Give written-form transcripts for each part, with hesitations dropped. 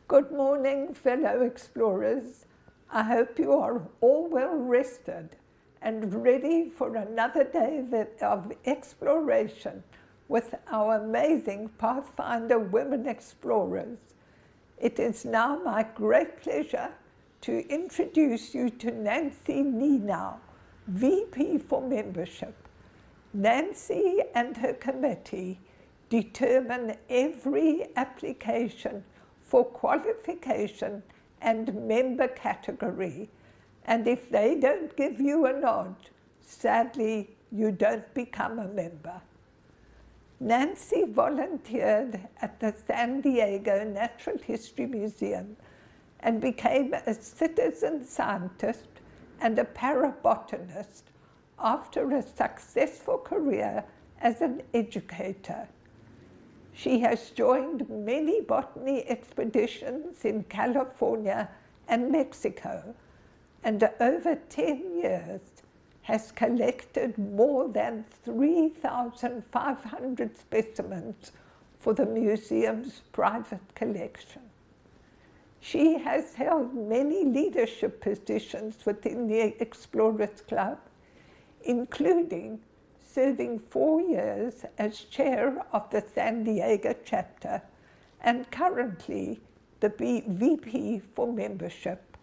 Good morning, fellow explorers. I hope you are all well rested and ready for another day of exploration with our amazing Pathfinder women explorers. It is now my great pleasure to introduce you to Nancy Nenow, VP for Membership. Nancy and her committee determine every application for qualification and member category, and if they don't give you a nod, sadly, you don't become a member. Nancy volunteered at the San Diego Natural History Museum and became a citizen scientist and a parabotanist after a successful career as an educator. She has joined many botany expeditions in California and Mexico, and over 10 years has collected more than 3,500 specimens for the museum's private collection. She has held many leadership positions within the Explorers Club, including serving 4 years as chair of the San Diego chapter and currently the VP for membership.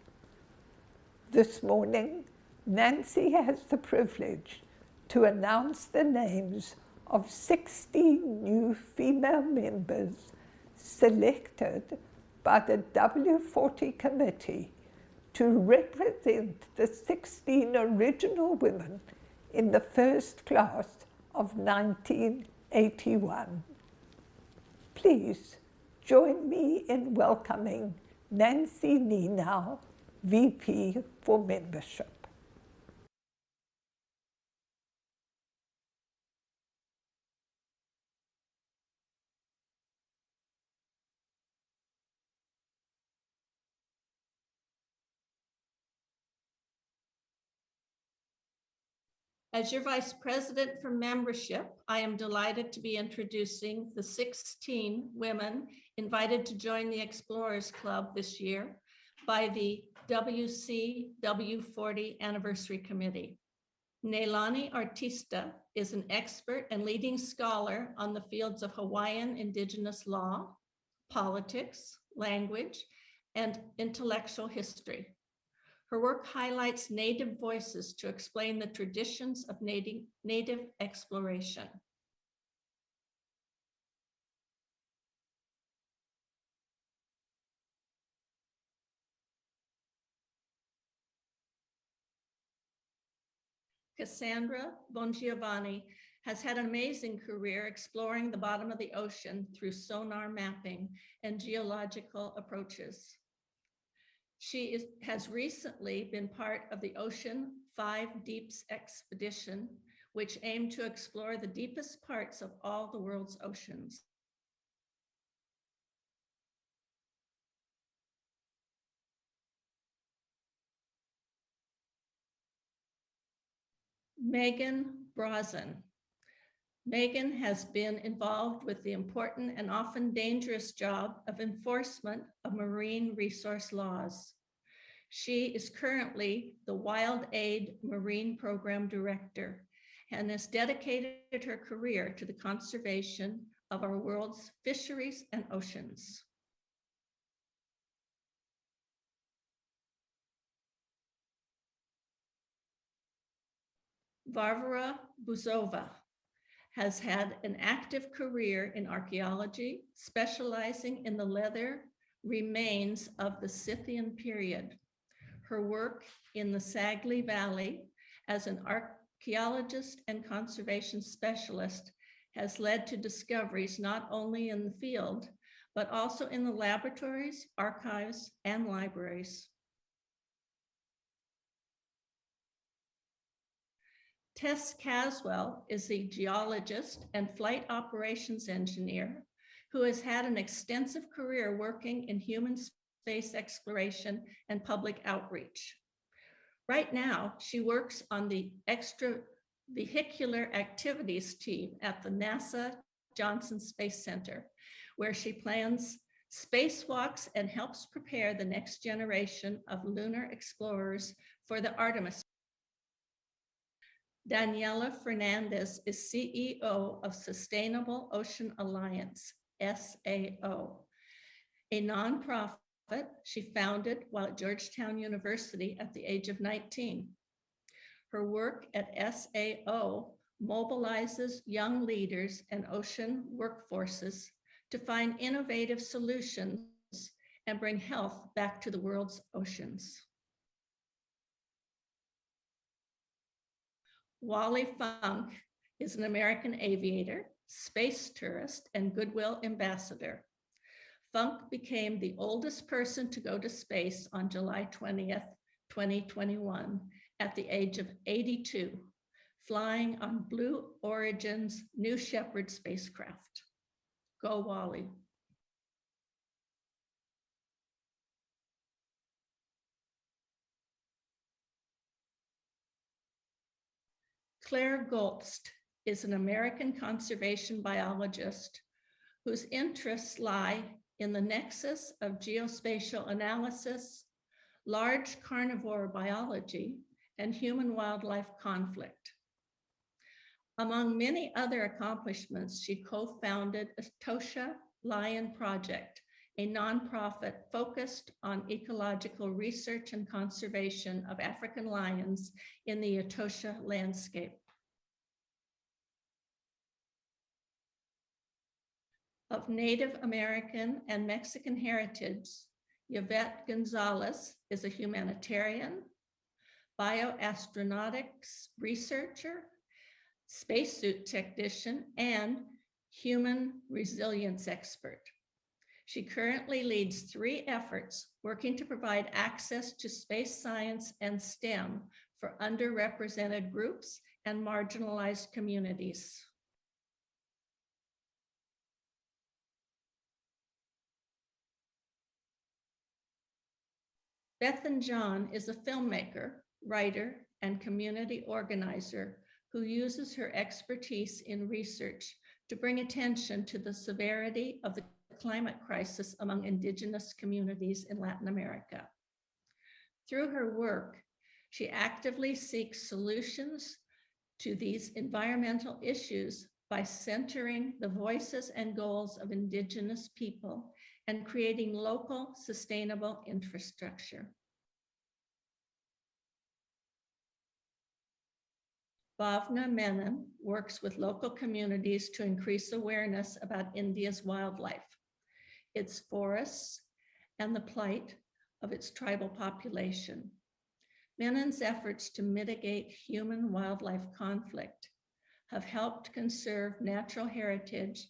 This morning, Nancy has the privilege to announce the names of 16 new female members selected by the W40 committee to represent the 16 original women in the first class of 1981. Please join me in welcoming Nancy Nenow, VP for Membership. As your Vice President for Membership, I am delighted to be introducing the 16 women invited to join the Explorers Club this year by the WCW40 Anniversary Committee. Neilani Artista is an expert and leading scholar on the fields of Hawaiian Indigenous law, politics, language, and intellectual history. Her work highlights Native voices to explain the traditions of Native exploration. Cassandra Bongiovanni has had an amazing career exploring the bottom of the ocean through sonar mapping and geological approaches. She has recently been part of the Ocean 5 Deeps expedition, which aimed to explore the deepest parts of all the world's oceans. Megan Brazen. Megan has been involved with the important and often dangerous job of enforcement of marine resource laws. She is currently the Wild Aid Marine Program Director and has dedicated her career to the conservation of our world's fisheries and oceans. Varvara Buzova has had an active career in archaeology, specializing in the leather remains of the Scythian period. Her work in the Sagli Valley as an archaeologist and conservation specialist has led to discoveries not only in the field, but also in the laboratories, archives, and libraries. Tess Caswell is a geologist and flight operations engineer who has had an extensive career working in human space exploration and public outreach. Right now, she works on the extravehicular activities team at the NASA Johnson Space Center, where she plans spacewalks and helps prepare the next generation of lunar explorers for the Artemis. Daniela Fernandez is CEO of Sustainable Ocean Alliance, SAO, a nonprofit she founded while at Georgetown University at the age of 19. Her work at SAO mobilizes young leaders and ocean workforces to find innovative solutions and bring health back to the world's oceans. Wally Funk is an American aviator, space tourist, and goodwill ambassador. Funk became the oldest person to go to space on July 20th, 2021, at the age of 82, flying on Blue Origin's New Shepard spacecraft. Go Wally. Claire Golst is an American conservation biologist whose interests lie in the nexus of geospatial analysis, large carnivore biology, and human-wildlife conflict. Among many other accomplishments, she co-founded Etosha Lion Project, a nonprofit focused on ecological research and conservation of African lions in the Etosha landscape. Of Native American and Mexican heritage, Yvette Gonzalez is a humanitarian, bioastronautics researcher, spacesuit technician, and human resilience expert. She currently leads 3 efforts working to provide access to space science and STEM for underrepresented groups and marginalized communities. Bethan John is a filmmaker, writer, and community organizer who uses her expertise in research to bring attention to the severity of the climate crisis among Indigenous communities in Latin America. Through her work, she actively seeks solutions to these environmental issues by centering the voices and goals of Indigenous people and creating local sustainable infrastructure. Bhavna Menon works with local communities to increase awareness about India's wildlife, its forests, and the plight of its tribal population. Menon's efforts to mitigate human-wildlife conflict have helped conserve natural heritage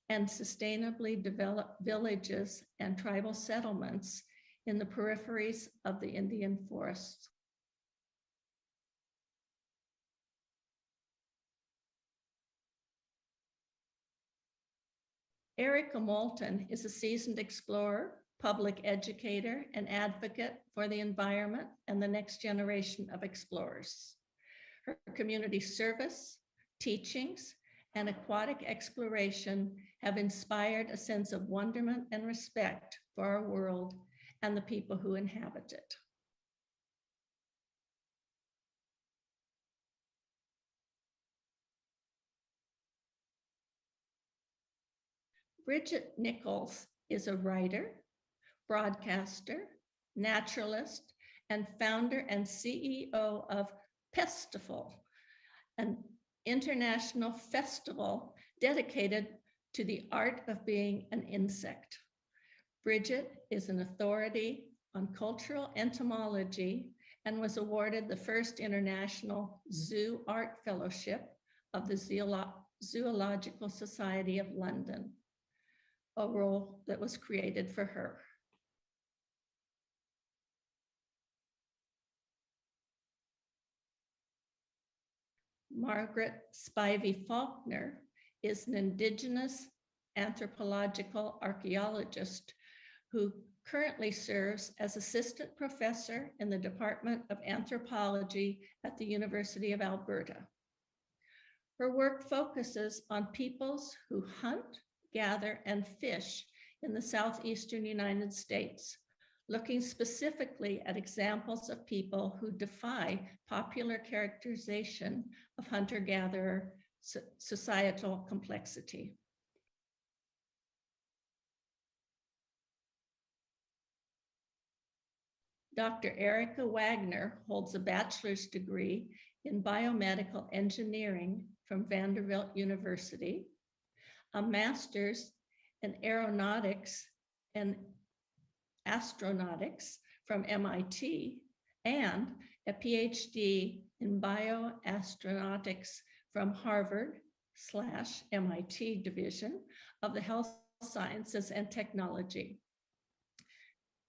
and sustainably develop villages and tribal settlements in the peripheries of the Indian forests. Erica Moulton is a seasoned explorer, public educator, and advocate for the environment and the next generation of explorers. Her community service, teachings, and aquatic exploration have inspired a sense of wonderment and respect for our world and the people who inhabit it. Bridget Nichols is a writer, broadcaster, naturalist, and founder and CEO of Pestival, an international festival dedicated to the art of being an insect. Bridget is an authority on cultural entomology and was awarded the first International Zoo Art Fellowship of the Zoological Society of London, a role that was created for her. Margaret Spivey Faulkner is an Indigenous anthropological archaeologist who currently serves as assistant professor in the Department of Anthropology at the University of Alberta. Her work focuses on peoples who hunt, gather, and fish in the southeastern United States, looking specifically at examples of people who defy popular characterization of hunter-gatherer societal complexity. Dr. Erica Wagner holds a bachelor's degree in biomedical engineering from Vanderbilt University, a master's in aeronautics and astronautics from MIT, and a PhD in bioastronautics from Harvard/MIT Division of the Health Sciences and Technology.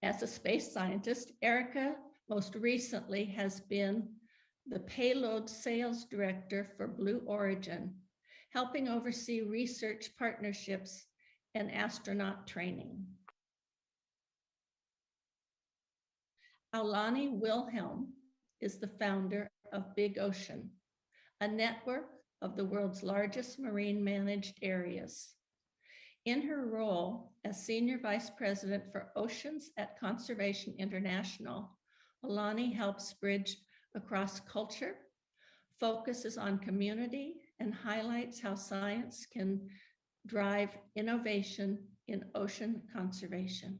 As a space scientist, Erica most recently has been the payload sales director for Blue Origin, helping oversee research partnerships and astronaut training. Aulani Wilhelm is the founder of Big Ocean, a network of the world's largest marine managed areas. In her role as Senior Vice President for Oceans at Conservation International, Aulani helps bridge across culture, focuses on community, and highlights how science can drive innovation in ocean conservation.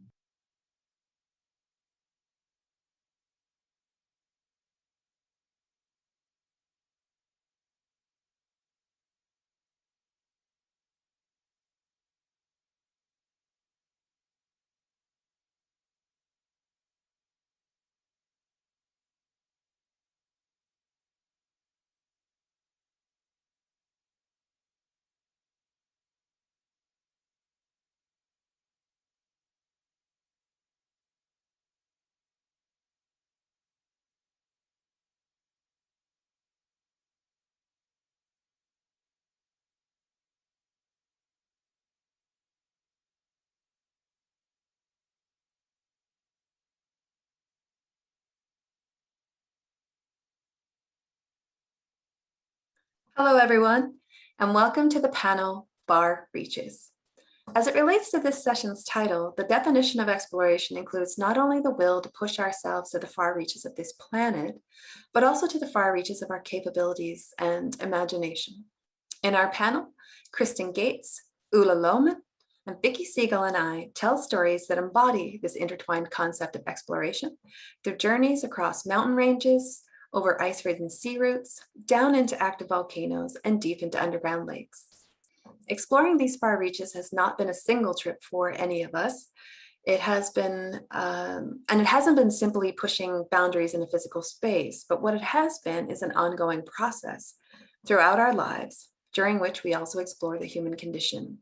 Hello, everyone, and welcome to the panel, Far Reaches. As it relates to this session's title, the definition of exploration includes not only the will to push ourselves to the far reaches of this planet, but also to the far reaches of our capabilities and imagination. In our panel, Kristen Gates, Ula Lohman, and Vicki Siegel and I tell stories that embody this intertwined concept of exploration through journeys across mountain ranges, over ice-ridden sea routes, down into active volcanoes, and deep into underground lakes. Exploring these far reaches has not been a single trip for any of us. It has been, and it hasn't been simply pushing boundaries in a physical space, but what it has been is an ongoing process throughout our lives, during which we also explore the human condition.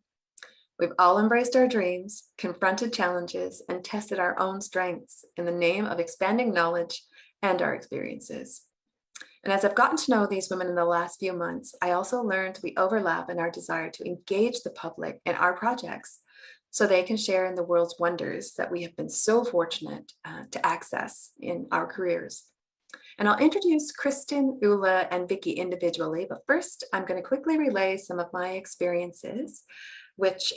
We've all embraced our dreams, confronted challenges, and tested our own strengths in the name of expanding knowledge and our experiences. And as I've gotten to know these women in the last few months, I also learned we overlap in our desire to engage the public in our projects so they can share in the world's wonders that we have been so fortunate to access in our careers. And I'll introduce Kristen, Ula, and Vicki individually, but first I'm going to quickly relay some of my experiences, which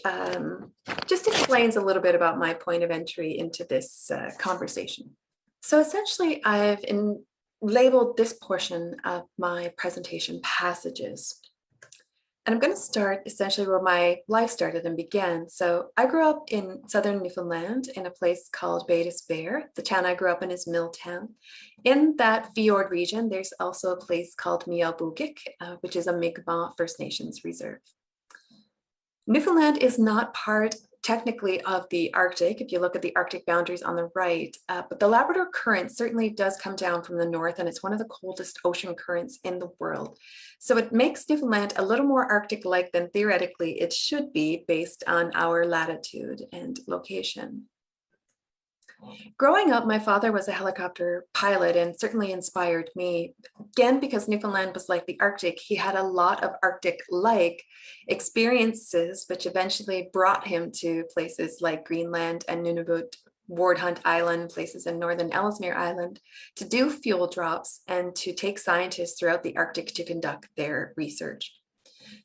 just explains a little bit about my point of entry into this conversation. So essentially, I've labeled this portion of my presentation passages. And I'm going to start essentially where my life started and began. So I grew up in southern Newfoundland in a place called Bay d'Espoir. The town I grew up in is Milltown. In that fjord region, there's also a place called Mi'kmaq, which is a Mi'kmaq First Nations reserve. Newfoundland is not part technically of the Arctic, if you look at the Arctic boundaries on the right, but the Labrador Current certainly does come down from the north, and it's one of the coldest ocean currents in the world. So it makes Newfoundland a little more Arctic-like than theoretically it should be based on our latitude and location. Growing up, my father was a helicopter pilot and certainly inspired me. Again, because Newfoundland was like the Arctic, he had a lot of Arctic-like experiences, which eventually brought him to places like Greenland and Nunavut, Ward Hunt Island, places in northern Ellesmere Island, to do fuel drops and to take scientists throughout the Arctic to conduct their research.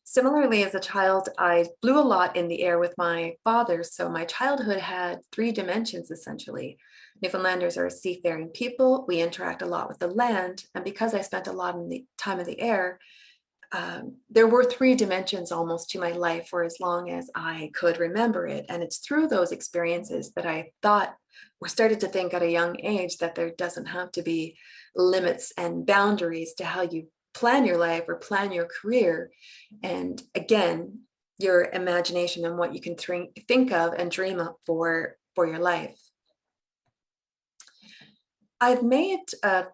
Similarly, as a child, I flew a lot in the air with my father. So my childhood had three dimensions, essentially. Newfoundlanders are seafaring people. We interact a lot with the land. And because I spent a lot of the time in the air, there were three dimensions almost to my life for as long as I could remember it. And it's through those experiences that I thought, or started to think at a young age, that there doesn't have to be limits and boundaries to how you plan your life or plan your career. And again, your imagination and what you can think of and dream up for your life. I've made,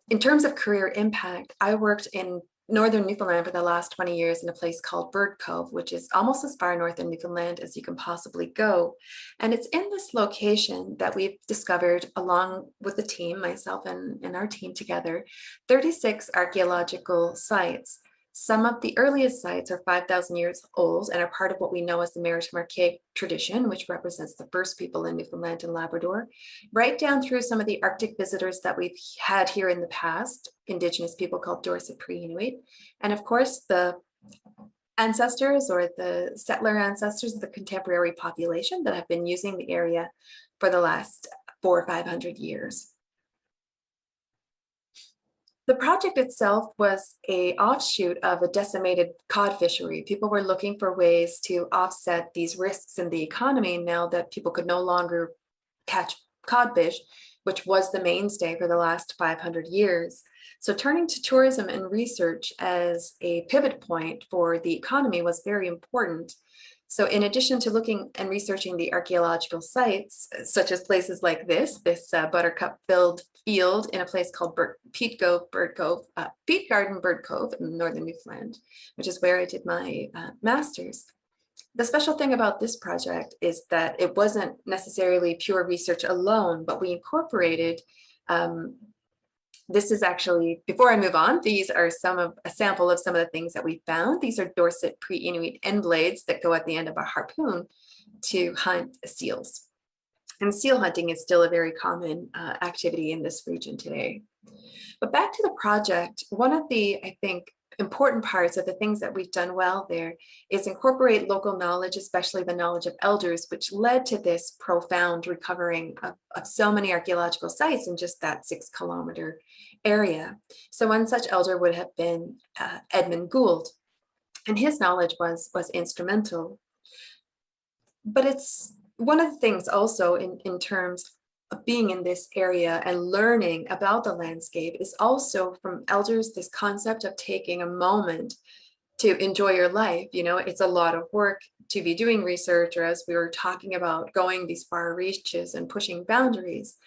in terms of career impact, I worked in Northern Newfoundland for the last 20 years in a place called Bird Cove, which is almost as far north in Newfoundland as you can possibly go. And it's in this location that we've discovered, along with the team, myself and our team together, 36 archaeological sites. Some of the earliest sites are 5,000 years old and are part of what we know as the Maritime Archaic tradition, which represents the first people in Newfoundland and Labrador, right down through some of the Arctic visitors that we've had here in the past, Indigenous people called Dorset pre-Inuit, and of course the ancestors or the settler ancestors of the contemporary population that have been using the area for the last 400 or 500 years. The project itself was an offshoot of a decimated cod fishery. People were looking for ways to offset these risks in the economy now that people could no longer catch codfish, which was the mainstay for the last 500 years. So turning to tourism and research as a pivot point for the economy was very important. So in addition to looking and researching the archaeological sites, such as places like this buttercup-filled field in a place called Peat Garden Bird Cove in Northern Newfoundland, which is where I did my master's. The special thing about this project is that it wasn't necessarily pure research alone, but we incorporated this is actually, before I move on, these are a sample of some of the things that we found. These are Dorset pre-Inuit end blades that go at the end of a harpoon to hunt seals. And seal hunting is still a very common activity in this region today. But back to the project, one of the, I think, important parts of the things that we've done well there is incorporate local knowledge, especially the knowledge of elders, which led to this profound recovering of so many archaeological sites in just that 6-kilometer area. So one such elder would have been Edmund Gould, and his knowledge was instrumental. But it's one of the things also in terms of being in this area and learning about the landscape is also from elders this concept of taking a moment to enjoy your life. You know, it's a lot of work to be doing research, or as we were talking about, going these far reaches and pushing boundaries.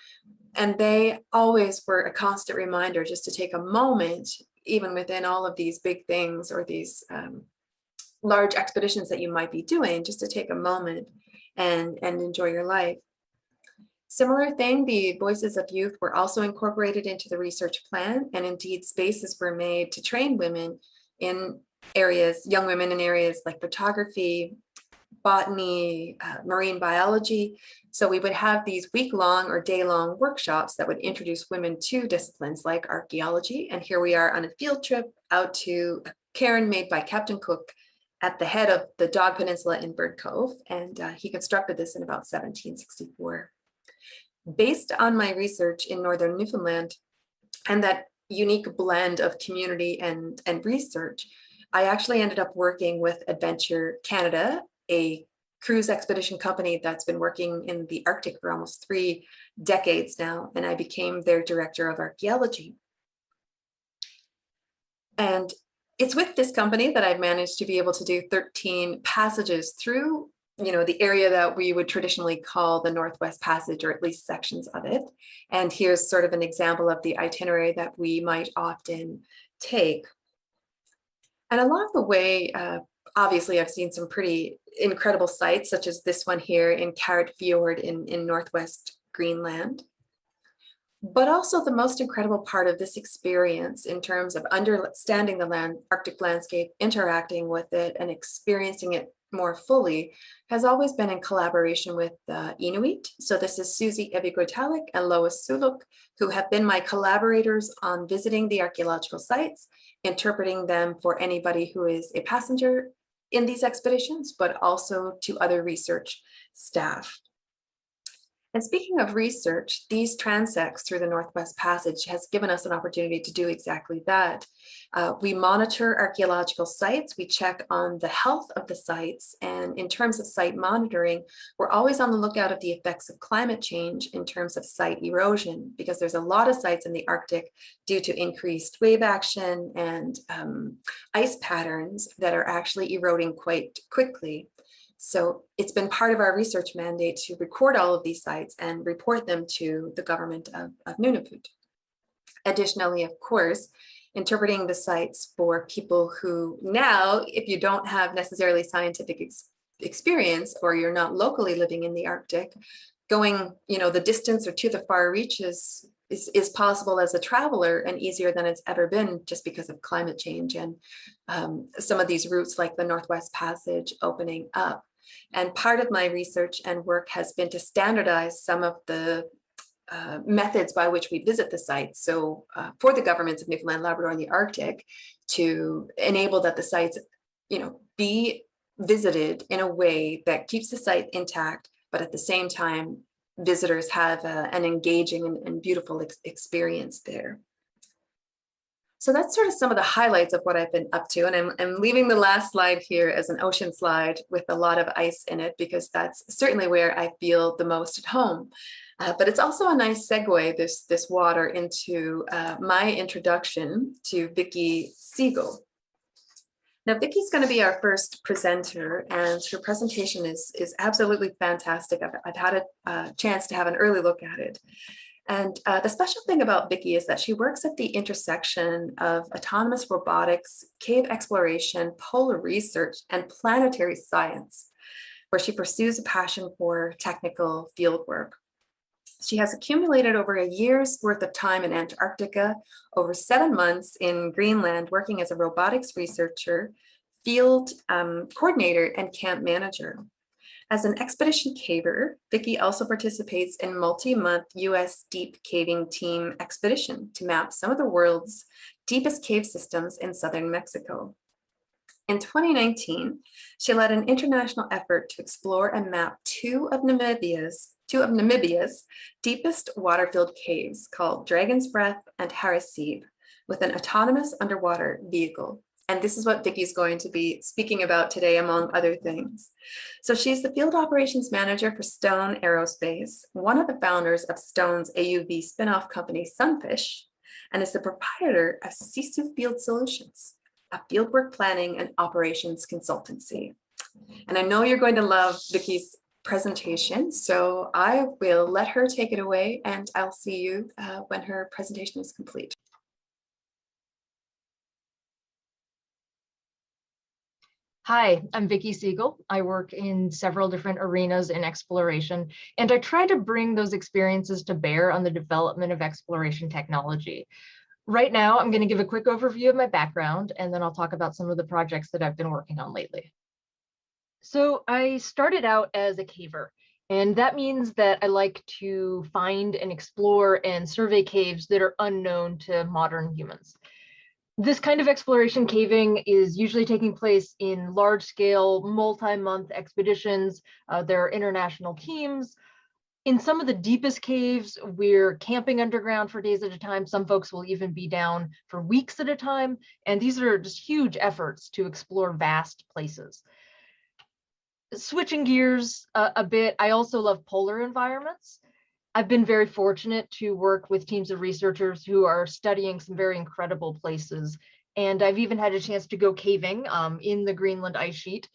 And they always were a constant reminder just to take a moment, even within all of these big things or these large expeditions that you might be doing, just to take a moment and enjoy your life. Similar thing, the voices of youth were also incorporated into the research plan, and indeed spaces were made to train women in areas, young women in areas like photography, botany, marine biology. So we would have these week-long or day-long workshops that would introduce women to disciplines like archaeology. And here we are on a field trip out to a cairn made by Captain Cook at the head of the Dog Peninsula in Bird Cove. And he constructed this in about 1764. Based on my research in Northern Newfoundland and that unique blend of community and research, I actually ended up working with Adventure Canada, a cruise expedition company that's been working in the Arctic for almost 3 decades now, and I became their director of archaeology. And it's with this company that I've managed to be able to do 13 passages through, you know, the area that we would traditionally call the Northwest Passage, or at least sections of it. And here's sort of an example of the itinerary that we might often take. And along the way, obviously, I've seen some pretty incredible sites, such as this one here in Carrot Fjord in Northwest Greenland. But also the most incredible part of this experience in terms of understanding the Arctic landscape, interacting with it, and experiencing it more fully has always been in collaboration with Inuit. So this is Susie Ebigotalik and Lois Suluk, who have been my collaborators on visiting the archaeological sites, interpreting them for anybody who is a passenger in these expeditions, but also to other research staff. And speaking of research, these transects through the Northwest Passage has given us an opportunity to do exactly that. We monitor archaeological sites, we check on the health of the sites, and in terms of site monitoring, we're always on the lookout of the effects of climate change in terms of site erosion, because there's a lot of sites in the Arctic due to increased wave action and ice patterns that are actually eroding quite quickly. So it's been part of our research mandate to record all of these sites and report them to the government of Nunavut. Additionally, of course, interpreting the sites for people who now, if you don't have necessarily scientific experience or you're not locally living in the Arctic, going, the distance or to the far reaches is possible as a traveler and easier than it's ever been just because of climate change and some of these routes like the Northwest Passage opening up. And part of my research and work has been to standardize some of the methods by which we visit the sites. So for the governments of Newfoundland, Labrador, and the Arctic, to enable that the sites, be visited in a way that keeps the site intact, but at the same time, visitors have an engaging and beautiful experience there. So that's sort of some of the highlights of what I've been up to. And I'm leaving the last slide here as an ocean slide with a lot of ice in it, because that's certainly where I feel the most at home. But it's also a nice segue, this water, into my introduction to Vicki Siegel. Now, Vicki's going to be our first presenter, and her presentation is absolutely fantastic. I've had a chance to have an early look at it. And the special thing about Vicki is that she works at the intersection of autonomous robotics, cave exploration, polar research, and planetary science, where she pursues a passion for technical field work. She has accumulated over a year's worth of time in Antarctica, over 7 months in Greenland, working as a robotics researcher, field coordinator, and camp manager. As an expedition caver, Vicki also participates in multi-month US deep caving team expedition to map some of the world's deepest cave systems in southern Mexico. In 2019, she led an international effort to explore and map two of Namibia's deepest water-filled caves called Dragon's Breath and Harisib with an autonomous underwater vehicle. And this is what Vicki's going to be speaking about today, among other things. So she's the field operations manager for Stone Aerospace, one of the founders of Stone's AUV spinoff company, Sunfish, and is the proprietor of Sisu Field Solutions, a fieldwork planning and operations consultancy. And I know you're going to love Vicki's presentation, so I will let her take it away, and I'll see you when her presentation is complete. Hi, I'm Vicki Siegel. I work in several different arenas in exploration, and I try to bring those experiences to bear on the development of exploration technology. Right now, I'm going to give a quick overview of my background, and then I'll talk about some of the projects that I've been working on lately. So I started out as a caver, and that means that I like to find and explore and survey caves that are unknown to modern humans. This kind of exploration caving is usually taking place in large-scale, multi-month expeditions. There are international teams. In some of the deepest caves, we're camping underground for days at a time. Some folks will even be down for weeks at a time. And these are just huge efforts to explore vast places. Switching gears a bit, I also love polar environments. I've been very fortunate to work with teams of researchers who are studying some very incredible places. And I've even had a chance to go caving in the Greenland ice sheet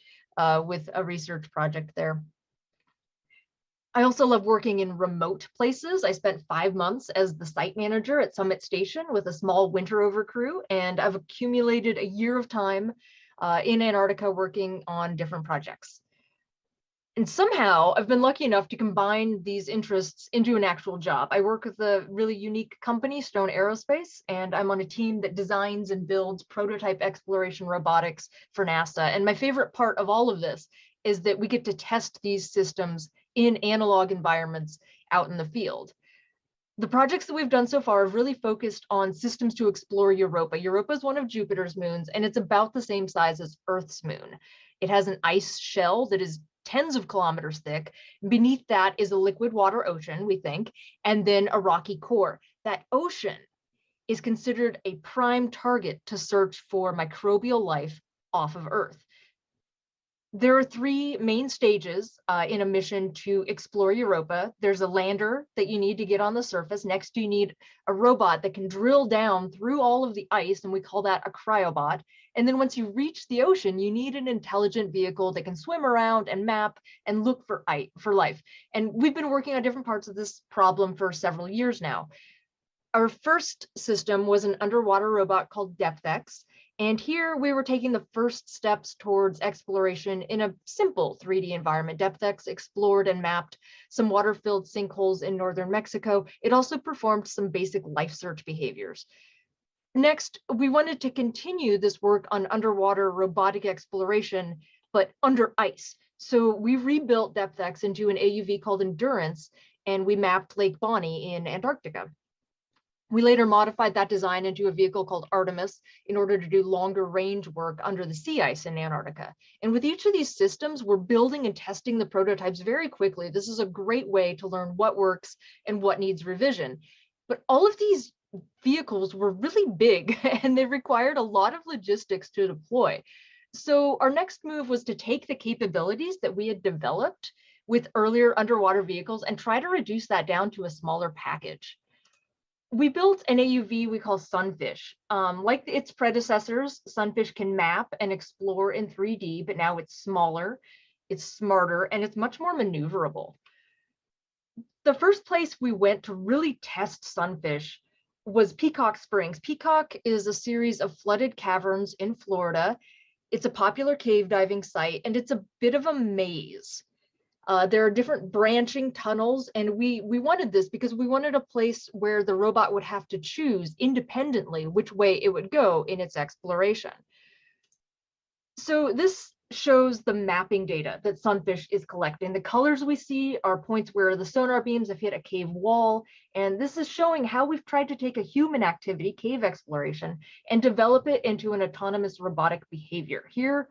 with a research project there. I also love working in remote places. I spent 5 months as the site manager at Summit Station with a small winter over crew, and I've accumulated a year of time in Antarctica working on different projects. And somehow I've been lucky enough to combine these interests into an actual job. I work with a really unique company, Stone Aerospace, and I'm on a team that designs and builds prototype exploration robotics for NASA. And my favorite part of all of this is that we get to test these systems in analog environments out in the field. The projects that we've done so far have really focused on systems to explore Europa. Europa is one of Jupiter's moons, and it's about the same size as Earth's moon. It has an ice shell that is tens of kilometers thick. Beneath that is a liquid water ocean, we think, and then a rocky core. That ocean is considered a prime target to search for microbial life off of Earth. There are three main stages in a mission to explore Europa. There's a lander that you need to get on the surface. Next, you need a robot that can drill down through all of the ice, and we call that a cryobot. And then once you reach the ocean, you need an intelligent vehicle that can swim around and map and look for life. And we've been working on different parts of this problem for several years now. Our first system was an underwater robot called DepthX. And here we were taking the first steps towards exploration in a simple 3D environment. DepthX explored and mapped some water-filled sinkholes in northern Mexico. It also performed some basic life search behaviors. Next, we wanted to continue this work on underwater robotic exploration, but under ice. So we rebuilt DepthX into an AUV called Endurance, and we mapped Lake Bonny in Antarctica. We later modified that design into a vehicle called Artemis in order to do longer range work under the sea ice in Antarctica. And with each of these systems, we're building and testing the prototypes very quickly. This is a great way to learn what works and what needs revision. But all of these vehicles were really big and they required a lot of logistics to deploy. So our next move was to take the capabilities that we had developed with earlier underwater vehicles and try to reduce that down to a smaller package. We built an AUV we call Sunfish. Like its predecessors, Sunfish can map and explore in 3D, but now it's smaller, it's smarter, and it's much more maneuverable. The first place we went to really test Sunfish was Peacock Springs. Peacock is a series of flooded caverns in Florida. It's a popular cave diving site, and it's a bit of a maze. There are different branching tunnels, and we wanted this because we wanted a place where the robot would have to choose independently which way it would go in its exploration. So this shows the mapping data that Sunfish is collecting. The colors we see are points where the sonar beams have hit a cave wall, and this is showing how we've tried to take a human activity, cave exploration, and develop it into an autonomous robotic behavior. Here,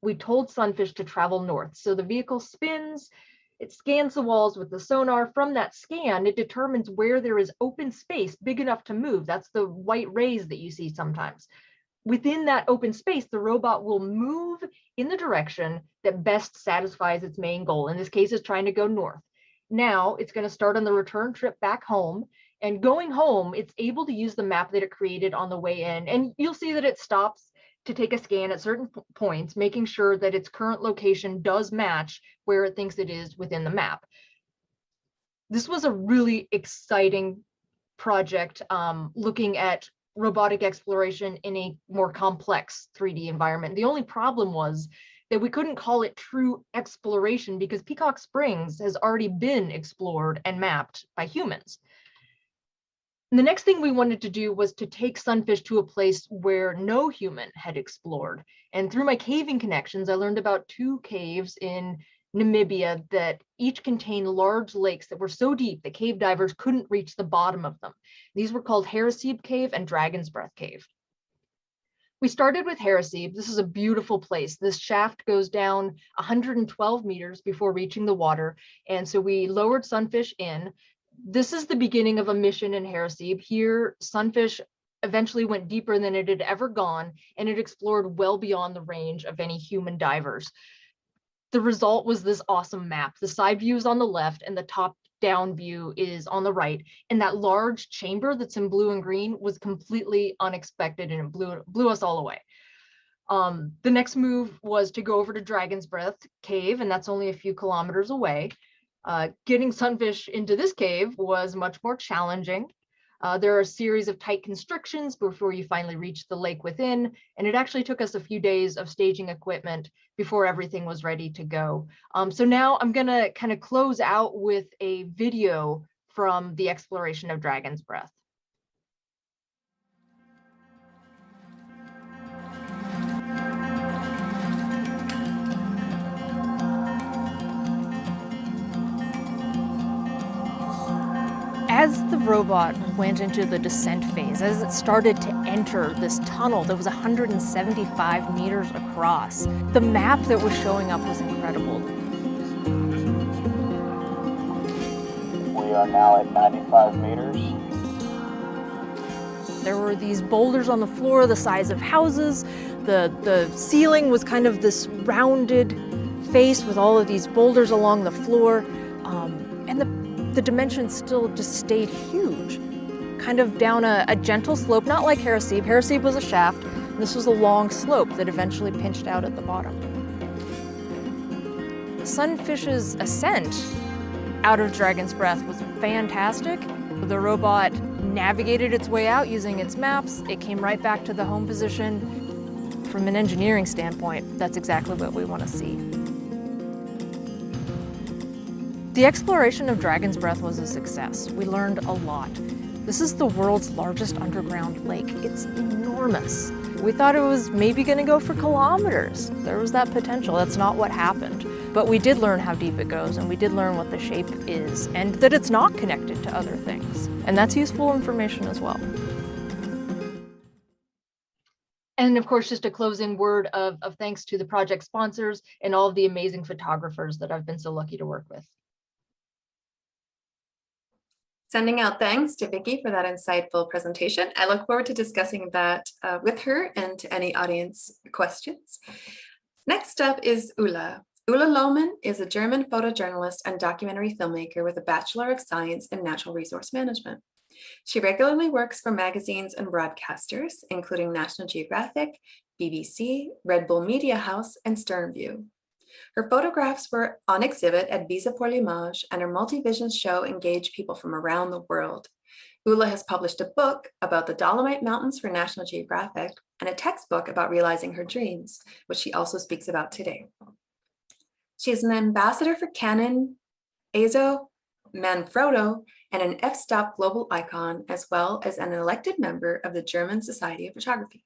we told Sunfish to travel north. So the vehicle spins, it scans the walls with the sonar. From that scan, it determines where there is open space big enough to move. That's the white rays that you see sometimes. Within that open space, the robot will move in the direction that best satisfies its main goal. In this case, it's trying to go north. Now it's going to start on the return trip back home. And going home, it's able to use the map that it created on the way in. And you'll see that it stops to take a scan at certain points, making sure that its current location does match where it thinks it is within the map. This was a really exciting project looking at robotic exploration in a more complex 3D environment. The only problem was that we couldn't call it true exploration because Peacock Springs has already been explored and mapped by humans. And the next thing we wanted to do was to take Sunfish to a place where no human had explored. And through my caving connections, I learned about two caves in Namibia that each contained large lakes that were so deep that cave divers couldn't reach the bottom of them. These were called Harisib Cave and Dragon's Breath Cave. We started with Harisib. This is a beautiful place. This shaft goes down 112 meters before reaching the water. And so we lowered Sunfish in. This is the beginning of a mission in Harisib. Here, Sunfish eventually went deeper than it had ever gone, and it explored well beyond the range of any human divers. The result was this awesome map. The side view is on the left, and the top-down view is on the right. And that large chamber that's in blue and green was completely unexpected, and it blew us all away. The next move was to go over to Dragon's Breath Cave, and that's only a few kilometers away. Getting Sunfish into this cave was much more challenging. There are a series of tight constrictions before you finally reach the lake within, and it actually took us a few days of staging equipment before everything was ready to go. So now I'm gonna kind of close out with a video from the exploration of Dragon's Breath. As the robot went into the descent phase, as it started to enter this tunnel that was 175 meters across, the map that was showing up was incredible. We are now at 95 meters. There were these boulders on the floor the size of houses. The ceiling was kind of this rounded face with all of these boulders along the floor. And the dimensions still just stayed huge, kind of down a gentle slope, not like Harisib. Harisib was a shaft. This was a long slope that eventually pinched out at the bottom. Sunfish's ascent out of Dragon's Breath was fantastic. The robot navigated its way out using its maps. It came right back to the home position. From an engineering standpoint, that's exactly what we want to see. The exploration of Dragon's Breath was a success. We learned a lot. This is the world's largest underground lake. It's enormous. We thought it was maybe going to go for kilometers. There was that potential. That's not what happened. But we did learn how deep it goes, and we did learn what the shape is, and that it's not connected to other things. And that's useful information as well. And of course, just a closing word of thanks to the project sponsors and all of the amazing photographers that I've been so lucky to work with. Sending out thanks to Vicki for that insightful presentation. I look forward to discussing that with her and to any audience questions. Next up is Ulla. Ulla Lohmann is a German photojournalist and documentary filmmaker with a Bachelor of Science in Natural Resource Management. She regularly works for magazines and broadcasters, including National Geographic, BBC, Red Bull Media House, and Sternview. Her photographs were on exhibit at Visa pour l'Image, and her multi-vision show engaged people from around the world. Ulla has published a book about the Dolomite Mountains for National Geographic and a textbook about realizing her dreams, which she also speaks about today. She is an ambassador for Canon, Azo, Manfrotto, and an f-stop global icon, as well as an elected member of the German Society of Photography.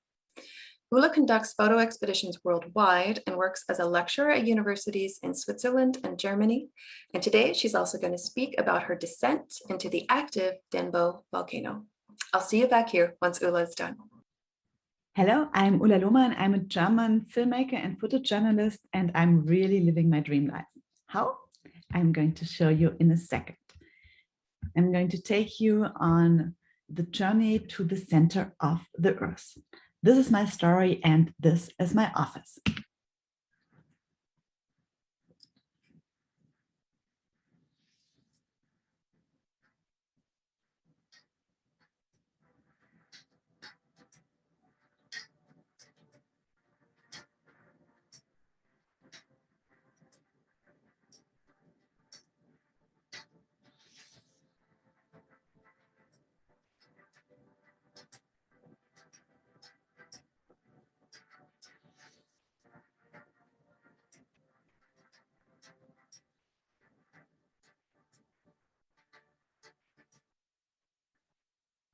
Ulla conducts photo expeditions worldwide and works as a lecturer at universities in Switzerland and Germany. And today she's also going to speak about her descent into the active Denbo volcano. I'll see you back here once Ulla is done. Hello, I'm Ulla Lohmann. I'm a German filmmaker and photojournalist, and I'm really living my dream life. How? I'm going to show you in a second. I'm going to take you on the journey to the center of the Earth. This is my story, and this is my office.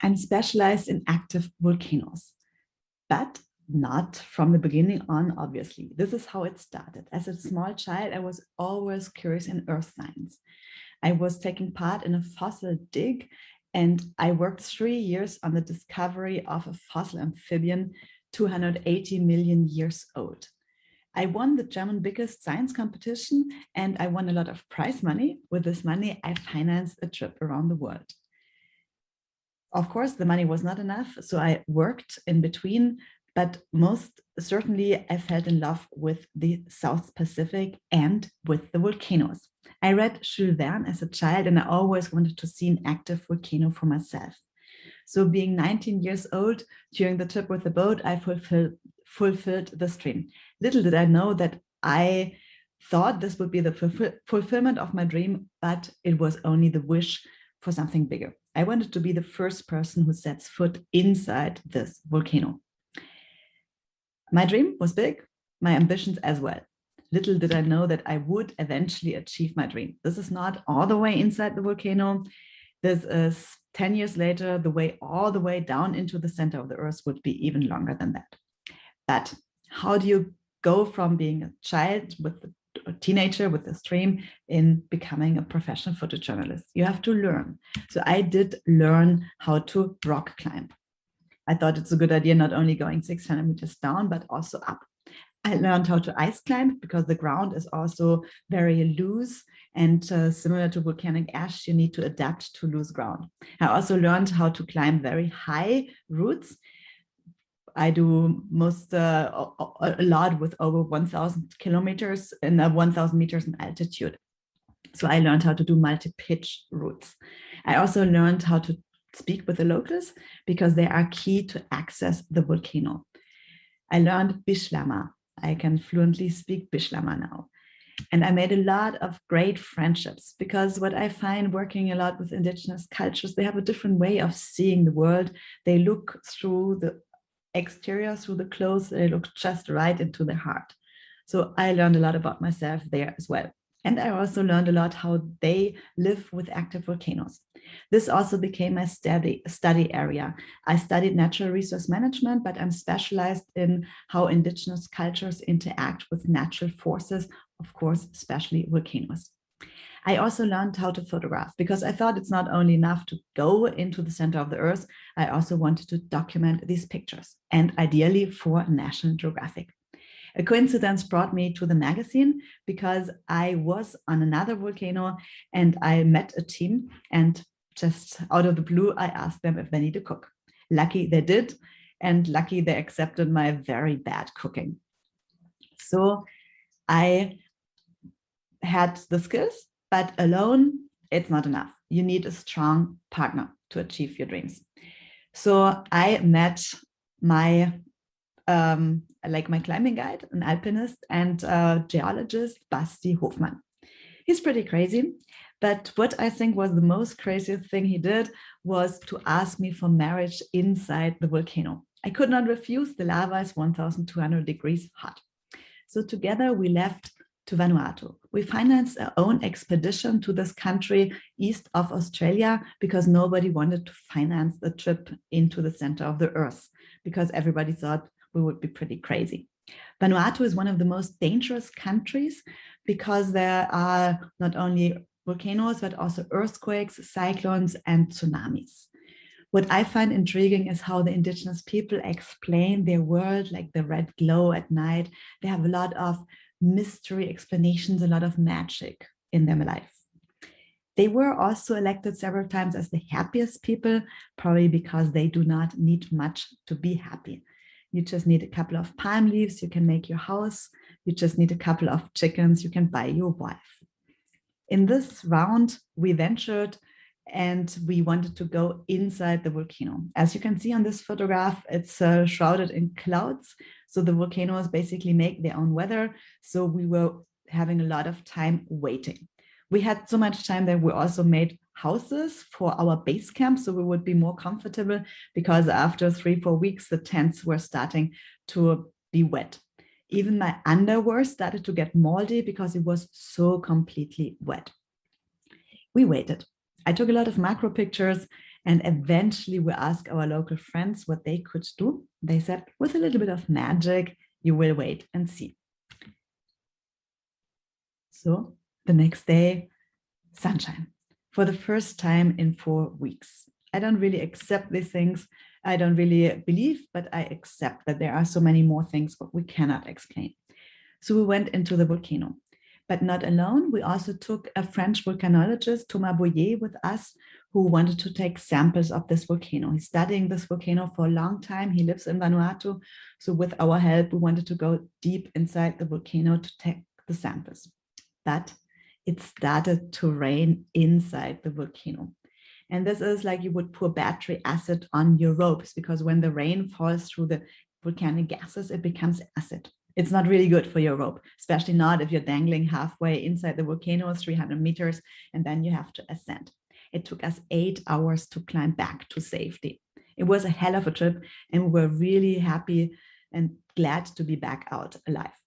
I'm specialized in active volcanoes, but not from the beginning on, obviously. This is how it started. As a small child, I was always curious in earth science. I was taking part in a fossil dig, and I worked 3 years on the discovery of a fossil amphibian 280 million years old. I won the German biggest science competition, and I won a lot of prize money. With this money, I financed a trip around the world. Of course, the money was not enough, so I worked in between, but most certainly I fell in love with the South Pacific and with the volcanoes. I read Jules Verne as a child, and I always wanted to see an active volcano for myself. So being 19 years old, during the trip with the boat, I fulfilled this dream. Little did I know that I thought this would be the fulfillment of my dream, but it was only the wish for something bigger. I wanted to be the first person who sets foot inside this volcano. My dream was big, my ambitions as well. Little did I know that I would eventually achieve my dream. This is not all the way inside the volcano. This is 10 years later, the way all the way down into the center of the Earth would be even longer than that. But how do you go from being a child with the teenager with this dream in becoming a professional photojournalist. You have to learn. So I did learn how to rock climb. I thought it's a good idea not only going 600 meters down, but also up. I learned how to ice climb because the ground is also very loose and similar to volcanic ash, you need to adapt to loose ground. I also learned how to climb very high routes. I do a lot with over 1,000 kilometers and 1,000 meters in altitude. So I learned how to do multi-pitch routes. I also learned how to speak with the locals because they are key to access the volcano. I learned Bishlama. I can fluently speak Bishlama now. And I made a lot of great friendships because what I find working a lot with indigenous cultures, they have a different way of seeing the world. They look through the exterior, through the clothes, they look just right into the heart. So I learned a lot about myself there as well. And I also learned a lot how they live with active volcanoes. This also became my study area. I studied natural resource management, but I'm specialized in how indigenous cultures interact with natural forces, of course, especially volcanoes. I also learned how to photograph because I thought it's not only enough to go into the center of the earth, I also wanted to document these pictures, and ideally for National Geographic. A coincidence brought me to the magazine because I was on another volcano and I met a team, and just out of the blue, I asked them if they need a cook. Lucky they did, and lucky they accepted my very bad cooking. So I had the skills, but alone, it's not enough. You need a strong partner to achieve your dreams. So I met my climbing guide, an alpinist and geologist, Basti Hofmann. He's pretty crazy, but what I think was the most crazy thing he did was to ask me for marriage inside the volcano. I could not refuse. The lava is 1,200 degrees hot. So together we left to Vanuatu. We financed our own expedition to this country east of Australia because nobody wanted to finance the trip into the center of the earth because everybody thought we would be pretty crazy. Vanuatu is one of the most dangerous countries because there are not only volcanoes, but also earthquakes, cyclones, and tsunamis. What I find intriguing is how the indigenous people explain their world, like the red glow at night. They have a lot of mystery explanations, a lot of magic in their life. They were also elected several times as the happiest people, probably because they do not need much to be happy. You just need a couple of palm leaves, you can make your house. You just need a couple of chickens, you can buy your wife. In this round, we ventured and we wanted to go inside the volcano. As you can see on this photograph, it's shrouded in clouds. So the volcanoes basically make their own weather. So we were having a lot of time waiting. We had so much time that we also made houses for our base camp so we would be more comfortable because after 3-4 weeks, the tents were starting to be wet. Even my underwear started to get moldy because it was so completely wet. We waited. I took a lot of macro pictures and eventually we asked our local friends what they could do. They said, with a little bit of magic, you will wait and see. So the next day, sunshine for the first time in 4 weeks. I don't really accept these things. I don't really believe, but I accept that there are so many more things what we cannot explain. So we went into the volcano, but not alone. We also took a French volcanologist, Thomas Boyer, with us, who wanted to take samples of this volcano. He's studying this volcano for a long time. He lives in Vanuatu. So with our help, we wanted to go deep inside the volcano to take the samples. But it started to rain inside the volcano. And this is like you would pour battery acid on your ropes because when the rain falls through the volcanic gases, it becomes acid. It's not really good for your rope, especially not if you're dangling halfway inside the volcano, 300 meters, and then you have to ascend. It took us 8 hours to climb back to safety. It was a hell of a trip, and we were really happy and glad to be back out alive.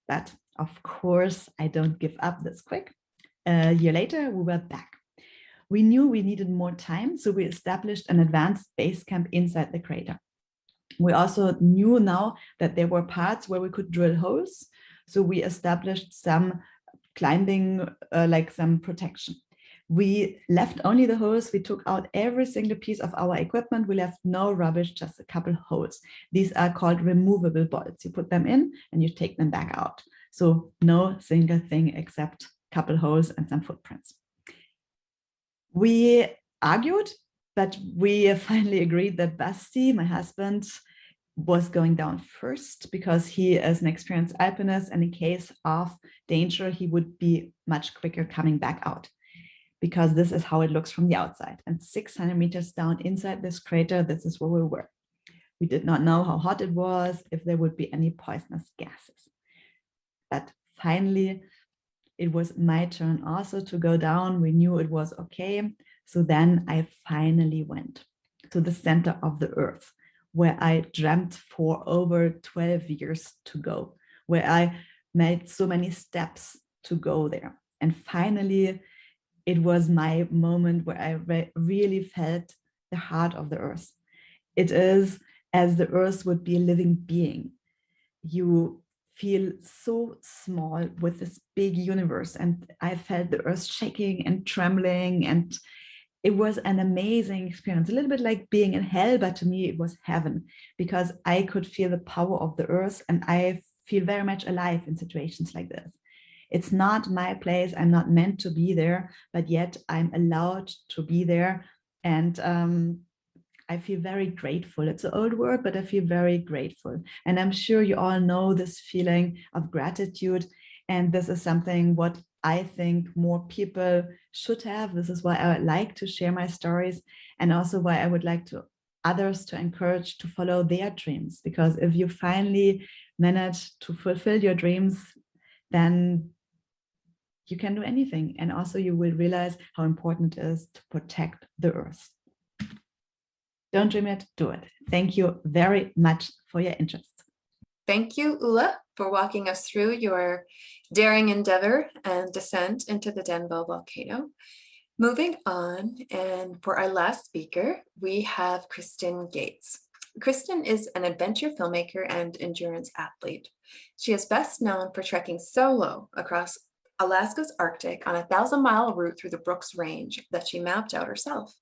But of course, I don't give up this quick. A year later, we were back. We knew we needed more time, so we established an advanced base camp inside the crater. We also knew now that there were parts where we could drill holes. So we established some climbing, like some protection. We left only the holes. We took out every single piece of our equipment. We left no rubbish, just a couple holes. These are called removable bolts. You put them in and you take them back out. So no single thing except a couple holes and some footprints. We argued, but we finally agreed that Basti, my husband, was going down first because he is an experienced alpinist, and in case of danger, he would be much quicker coming back out, because this is how it looks from the outside. And 600 meters down inside this crater, this is where we were. We did not know how hot it was, if there would be any poisonous gases. But finally, it was my turn also to go down. We knew it was okay. So then I finally went to the center of the earth, where I dreamt for over 12 years to go, where I made so many steps to go there. And finally, it was my moment where I really felt the heart of the earth. It is as the earth would be a living being. You feel so small with this big universe. And I felt the earth shaking and trembling, and it was an amazing experience, a little bit like being in hell, but to me it was heaven, because I could feel the power of the earth, and I feel very much alive in situations like this. It's not my place, I'm not meant to be there, but yet I'm allowed to be there. And I feel very grateful. It's an old word, but I feel very grateful. And I'm sure you all know this feeling of gratitude. And this is something what I think more people should have. This is why I would like to share my stories, and also why I would like to others to encourage to follow their dreams. Because if you finally manage to fulfill your dreams, then you can do anything. And also you will realize how important it is to protect the earth. Don't dream it, do it. Thank you very much for your interest. Thank you, Ulla, for walking us through your daring endeavor and descent into the Denbo volcano. Moving on, and for our last speaker, we have Kristen Gates. Kristen is an adventure filmmaker and endurance athlete. She is best known for trekking solo across Alaska's Arctic on a 1,000-mile route through the Brooks Range that she mapped out herself.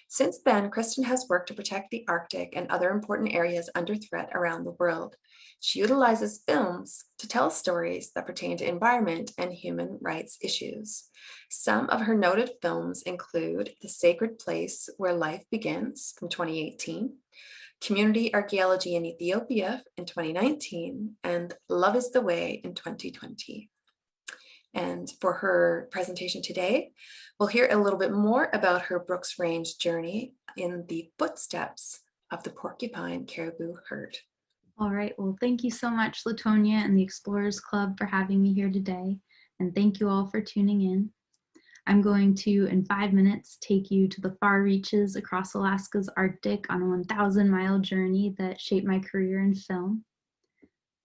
Since then, Kristen has worked to protect the Arctic and other important areas under threat around the world. She utilizes films to tell stories that pertain to environment and human rights issues. Some of her noted films include The Sacred Place Where Life Begins from 2018, Community Archaeology in Ethiopia in 2019, and Love is the Way in 2020. And for her presentation today, we'll hear a little bit more about her Brooks Range journey in the footsteps of the porcupine caribou herd. All right, well, thank you so much, Latonia and the Explorers Club, for having me here today. And thank you all for tuning in. I'm going to, in 5 minutes, take you to the far reaches across Alaska's Arctic on a 1,000-mile journey that shaped my career in film.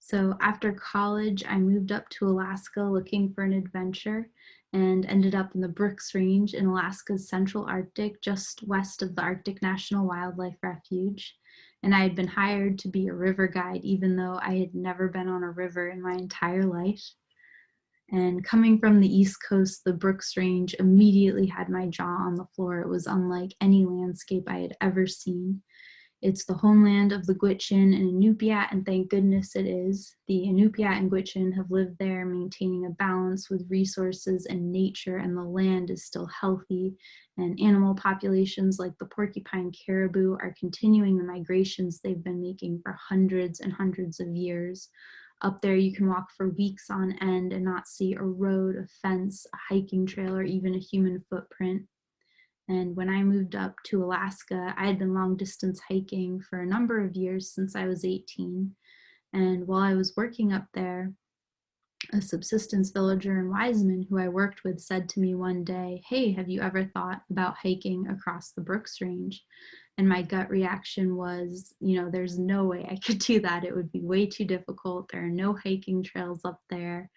So after college, I moved up to Alaska looking for an adventure and ended up in the Brooks Range in Alaska's Central Arctic, just west of the Arctic National Wildlife Refuge. And I had been hired to be a river guide, even though I had never been on a river in my entire life. And coming from the East Coast, the Brooks Range immediately had my jaw on the floor. It was unlike any landscape I had ever seen. It's the homeland of the Gwich'in and Inupiat, and thank goodness it is. The Inupiat and Gwich'in have lived there, maintaining a balance with resources and nature, and the land is still healthy. And animal populations like the porcupine caribou are continuing the migrations they've been making for hundreds and hundreds of years. Up there, you can walk for weeks on end and not see a road, a fence, a hiking trail, or even a human footprint. And when I moved up to Alaska, I had been long distance hiking for a number of years since I was 18. And while I was working up there, a subsistence villager in Wiseman who I worked with said to me one day, "Hey, have you ever thought about hiking across the Brooks Range?" And my gut reaction was, there's no way I could do that. It would be way too difficult. There are no hiking trails up there.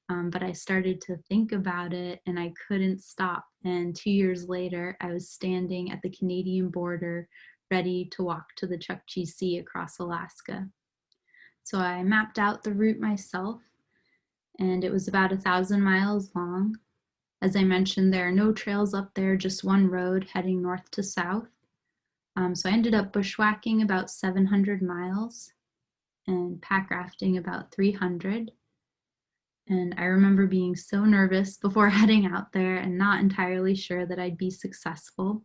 But I started to think about it and I couldn't stop. And 2 years later, I was standing at the Canadian border, ready to walk to the Chukchi Sea across Alaska. So I mapped out the route myself, and it was about 1,000 miles long. As I mentioned, there are no trails up there, just one road heading north to south. So I ended up bushwhacking about 700 miles and pack rafting about 300. And I remember being so nervous before heading out there and not entirely sure that I'd be successful.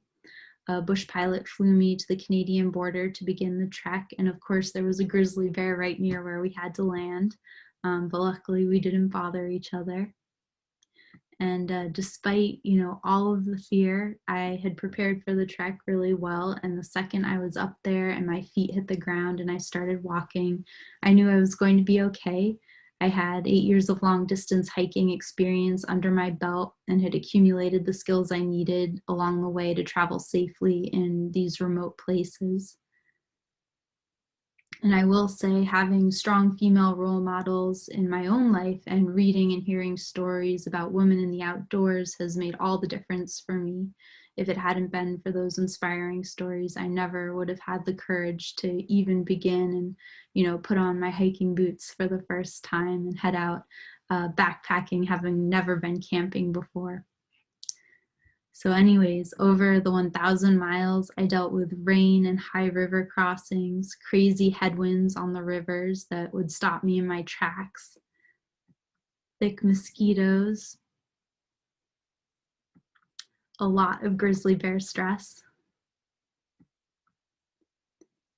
A bush pilot flew me to the Canadian border to begin the trek. And of course, there was a grizzly bear right near where we had to land. But luckily, we didn't bother each other. And despite, all of the fear, I had prepared for the trek really well. And the second I was up there and my feet hit the ground and I started walking, I knew I was going to be okay. I had 8 years of long distance hiking experience under my belt and had accumulated the skills I needed along the way to travel safely in these remote places. And I will say, having strong female role models in my own life and reading and hearing stories about women in the outdoors has made all the difference for me. If it hadn't been for those inspiring stories, I never would have had the courage to even begin and, put on my hiking boots for the first time and head out backpacking, having never been camping before. So anyways, over the 1,000 miles, I dealt with rain and high river crossings, crazy headwinds on the rivers that would stop me in my tracks, thick mosquitoes, a lot of grizzly bear stress,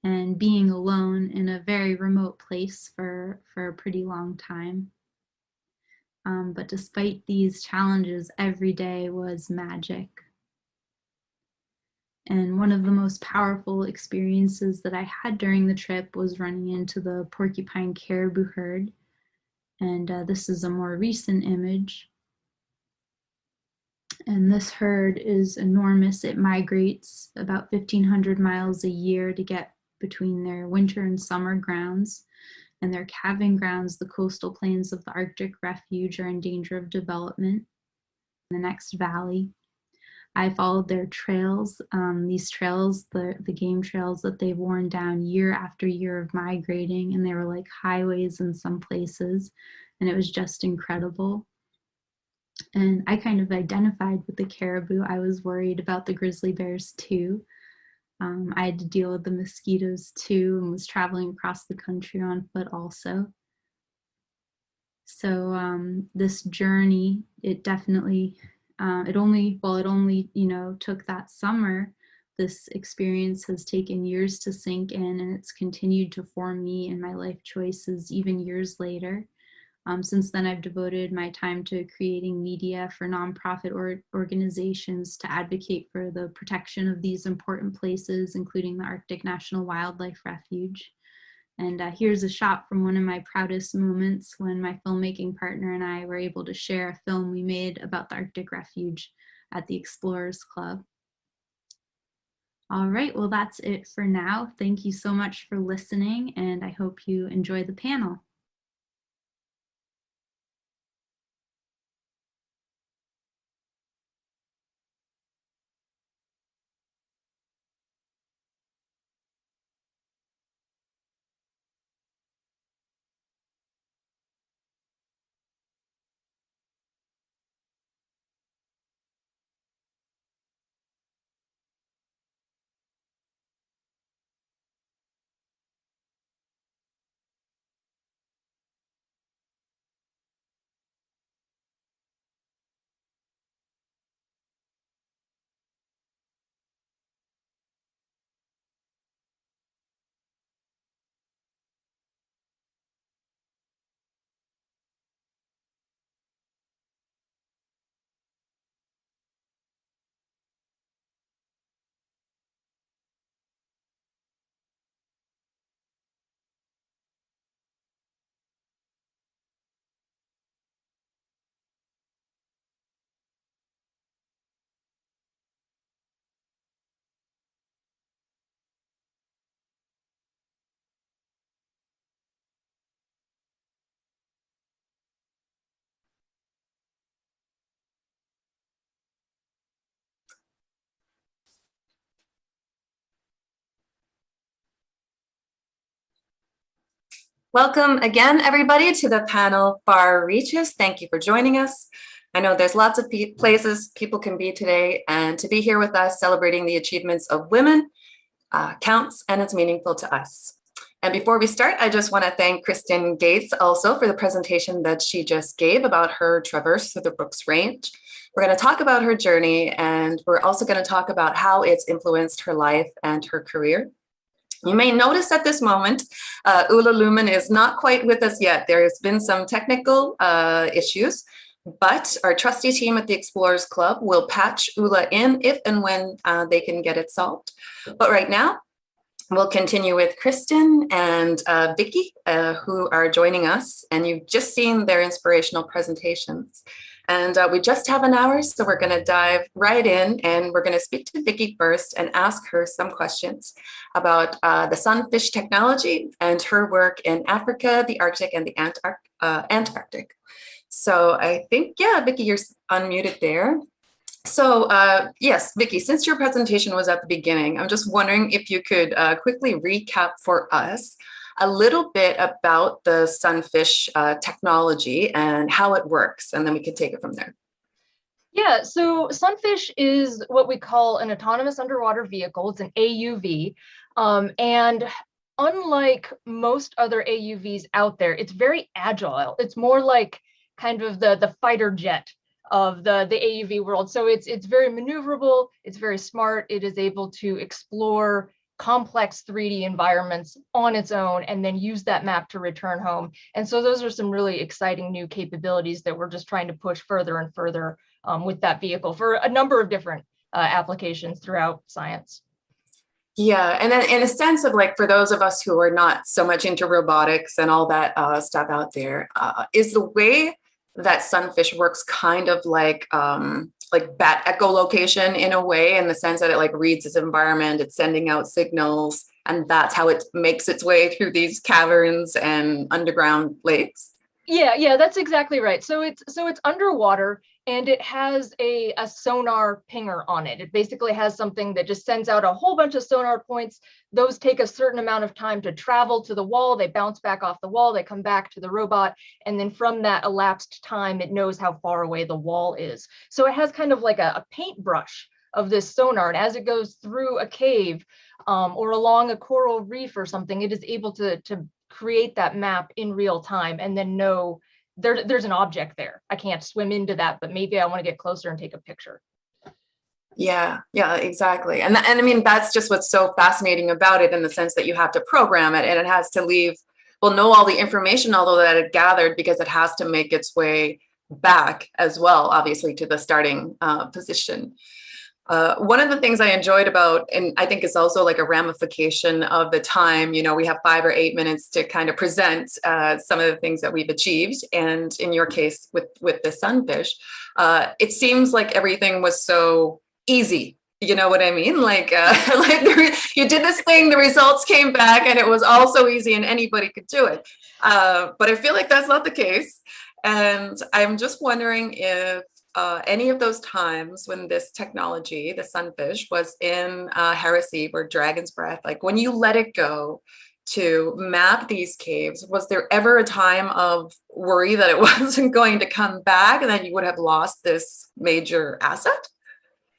and being alone in a very remote place for a pretty long time. But despite these challenges, every day was magic. And one of the most powerful experiences that I had during the trip was running into the porcupine caribou herd. And this is a more recent image. And this herd is enormous. It migrates about 1,500 miles a year to get between their winter and summer grounds. And their calving grounds, the coastal plains of the Arctic Refuge, are in danger of development in the next valley. I followed their trails, these trails, the game trails that they've worn down year after year of migrating, and they were like highways in some places, and it was just incredible. And I kind of identified with the caribou. I was worried about the grizzly bears too. I had to deal with the mosquitoes too and was traveling across the country on foot also. So this journey, it definitely, it only took that summer. This experience has taken years to sink in, and it's continued to form me and my life choices even years later. Since then, I've devoted my time to creating media for nonprofit organizations to advocate for the protection of these important places, including the Arctic National Wildlife Refuge. And here's a shot from one of my proudest moments when my filmmaking partner and I were able to share a film we made about the Arctic Refuge at the Explorers Club. All right, well, that's it for now. Thank you so much for listening, and I hope you enjoy the panel. Welcome again, everybody, to the panel Far Reaches. Thank you for joining us. I know there's lots of places people can be today, and to be here with us celebrating the achievements of women counts, and it's meaningful to us. And before we start, I just want to thank Kristen Gates also for the presentation that she just gave about her traverse through the Brooks Range. We're going to talk about her journey, and we're also going to talk about how it's influenced her life and her career. You may notice at this moment, Ula Lumen is not quite with us yet. There has been some technical issues, but our trusty team at the Explorers Club will patch Ula in if and when they can get it solved. But right now, we'll continue with Kristen and Vicky, who are joining us, and you've just seen their inspirational presentations. And we just have an hour, so we're going to dive right in, and we're going to speak to Vicky first and ask her some questions about the sunfish technology and her work in Africa, the Arctic, and the Antarctic. So I think, yeah, Vicky, you're unmuted there. So yes, Vicky, since your presentation was at the beginning, I'm just wondering if you could quickly recap for us a little bit about the sunfish technology and how it works, and then we could take it from there. Yeah, so sunfish is what we call an autonomous underwater vehicle. It's an AUV. And unlike most other AUVs out there, it's very agile. It's more like kind of the fighter jet of the AUV world. So it's very maneuverable, it's very smart, it is able to explore complex 3D environments on its own and then use that map to return home. And so those are some really exciting new capabilities that we're just trying to push further and further with that vehicle for a number of different applications throughout science. Yeah, and then in a sense of like, for those of us who are not so much into robotics and all that stuff out there, is the way that sunfish works kind of like bat echolocation in a way, in the sense that it like reads its environment, it's sending out signals, and that's how it makes its way through these caverns and underground lakes? Yeah, that's exactly right. So it's underwater, and it has a sonar pinger on it. It basically has something that just sends out a whole bunch of sonar points. Those take a certain amount of time to travel to the wall. They bounce back off the wall. They come back to the robot. And then from that elapsed time, it knows how far away the wall is. So it has kind of like a paintbrush of this sonar. And as it goes through a cave or along a coral reef or something, it is able to create that map in real time and then know there's an object there. I can't swim into that, but maybe I want to get closer and take a picture. Yeah, exactly. And I mean, that's just what's so fascinating about it, in the sense that you have to program it, and it has to know all the information, although that it gathered, because it has to make its way back as well, obviously, to the starting position. One of the things I enjoyed about, and I think it's also like a ramification of the time, we have 5 or 8 minutes to kind of present some of the things that we've achieved. And in your case with the sunfish, it seems like everything was so easy. You know what I mean? Like you did this thing, the results came back, and it was all so easy and anybody could do it. But I feel like that's not the case. And I'm just wondering if any of those times when this technology, the sunfish, was in heresy or dragon's breath, like when you let it go to map these caves, was there ever a time of worry that it wasn't going to come back and that you would have lost this major asset?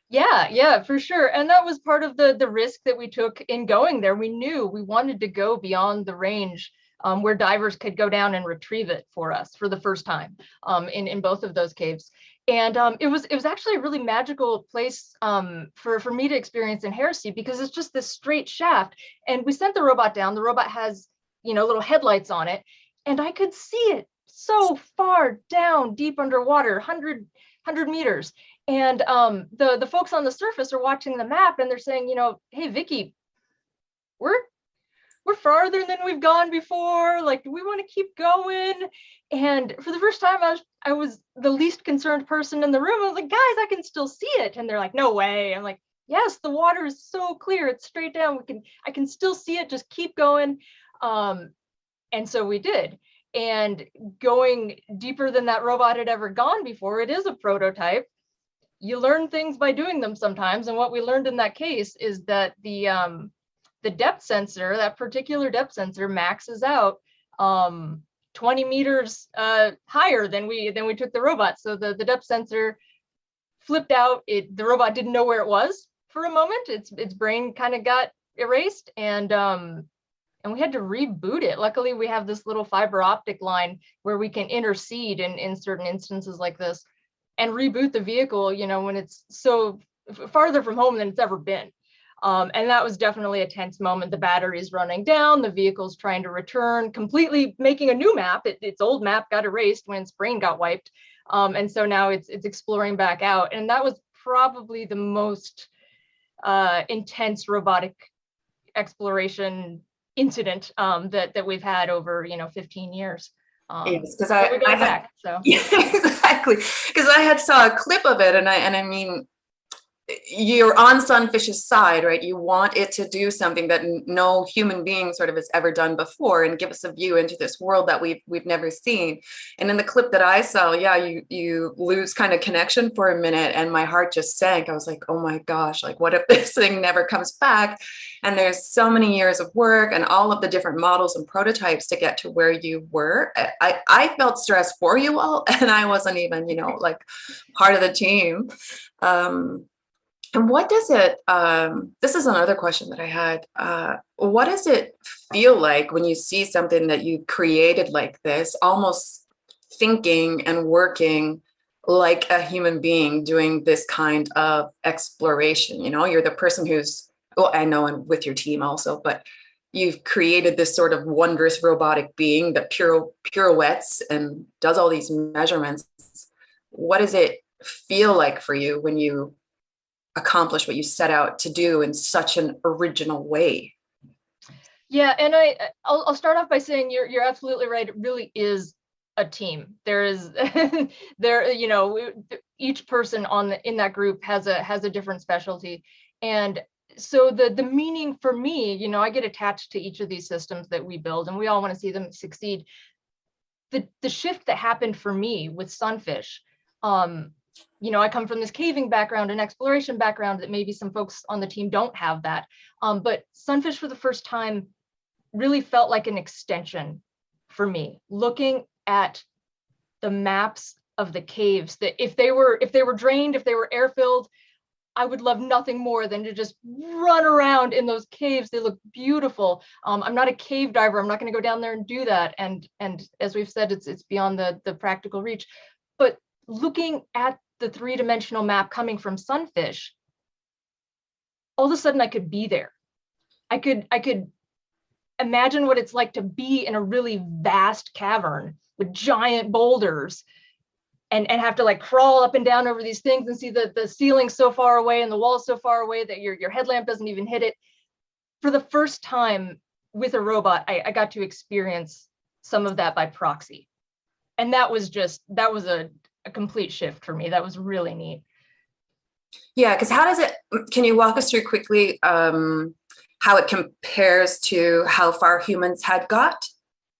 Yeah, for sure. And that was part of the risk that we took in going there. We knew we wanted to go beyond the range where divers could go down and retrieve it for us for the first time in both of those caves. And it was actually a really magical place for me to experience in Heresy, because it's just this straight shaft. And we sent the robot down. The robot has, little headlights on it, and I could see it so far down, deep underwater, 100 meters. And the folks on the surface are watching the map, and they're saying, hey, Vicky, we're farther than we've gone before. Like, do we want to keep going? And for the first time, I was the least concerned person in the room. I was like, guys, I can still see it. And they're like, no way. I'm like, yes, the water is so clear. It's straight down. I can still see it. Just keep going. And so we did. And going deeper than that robot had ever gone before, it is a prototype. You learn things by doing them sometimes. And what we learned in that case is that the depth sensor, that particular depth sensor, maxes out 20 meters higher than we took the robot. So the depth sensor flipped out. The robot didn't know where it was for a moment. Its brain kind of got erased, and we had to reboot it. Luckily, we have this little fiber optic line where we can intercede in certain instances like this and reboot the vehicle, when it's so farther from home than it's ever been. And that was definitely a tense moment. The battery's running down, the vehicle's trying to return, completely making a new map. Its old map got erased when its brain got wiped. And so now it's exploring back out. And that was probably the most intense robotic exploration incident that we've had over 15 years. Yes, because we got back. So yeah, exactly. Because I had saw a clip of it, and I mean, you're on Sunfish's side, right? You want it to do something that no human being sort of has ever done before, and give us a view into this world that we've never seen. And in the clip that I saw, yeah, you lose kind of connection for a minute, and my heart just sank. I was like, oh my gosh, like what if this thing never comes back? And there's so many years of work and all of the different models and prototypes to get to where you were. I felt stressed for you all, and I wasn't even, like part of the team. And what does it, this is another question that I had. What does it feel like when you see something that you created like this, almost thinking and working like a human being doing this kind of exploration? You're the person who's, well, I know, and with your team also, but you've created this sort of wondrous robotic being that pirouettes and does all these measurements. What does it feel like for you when you accomplish what you set out to do in such an original way? Yeah, and I'll start off by saying you're absolutely right. It really is a team. There is each person in that group has a different specialty, and so the meaning for me, I get attached to each of these systems that we build, and we all want to see them succeed. The shift that happened for me with Sunfish, I come from this caving background and exploration background that maybe some folks on the team don't have that. But Sunfish for the first time really felt like an extension for me, looking at the maps of the caves, that if they were drained, if they were air filled, I would love nothing more than to just run around in those caves. They look beautiful. I'm not a cave diver. I'm not going to go down there and do that. And as we've said, it's beyond the practical reach. But looking at the three-dimensional map coming from Sunfish, all of a sudden I could be there. I could imagine what it's like to be in a really vast cavern with giant boulders and have to like crawl up and down over these things and see the ceiling so far away and the walls so far away that your headlamp doesn't even hit it. For the first time with a robot, I got to experience some of that by proxy. And that was a complete shift for me. That was really neat. Yeah, because can you walk us through quickly how it compares to how far humans had got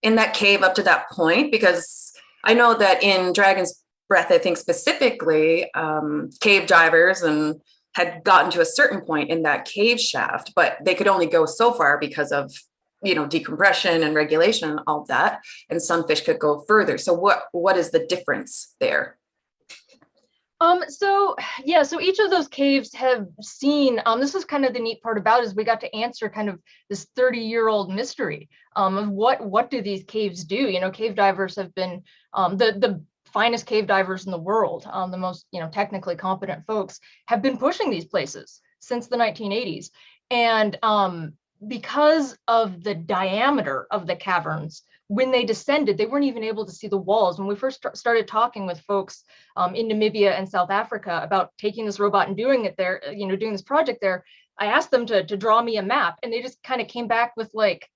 in that cave up to that point? Because I know that in Dragon's Breath, I think specifically, cave divers had gotten to a certain point in that cave shaft, but they could only go so far because of decompression and regulation and all that, and Sunfish could go further. So what is the difference there? So each of those caves have seen, this is kind of the neat part about it, is we got to answer kind of this 30-year-old mystery of what do these caves do? Cave divers have been the finest cave divers in the world, the most technically competent folks have been pushing these places since the 1980s. And because of the diameter of the caverns, when they descended, they weren't even able to see the walls. When we first started talking with folks in Namibia and South Africa about taking this robot and doing it there, doing this project there, I asked them to draw me a map, and they just kind of came back with like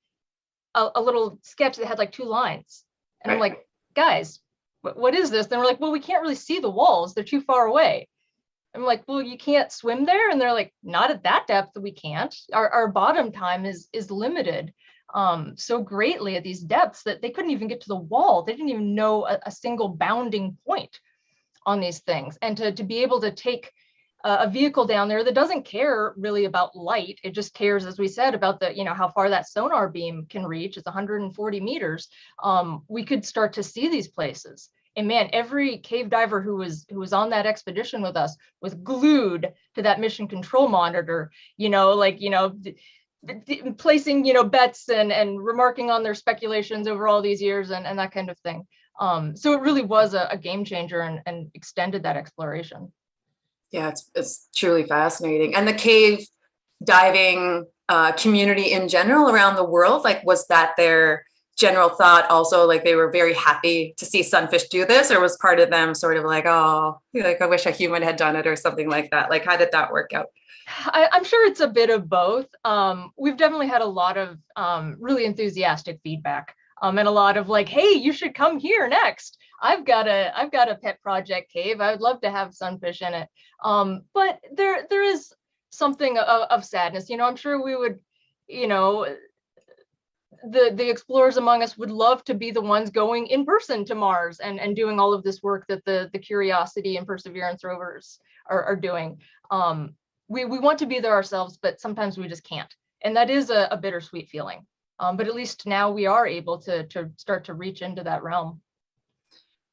a little sketch that had like 2 lines. And I'm like, guys, what is this? And we're like, well, we can't really see the walls. They're too far away. I'm like, well, you can't swim there? And they're like, not at that depth, we can't. Our bottom time is limited so greatly at these depths that they couldn't even get to the wall. They didn't even know a single bounding point on these things. And to be able to take a vehicle down there that doesn't care really about light. It just cares, as we said, about the, how far that sonar beam can reach. It's 140 meters. We could start to see these places. And man, every cave diver who was on that expedition with us was glued to that mission control monitor, placing, bets and remarking on their speculations over all these years and that kind of thing. So it really was a game changer and extended that exploration. Yeah, it's truly fascinating. And the cave diving community in general around the world, like, was that their general thought also, like they were very happy to see sunfish do this, or was part of them sort of like, oh, like I wish a human had done it or something like that? Like, how did that work out? I'm sure it's a bit of both. We've definitely had a lot of really enthusiastic feedback, and a lot of like, hey, you should come here next. I've got a pet project cave. I would love to have sunfish in it. But there is something of sadness. I'm sure we would, the explorers among us would love to be the ones going in person to Mars and doing all of this work that the Curiosity and Perseverance rovers are doing. We want to be there ourselves, but sometimes we just can't. And that is a bittersweet feeling. But at least now we are able to start to reach into that realm.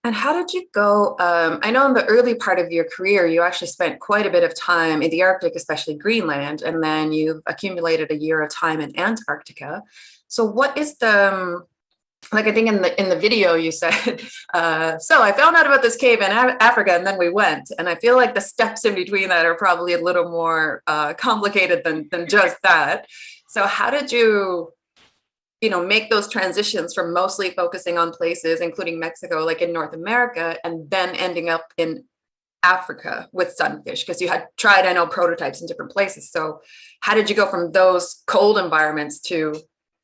And how did you go? I know in the early part of your career, you actually spent quite a bit of time in the Arctic, especially Greenland, and then you've accumulated a year of time in Antarctica. So what is like, I think in the video you said, so I found out about this cave in Africa and then we went. And I feel like the steps in between that are probably a little more complicated than just that. So how did you make those transitions from mostly focusing on places, including Mexico, like in North America, and then ending up in Africa with sunfish? Because you had tried, I know, prototypes in different places. So how did you go from those cold environments to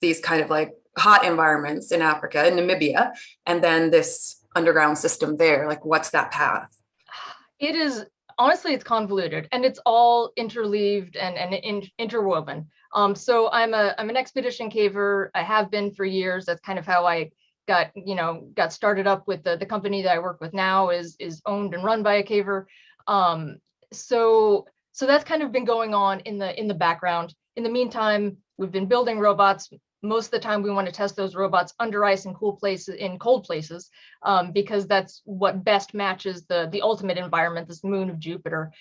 these kind of like hot environments in Africa, in Namibia, and then this underground system there? Like, what's that path? It is, honestly, it's convoluted and it's all interleaved and interwoven. So I'm an expedition caver. I have been for years. That's kind of how I got started up with the company that I work with now is owned and run by a caver. So that's kind of been going on in the background. In the meantime, we've been building robots. Most of the time we want to test those robots under ice in cold places, because that's what best matches the ultimate environment, this moon of Jupiter.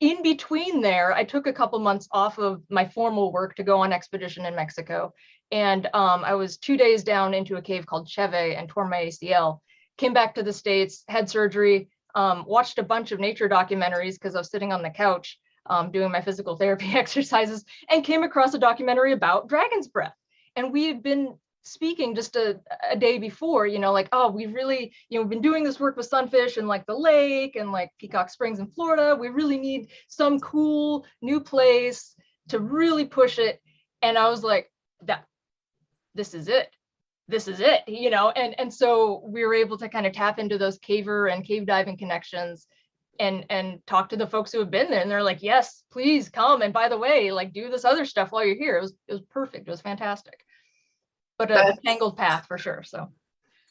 In between there, I took a couple months off of my formal work to go on expedition in Mexico. And I was 2 days down into a cave called Cheve and tore my ACL. Came back to the States, had surgery, watched a bunch of nature documentaries because I was sitting on the couch doing my physical therapy exercises, and came across a documentary about dragon's breath. And we had been speaking just a day before, like, oh, we really, we've been doing this work with sunfish and like the lake and like Peacock Springs in Florida. We really need some cool new place to really push it. And I was like, this is it. And so we were able to kind of tap into those caver and cave diving connections and talk to the folks who have been there, and they're like, yes, please come. And by the way, like, do this other stuff while you're here. It was perfect. It was fantastic, but a tangled path for sure. So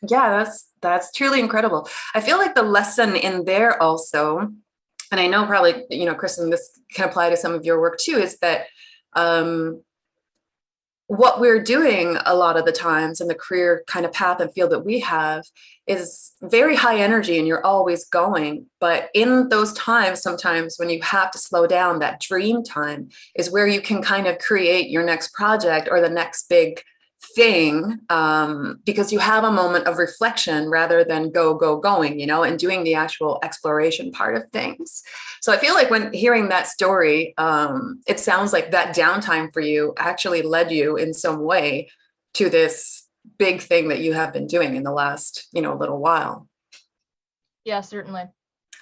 yeah, that's truly incredible. I feel like the lesson in there also, and I know probably, Kristen, this can apply to some of your work too, is that what we're doing a lot of the times in the career kind of path and field that we have is very high energy and you're always going. But in those times, sometimes when you have to slow down, that dream time is where you can kind of create your next project or the next big thing, because you have a moment of reflection rather than going, and doing the actual exploration part of things. So I feel like when hearing that story, it sounds like that downtime for you actually led you in some way to this big thing that you have been doing in the last, little while. Yeah, certainly.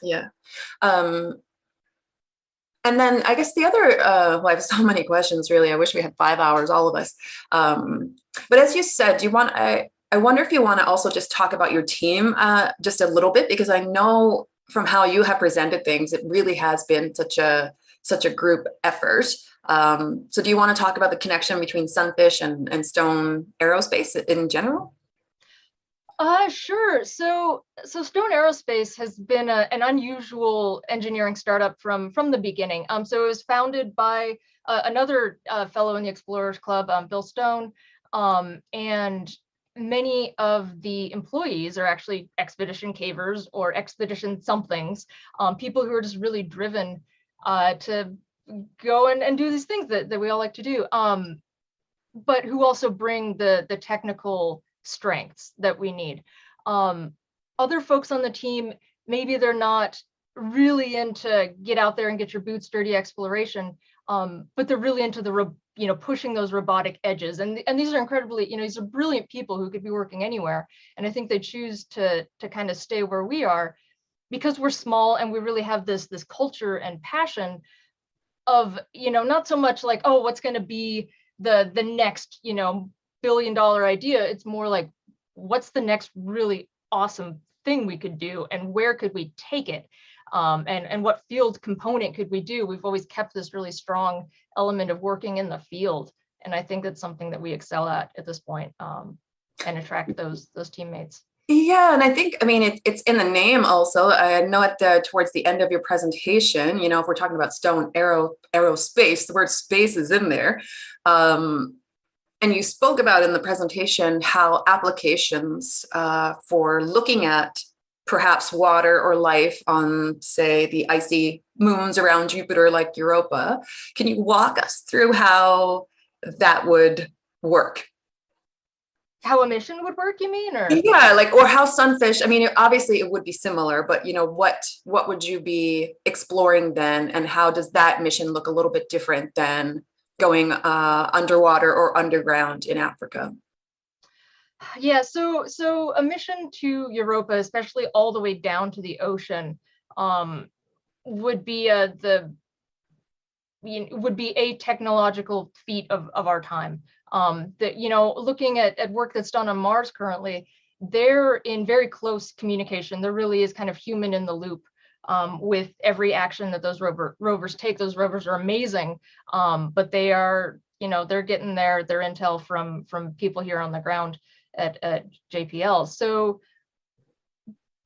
Yeah. And then I guess the other, I have so many questions, really. I wish we had 5 hours, all of us. But as you said, I wonder if you want to also just talk about your team just a little bit, because I know from how you have presented things, it really has been such a group effort. So do you want to talk about the connection between Sunfish and Stone Aerospace in general? Sure. So Stone Aerospace has been an unusual engineering startup from the beginning. So it was founded by another fellow in the Explorers Club, Bill Stone, and many of the employees are actually expedition cavers or expedition somethings, people who are just really driven to go and do these things that we all like to do, but who also bring the technical strengths that we need. Other folks on the team, maybe they're not really into get out there and get your boots dirty exploration, but they're really into the pushing those robotic edges. And these are incredibly, these are brilliant people who could be working anywhere. And I think they choose to kind of stay where we are because we're small and we really have this culture and passion of, not so much like, oh, what's going to be the next, billion-dollar idea. It's more like, what's the next really awesome thing we could do and where could we take it? And what field component could we do? We've always kept this really strong element of working in the field. And I think that's something that we excel at this point, and attract those teammates. Yeah, and I think, it's in the name also. I know towards the end of your presentation, if we're talking about Stone Aerospace, the word space is in there. And you spoke about in the presentation how applications for looking at perhaps water or life on, say, the icy moons around Jupiter like Europa. Can you walk us through how that would work? How a mission would work, you mean? Or yeah, or how sunfish, obviously it would be similar, but what would you be exploring then, and how does that mission look a little bit different than going underwater or underground in Africa? Yeah, so a mission to Europa, especially all the way down to the ocean, would be a technological feat of our time. That, looking at work that's done on Mars currently, they're in very close communication. There really is kind of human in the loop with every action that those rovers take. Those rovers are amazing, but they are, they're getting their intel from people here on the ground at JPL. So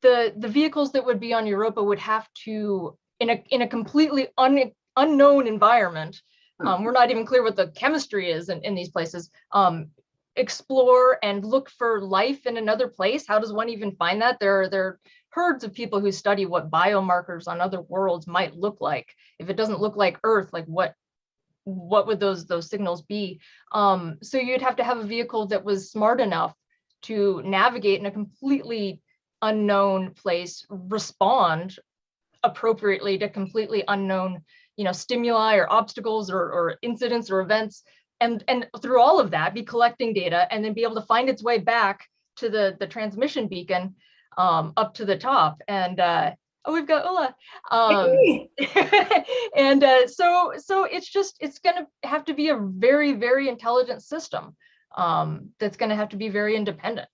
the vehicles that would be on Europa would have to, in a completely unknown environment, we're not even clear what the chemistry is in these places, explore and look for life in another place. How does one even find that? There are herds of people who study what biomarkers on other worlds might look like. If it doesn't look like Earth, like what would those signals be? So you'd have to have a vehicle that was smart enough to navigate in a completely unknown place, respond appropriately to completely unknown, stimuli or obstacles or incidents or events, and through all of that be collecting data and then be able to find its way back to the transmission beacon up to the top. And oh, we've got Ulla. And so it's going to have to be a very, very intelligent system that's going to have to be very independent,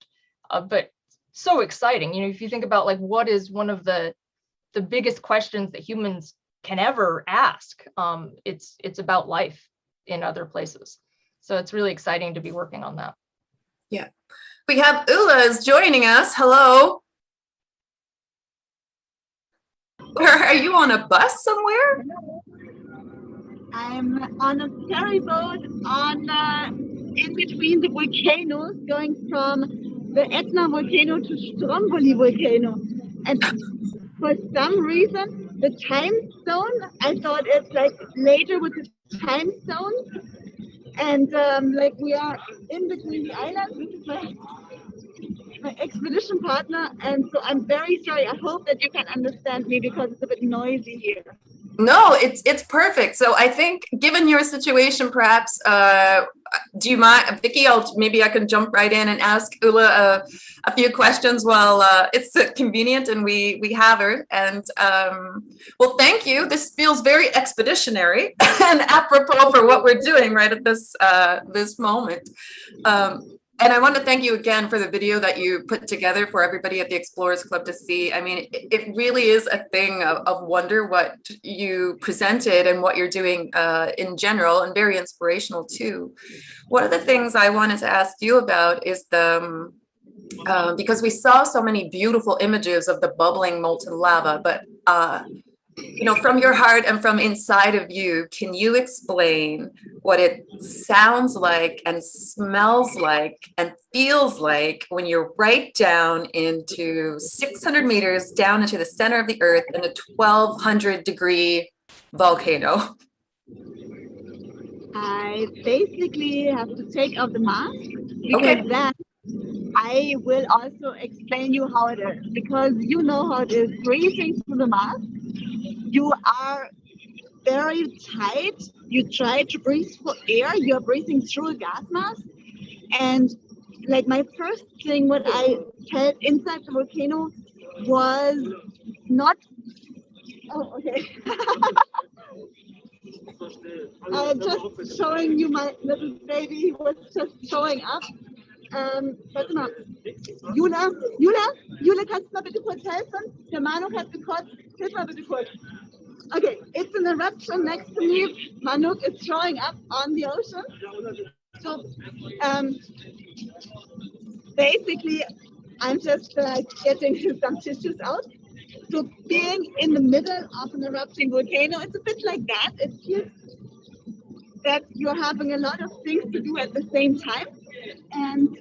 but so exciting. If you think about like what is one of the biggest questions that humans can ever ask, it's about life in other places. So it's really exciting to be working on that. Yeah, we have Ulla is joining us. Hello. Are you on a bus somewhere? I'm on a ferry boat in between the volcanoes, going from the Etna volcano to Stromboli volcano. And for some reason, the time zone, I thought it's like later with the time zone. And we are in between the islands. This is my expedition partner. And so I'm very sorry. I hope that you can understand me because it's a bit noisy here. No, it's perfect. So I think, given your situation, perhaps, do you mind, Vicky? Maybe I can jump right in and ask Ulla a few questions while it's convenient and we have her. And well, thank you. This feels very expeditionary and apropos for what we're doing right at this moment. And I want to thank you again for the video that you put together for everybody at the Explorers Club to see. I mean, it really is a thing of wonder what you presented and what you're doing in general, and very inspirational too. One of the things I wanted to ask you about is the because we saw so many beautiful images of the bubbling molten lava, but from your heart and from inside of you, can you explain what it sounds like and smells like and feels like when you're right down into 600 meters down into the center of the earth in a 1200-degree volcano? I basically have to take off the mask because then I will also explain you how it is, because you know how it is breathing through the mask. You are very tight. You try to breathe for air. You're breathing through a gas mask. And like my first thing, what I felt inside the volcano was not. Oh, okay. Just showing you my little baby. He was just showing up. Warte mal. Jule, kannst du mal bitte kurz helfen? Der Manu hat gekotzt. Hilf mal bitte kurz. Okay, it's an eruption next to me. Manuk is showing up on the ocean. So, basically, I'm just getting some tissues out. So being in the middle of an erupting volcano, it's a bit like that. It feels that you're having a lot of things to do at the same time. And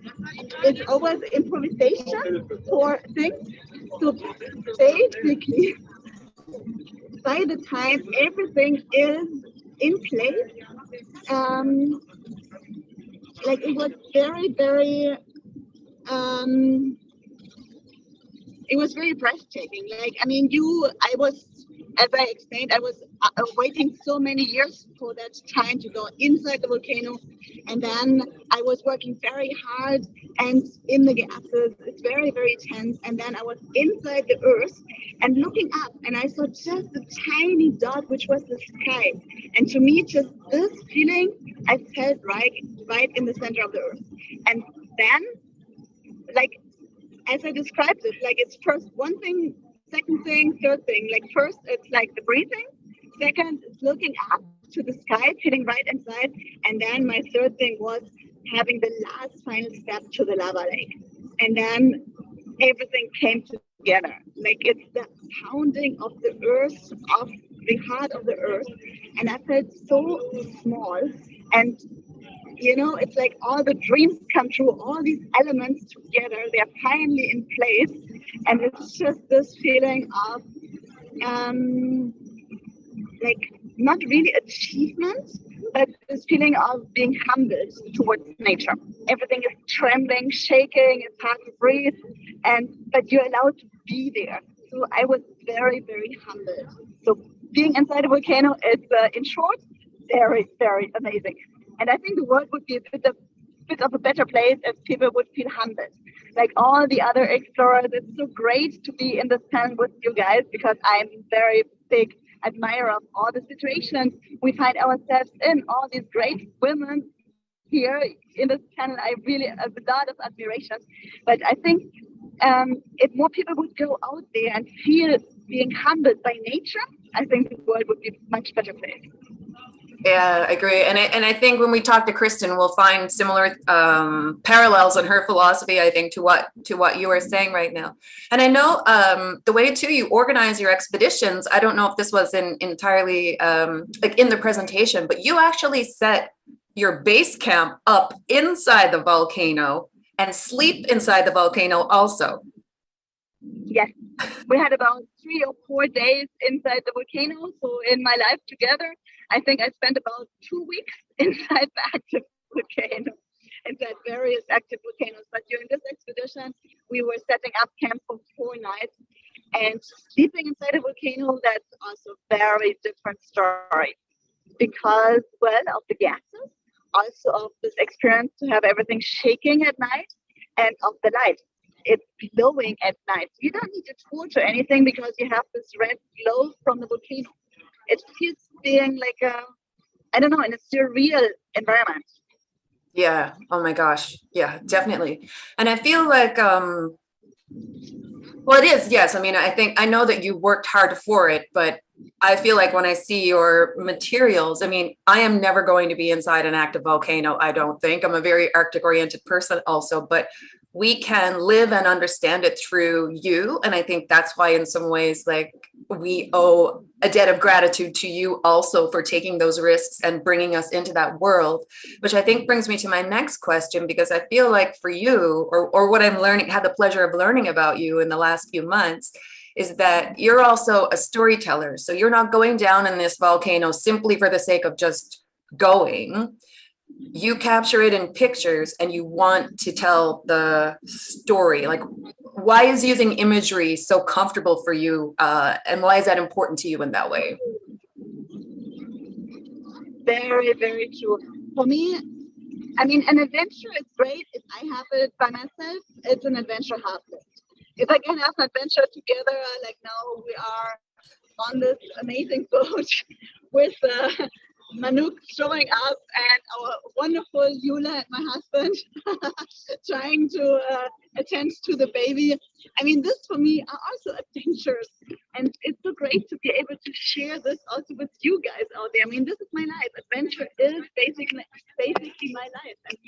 it's always improvisation for things. So basically, by the time everything is in place, like it was very, very, it was very breathtaking. Like, I mean, I was, as I explained, I was waiting so many years for that time to go inside the volcano. And then I was working very hard and in the gases, it's very, very tense. And then I was inside the earth and looking up and I saw just a tiny dot, which was the sky. And to me, just this feeling, I felt right in the center of the earth. And then, like, as I described it, like it's first one thing, second thing, third thing. Like first, it's like the breathing. Second, it's looking up to the sky, feeling right inside. And then my third thing was having the last final step to the lava lake. And then everything came together. Like it's the pounding of the earth, of the heart of the earth. And I felt so small. And it's like all the dreams come true, all these elements together, they're finally in place. And it's just this feeling of, like, not really achievement, but this feeling of being humbled towards nature. Everything is trembling, shaking, it's hard to breathe, but you're allowed to be there. So I was very, very humbled. So being inside a volcano is, in short, very, very amazing. And I think the world would be a bit of a better place if people would feel humbled. Like all the other explorers, it's so great to be in this panel with you guys because I'm very big admirer of all the situations we find ourselves in. All these great women here in this panel, I really have a lot of admiration. But I think if more people would go out there and feel being humbled by nature, I think the world would be a much better place. Yeah, I agree. And I think when we talk to Kristen, we'll find similar parallels in her philosophy, I think, to what you are saying right now. And I know the way, too, you organize your expeditions, I don't know if this was entirely like in the presentation, but you actually set your base camp up inside the volcano and sleep inside the volcano also. Yes, we had about 3 or 4 days inside the volcano. So in my life together, I think I spent about 2 weeks inside the active volcano, inside various active volcanoes. But during this expedition, we were setting up camp for 4 nights. And sleeping inside a volcano, that's also a very different story. Because, well, of the gases, also of this experience to have everything shaking at night, and of the light. It's glowing at night. You don't need to torch or anything because you have this red glow from the volcano. It feels being like in a surreal environment. Yeah. Oh my gosh. Yeah, definitely. And I feel like, well, it is. Yes. I mean, I know that you worked hard for it, but I feel like when I see your materials, I mean, I am never going to be inside an active volcano. I don't think. I'm a very Arctic oriented person also, but we can live and understand it through you. And I think that's why in some ways, like, we owe a debt of gratitude to you also for taking those risks and bringing us into that world, which I think brings me to my next question, because I feel like for you, or what I'm learning, had the pleasure of learning about you in the last few months, is that you're also a storyteller. So you're not going down in this volcano simply for the sake of just going. You capture it in pictures and you want to tell the story. Like, why is using imagery so comfortable for you? And why is that important to you in that way? Very, very true. For me, I mean, an adventure is great. If I have it by myself, it's an adventure half-lived. If I can have an adventure together, like now we are on this amazing boat with Manuk showing up and our wonderful Yula and my husband trying to attend to the baby. I mean, this for me are also adventures, and it's so great to be able to share this also with you guys out there. I mean, this is my life. Adventure is basically my life, and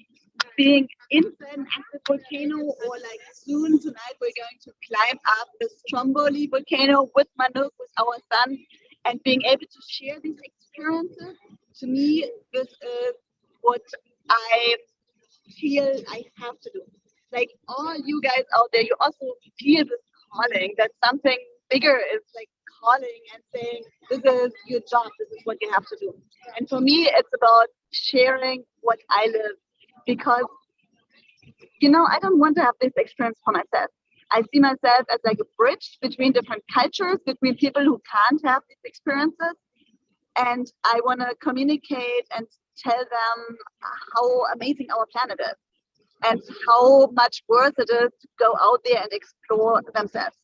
being inside an active volcano, or like soon tonight we're going to climb up the Stromboli volcano with Manuk, with our son, and being able to share these experiences. To me, this is what I feel I have to do. Like all you guys out there, you also feel this calling, that something bigger is like calling and saying, this is your job, this is what you have to do. And for me, it's about sharing what I live, because, you know, I don't want to have this experience for myself. I see myself as like a bridge between different cultures, between people who can't have these experiences. And I want to communicate and tell them how amazing our planet is and how much worth it is to go out there and explore themselves.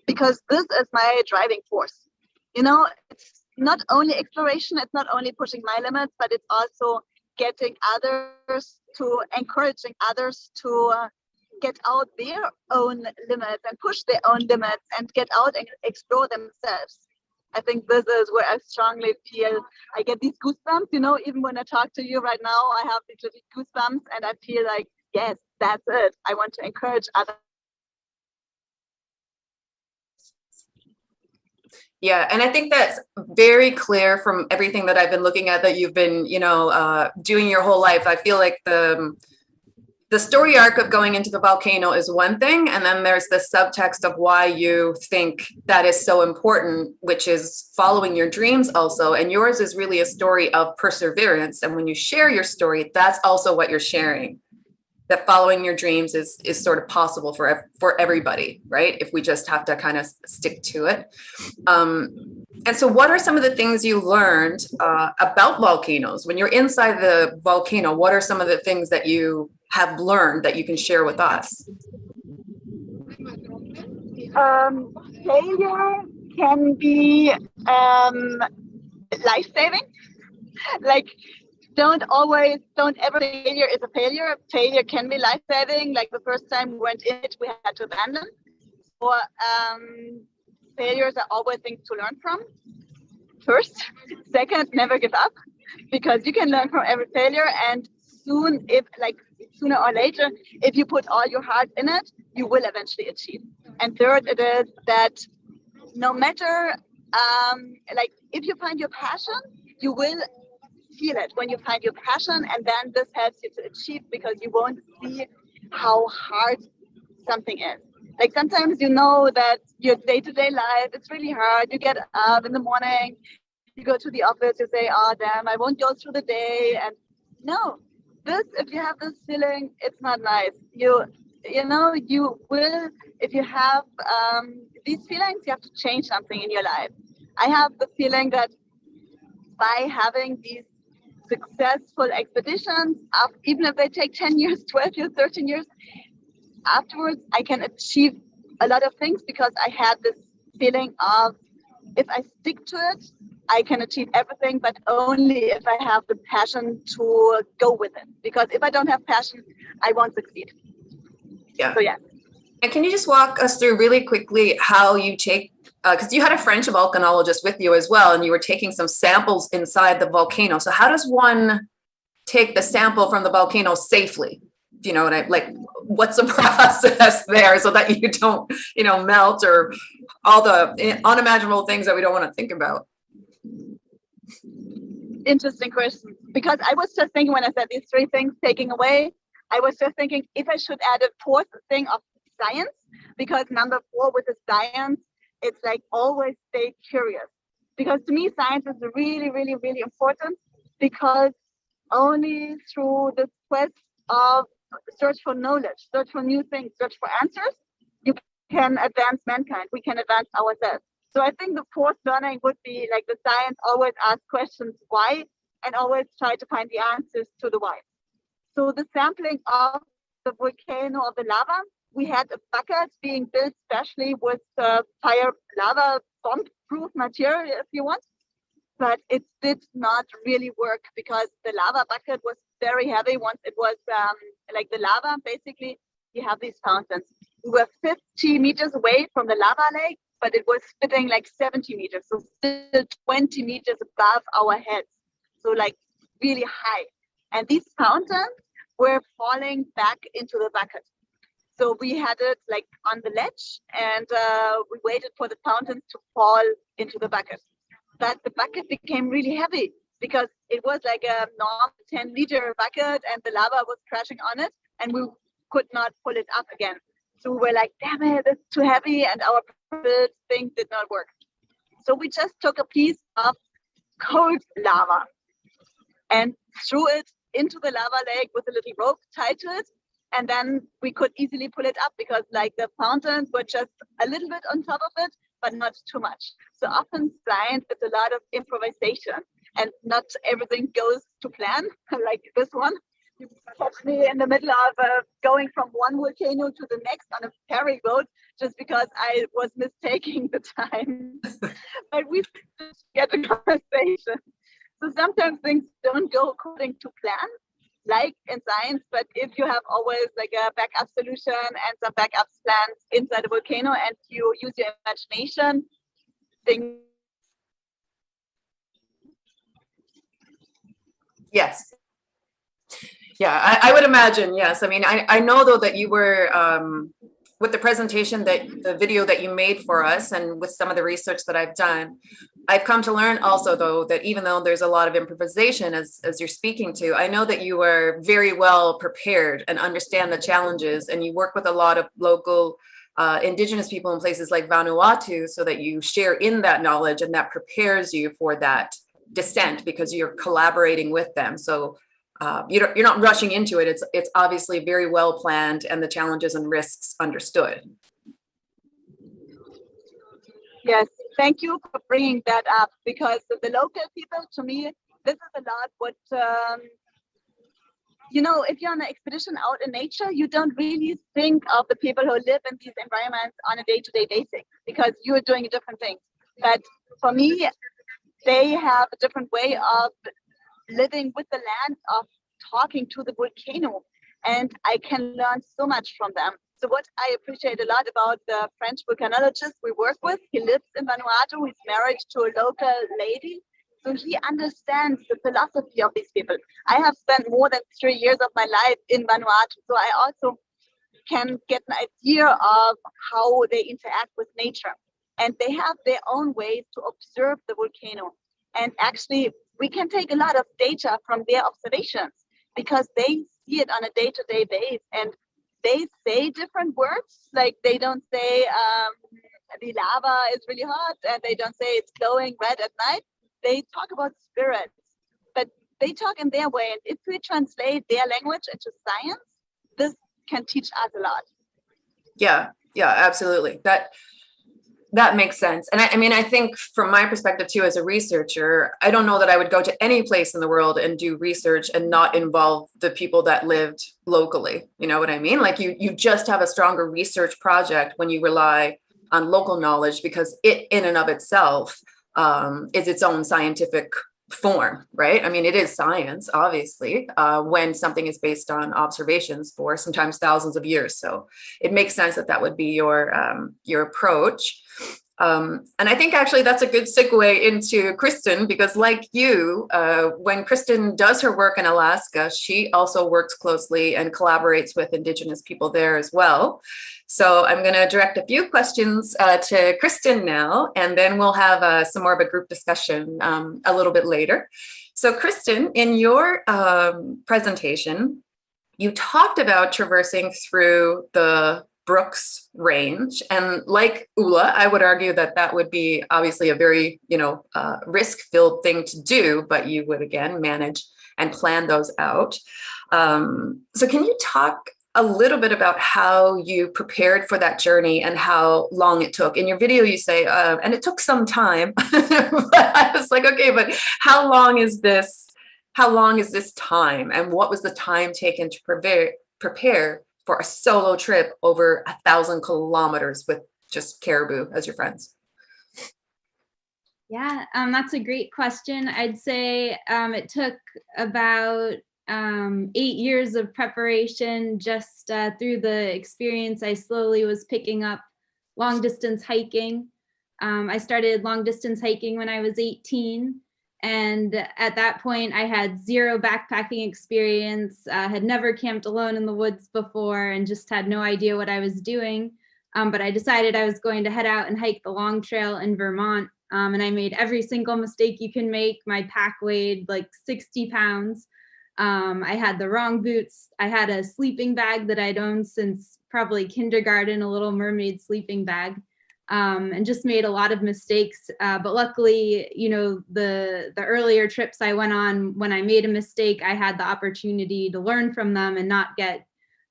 Because this is my driving force. You know, it's not only exploration, it's not only pushing my limits, but it's also getting others to, encouraging others to get out their own limits and push their own limits and get out and explore themselves. I think this is where I strongly feel I get these goosebumps, you know, even when I talk to you right now, I have these little goosebumps and I feel like, yes, that's it. I want to encourage others. Yeah, and I think that's very clear from everything that I've been looking at that you've been, you know, doing your whole life. I feel like the story arc of going into the volcano is one thing, and then there's the subtext of why you think that is so important, which is following your dreams also. And yours is really a story of perseverance. And when you share your story, that's also what you're sharing. That following your dreams is sort of possible for everybody, right? If we just have to kind of stick to it. And so what are some of the things you learned about volcanoes? When you're inside the volcano, what are some of the things that you have learned that you can share with us? Failure can be life-saving. Like, don't ever failure is a failure. Failure can be life-saving. Like the first time we went in it, we had to abandon. Or failures are always things to learn from. First. Second, never give up, because you can learn from every failure, and sooner or later, if you put all your heart in it, you will eventually achieve. And third, it is that no matter, if you find your passion, you will feel it when you find your passion, and then this helps you to achieve, because you won't see how hard something is. Like sometimes you know that your day-to-day life, it's really hard. You get up in the morning, you go to the office, you say, oh damn, I won't go through the day. And no, if you have this feeling, it's not nice. You will, if you have these feelings, you have to change something in your life. I have the feeling that by having these successful expeditions, even if they take 10 years, 12 years, 13 years, afterwards, I can achieve a lot of things, because I had this feeling of, if I stick to it, I can achieve everything, but only if I have the passion to go with it. Because if I don't have passion, I won't succeed. Yeah. So, yeah. And can you just walk us through really quickly how you take, because you had a French volcanologist with you as well, and you were taking some samples inside the volcano. So how does one take the sample from the volcano safely? You know, what's the process there so that you don't, melt, or all the unimaginable things that we don't want to think about? Interesting question. Because I was just thinking when I said these three things taking away, I was just thinking if I should add a fourth thing of science, because number 4 with the science, it's like always stay curious. Because to me, science is really, really, really important, because only through this quest of search for knowledge, search for new things, search for answers, you can advance mankind. We can advance ourselves. So I think the fourth learning would be like the science always ask questions why, and always try to find the answers to the why. So the sampling of the volcano of the lava, we had a bucket being built specially with fire lava bomb-proof material, if you want. But it did not really work because the lava bucket was very heavy. Once it was like the lava, basically, you have these fountains. We were 50 meters away from the lava lake, but it was spitting like 70 meters, so still 20 meters above our heads. So like really high. And these fountains were falling back into the bucket. So we had it like on the ledge, and we waited for the fountains to fall into the bucket. But the bucket became really heavy because it was like a normal 10-liter bucket, and the lava was crashing on it, and we could not pull it up again. So we were like, damn it, it's too heavy, and our build thing did not work. So we just took a piece of cold lava and threw it into the lava lake with a little rope tied to it. And then we could easily pull it up because like the fountains were just a little bit on top of it, but not too much. So often science is a lot of improvisation, and not everything goes to plan, like this one. You catch me in the middle of going from one volcano to the next on a ferry boat just because I was mistaking the time. But we just get a conversation. So sometimes things don't go according to plan, like in science, but if you have always like a backup solution and some backup plans inside a volcano and you use your imagination, things. Yes. Yeah, I would imagine, yes. I mean, I know though that you were, with the presentation, that the video that you made for us, and with some of the research that I've done, I've come to learn also though that even though there's a lot of improvisation as you're speaking to, I know that you are very well prepared and understand the challenges, and you work with a lot of local indigenous people in places like Vanuatu, so that you share in that knowledge, and that prepares you for that descent because you're collaborating with them. So you're not rushing into it. It's obviously very well planned, and the challenges and risks understood. Yes, thank you for bringing that up, because the local people, to me, this is a lot what, if you're on an expedition out in nature, you don't really think of the people who live in these environments on a day-to-day basis because you're doing a different thing. But for me, they have a different way of living with the land, of talking to the volcano, and I can learn so much from them. So what I appreciate a lot about the French volcanologist we work with, he lives in Vanuatu, he's married to a local lady, so he understands the philosophy of these people. I have spent more than 3 years of my life in Vanuatu, so I also can get an idea of how they interact with nature. And they have their own ways to observe the volcano. And actually, we can take a lot of data from their observations because they see it on a day-to-day basis, and they say different words. Like they don't say the lava is really hot, and they don't say it's glowing red at night. They talk about spirits, but they talk in their way. And if we translate their language into science, this can teach us a lot. Yeah, absolutely. That makes sense. And I mean, I think from my perspective too, as a researcher, I don't know that I would go to any place in the world and do research and not involve the people that lived locally. You know what I mean? Like you just have a stronger research project when you rely on local knowledge, because it in and of itself is its own scientific form, right? I mean, it is science, obviously, when something is based on observations for sometimes thousands of years. So it makes sense that would be your approach. And I think actually that's a good segue into Kristen, because like you, when Kristen does her work in Alaska, she also works closely and collaborates with Indigenous people there as well. So I'm going to direct a few questions to Kristen now, and then we'll have some more of a group discussion a little bit later. So Kristen, in your presentation, you talked about traversing through the Brooks Range, and like Ula, I would argue that that would be obviously a very, risk-filled thing to do, but you would again manage and plan those out. So can you talk a little bit about how you prepared for that journey and how long it took? In your video, you say, and it took some time, but I was like, okay, but how long is this? How long is this time? And what was the time taken to prepare for a solo trip over 1,000 kilometers with just caribou as your friends? Yeah, that's a great question. I'd say it took about 8 years of preparation. Just through the experience, I slowly was picking up long distance hiking. I started long distance hiking when I was 18. And at that point, I had zero backpacking experience, had never camped alone in the woods before, and just had no idea what I was doing. But I decided I was going to head out and hike the Long Trail in Vermont. And I made every single mistake you can make. My pack weighed like 60 pounds. I had the wrong boots. I had a sleeping bag that I'd owned since probably kindergarten, a Little Mermaid sleeping bag. And just made a lot of mistakes. But luckily, the earlier trips I went on, when I made a mistake, I had the opportunity to learn from them and not get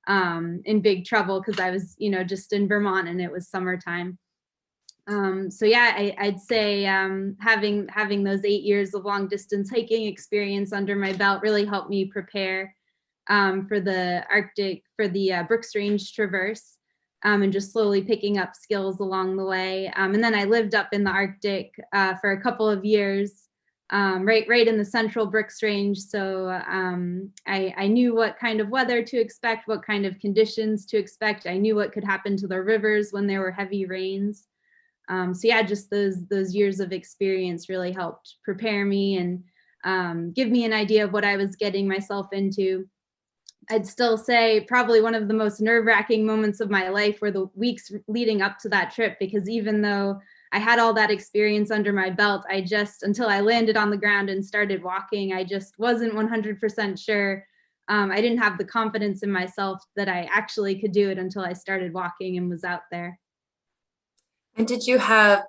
in big trouble, because I was, just in Vermont and it was summertime. So yeah, I'd say having those 8 years of long distance hiking experience under my belt really helped me prepare for the Arctic, for the Brooks Range Traverse. And just slowly picking up skills along the way. And then I lived up in the Arctic for a couple of years, right in the central Brooks Range. So I knew what kind of weather to expect, what kind of conditions to expect. I knew what could happen to the rivers when there were heavy rains. So yeah, just those years of experience really helped prepare me and give me an idea of what I was getting myself into. I'd still say probably one of the most nerve-wracking moments of my life were the weeks leading up to that trip, because even though I had all that experience under my belt, until I landed on the ground and started walking, I just wasn't 100% sure. I didn't have the confidence in myself that I actually could do it until I started walking and was out there. And did you have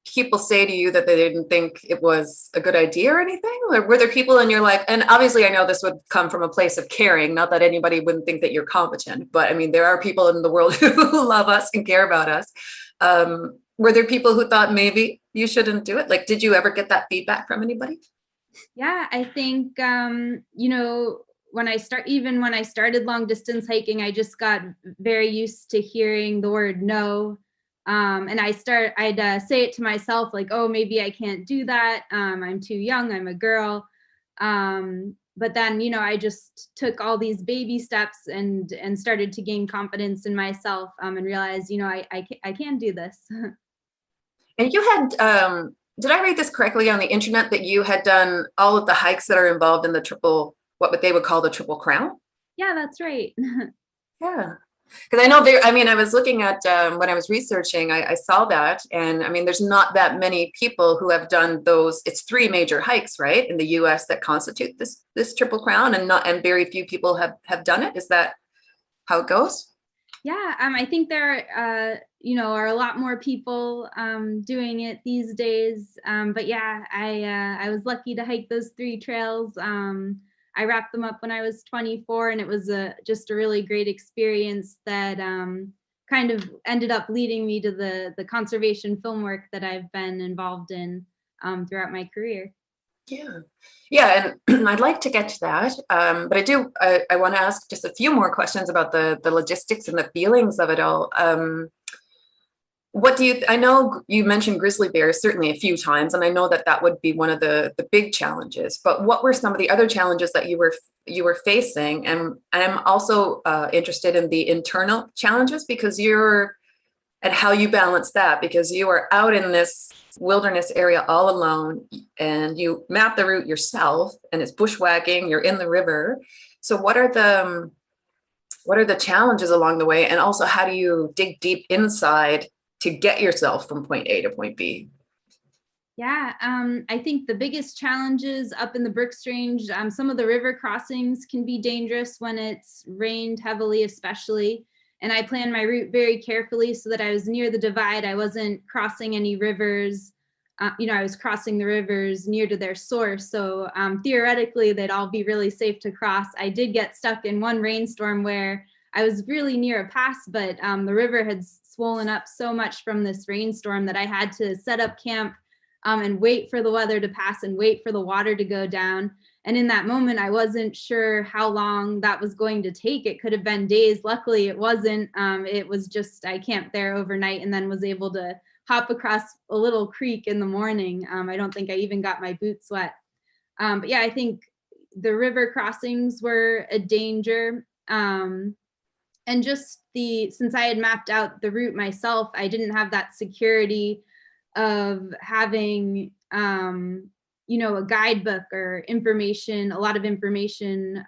people say to you that they didn't think it was a good idea or anything? Or were there people in your life, and obviously I know this would come from a place of caring, not that anybody wouldn't think that you're competent, but I mean, there are people in the world who love us and care about us. Were there people who thought maybe you shouldn't do it? Like, did you ever get that feedback from anybody? Yeah, I think, when I started long distance hiking, I just got very used to hearing the word no. And I'd say it to myself, like, oh, maybe I can't do that. I'm too young, I'm a girl. But then, I just took all these baby steps and started to gain confidence in myself, and realized, I can do this. And you had, did I read this correctly on the internet, that you had done all of the hikes that are involved in the what they would call the Triple Crown? Yeah, that's right. Yeah. Because I know I was looking at, when I was researching, I saw that. And I mean, there's not that many people who have done those. It's 3 major hikes, right, in the US that constitute this Triple Crown, and very few people have done it. Is that how it goes? Yeah, I think there are a lot more people doing it these days. But yeah, I was lucky to hike those 3 trails. I wrapped them up when I was 24, and it was just a really great experience that kind of ended up leading me to the conservation film work that I've been involved in throughout my career. Yeah, and I'd like to get to that, but I want to ask just a few more questions about the logistics and the feelings of it all. I know you mentioned grizzly bears certainly a few times, and I know that would be one of the big challenges, but what were some of the other challenges that you were facing? And I'm also interested in the internal challenges, because you're and how you balance that, because you are out in this wilderness area all alone and you map the route yourself and it's bushwhacking, you're in the river. So what are the challenges along the way? And also, how do you dig deep inside to get yourself from point A to point B? Yeah, I think the biggest challenges up in the Brooks Range, some of the river crossings can be dangerous when it's rained heavily, especially. And I planned my route very carefully so that I was near the divide. I wasn't crossing any rivers. I was crossing the rivers near to their source. So theoretically, they'd all be really safe to cross. I did get stuck in one rainstorm where I was really near a pass, but the river had swollen up so much from this rainstorm that I had to set up camp and wait for the weather to pass and wait for the water to go down. And in that moment, I wasn't sure how long that was going to take. It could have been days. Luckily, it wasn't. It was just, I camped there overnight and then was able to hop across a little creek in the morning. I don't think I even got my boots wet. But yeah, I think the river crossings were a danger. And just since I had mapped out the route myself, I didn't have that security of having a guidebook or information, a lot of information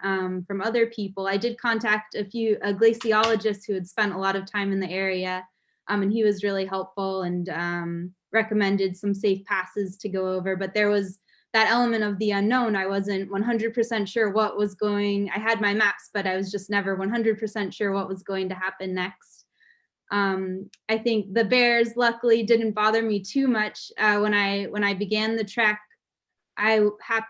from other people. I did contact a glaciologists who had spent a lot of time in the area, and he was really helpful and recommended some safe passes to go over. But there was that element of the unknown. I wasn't 100% sure what was going. I had my maps, but I was just never 100% sure what was going to happen next. I think the bears luckily didn't bother me too much. When I began the trek, it had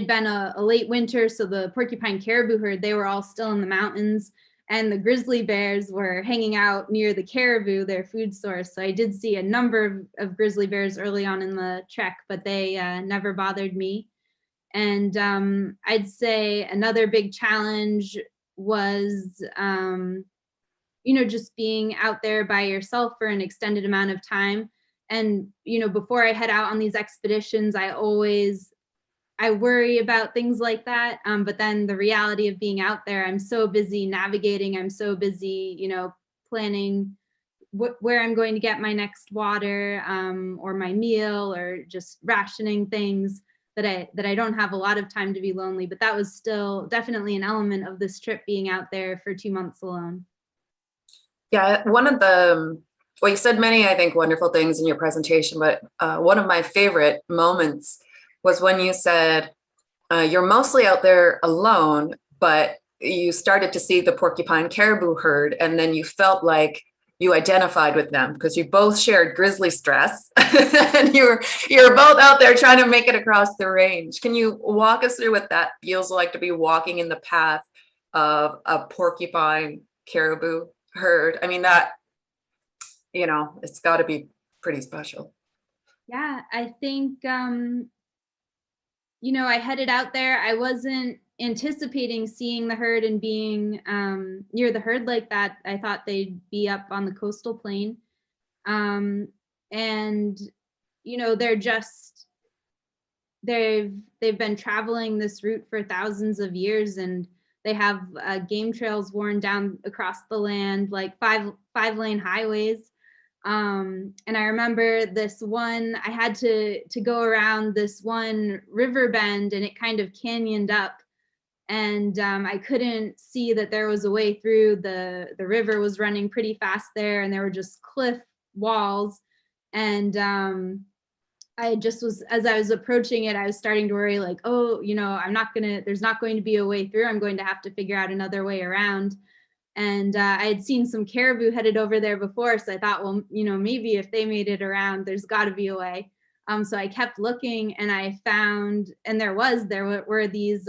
been a late winter, so the porcupine caribou herd, they were all still in the mountains, and the grizzly bears were hanging out near the caribou, their food source. So I did see a number of grizzly bears early on in the trek, but they never bothered me. And I'd say another big challenge was just being out there by yourself for an extended amount of time. And, before I head out on these expeditions, I worry about things like that. But then the reality of being out there, I'm so busy navigating, I'm so busy, planning where I'm going to get my next water or my meal, or just rationing things, that I don't have a lot of time to be lonely. But that was still definitely an element of this trip, being out there for 2 months alone. Yeah, you said many, I think, wonderful things in your presentation, but one of my favorite moments was when you said you're mostly out there alone, but you started to see the porcupine caribou herd, and then you felt like you identified with them because you both shared grizzly stress and you're both out there trying to make it across the range. Can you walk us through what that feels like, to be walking in the path of a porcupine caribou herd? I mean, that, it's got to be pretty special. Yeah, I think, I headed out there. I wasn't anticipating seeing the herd and being near the herd like that. I thought they'd be up on the coastal plain. And, they've been traveling this route for thousands of years, and they have game trails worn down across the land, like five-lane highways. And I remember this one, I had to go around this one river bend, and it kind of canyoned up, and I couldn't see that there was a way through. The river was running pretty fast there, and there were just cliff walls. And I just was, as I was approaching it, I was starting to worry, like, oh, there's not going to be a way through. I'm going to have to figure out another way around. And I had seen some caribou headed over there before, so I thought, well, maybe if they made it around, there's got to be a way. So I kept looking, and I found, and there were these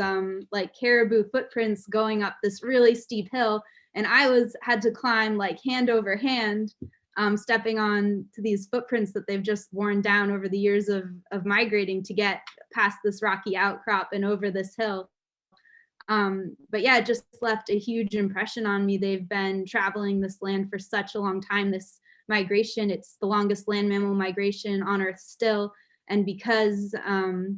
like caribou footprints going up this really steep hill, and I had to climb like hand over hand, stepping on to these footprints that they've just worn down over the years of migrating to get past this rocky outcrop and over this hill. But yeah, it just left a huge impression on me. They've been traveling this land for such a long time. This migration, it's the longest land mammal migration on Earth still. And because the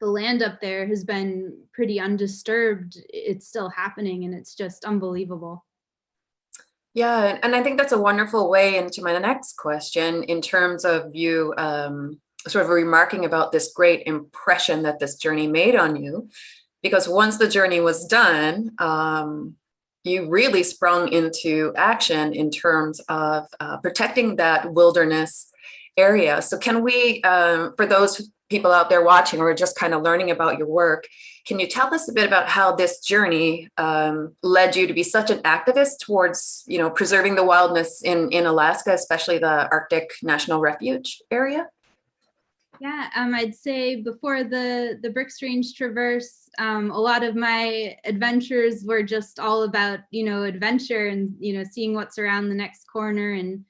land up there has been pretty undisturbed, it's still happening, and it's just unbelievable. Yeah, and I think that's a wonderful way into my next question in terms of you sort of remarking about this great impression that this journey made on you. Because once the journey was done, you really sprung into action in terms of protecting that wilderness area. So can we, for those people out there watching or just kind of learning about your work, can you tell us a bit about how this journey led you to be such an activist towards, preserving the wildness in Alaska, especially the Arctic National Refuge area? Yeah, I'd say before the Bricks Range Traverse, a lot of my adventures were just all about, adventure and, seeing what's around the next corner and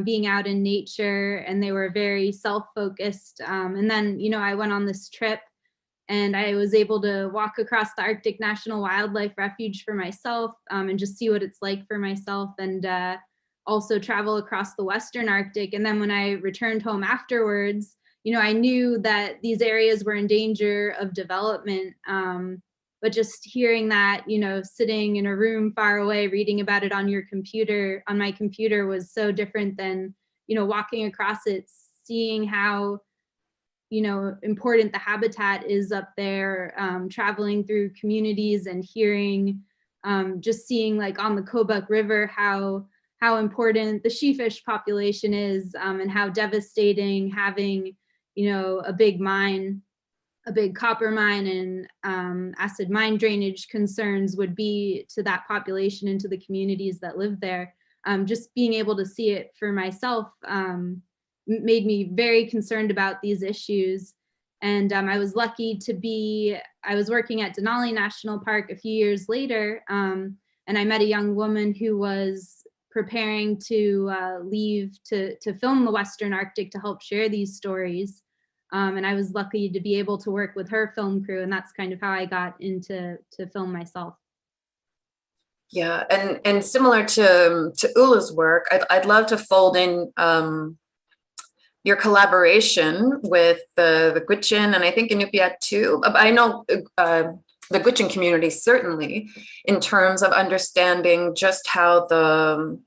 being out in nature. And they were very self-focused. And then, I went on this trip and I was able to walk across the Arctic National Wildlife Refuge for myself and just see what it's like for myself, and also travel across the Western Arctic. And then when I returned home afterwards, I knew that these areas were in danger of development, but just hearing that, sitting in a room far away, reading about it on my computer was so different than, walking across it, seeing how, important the habitat is up there, traveling through communities and hearing, just seeing like on the Kobuk River, how important the sheefish population is, and how devastating having, a big copper mine and acid mine drainage concerns would be to that population and to the communities that live there. Just being able to see it for myself made me very concerned about these issues. And I was lucky I was working at Denali National Park a few years later, and I met a young woman who was preparing to leave to film the Western Arctic to help share these stories. And I was lucky to be able to work with her film crew, and that's kind of how I got into film myself. Yeah, and similar to Ula's work, I'd love to fold in your collaboration with the Gwich'in, and I think Inupiat too. I know the Gwich'in community certainly, in terms of understanding just how the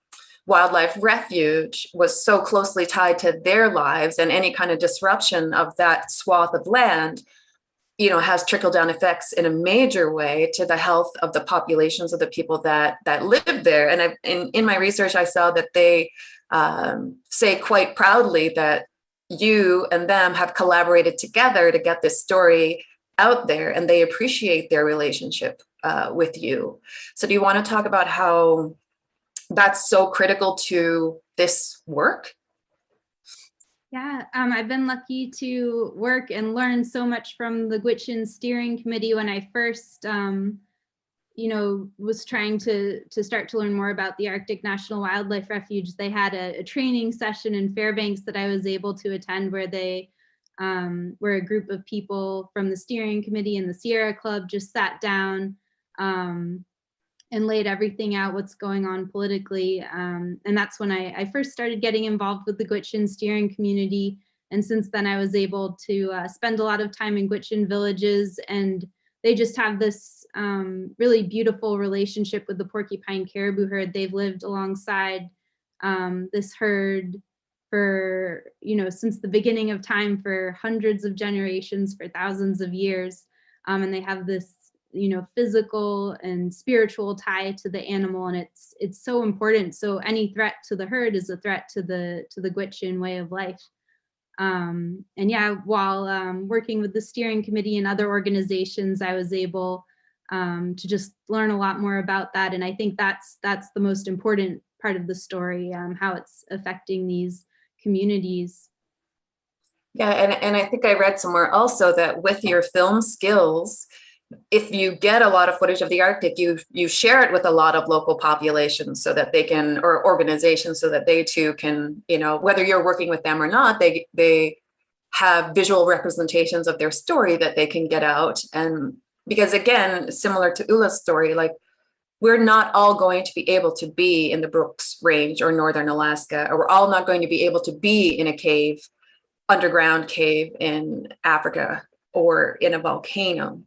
wildlife refuge was so closely tied to their lives, and any kind of disruption of that swath of land, has trickle-down effects in a major way to the health of the populations of the people that live there. And in my research, I saw that they say quite proudly that you and them have collaborated together to get this story out there, and they appreciate their relationship with you. So do you want to talk about how that's so critical to this work? Yeah, I've been lucky to work and learn so much from the Gwich'in Steering Committee. When I first, was trying to start to learn more about the Arctic National Wildlife Refuge, they had a training session in Fairbanks that I was able to attend, where they where a group of people from the Steering Committee and the Sierra Club just sat down and laid everything out, what's going on politically. And that's when I first started getting involved with the Gwich'in steering community. And since then, I was able to spend a lot of time in Gwich'in villages, and they just have this really beautiful relationship with the porcupine caribou herd. They've lived alongside this herd for, since the beginning of time, for hundreds of generations, for thousands of years. And they have this physical and spiritual tie to the animal, and it's so important. So any threat to the herd is a threat to the Gwich'in way of life. And yeah, while working with the steering committee and other organizations, I was able to just learn a lot more about that. And I think that's the most important part of the story, how it's affecting these communities. Yeah, and I think I read somewhere also that with your film skills, if you get a lot of footage of the Arctic, you share it with a lot of local populations so that they can, or organizations, so that they too can, whether you're working with them or not, they have visual representations of their story that they can get out. And because again, similar to Ula's story, like, we're not all going to be able to be in the Brooks Range or Northern Alaska, or we're all not going to be able to be in a cave, underground cave in Africa, or in a volcano.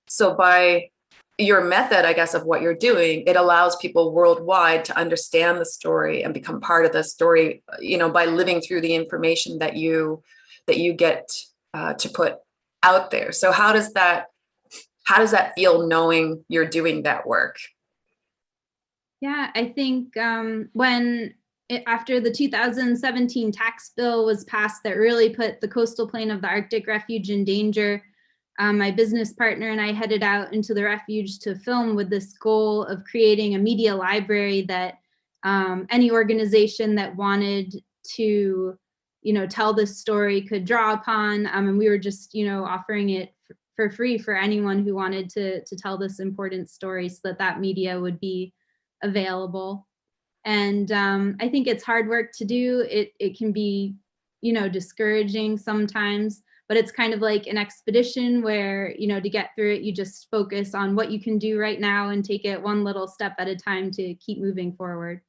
So by your method, I guess, of what you're doing, it allows people worldwide to understand the story and become part of the story, by living through the information that you get to put out there. So how does that feel, knowing you're doing that work? Yeah, I think after the 2017 tax bill was passed that really put the coastal plain of the Arctic refuge in danger, my business partner and I headed out into the refuge to film with this goal of creating a media library that any organization that wanted to, tell this story could draw upon. And we were just, offering it for free for anyone who wanted to tell this important story, so that media would be available. And I think it's hard work to do. It can be, discouraging sometimes, but it's kind of like an expedition where, to get through it, you just focus on what you can do right now and take it one little step at a time to keep moving forward.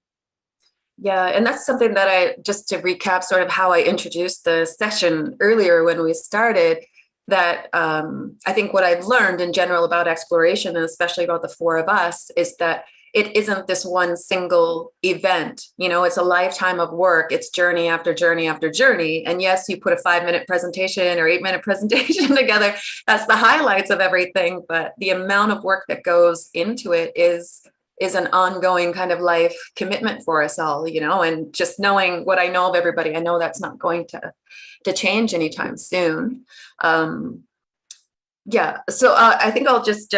Yeah, and that's something that just to recap sort of how I introduced the session earlier when we started, that I think what I've learned in general about exploration, and especially about the four of us, is that it isn't this one single event. It's a lifetime of work. It's journey after journey after journey. And yes, you put a 5-minute presentation or 8-minute presentation together. That's the highlights of everything. But the amount of work that goes into it is an ongoing kind of life commitment for us all, and just knowing what I know of everybody, I know that's not going to change anytime soon. So I think I'll just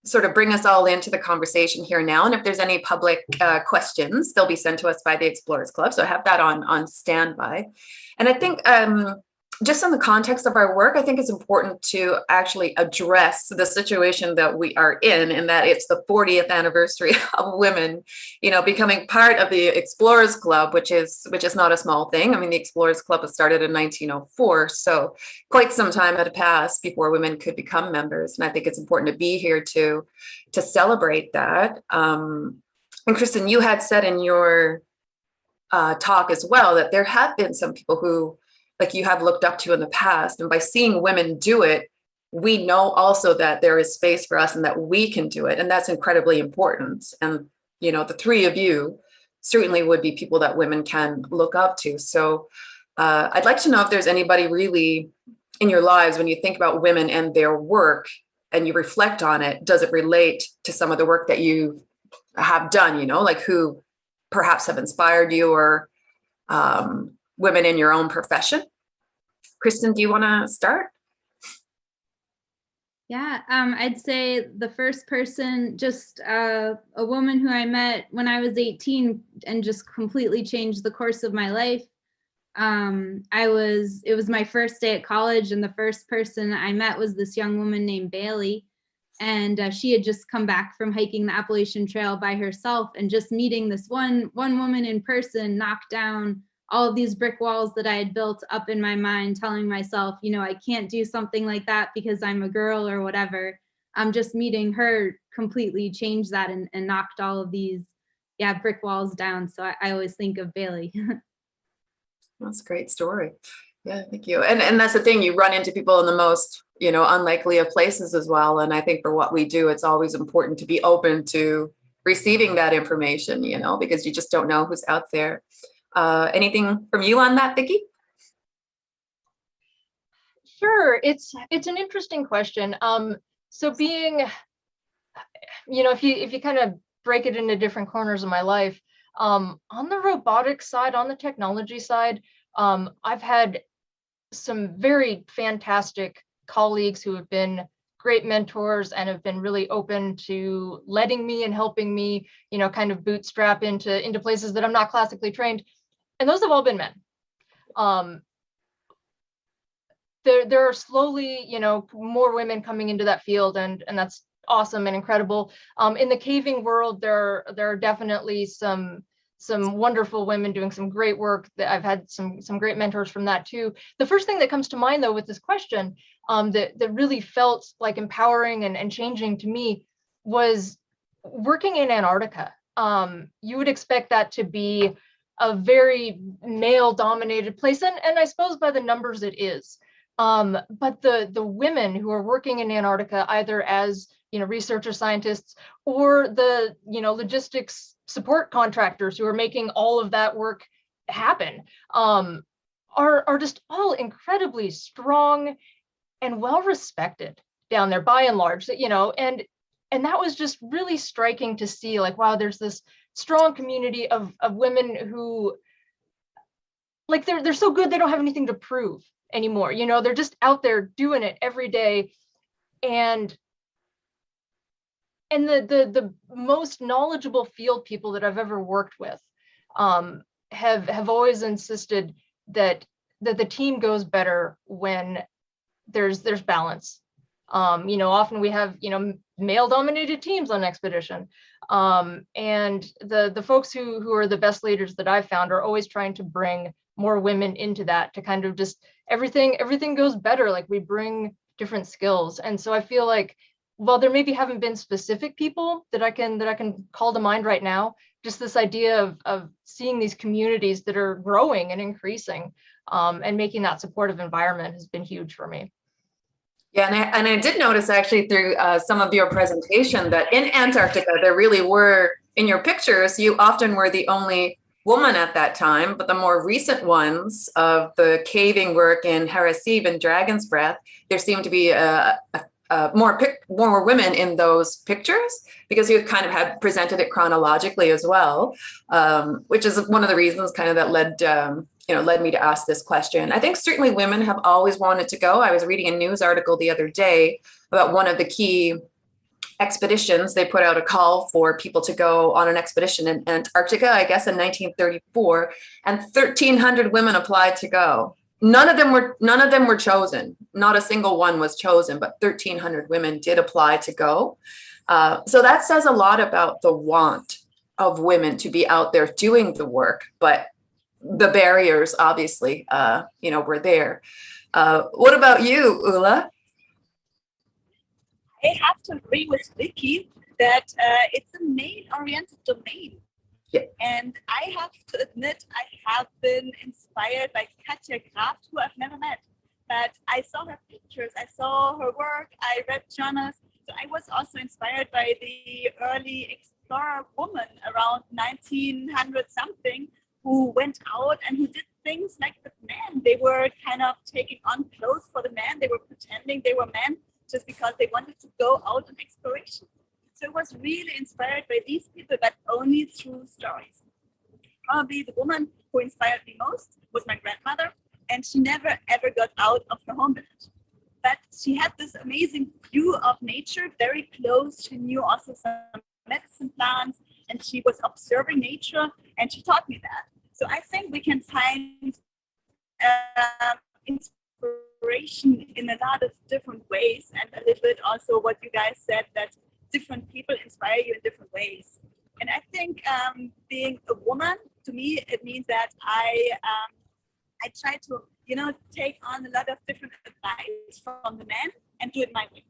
sort of bring us all into the conversation here now. And if there's any public questions, they'll be sent to us by the Explorers Club. So I have that on standby. And I think just in the context of our work, I think it's important to actually address the situation that we are in, and that it's the 40th anniversary of women, becoming part of the Explorers Club, which is not a small thing. I mean, the Explorers Club was started in 1904, so quite some time had passed before women could become members. And I think it's important to be here to celebrate that. And Kristen, you had said in your talk as well that there have been some people who, like, you have looked up to in the past, and by seeing women do it, we know also that there is space for us and that we can do it, and that's incredibly important. And the three of you certainly would be people that women can look up to. So I'd like to know if there's anybody really in your lives, when you think about women and their work and you reflect on it, does it relate to some of the work that you have done, like who perhaps have inspired you, or women in your own profession? Kristen, do you want to start? Yeah, I'd say the first person, just a woman who I met when I was 18 and just completely changed the course of my life. It was my first day at college, and the first person I met was this young woman named Bailey. And she had just come back from hiking the Appalachian Trail by herself, and just meeting this one woman in person knocked down all of these brick walls that I had built up in my mind, telling myself, I can't do something like that because I'm a girl or whatever. Just meeting her completely changed that and knocked all of these, brick walls down. So I always think of Bailey. That's a great story. Yeah, thank you. And that's the thing, you run into people in the most, unlikely of places as well. And I think for what we do, it's always important to be open to receiving that information, because you just don't know who's out there. Anything from you on that, Vicki? Sure, it's an interesting question. So being, if you kind of break it into different corners of my life, on the robotics side, on the technology side, I've had some very fantastic colleagues who have been great mentors and have been really open to letting me and helping me, kind of bootstrap into places that I'm not classically trained. And those have all been men. There are slowly, more women coming into that field, and that's awesome and incredible. In the caving world, there are definitely some wonderful women doing some great work. That I've had some great mentors from that too. The first thing that comes to mind though with this question, that really felt like empowering and changing to me, was working in Antarctica. You would expect that to be a very male-dominated place, and I suppose by the numbers it is. But the women who are working in Antarctica, either as researcher scientists or the logistics support contractors who are making all of that work happen, are just all incredibly strong and well respected down there by and large. And that was just really striking to see. Like, wow, there's this strong community of women who, like, they're so good they don't have anything to prove anymore. They're just out there doing it every day. And the most knowledgeable field people that I've ever worked with have always insisted that the team goes better when there's balance. Often we have male dominated teams on expedition, and the folks who are the best leaders that I've found are always trying to bring more women into that, to kind of just everything goes better. Like, we bring different skills. And so I feel like, while there maybe haven't been specific people that I can call to mind right now, just this idea of seeing these communities that are growing and increasing, and making that supportive environment has been huge for me. Yeah, and I did notice actually through some of your presentation that in Antarctica, there really were, in your pictures, you often were the only woman at that time, but the more recent ones of the caving work in Harasiv and Dragon's Breath, there seemed to be more women in those pictures, because you kind of had presented it chronologically as well, which is one of the reasons kind of that led me to ask this question. I think certainly women have always wanted to go. I was reading a news article the other day about one of the key expeditions. They put out a call for people to go on an expedition in Antarctica, I guess in 1934, and 1,300 women applied to go. None of them were chosen. Not a single one was chosen, but 1,300 women did apply to go. So that says a lot about the want of women to be out there doing the work, but the barriers obviously, were there. What about you, Ulla? I have to agree with Vicky that it's a male-oriented domain. Yeah. And I have to admit, I have been inspired by Katja Kraft, who I've never met. But I saw her pictures, I saw her work, I read journals. So I was also inspired by the early explorer woman around 1900 something, who went out and who did things like the men. They were kind of taking on clothes for the men. They were pretending they were men just because they wanted to go out on exploration. So it was really inspired by these people, but only through stories. Probably the woman who inspired me most was my grandmother, and she never ever got out of her home village. But she had this amazing view of nature, very close. She knew also some medicine plants, and she was observing nature, and she taught me that. So I think we can find inspiration in a lot of different ways, and a little bit also what you guys said, that different people inspire you in different ways. And I think being a woman, to me, it means that I try to, take on a lot of different advice from the men and do it my way.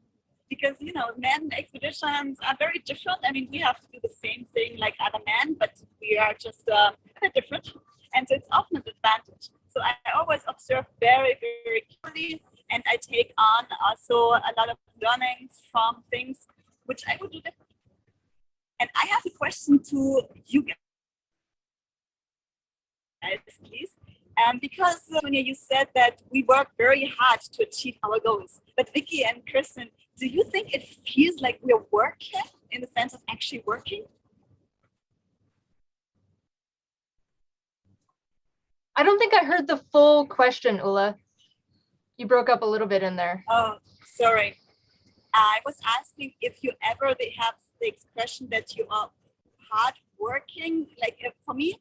Because, men expeditions are very different. I mean, we have to do the same thing like other men, but we are just a bit different. And so it's often an advantage. So I always observe very, very carefully, and I take on also a lot of learnings from things which I would do differently. And I have a question to you guys, please. Because Sonia, you said that we work very hard to achieve our goals. But Vicky and Kristen, do you think it feels like we're working in the sense of actually working? I don't think I heard the full question, Ulla. You broke up a little bit in there. Oh, sorry. I was asking if you ever have the expression that you are hard working. Like for me,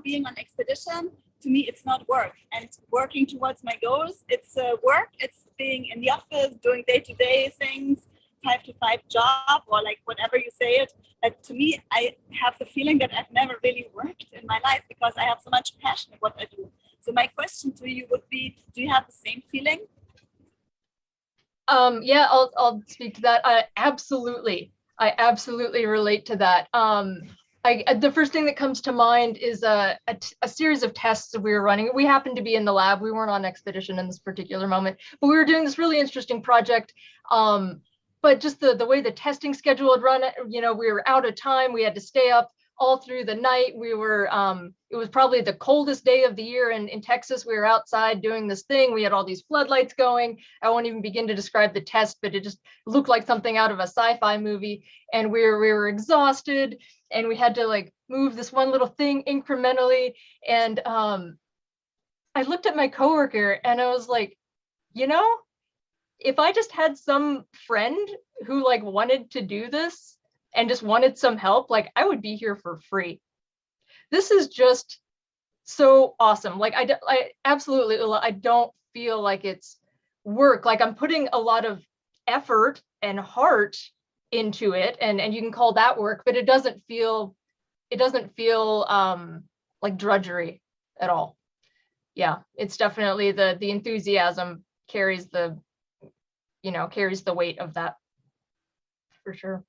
being on expedition, to me, it's not work. And working towards my goals, it's work. It's being in the office, doing day-to-day things, 5-to-5 job, or like whatever you say it. But to me, I have the feeling that I've never really worked in my life because I have so much passion in what I do. So my question to you would be, do you have the same feeling? Yeah, I'll speak to that. I absolutely relate to that. The first thing that comes to mind is a series of tests that we were running. We happened to be in the lab. We weren't on expedition in this particular moment, but we were doing this really interesting project. But just the way the testing schedule had run, we were out of time. We had to stay up all through the night. It was probably the coldest day of the year in Texas. We were outside doing this thing. We had all these floodlights going. I won't even begin to describe the test, but it just looked like something out of a sci-fi movie. And we were exhausted, and we had to like move this one little thing incrementally. And I looked at my coworker and I was like, if I just had some friend who like wanted to do this and just wanted some help, like I would be here for free. This is just so awesome. Like I absolutely, I don't feel like it's work. Like I'm putting a lot of effort and heart into it, and you can call that work, but it doesn't feel like drudgery at all. Yeah, it's definitely the enthusiasm carries the weight of that for sure.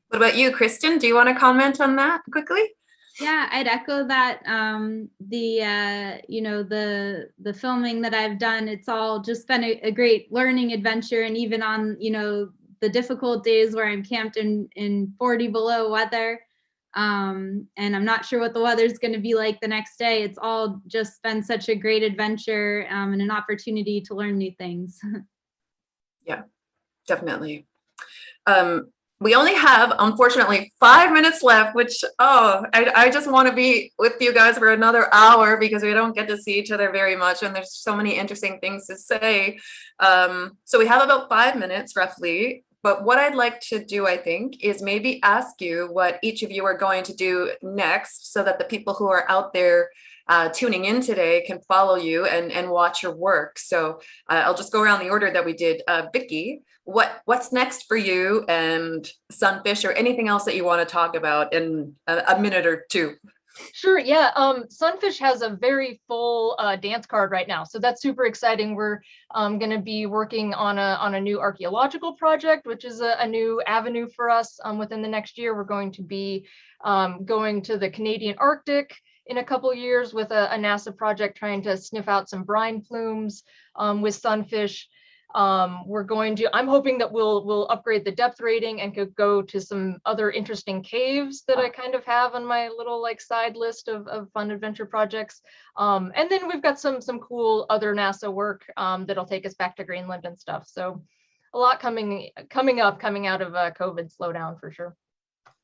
What about you, Kristen? Do you want to comment on that quickly? Yeah, I'd echo that. The filming that I've done, it's all just been a great learning adventure. And even on, the difficult days where I'm camped in 40 below weather, and I'm not sure what the weather's going to be like the next day. It's all just been such a great adventure and an opportunity to learn new things. Yeah, definitely. We only have, unfortunately, 5 minutes left, which, I just want to be with you guys for another hour because we don't get to see each other very much. And there's so many interesting things to say. So we have about 5 minutes roughly. But what I'd like to do, I think, is maybe ask you what each of you are going to do next so that the people who are out there tuning in today can follow you and watch your work. So I'll just go around the order that we did. Vicky, what's next for you and Sunfish, or anything else that you want to talk about in a minute or two? Sure, yeah. Sunfish has a very full dance card right now, so that's super exciting. We're going to be working on a new archaeological project, which is a new avenue for us. Within the next year, we're going to be going to the Canadian Arctic in a couple years with a NASA project trying to sniff out some brine plumes with Sunfish. I'm hoping that we'll upgrade the depth rating and could go to some other interesting caves that I kind of have on my little like side list of fun adventure projects. And then we've got some cool other NASA work that'll take us back to Greenland and stuff. So a lot coming out of COVID slowdown for sure.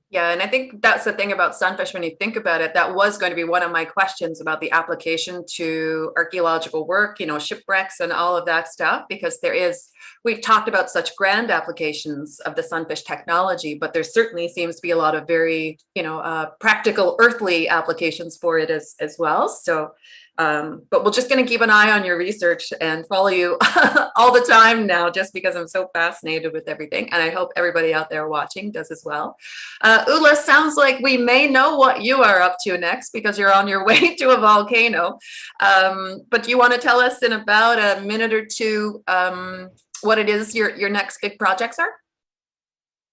Yeah, and I think that's the thing about Sunfish when you think about it. That was going to be one of my questions about the application to archaeological work, shipwrecks and all of that stuff, because we've talked about such grand applications of the Sunfish technology, but there certainly seems to be a lot of very, practical earthly applications for it as well. So, but we're just going to keep an eye on your research and follow you all the time now, just because I'm so fascinated with everything. And I hope everybody out there watching does as well. Ula, sounds like we may know what you are up to next because you're on your way to a volcano. But do you want to tell us in about a minute or two what it is your next big projects are?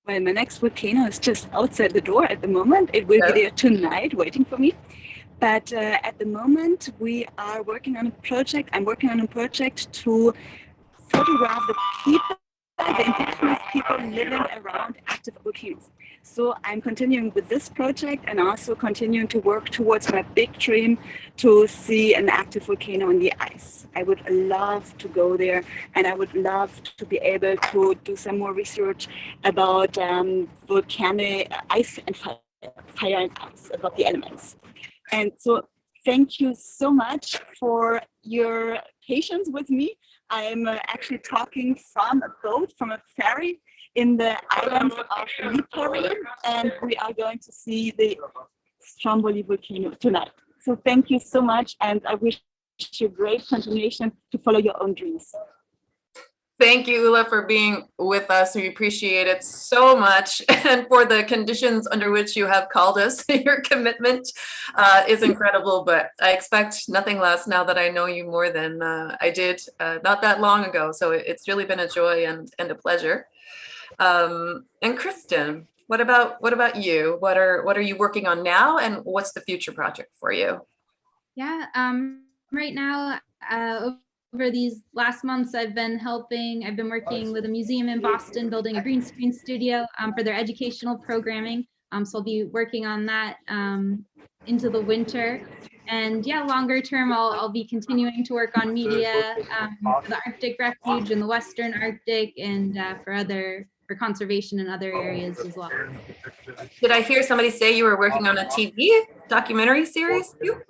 Well, my next volcano is just outside the door at the moment. It will be there tonight waiting for me. But at the moment, we are working on a project. I'm working on a project to photograph the indigenous people living around active volcanoes. So I'm continuing with this project and also continuing to work towards my big dream to see an active volcano on the ice. I would love to go there, and I would love to be able to do some more research about volcanic ice and fire and ice, about the elements. And so thank you so much for your patience with me. I'm actually talking from a boat, from a ferry in the islands of Lipari, and we are going to see the Stromboli volcano tonight. So thank you so much, and I wish you great continuation to follow your own dreams. Thank you, Ula, for being with us. We appreciate it so much. And for the conditions under which you have called us, your commitment is incredible. But I expect nothing less now that I know you more than I did not that long ago. So it's really been a joy and a pleasure. And Kristen, What about you? What are you working on now, and what's the future project for you? Yeah, right now, over these last months, I've been working with a museum in Boston, building a green screen studio for their educational programming. So I'll be working on that into the winter. And yeah, longer term, I'll be continuing to work on media for the Arctic Refuge in the Western Arctic, and for conservation in other areas as well. Did I hear somebody say you were working on a TV documentary series too?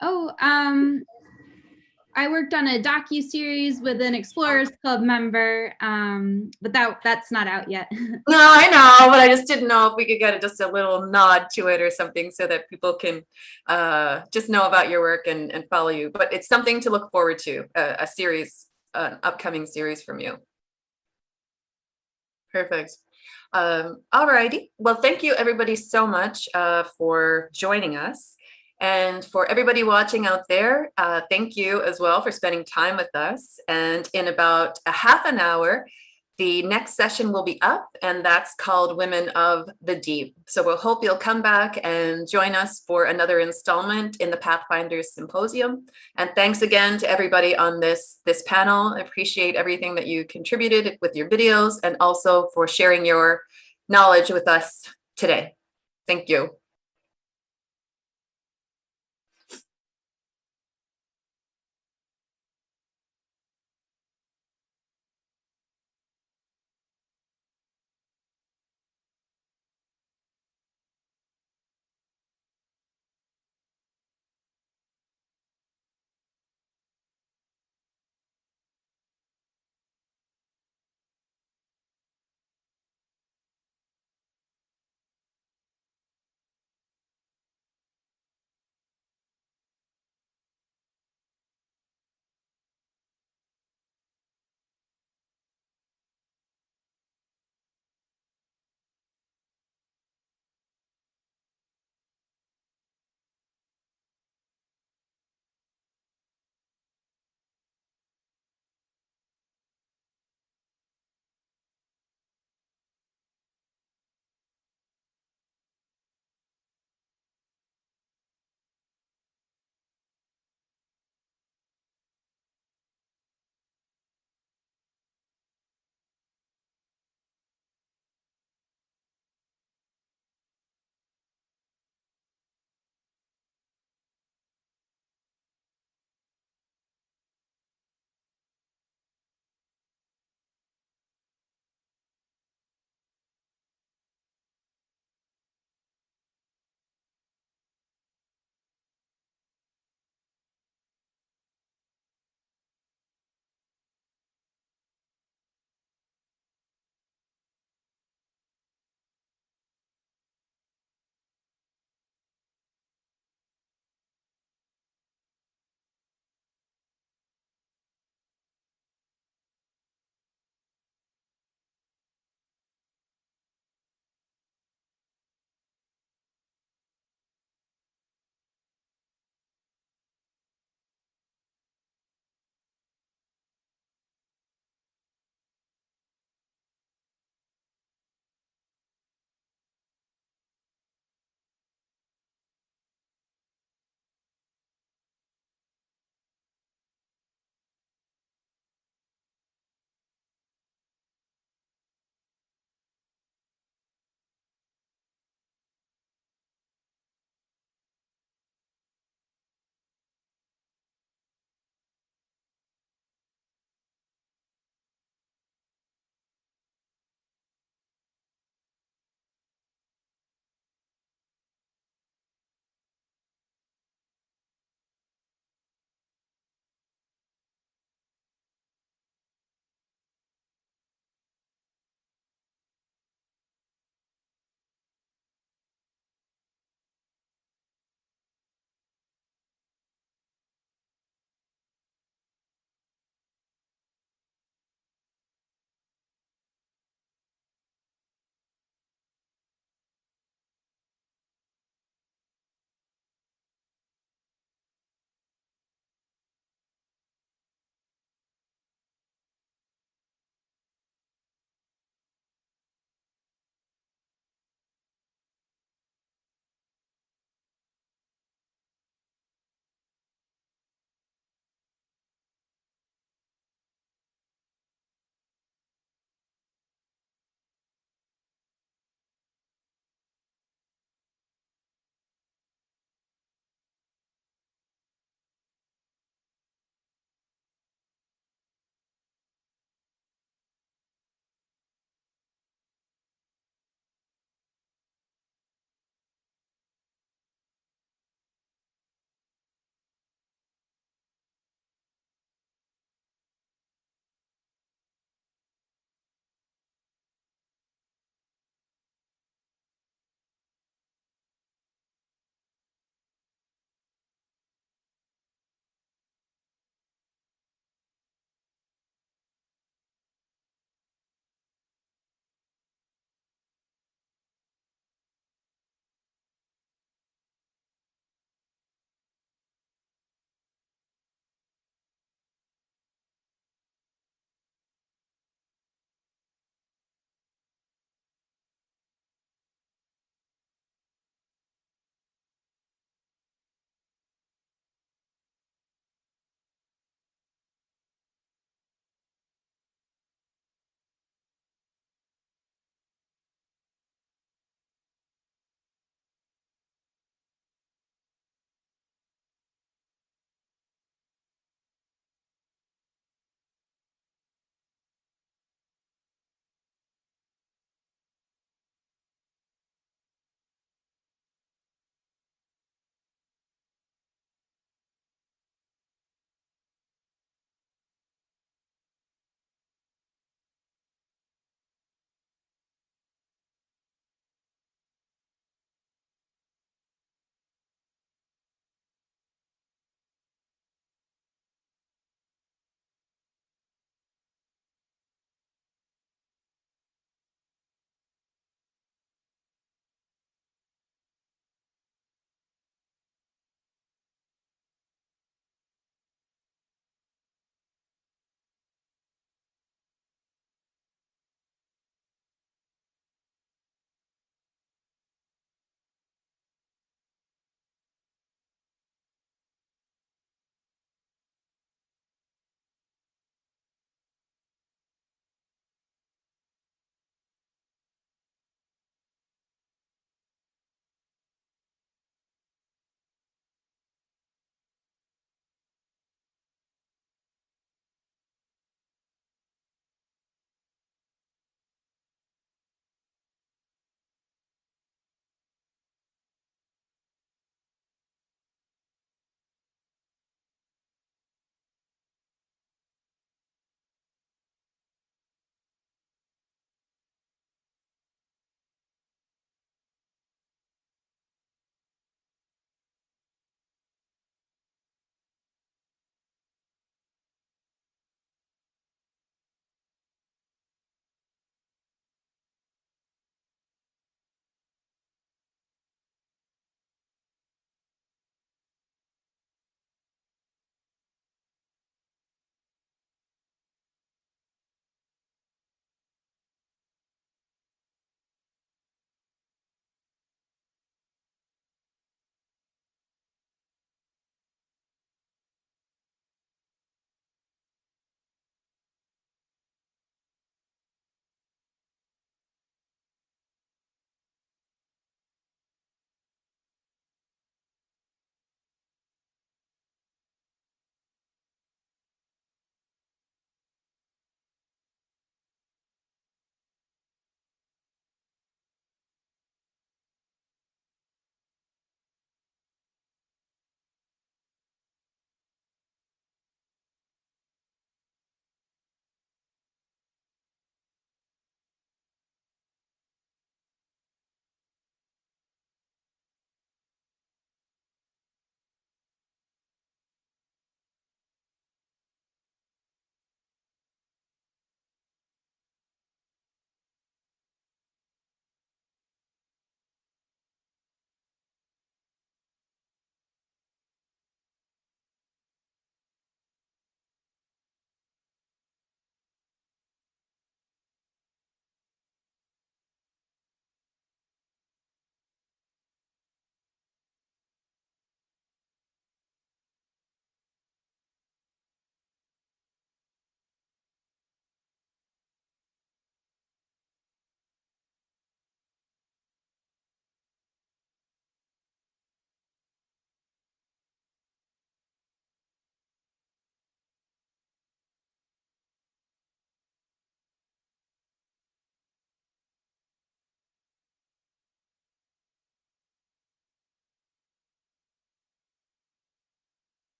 Oh, I worked on a docu-series with an Explorers Club member, but that's not out yet. No, I know, but I just didn't know if we could get just a little nod to it or something so that people can just know about your work and follow you. But it's something to look forward to, a series, an upcoming series from you. Perfect. All righty. Well, thank you everybody so much for joining us. And for everybody watching out there, thank you as well for spending time with us. And in about a half an hour, the next session will be up, and that's called Women of the Deep. So we'll hope you'll come back and join us for another installment in the Pathfinders Symposium. And thanks again to everybody on this panel. I appreciate everything that you contributed with your videos and also for sharing your knowledge with us today. Thank you.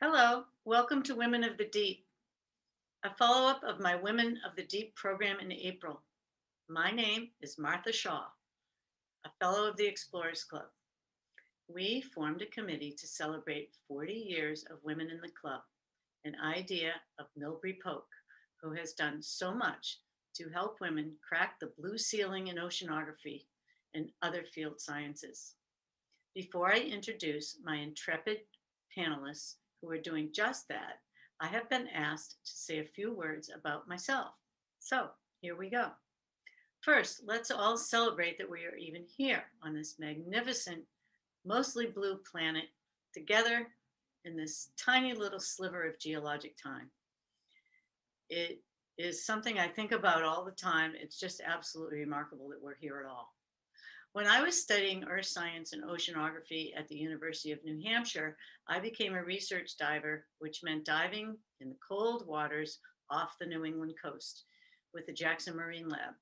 Hello, welcome to Women of the Deep, a follow-up of my Women of the Deep program in April. My name is Martha Shaw, a fellow of the Explorers Club. We formed a committee to celebrate 40 years of women in the club, an idea of Milbury Polk, who has done so much to help women crack the blue ceiling in oceanography and other field sciences. Before I introduce my intrepid panelists who are doing just that, I have been asked to say a few words about myself. So here we go. First, let's all celebrate that we are even here on this magnificent, mostly blue planet together in this tiny little sliver of geologic time. It is something I think about all the time. It's just absolutely remarkable that we're here at all. When I was studying earth science and oceanography at the University of New Hampshire, I became a research diver, which meant diving in the cold waters off the New England coast with the Jackson Marine Lab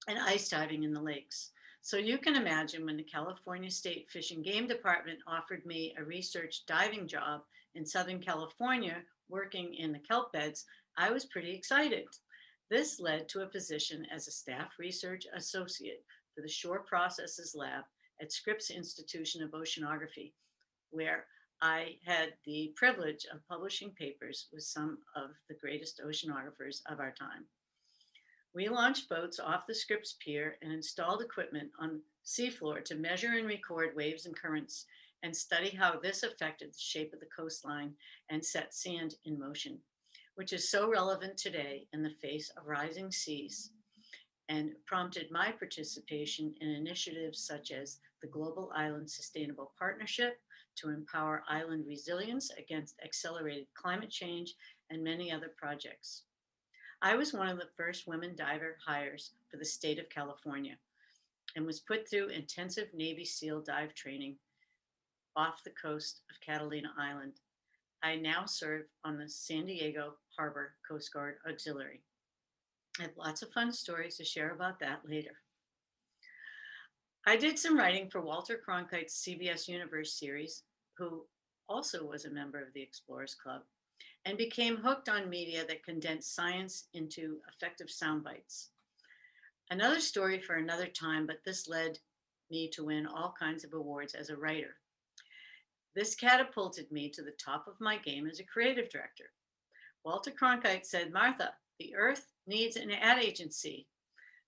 and ice diving in the lakes. So you can imagine when the California State Fish and Game Department offered me a research diving job in Southern California, working in the kelp beds, I was pretty excited. This led to a position as a staff research associate for the Shore Processes Lab at Scripps Institution of Oceanography, where I had the privilege of publishing papers with some of the greatest oceanographers of our time. We launched boats off the Scripps Pier and installed equipment on seafloor to measure and record waves and currents and study how this affected the shape of the coastline and set sand in motion, which is so relevant today in the face of rising seas and prompted my participation in initiatives such as the Global Island Sustainable Partnership to empower island resilience against accelerated climate change and many other projects. I was one of the first women diver hires for the state of California and was put through intensive Navy SEAL dive training off the coast of Catalina Island. I now serve on the San Diego Harbor Coast Guard Auxiliary. I have lots of fun stories to share about that later. I did some writing for Walter Cronkite's CBS Universe series, who also was a member of the Explorers Club, and became hooked on media that condensed science into effective sound bites. Another story for another time, but this led me to win all kinds of awards as a writer. This catapulted me to the top of my game as a creative director. Walter Cronkite said, "Martha, the Earth needs an ad agency."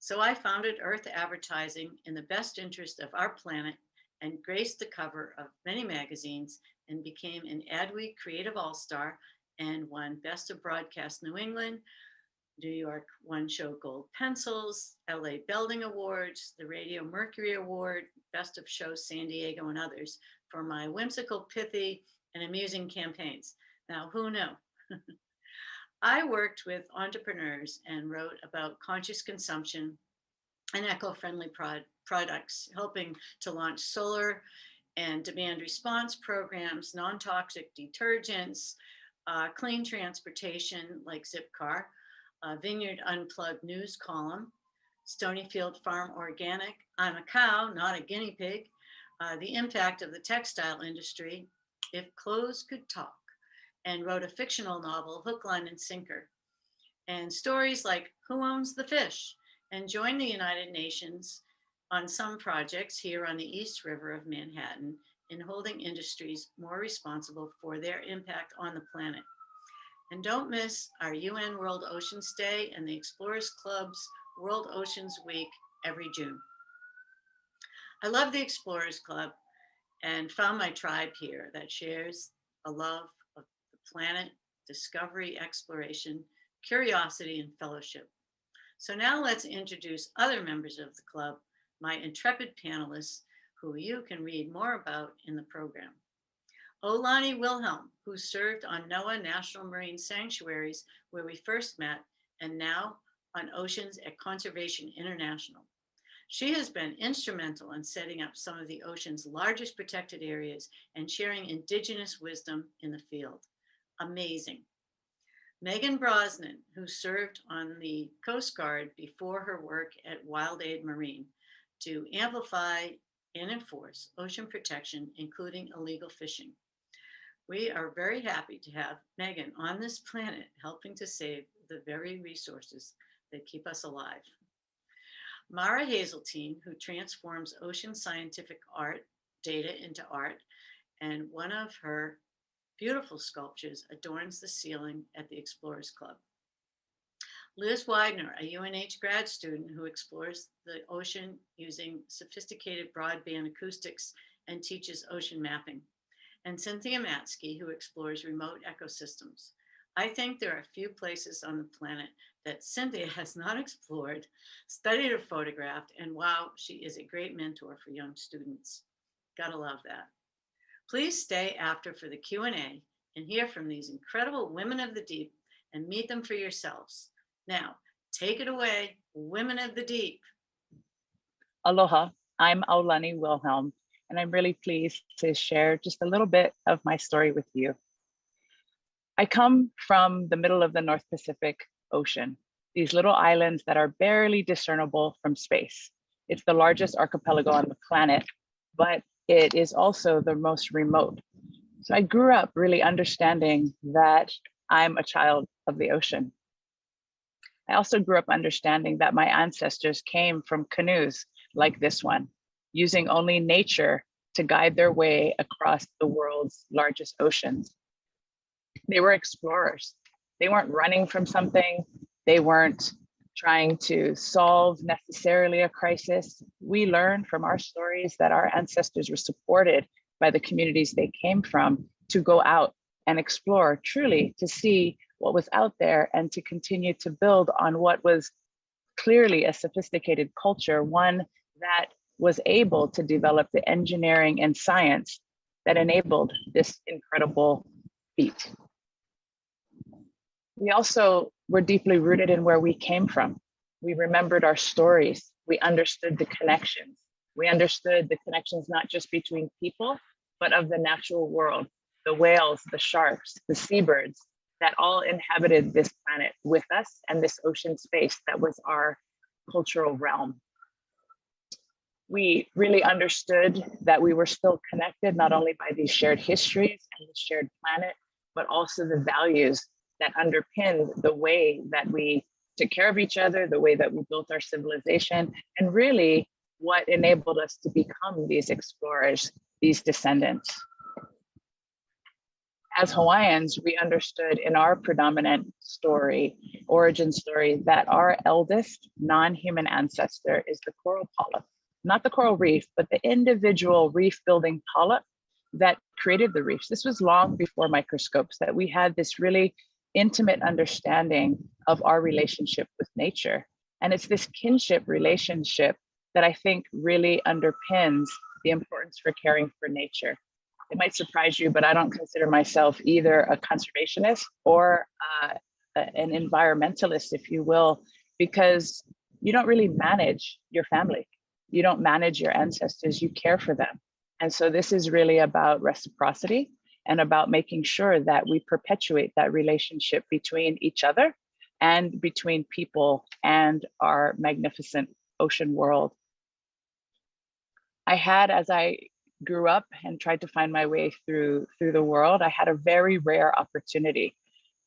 So I founded Earth Advertising in the best interest of our planet and graced the cover of many magazines and became an Adweek Creative All-Star and won Best of Broadcast New England, New York One Show Gold Pencils, LA Belding Awards, the Radio Mercury Award, Best of Show San Diego, and others for my whimsical, pithy, and amusing campaigns. Now, who knew? I worked with entrepreneurs and wrote about conscious consumption and eco-friendly products, helping to launch solar and demand response programs, non-toxic detergents, clean transportation like Zipcar, Vineyard Unplugged news column, Stonyfield Farm Organic, I'm a cow, not a guinea pig, the impact of the textile industry, If Clothes Could Talk, and wrote a fictional novel, Hook, Line, and Sinker, and stories like Who Owns the Fish, and joined the United Nations on some projects here on the East River of Manhattan in holding industries more responsible for their impact on the planet. And don't miss our UN World Oceans Day and the Explorers Club's World Oceans Week every June. I love the Explorers Club and found my tribe here that shares a love of the planet, discovery, exploration, curiosity, and fellowship. So now let's introduce other members of the club, my intrepid panelists, who you can read more about in the program. Olani Wilhelm, who served on NOAA National Marine Sanctuaries, where we first met, and now on Oceans at Conservation International. She has been instrumental in setting up some of the ocean's largest protected areas and sharing indigenous wisdom in the field. Amazing. Megan Brosnan, who served on the Coast Guard before her work at Wild Aid Marine to amplify and enforce ocean protection, including illegal fishing. We are very happy to have Megan on this planet helping to save the very resources that keep us alive. Mara Hazeltine, who transforms ocean scientific art data into art, and one of her beautiful sculptures adorns the ceiling at the Explorers Club. Liz Widener, a UNH grad student who explores the ocean using sophisticated broadband acoustics and teaches ocean mapping. And Cynthia Matsky, who explores remote ecosystems. I think there are few places on the planet that Cynthia has not explored, studied or photographed, and wow, she is a great mentor for young students. Gotta love that. Please stay after for the Q&A and hear from these incredible women of the deep and meet them for yourselves. Now, take it away, women of the deep. Aloha, I'm Aulani Wilhelm, and I'm really pleased to share just a little bit of my story with you. I come from the middle of the North Pacific Ocean, these little islands that are barely discernible from space. It's the largest archipelago on the planet, but it is also the most remote. So I grew up really understanding that I'm a child of the ocean. I also grew up understanding that my ancestors came from canoes like this one, using only nature to guide their way across the world's largest oceans. They were explorers. They weren't running from something. They weren't trying to solve necessarily a crisis. We learned from our stories that our ancestors were supported by the communities they came from to go out and explore, truly to see what was out there and to continue to build on what was clearly a sophisticated culture, one that was able to develop the engineering and science that enabled this incredible feat. We also were deeply rooted in where we came from. We remembered our stories. We understood the connections. We understood the connections not just between people, but of the natural world, the whales, the sharks, the seabirds, that all inhabited this planet with us and this ocean space that was our cultural realm. We really understood that we were still connected not only by these shared histories and the shared planet, but also the values that underpinned the way that we took care of each other, the way that we built our civilization, and really what enabled us to become these explorers, these descendants. As Hawaiians, we understood in our predominant story, origin story, that our eldest non-human ancestor is the coral polyp, not the coral reef, but the individual reef building polyp that created the reefs. This was long before microscopes, that we had this really intimate understanding of our relationship with nature. And it's this kinship relationship that I think really underpins the importance for caring for nature. It might surprise you, but I don't consider myself either a conservationist or an environmentalist, if you will, because you don't really manage your family. You don't manage your ancestors, you care for them. And so this is really about reciprocity and about making sure that we perpetuate that relationship between each other and between people and our magnificent ocean world. I had, as I grew up and tried to find my way through the world, I had a very rare opportunity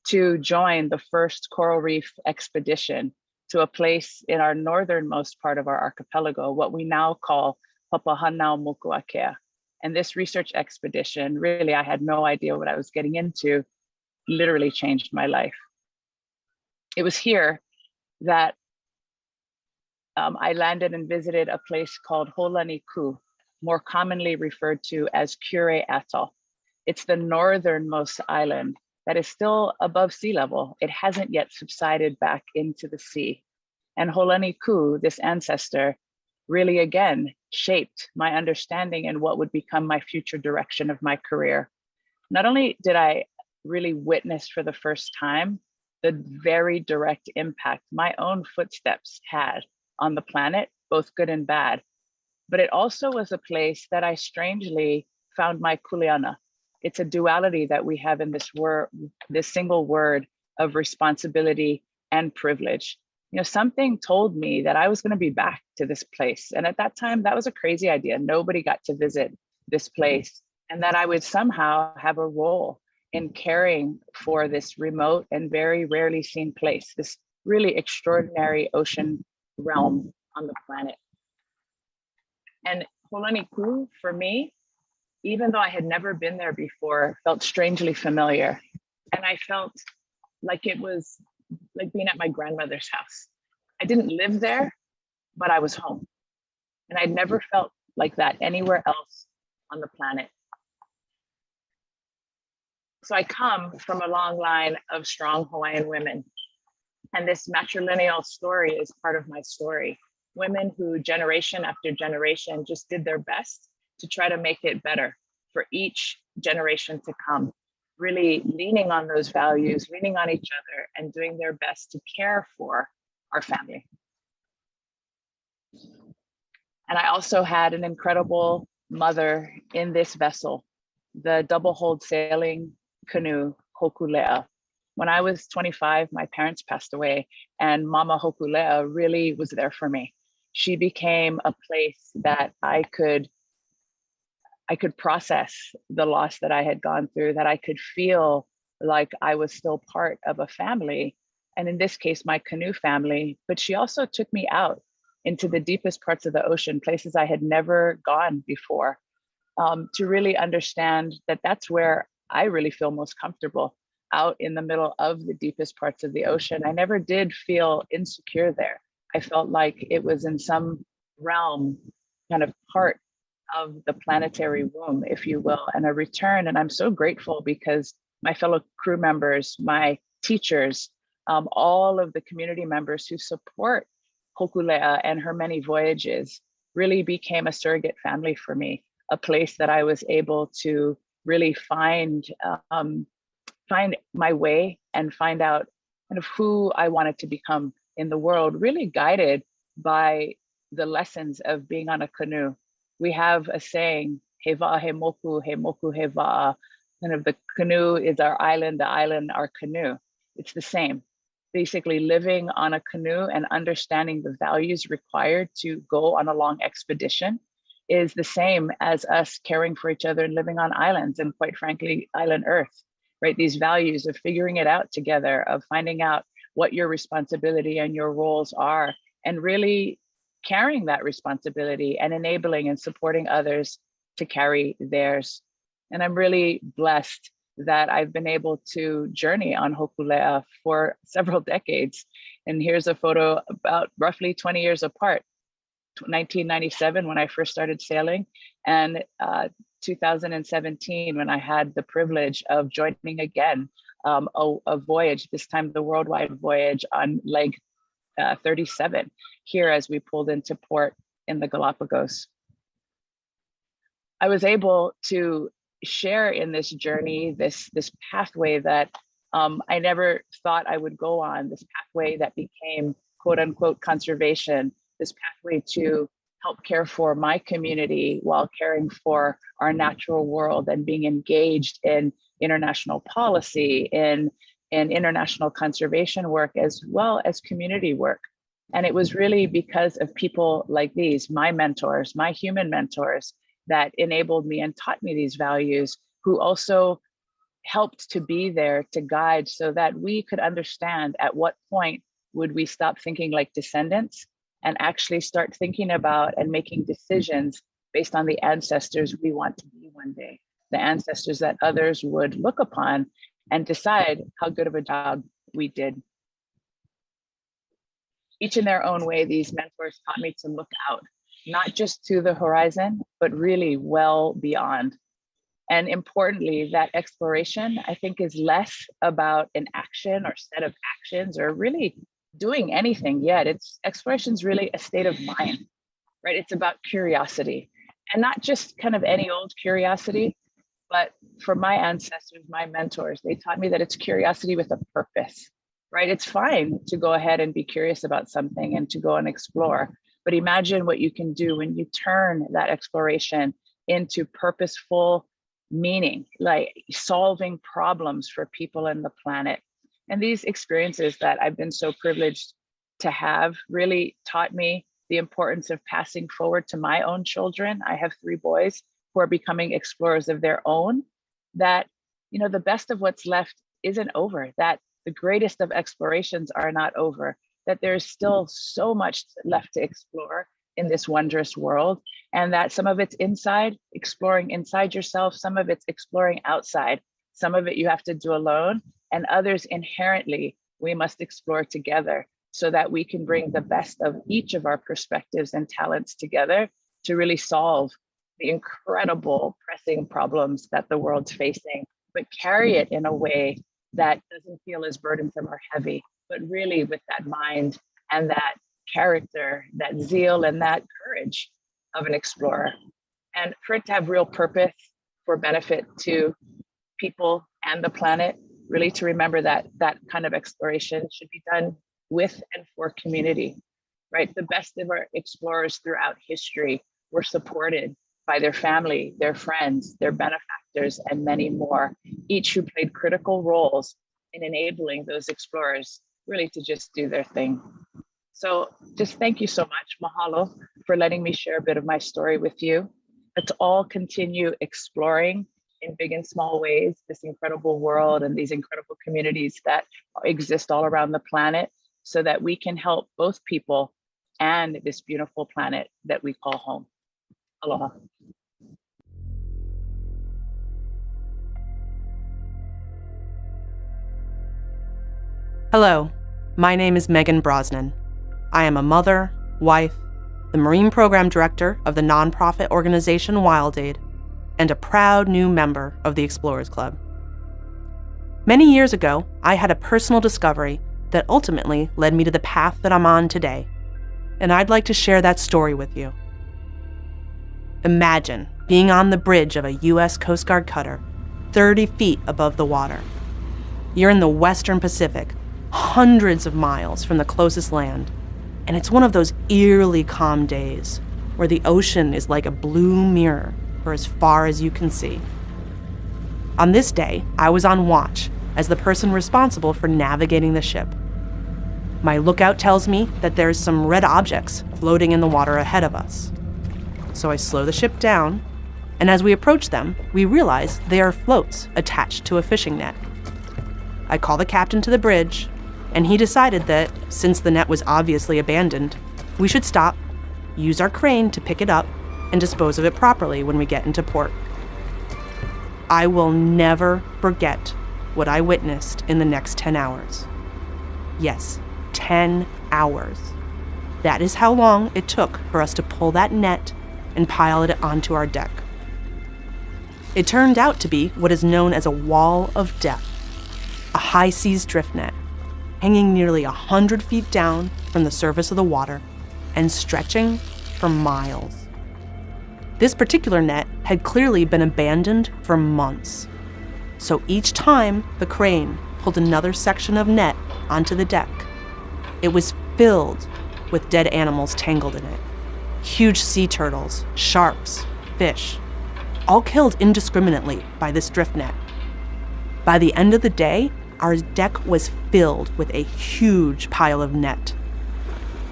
to join the first coral reef expedition to a place in our northernmost part of our archipelago, what we now call Papahanaumokuakea. And this research expedition, really, I had no idea what I was getting into, literally changed my life. It was here that I landed and visited a place called Holaniku, more commonly referred to as Kure Atoll. It's the northernmost island that is still above sea level. It hasn't yet subsided back into the sea. And Holaniku, this ancestor, really again shaped my understanding and what would become my future direction of my career. Not only did I really witness for the first time the very direct impact my own footsteps had on the planet, both good and bad, but it also was a place that I strangely found my kuleana. It's a duality that we have in this word, this single word of responsibility and privilege. You know, something told me that I was going to be back to this place. And at that time, that was a crazy idea. Nobody got to visit this place. and that I would somehow have a role in caring for this remote and very rarely seen place, this really extraordinary ocean realm on the planet. And Holoniku, for me, even though I had never been there before, felt strangely familiar. And I felt like it was like being at my grandmother's house. I didn't live there, but I was home. And I'd never felt like that anywhere else on the planet. So I come from a long line of strong Hawaiian women. And this matrilineal story is part of my story. Women who generation after generation just did their best to try to make it better for each generation to come, really leaning on those values, leaning on each other, and doing their best to care for our family. And I also had an incredible mother in this vessel, the double hold sailing canoe, Hokulea. When I was 25, my parents passed away, and Mama Hokulea really was there for me. She became a place that I could process the loss that I had gone through, that I could feel like I was still part of a family, and in this case, my canoe family. But she also took me out into the deepest parts of the ocean, places I had never gone before, to really understand that that's where I really feel most comfortable, out in the middle of the deepest parts of the ocean. I never did feel insecure there. I felt like it was in some realm, kind of part of the planetary womb, if you will, and a return. And I'm so grateful because my fellow crew members, my teachers, all of the community members who support Hokulea and her many voyages really became a surrogate family for me, a place that I was able to really find my way and find out kind of who I wanted to become in the world, really guided by the lessons of being on a canoe. We have a saying, he wa'a he moku he wa'a. Kind of the canoe is our island, the island our canoe. It's the same. Basically living on a canoe and understanding the values required to go on a long expedition is the same as us caring for each other and living on islands, and quite frankly, island Earth, right? These values of figuring it out together, of finding out what your responsibility and your roles are, and really carrying that responsibility and enabling and supporting others to carry theirs. And I'm really blessed that I've been able to journey on Hokulea for several decades. And here's a photo about roughly 20 years apart, 1997 when I first started sailing, and 2017 when I had the privilege of joining again a voyage, this time the worldwide voyage on leg 37 here as we pulled into port in the Galapagos. I was able to share in this journey, this pathway that I never thought I would go on, this pathway that became quote unquote conservation, this pathway to help care for my community while caring for our natural world and being engaged in international policy, in international conservation work, as well as community work. And it was really because of people like these, my mentors, my human mentors, that enabled me and taught me these values, who also helped to be there to guide so that we could understand at what point would we stop thinking like descendants and actually start thinking about and making decisions based on the ancestors we want to be one day, the ancestors that others would look upon and decide how good of a job we did. Each in their own way, these mentors taught me to look out, not just to the horizon, but really well beyond. And importantly, that exploration, I think, is less about an action or set of actions or really doing anything yet. Exploration's really a state of mind, right? It's about curiosity, and not just kind of any old curiosity, but for my ancestors, my mentors, they taught me that it's curiosity with a purpose, right? It's fine to go ahead and be curious about something and to go and explore, but imagine what you can do when you turn that exploration into purposeful meaning, like solving problems for people and the planet. And these experiences that I've been so privileged to have really taught me the importance of passing forward to my own children. I have 3 boys, who are becoming explorers of their own, that, you know, the best of what's left isn't over, that the greatest of explorations are not over, that there's still so much left to explore in this wondrous world, and that some of it's inside, exploring inside yourself, some of it's exploring outside, some of it you have to do alone, and others inherently we must explore together so that we can bring the best of each of our perspectives and talents together to really solve the incredible pressing problems that the world's facing, but carry it in a way that doesn't feel as burdensome or heavy, but really with that mind and that character, that zeal and that courage of an explorer. And for it to have real purpose for benefit to people and the planet, really to remember that that kind of exploration should be done with and for community, right? The best of our explorers throughout history were supported by their family, their friends, their benefactors, and many more, each who played critical roles in enabling those explorers really to just do their thing. So just thank you so much, mahalo, for letting me share a bit of my story with you. Let's all continue exploring in big and small ways this incredible world and these incredible communities that exist all around the planet so that we can help both people and this beautiful planet that we call home. Aloha. Hello, my name is Megan Brosnan. I am a mother, wife, the Marine Program Director of the nonprofit organization WildAid, and a proud new member of the Explorers Club. Many years ago, I had a personal discovery that ultimately led me to the path that I'm on today, and I'd like to share that story with you. Imagine being on the bridge of a U.S. Coast Guard cutter, 30 feet above the water. You're in the Western Pacific, hundreds of miles from the closest land, and it's one of those eerily calm days where the ocean is like a blue mirror for as far as you can see. On this day, I was on watch as the person responsible for navigating the ship. My lookout tells me that there's some red objects floating in the water ahead of us. So I slow the ship down, and as we approach them, we realize they are floats attached to a fishing net. I call the captain to the bridge, and he decided that, since the net was obviously abandoned, we should stop, use our crane to pick it up, and dispose of it properly when we get into port. I will never forget what I witnessed in the next 10 hours. Yes, 10 hours. That is how long it took for us to pull that net and pile it onto our deck. It turned out to be what is known as a wall of death, a high seas drift net, hanging nearly 100 feet down from the surface of the water and stretching for miles. This particular net had clearly been abandoned for months. So each time the crane pulled another section of net onto the deck, it was filled with dead animals tangled in it. Huge sea turtles, sharks, fish, all killed indiscriminately by this drift net. By the end of the day, our deck was filled with a huge pile of net.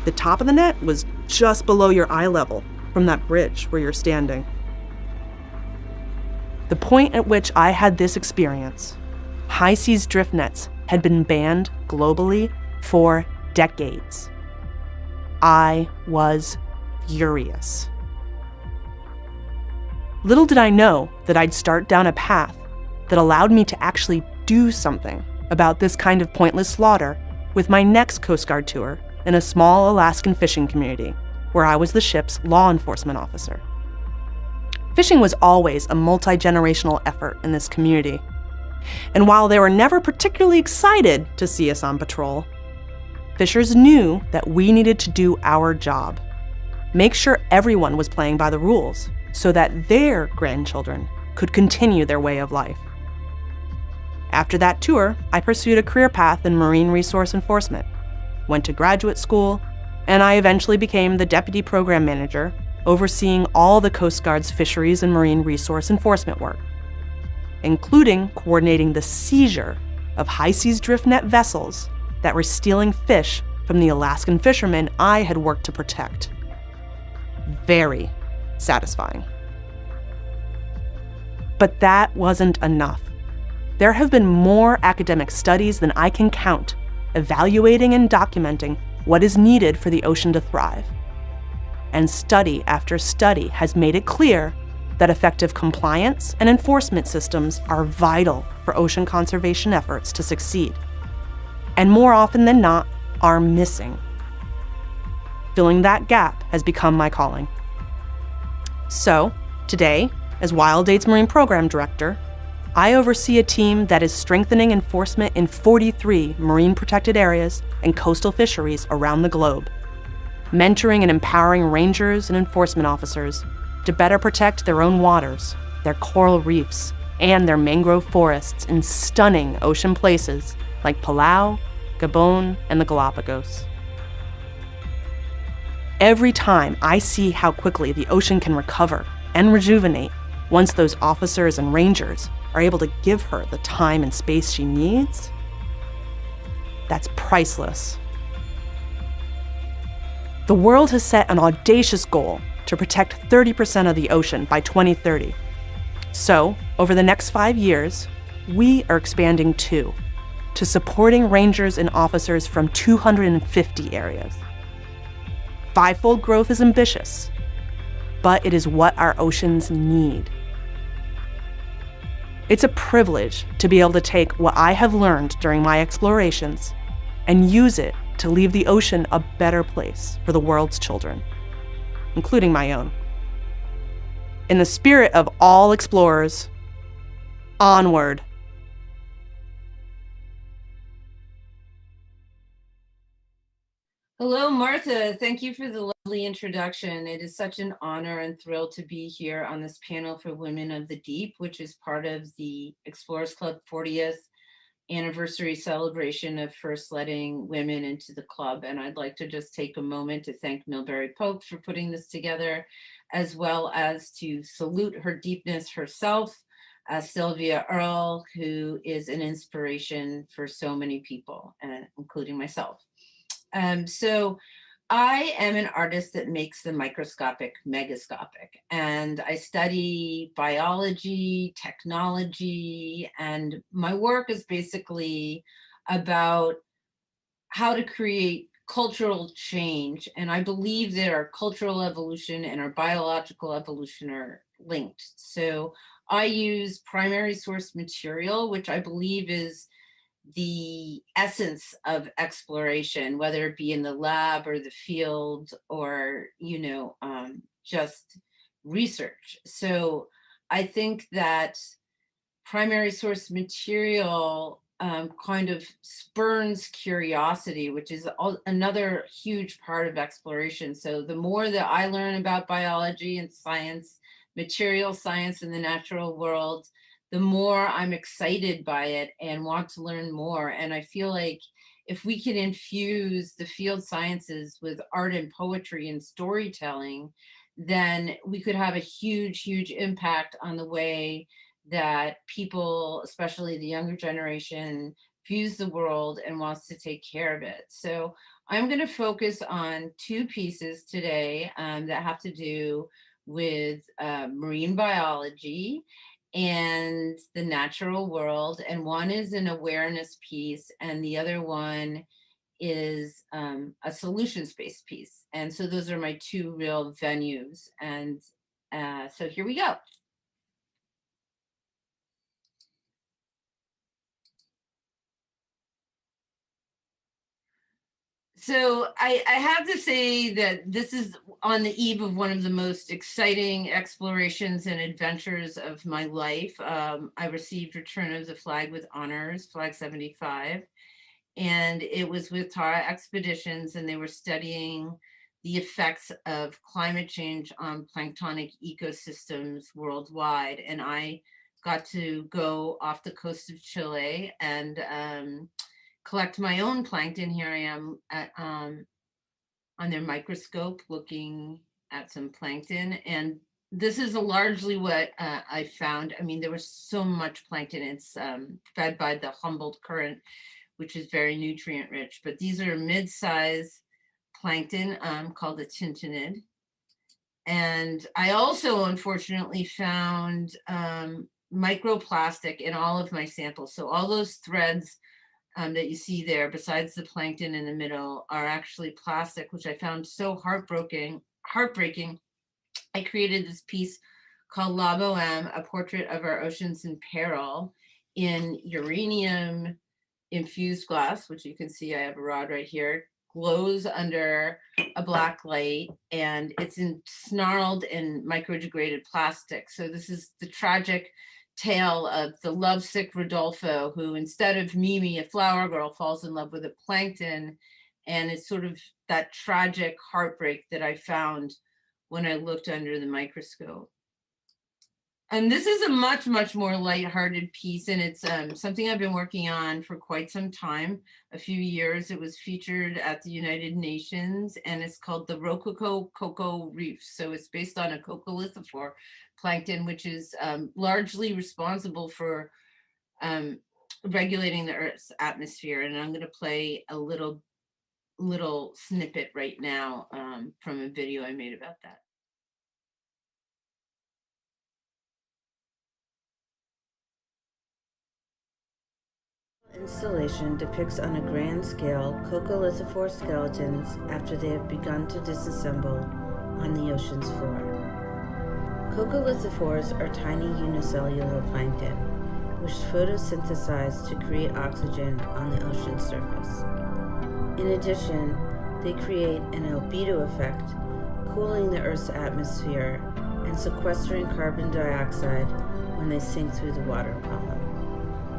The top of the net was just below your eye level from that bridge where you're standing. The point at which I had this experience, high seas drift nets had been banned globally for decades. I was furious. Little did I know that I'd start down a path that allowed me to actually do something about this kind of pointless slaughter with my next Coast Guard tour in a small Alaskan fishing community where I was the ship's law enforcement officer. Fishing was always a multi-generational effort in this community, and while they were never particularly excited to see us on patrol, fishers knew that we needed to do our job, make sure everyone was playing by the rules so that their grandchildren could continue their way of life. After that tour, I pursued a career path in marine resource enforcement, went to graduate school, and I eventually became the deputy program manager, overseeing all the Coast Guard's fisheries and marine resource enforcement work, including coordinating the seizure of high seas drift net vessels that were stealing fish from the Alaskan fishermen I had worked to protect. Very satisfying. But that wasn't enough. There have been more academic studies than I can count, evaluating and documenting what is needed for the ocean to thrive. And study after study has made it clear that effective compliance and enforcement systems are vital for ocean conservation efforts to succeed, and more often than not, are missing. Filling that gap has become my calling. So, today, as WildAid's Marine Program Director, I oversee a team that is strengthening enforcement in 43 marine protected areas and coastal fisheries around the globe, mentoring and empowering rangers and enforcement officers to better protect their own waters, their coral reefs, and their mangrove forests in stunning ocean places like Palau, Gabon, and the Galapagos. Every time I see how quickly the ocean can recover and rejuvenate once those officers and rangers are able to give her the time and space she needs, that's priceless. The world has set an audacious goal to protect 30% of the ocean by 2030. So, over the next 5 years, we are expanding too, to supporting rangers and officers from 250 areas. Fivefold growth is ambitious, but it is what our oceans need. It's a privilege to be able to take what I have learned during my explorations and use it to leave the ocean a better place for the world's children, including my own. In the spirit of all explorers, onward. Hello, Martha. Thank you for the lovely introduction. It is such an honor and thrill to be here on this panel for Women of the Deep, which is part of the Explorers Club 40th anniversary celebration of first letting women into the club. And I'd like to just take a moment to thank Milbury Pope for putting this together, as well as to salute her deepness herself, Sylvia Earle, who is an inspiration for so many people, including myself. So I am an artist that makes the microscopic megascopic, and I study biology, technology, and my work is basically about how to create cultural change. And I believe that our cultural evolution and our biological evolution are linked. So I use primary source material, which I believe is the essence of exploration, whether it be in the lab or the field or, just research. So I think that primary source material kind of spurns curiosity, which is another huge part of exploration. So the more that I learn about biology and science, material science in the natural world, the more I'm excited by it and want to learn more. And I feel like if we can infuse the field sciences with art and poetry and storytelling, then we could have a huge, huge impact on the way that people, especially the younger generation, views the world and wants to take care of it. So I'm going to focus on two pieces today that have to do with marine biology and the natural world. And one is an awareness piece, and the other one is a solutions-based piece. And so those are my two real venues. And so here we go. So I have to say that this is on the eve of one of the most exciting explorations and adventures of my life. I received Return of the Flag with Honors, Flag 75, and it was with Tara Expeditions, and they were studying the effects of climate change on planktonic ecosystems worldwide. And I got to go off the coast of Chile and collect my own plankton. Here I am on their microscope looking at some plankton. And this is largely what I found. I mean, there was so much plankton. It's fed by the Humboldt Current, which is very nutrient rich. But these are mid-size plankton called the tintinid. And I also, unfortunately, found microplastic in all of my samples. So all those threads that you see there, besides the plankton in the middle, are actually plastic, which I found so heartbreaking. I created this piece called La Boheme, a portrait of our oceans in peril, in uranium infused glass, which you can see I have a rod right here, glows under a black light, and it's snarled in microdegraded plastic. So this is the tragic tale of the lovesick Rodolfo, who instead of Mimi, a flower girl, falls in love with a plankton. And it's sort of that tragic heartbreak that I found when I looked under the microscope. And this is a much, much more lighthearted piece, and it's something I've been working on for quite some time, a few years. It was featured at the United Nations, and it's called the Rococo Cocoa Reef. So it's based on a coccolithophore plankton, which is largely responsible for regulating the Earth's atmosphere. And I'm going to play a little snippet right now from a video I made about that. Installation depicts on a grand scale coccolithophore skeletons after they have begun to disassemble on the ocean's floor. Coccolithophores are tiny unicellular plankton, which photosynthesize to create oxygen on the ocean surface. In addition, they create an albedo effect, cooling the Earth's atmosphere and sequestering carbon dioxide when they sink through the water column.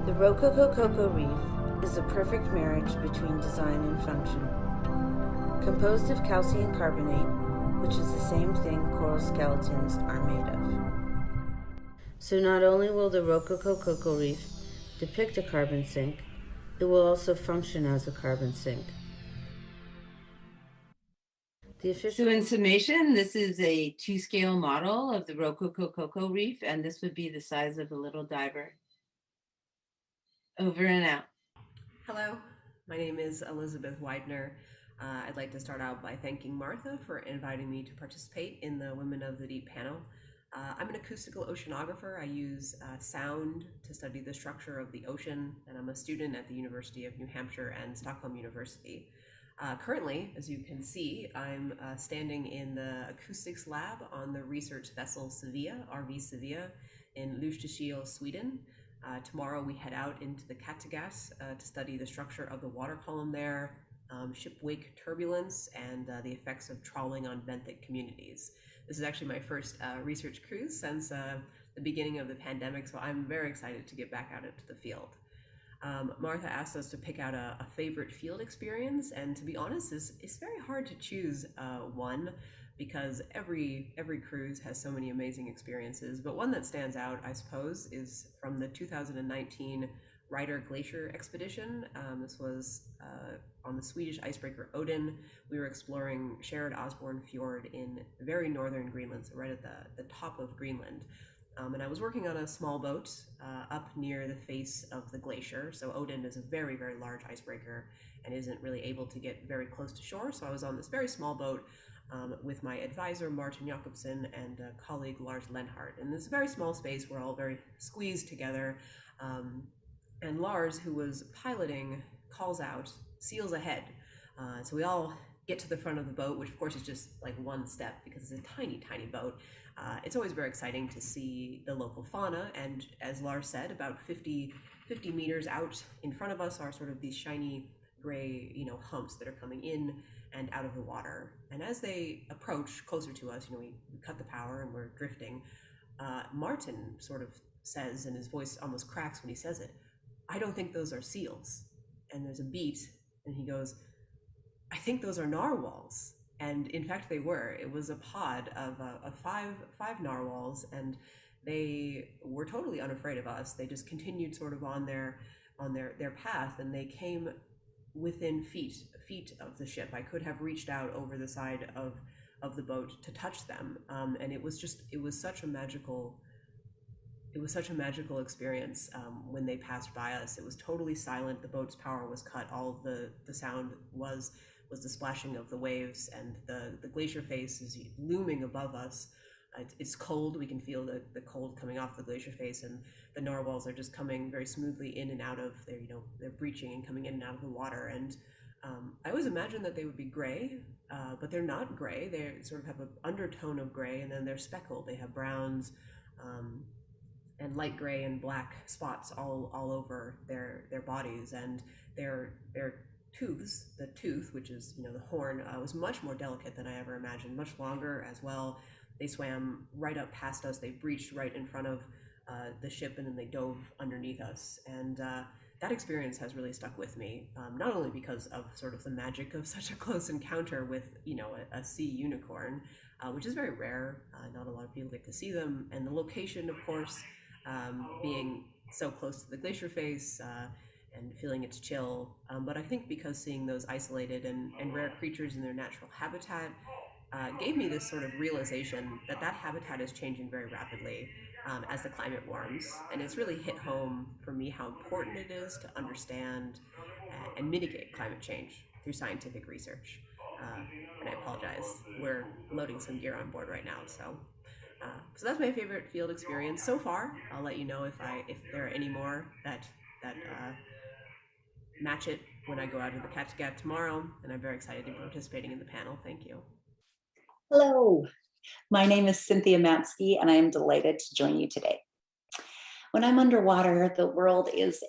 The Rococo Cocoa Reef is a perfect marriage between design and function. Composed of calcium carbonate, which is the same thing coral skeletons are made of. So not only will the Rococo Cocoa Reef depict a carbon sink, it will also function as a carbon sink. So in summation, this is a 2-scale model of the Rococo Cocoa Reef, and this would be the size of a little diver. Over and out. Hello, my name is Elizabeth Widener. I'd like to start out by thanking Martha for inviting me to participate in the Women of the Deep panel. I'm an acoustical oceanographer. I use sound to study the structure of the ocean, and I'm a student at the University of New Hampshire and Stockholm University. Currently, as you can see, I'm standing in the acoustics lab on the research vessel Sevilla, RV Sevilla, in Lysekil, Sweden. Tomorrow we head out into the Kattegat to study the structure of the water column there, ship wake turbulence, and the effects of trawling on benthic communities. This is actually my first research cruise since the beginning of the pandemic, so I'm very excited to get back out into the field. Martha asked us to pick out a favorite field experience, and to be honest, it's very hard to choose one, because every cruise has so many amazing experiences. But one that stands out, I suppose, is from the 2019 Ryder Glacier expedition. This was on the Swedish icebreaker Odin. We were exploring Sherrod Osborne Fjord in very northern Greenland, so right at the top of Greenland. And I was working on a small boat up near the face of the glacier. So Odin is a very, very large icebreaker and isn't really able to get very close to shore. So I was on this very small boat with my advisor, Martin Jakobsen, and colleague, Lars Lenhardt. In this very small space, we're all very squeezed together. And Lars, who was piloting, calls out, seals ahead. So we all get to the front of the boat, which of course is just like one step because it's a tiny, tiny boat. It's always very exciting to see the local fauna. And as Lars said, about 50 meters out in front of us are sort of these shiny gray, humps that are coming in and out of the water. And as they approach closer to us, we cut the power and we're drifting. Martin sort of says, and his voice almost cracks when he says it, "I don't think those are seals." And there's a beat, and he goes, "I think those are narwhals." And in fact, they were. It was a pod of five narwhals, and they were totally unafraid of us. They just continued sort of on their path, and they came within feet of the ship. I could have reached out over the side of the boat to touch them, and it was such a magical experience when they passed by us. It was totally silent. The boat's power was cut. All of the sound was the splashing of the waves, and the glacier face is looming above us. it's cold. We can feel the cold coming off the glacier face, and the narwhals are just coming very smoothly in and out of their, they're breaching and coming in and out of the water. And I always imagined that they would be gray, but they're not gray. They sort of have an undertone of gray, and then they're speckled. They have browns and light gray and black spots all over their bodies, and their tooths, the tooth, which is the horn, was much more delicate than I ever imagined, much longer as well. They swam right up past us. They breached right in front of the ship, and then they dove underneath us. And that experience has really stuck with me, not only because of sort of the magic of such a close encounter with a sea unicorn, which is very rare. Not a lot of people get to see them, and the location, of course, being so close to the glacier face and feeling its chill. But I think because seeing those isolated and rare creatures in their natural habitat gave me this sort of realization that habitat is changing very rapidly as the climate warms. And it's really hit home for me how important it is to understand and mitigate climate change through scientific research. And I apologize, we're loading some gear on board right now. So that's my favorite field experience so far. I'll let you know if there are any more that match it when I go out to the Kattegat tomorrow. And I'm very excited to be participating in the panel. Thank you. Hello, my name is Cynthia Matsky, and I am delighted to join you today. When I'm underwater, the world is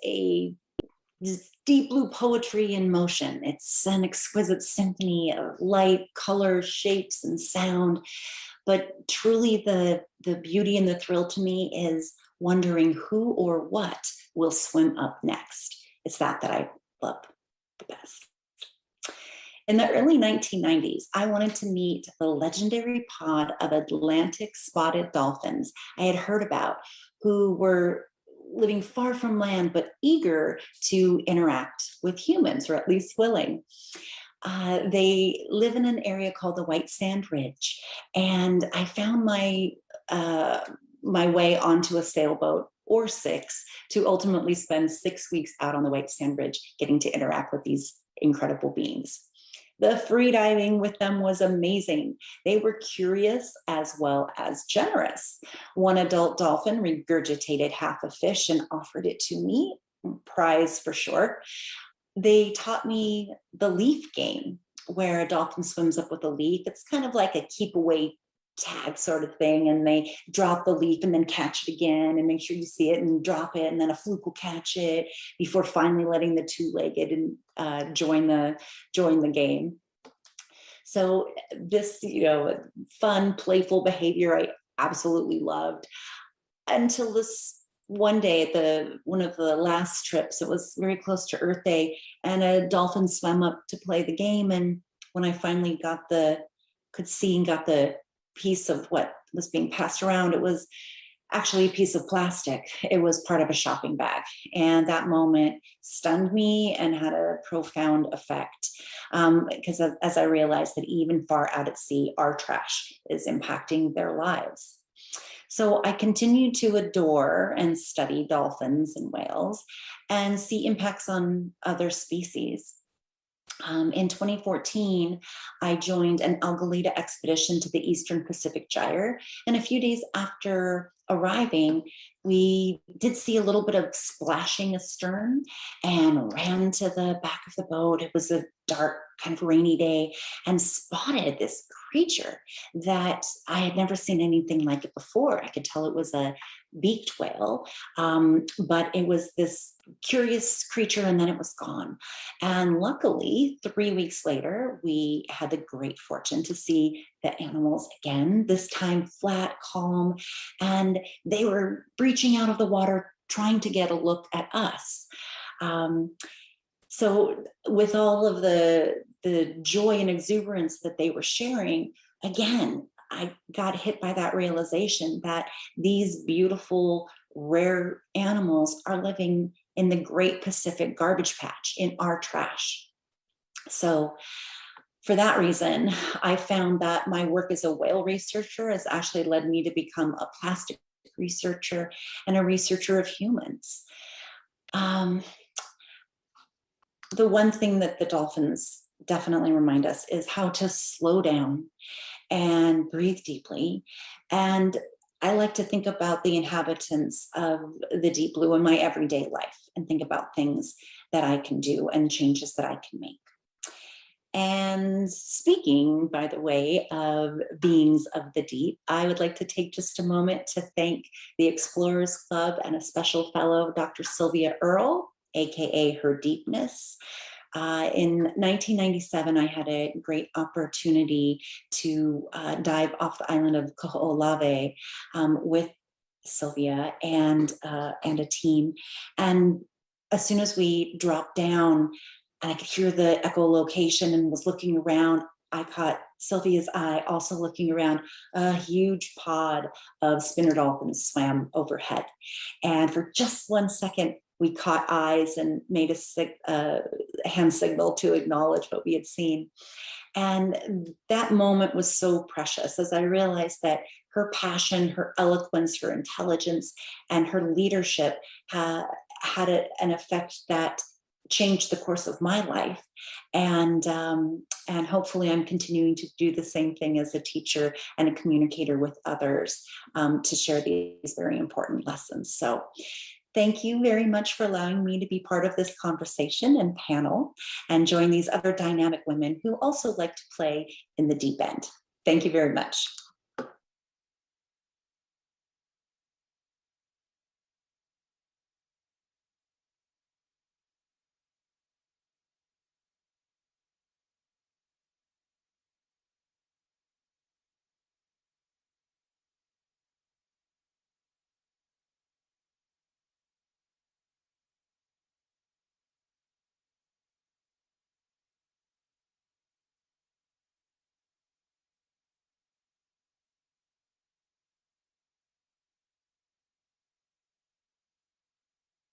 this deep blue poetry in motion. It's an exquisite symphony of light, color, shapes, and sound. But truly the beauty and the thrill to me is wondering who or what will swim up next. It's that I love the best. In the early 1990s, I wanted to meet the legendary pod of Atlantic spotted dolphins I had heard about, who were living far from land, but eager to interact with humans, or at least willing. They live in an area called the White Sand Ridge, and I found my way onto a sailboat or 6 to ultimately spend 6 weeks out on the White Sand Ridge, getting to interact with these incredible beings. The free diving with them was amazing. They were curious as well as generous. One adult dolphin regurgitated half a fish and offered it to me, prize for short. They taught me the leaf game, where a dolphin swims up with a leaf. It's kind of like a keep away tag sort of thing, and they drop the leaf and then catch it again and make sure you see it and drop it, and then a fluke will catch it before finally letting the two-legged and join the game. So this fun, playful behavior I absolutely loved, until this one day at one of the last trips. It was very close to Earth Day, and a dolphin swam up to play the game. And when I finally could see and got the piece of what was being passed around, it was actually a piece of plastic. It was part of a shopping bag. And that moment stunned me and had a profound effect, because as I realized that even far out at sea, our trash is impacting their lives. So I continued to adore and study dolphins and whales and see impacts on other species. In 2014, I joined an Algalita expedition to the Eastern Pacific Gyre. And a few days after arriving, we did see a little bit of splashing astern and ran to the back of the boat. It was a dark, kind of rainy day, and spotted this creature that I had never seen anything like it before. I could tell it was a beaked whale, but it was this curious creature, and then it was gone. And luckily, 3 weeks later, we had the great fortune to see the animals again, this time flat, calm, and they were breaching out of the water, trying to get a look at us. So with all of the joy and exuberance that they were sharing, again, I got hit by that realization that these beautiful, rare animals are living in the Great Pacific Garbage Patch, in our trash. So for that reason, I found that my work as a whale researcher has actually led me to become a plastic researcher and a researcher of humans. The one thing that the dolphins definitely remind us is how to slow down and breathe deeply. And I like to think about the inhabitants of the deep blue in my everyday life and think about things that I can do and changes that I can make. And speaking, by the way, of beings of the deep, I would like to take just a moment to thank the Explorers Club and a special fellow, Dr. Sylvia Earle, AKA Her Deepness. In 1997, I had a great opportunity to dive off the island of Kaho'olawe with Sylvia and a team. And as soon as we dropped down, and I could hear the echolocation and was looking around, I caught Sylvia's eye also looking around. A huge pod of spinner dolphins swam overhead. And for just 1 second, we caught eyes and made a hand signal to acknowledge what we had seen. And that moment was so precious as I realized that her passion, her eloquence, her intelligence, and her leadership had an effect that changed the course of my life. And hopefully I'm continuing to do the same thing as a teacher and a communicator with others to share these very important lessons. So thank you very much for allowing me to be part of this conversation and panel and join these other dynamic women who also like to play in the deep end. Thank you very much.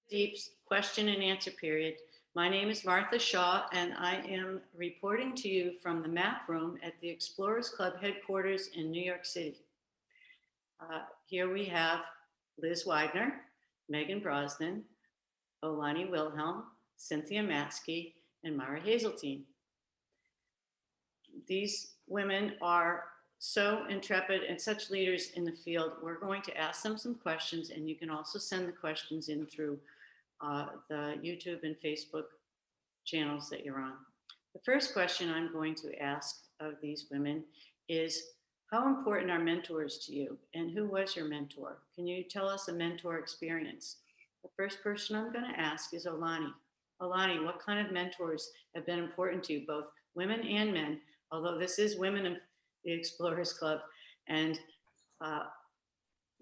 Deep's question and answer period. My name is Martha Shaw, and I am reporting to you from the map room at the Explorers Club headquarters in New York City. Here we have Liz Widener, Megan Brosnan, Olani Wilhelm, Cynthia Matsky, and Mara Hazeltine. These women are so intrepid and such leaders in the field. We're going to ask them some questions, and you can also send the questions in through the YouTube and Facebook channels that you're on. The first question I'm going to ask of these women is, how important are mentors to you, and who was your mentor? Can you tell us a mentor experience? The first person I'm going to ask is Olani. Olani, what kind of mentors have been important to you, both women and men, although this is Women of the Explorers Club, and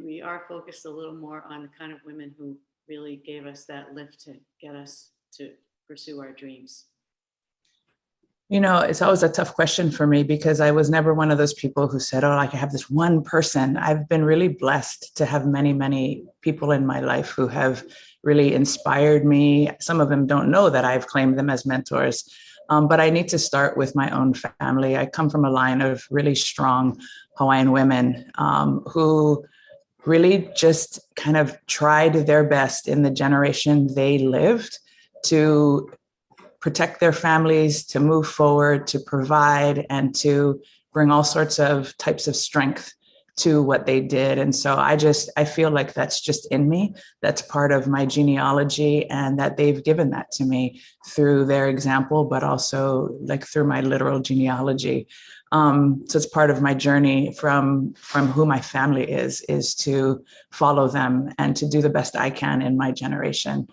we are focused a little more on the kind of women who really gave us that lift to get us to pursue our dreams. You know, it's always a tough question for me because I was never one of those people who said, oh, I can have this one person. I've been really blessed to have many, many people in my life who have really inspired me. Some of them don't know that I've claimed them as mentors, but I need to start with my own family. I come from a line of really strong Hawaiian women who really just kind of tried their best in the generation they lived to protect their families, to move forward, to provide, and to bring all sorts of types of strength to what they did. And so I feel like that's just in me. That's part of my genealogy, and that they've given that to me through their example, but also like through my literal genealogy. So it's part of my journey from who my family is to follow them and to do the best I can in my generation.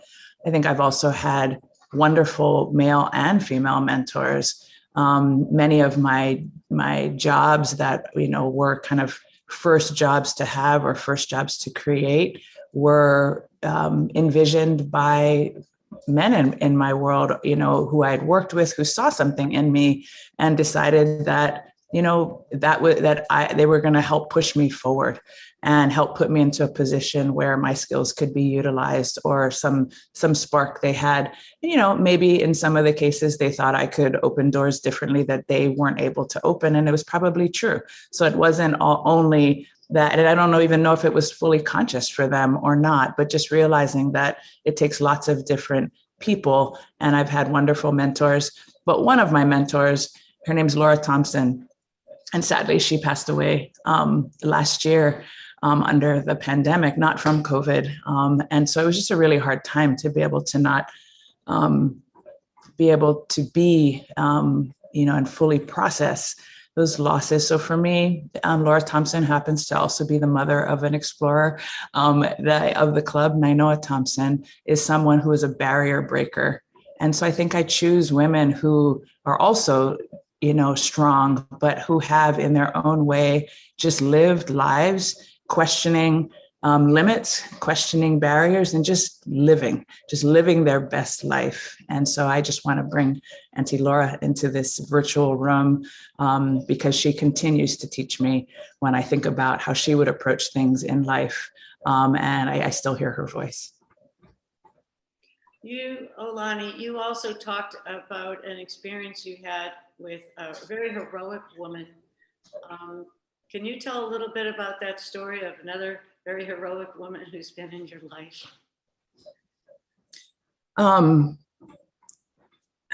I think I've also had wonderful male and female mentors. Many of my jobs that, were kind of first jobs to have or first jobs to create were envisioned by men in my world, who I had worked with, who saw something in me and decided that, they were going to help push me forward and help put me into a position where my skills could be utilized, or some spark they had. Maybe in some of the cases they thought I could open doors differently that they weren't able to open, and it was probably true. So it wasn't only that, and I don't even know if it was fully conscious for them or not, but just realizing that it takes lots of different people. And I've had wonderful mentors, but one of my mentors, her name's Laura Thompson. And sadly, she passed away last year under the pandemic, not from COVID. And so it was just a really hard time to be able to not be able to be, and fully process those losses. So for me, Laura Thompson happens to also be the mother of an explorer of the club. Nainoa Thompson is someone who is a barrier breaker. And so I think I choose women who are also, strong, but who have in their own way just lived lives questioning limits, questioning barriers, and just living their best life. And so I just want to bring Auntie Laura into this virtual room because she continues to teach me when I think about how she would approach things in life. And I still hear her voice. You, Olani, you also talked about an experience you had with a very heroic woman. Can you tell a little bit about that story of another very heroic woman who's been in your life? I'm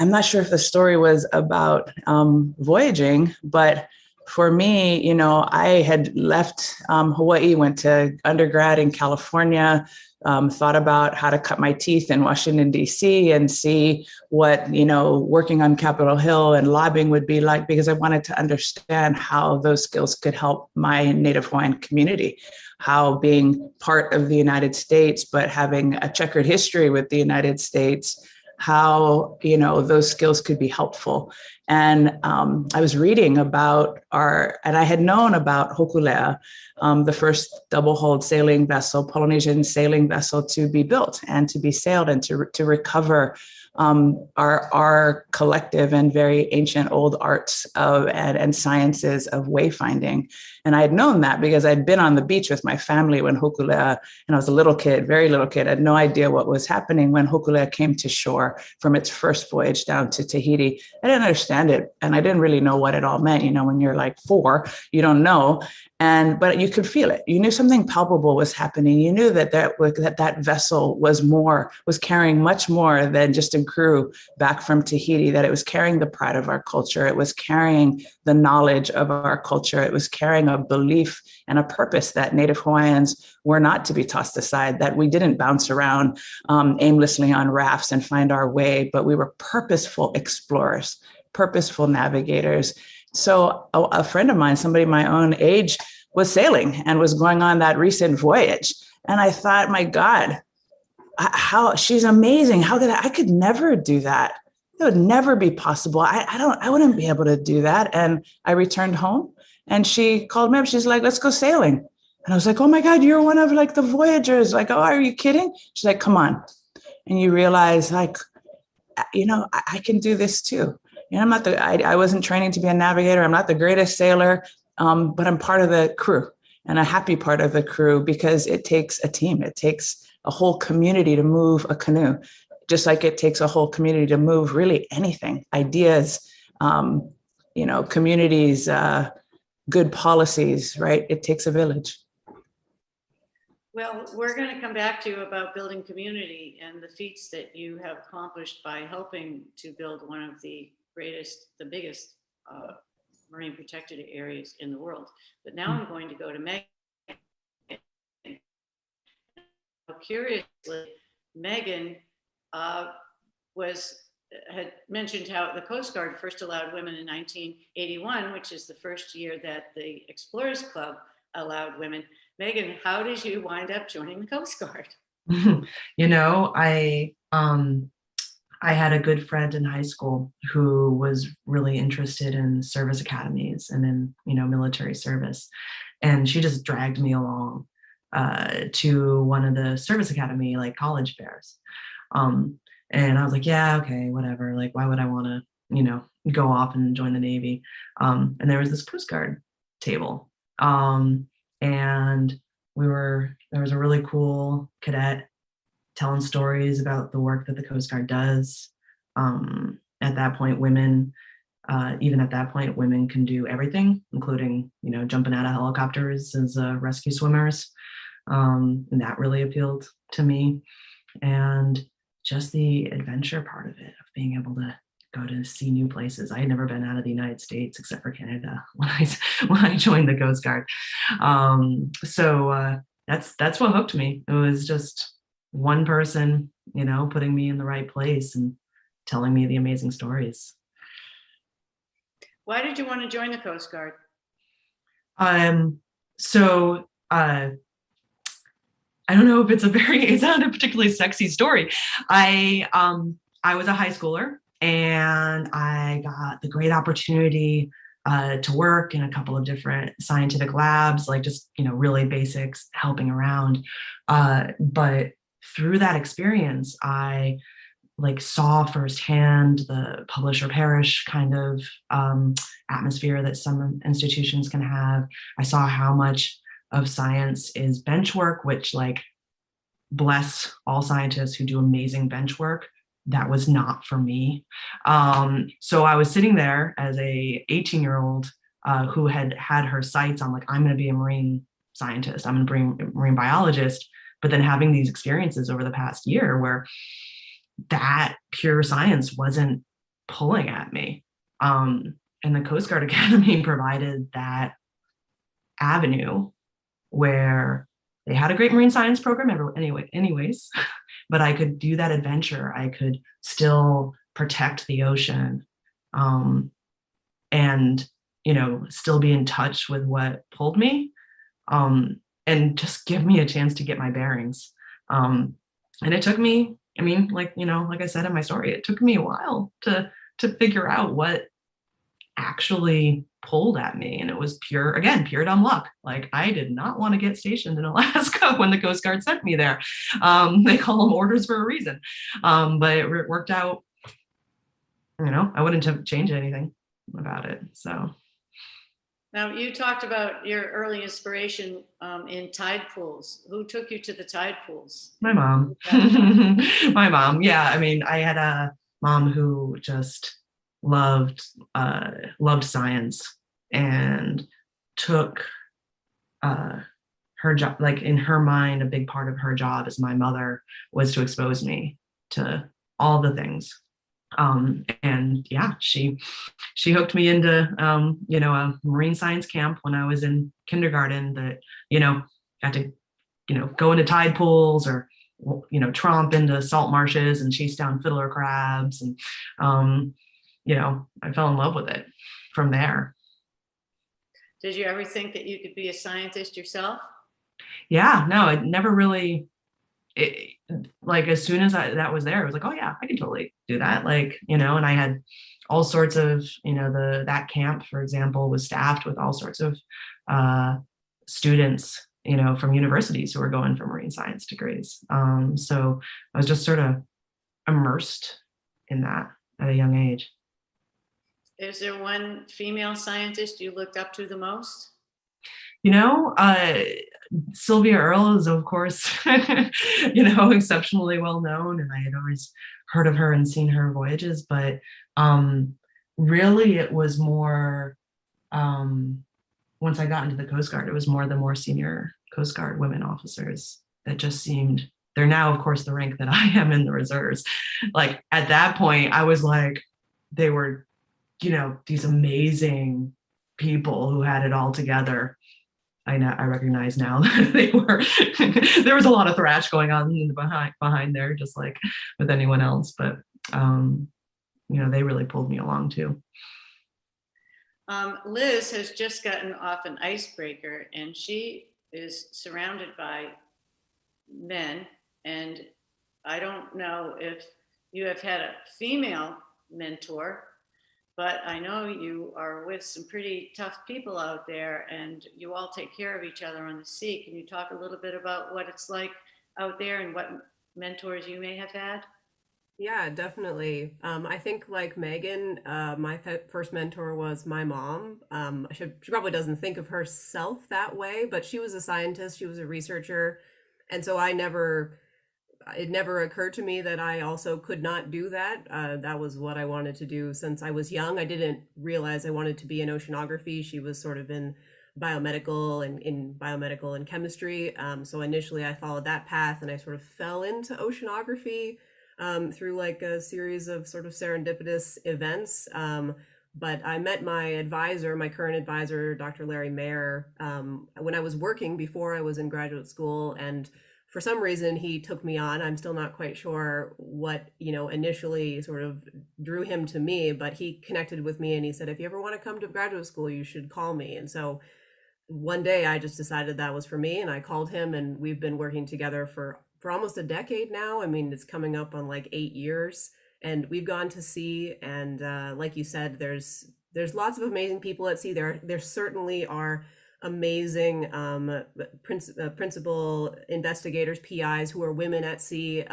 not sure if the story was about voyaging, but for me, I had left Hawaii, went to undergrad in California, thought about how to cut my teeth in Washington, D.C. and see what, working on Capitol Hill and lobbying would be like, because I wanted to understand how those skills could help my Native Hawaiian community, how being part of the United States, but having a checkered history with the United States, how, those skills could be helpful. And I was reading about and I had known about Hokulea, the first double-hulled sailing vessel, Polynesian sailing vessel to be built and to be sailed and to recover our collective and very ancient old arts and sciences of wayfinding. And I had known that because I'd been on the beach with my family when Hokulea, and I was a little kid, very little kid, I had no idea what was happening when Hokulea came to shore from its first voyage down to Tahiti. I didn't understand it, and I didn't really know what it all meant. When you're like 4, you don't know. But you could feel it. You knew something palpable was happening. You knew that vessel was carrying much more than just a crew back from Tahiti, that it was carrying the pride of our culture. It was carrying the knowledge of our culture. It was carrying a belief and a purpose that Native Hawaiians were not to be tossed aside, that we didn't bounce around aimlessly on rafts and find our way, but we were purposeful explorers, purposeful navigators. So a friend of mine, somebody my own age, was sailing and was going on that recent voyage. And I thought, my God, how she's amazing. How could I could never do that. It would never be possible. I wouldn't be able to do that. And I returned home and she called me up. She's like, let's go sailing. And I was like, oh my God, you're one of the voyagers. Like, oh, are you kidding? She's like, come on. And you realize I can do this too. I'm not I wasn't training to be a navigator. I'm not the greatest sailor, but I'm part of the crew, and a happy part of the crew, because it takes a team. It takes a whole community to move a canoe, just like it takes a whole community to move really anything, ideas, communities, good policies, right? It takes a village. Well, we're going to come back to you about building community and the feats that you have accomplished by helping to build one of the biggest marine protected areas in the world. But now I'm going to go to Megan. Curiously, Megan had mentioned how the Coast Guard first allowed women in 1981, which is the first year that the Explorers Club allowed women. Megan, how did you wind up joining the Coast Guard? I had a good friend in high school who was really interested in service academies and in, military service. And she just dragged me along to one of the service academy, college fairs. And I was like, yeah, okay, whatever. Why would I want to, go off and join the Navy? And there was this Coast Guard table. And there was a really cool cadet telling stories about the work that the Coast Guard does. At that point, women can do everything, including, jumping out of helicopters as rescue swimmers. And that really appealed to me. And just the adventure part of it, of being able to go to see new places. I had never been out of the United States except for Canada when I joined the Coast Guard. So that's what hooked me. It was just one person, putting me in the right place and telling me the amazing stories. Why did you want to join the Coast Guard? So I don't know if it's not a particularly sexy story. I was a high schooler and I got the great opportunity to work in a couple of different scientific labs, like just, really basics, helping around. But through that experience, I saw firsthand the publish or perish kind of atmosphere that some institutions can have. I saw how much of science is bench work, which bless all scientists who do amazing bench work. That was not for me. So I was sitting there as a 18-year-old who had her sights on I'm going to be a marine scientist, I'm going to be a marine biologist, but then having these experiences over the past year where that pure science wasn't pulling at me. And the Coast Guard Academy provided that avenue where they had a great marine science program anyways, but I could do that adventure. I could still protect the ocean, and, still be in touch with what pulled me, and just give me a chance to get my bearings. And it took me, like I said in my story, it took me a while to figure out what actually pulled at me. And it was pure dumb luck. I did not want to get stationed in Alaska when the Coast Guard sent me there. They call them orders for a reason. But it worked out, I wouldn't change anything about it. So. Now, you talked about your early inspiration in tide pools. Who took you to the tide pools? My mom. My mom. Yeah. I had a mom who just loved science and took her job, in her mind, a big part of her job as my mother was to expose me to all the things. And yeah, she hooked me into, a marine science camp when I was in kindergarten that, got to, go into tide pools or, tromp into salt marshes and chase down fiddler crabs. And, I fell in love with it from there. Did you ever think that you could be a scientist yourself? Yeah, no, it never really, as soon as that was there, I was like, oh yeah, I can totally do that. And I had all sorts of, that camp, for example, was staffed with all sorts of students, from universities who were going for marine science degrees. So I was just sort of immersed in that at a young age. Is there one female scientist you looked up to the most? Sylvia Earle is, of course, exceptionally well known, and I had always heard of her and seen her voyages, but really it was more, once I got into the Coast Guard, it was more the more senior Coast Guard women officers that just seemed, they're now, of course, the rank that I am in the reserves. At that point, I was they were, these amazing people who had it all together. I recognize now that they were, there was a lot of thrash going on in the behind there, just like with anyone else, but they really pulled me along too. Liz has just gotten off an icebreaker and she is surrounded by men, and I don't know if you have had a female mentor, but I know you are with some pretty tough people out there and you all take care of each other on the sea. Can you talk a little bit about what it's like out there and what mentors you may have had? Yeah, definitely. I think like Megan, my first mentor was my mom. She probably doesn't think of herself that way, but she was a scientist, she was a researcher. And so it never occurred to me that I also could not do that. That was what I wanted to do since I was young. I didn't realize I wanted to be in oceanography. She was sort of in biomedical and chemistry. So initially I followed that path and I sort of fell into oceanography. through like a series of sort of serendipitous events. But I met my advisor, my current advisor, Dr. Larry Mayer, when I was working before I was in graduate school. And for some reason, he took me on. I'm still not quite sure what, initially sort of drew him to me, but he connected with me and he said, if you ever want to come to graduate school, you should call me. And so one day I just decided that was for me, and I called him, and we've been working together for almost a decade now. I mean, it's coming up on like 8 years. And we've gone to sea, and like you said, there's lots of amazing people at sea. There certainly are amazing principal investigators, PIs, who are women at sea.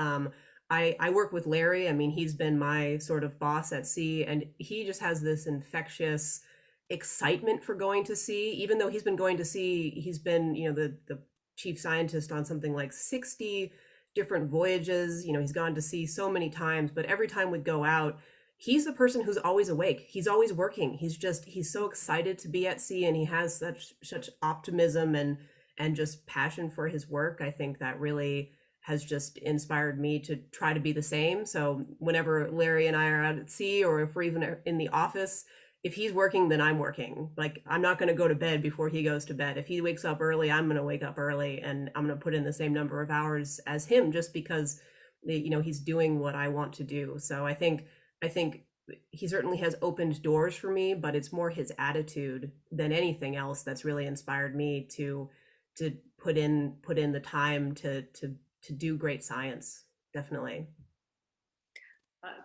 I work with Larry. I mean, he's been my sort of boss at sea, and he just has this infectious excitement for going to sea. Even though he's been going to sea, he's been, the chief scientist on something like 60 different voyages. He's gone to sea so many times, but every time we go out, he's the person who's always awake. He's always working. He's so excited to be at sea, and he has such optimism and just passion for his work. I think that really has just inspired me to try to be the same. So whenever Larry and I are out at sea, or if we're even in the office, if he's working, then I'm working. Like, I'm not going to go to bed before he goes to bed. If he wakes up early, I'm going to wake up early, and I'm going to put in the same number of hours as him, just because, he's doing what I want to do. So I think he certainly has opened doors for me, but it's more his attitude than anything else that's really inspired me to put in the time to do great science. Definitely.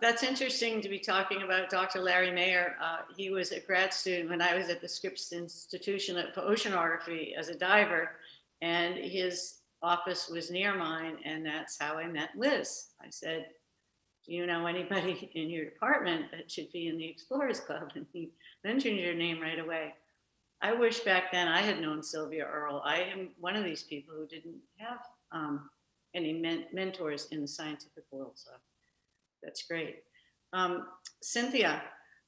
That's interesting to be talking about Dr. Larry Mayer. He was a grad student when I was at the Scripps Institution for Oceanography as a diver, and his office was near mine, and that's how I met Liz. I said, do you know anybody in your department that should be in the Explorers Club? And he mentioned your name right away. I wish back then I had known Sylvia Earle. I am one of these people who didn't have any mentors in the scientific world, so that's great. Cynthia,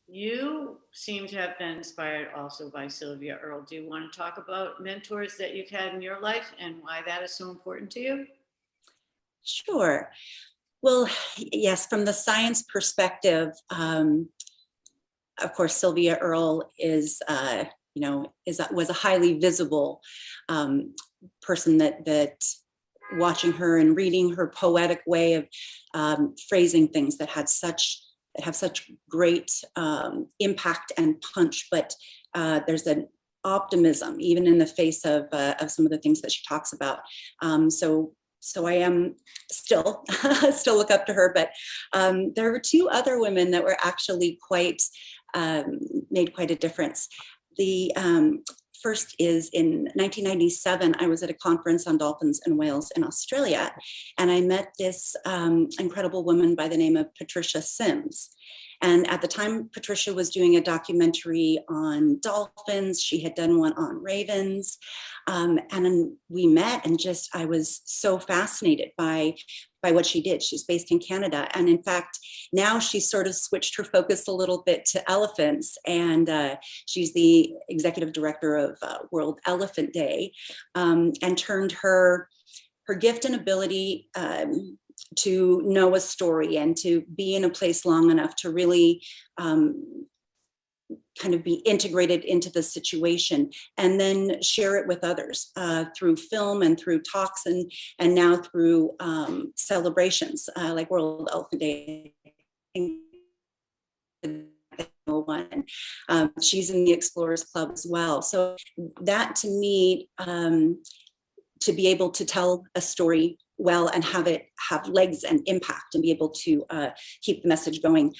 you seem to have been inspired also by Sylvia Earle. Do you want to talk about mentors that you've had in your life and why that is so important to you? Sure. Well, yes, from the science perspective, of course, Sylvia Earle was a highly visible person that watching her and reading her poetic way of phrasing things that have such great impact and punch, but there's an optimism even in the face of some of the things that she talks about. So I am still look up to her, but there were two other women that were actually made quite a difference. The first is in 1997, I was at a conference on dolphins and whales in Australia, and I met this incredible woman by the name of Patricia Sims. And at the time, Patricia was doing a documentary on dolphins. She had done one on ravens. And then we met, and I was so fascinated by what she did. She's based in Canada. And in fact, now she's sort of switched her focus a little bit to elephants. And she's the executive director of World Elephant Day, and turned her gift and ability to know a story and to be in a place long enough to really kind of be integrated into the situation, and then share it with others through film and through talks and now through celebrations like World Elephant Day. She's in the Explorers Club as well. So that, to me, to be able to tell a story well and have it have legs and impact and be able to keep the message going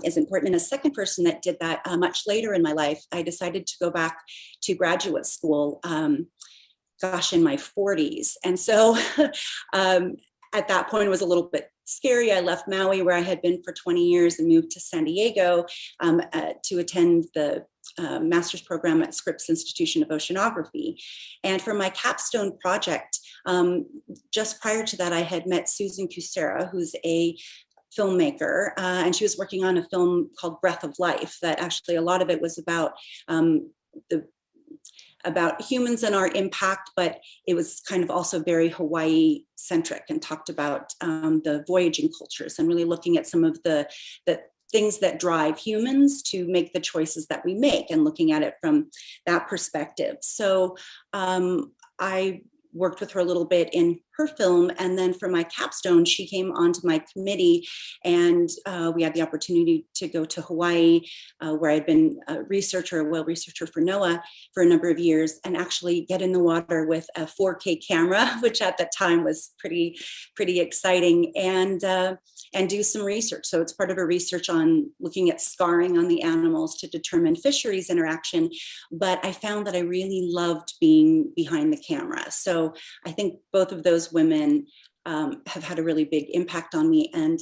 is important. And a second person that did that much later in my life, I decided to go back to graduate school, in my 40s. And so at that point, it was a little bit scary. I left Maui, where I had been for 20 years, and moved to San Diego to attend the master's program at Scripps Institution of Oceanography. And for my capstone project, just prior to that, I had met Susan Kucera, who's a filmmaker, and she was working on a film called Breath of Life that actually a lot of it was about the about humans and our impact, but it was kind of also very Hawaii centric and talked about the voyaging cultures and really looking at some of the things that drive humans to make the choices that we make and looking at it from that perspective. So I worked with her a little bit in her film. And then for my capstone, she came onto my committee and we had the opportunity to go to Hawaii, where I'd been a whale researcher for NOAA for a number of years, and actually get in the water with a 4K camera, which at that time was pretty exciting, and do some research. So it's part of a research on looking at scarring on the animals to determine fisheries interaction. But I found that I really loved being behind the camera. So I think both of those women have had a really big impact on me, and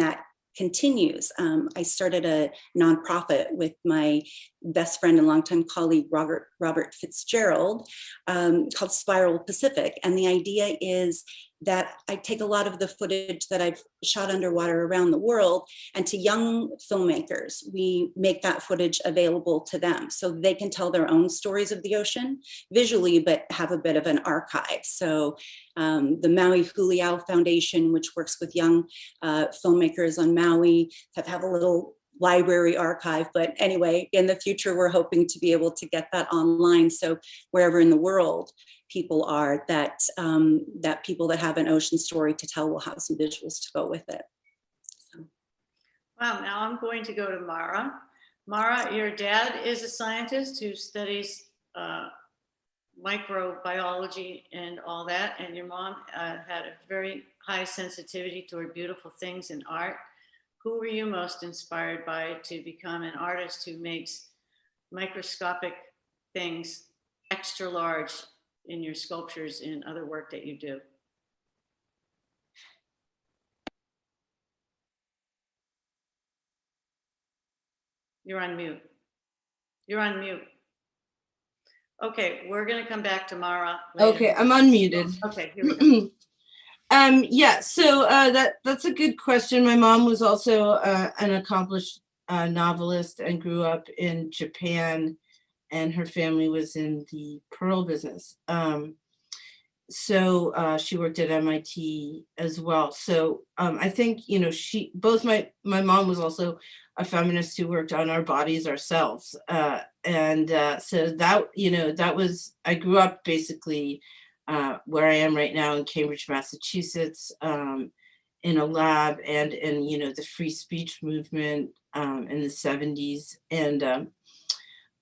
that continues. I started a nonprofit with my best friend and longtime colleague, Robert Fitzgerald, called Spiral Pacific. And the idea is that I take a lot of the footage that I've shot underwater around the world, and to young filmmakers, we make that footage available to them so they can tell their own stories of the ocean visually, but have a bit of an archive. So the Maui Huliau Foundation, which works with young filmmakers on Maui, have a little library archive. But anyway, in the future, we're hoping to be able to get that online. So wherever in the world people are, that people that have an ocean story to tell will have some visuals to go with it. So. Wow, now I'm going to go to Mara. Mara, your dad is a scientist who studies microbiology and all that, and your mom had a very high sensitivity toward beautiful things in art. Who were you most inspired by to become an artist who makes microscopic things extra large in your sculptures and other work that you do? You're on mute. You're on mute. Okay, we're going to come back to Mara later. Okay, I'm unmuted. Okay, here we go. Yeah, so that's a good question. My mom was also an accomplished novelist and grew up in Japan, and her family was in the pearl business. So she worked at MIT as well. So I think, my mom was also a feminist who worked on our bodies ourselves. So that was, I grew up basically where I am right now in Cambridge, Massachusetts, in a lab and in, the free speech movement in the 70s. And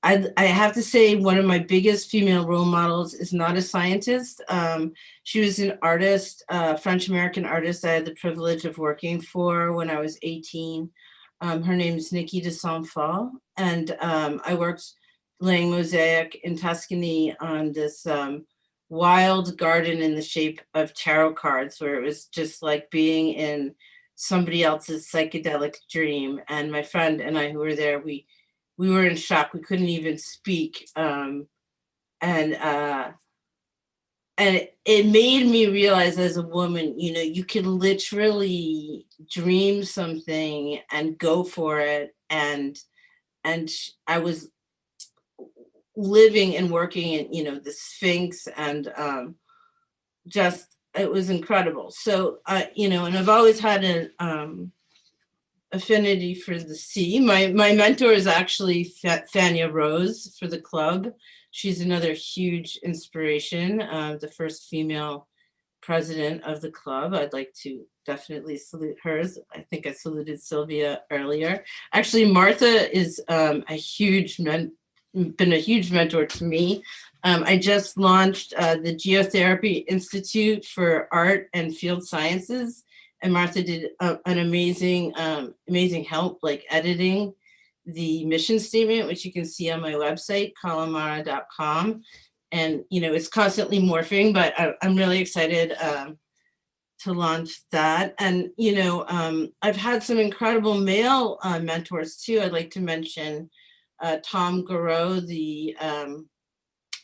I have to say one of my biggest female role models is not a scientist. She was an artist, French-American artist I had the privilege of working for when I was 18. Her name is Nikki de Saint-Fort, and I worked laying mosaic in Tuscany on this wild garden in the shape of tarot cards, where it was just like being in somebody else's psychedelic dream. And my friend and I who were there, we were in shock. We couldn't even speak. And it made me realize as a woman, you can literally dream something and go for it. And I was living and working in, the Sphinx, and just, it was incredible. So, and I've always had an affinity for the sea. My mentor is actually Fania Rose for the club. She's another huge inspiration, the first female president of the club. I'd like to definitely salute hers. I think I saluted Sylvia earlier. Actually, Martha is been a huge mentor to me. I just launched the Geotherapy Institute for Art and Field Sciences, and Martha did an amazing help, like editing the mission statement, which you can see on my website, kalamara.com. And, it's constantly morphing, but I'm really excited to launch that. And, I've had some incredible male mentors too. I'd like to mention Tom Garreau, the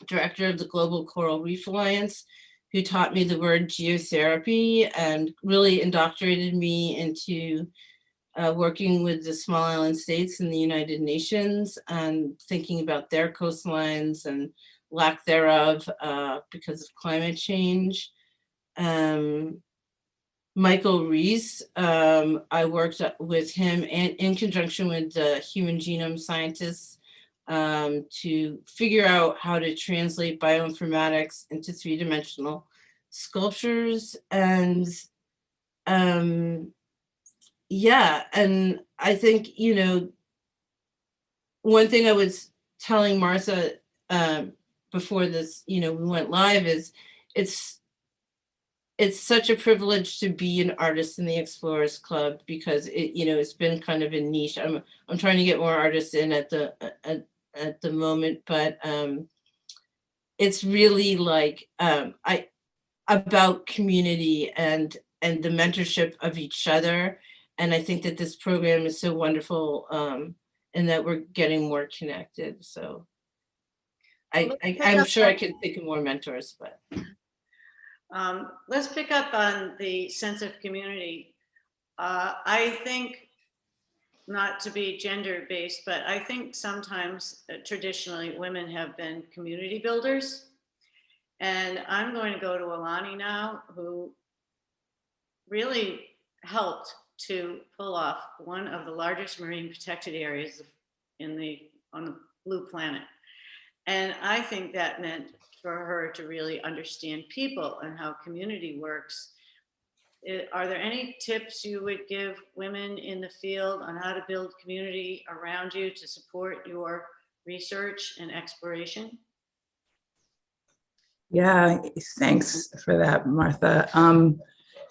director of the Global Coral Reef Alliance, who taught me the word geotherapy and really indoctrinated me into working with the small island states in the United Nations and thinking about their coastlines and lack thereof because of climate change. Michael Rees, I worked with him and in conjunction with the human genome scientists to figure out how to translate bioinformatics into three-dimensional sculptures. And yeah, and I think, you know, one thing I was telling Martha before this, you know, we went live is it's such a privilege to be an artist in the Explorers Club because it, you know, it's been kind of a niche. I'm trying to get more artists in at the moment, but it's really like about community and the mentorship of each other. And I think that this program is so wonderful and that we're getting more connected. So I'm sure I can think of more mentors, but. Let's pick up on the sense of community. I think, not to be gender-based, but I think sometimes traditionally women have been community builders. And I'm going to go to Alani now, who really helped to pull off one of the largest marine protected areas on the blue planet. And I think that meant for her to really understand people and how community works. Are there any tips you would give women in the field on how to build community around you to support your research and exploration? Yeah, thanks for that, Martha.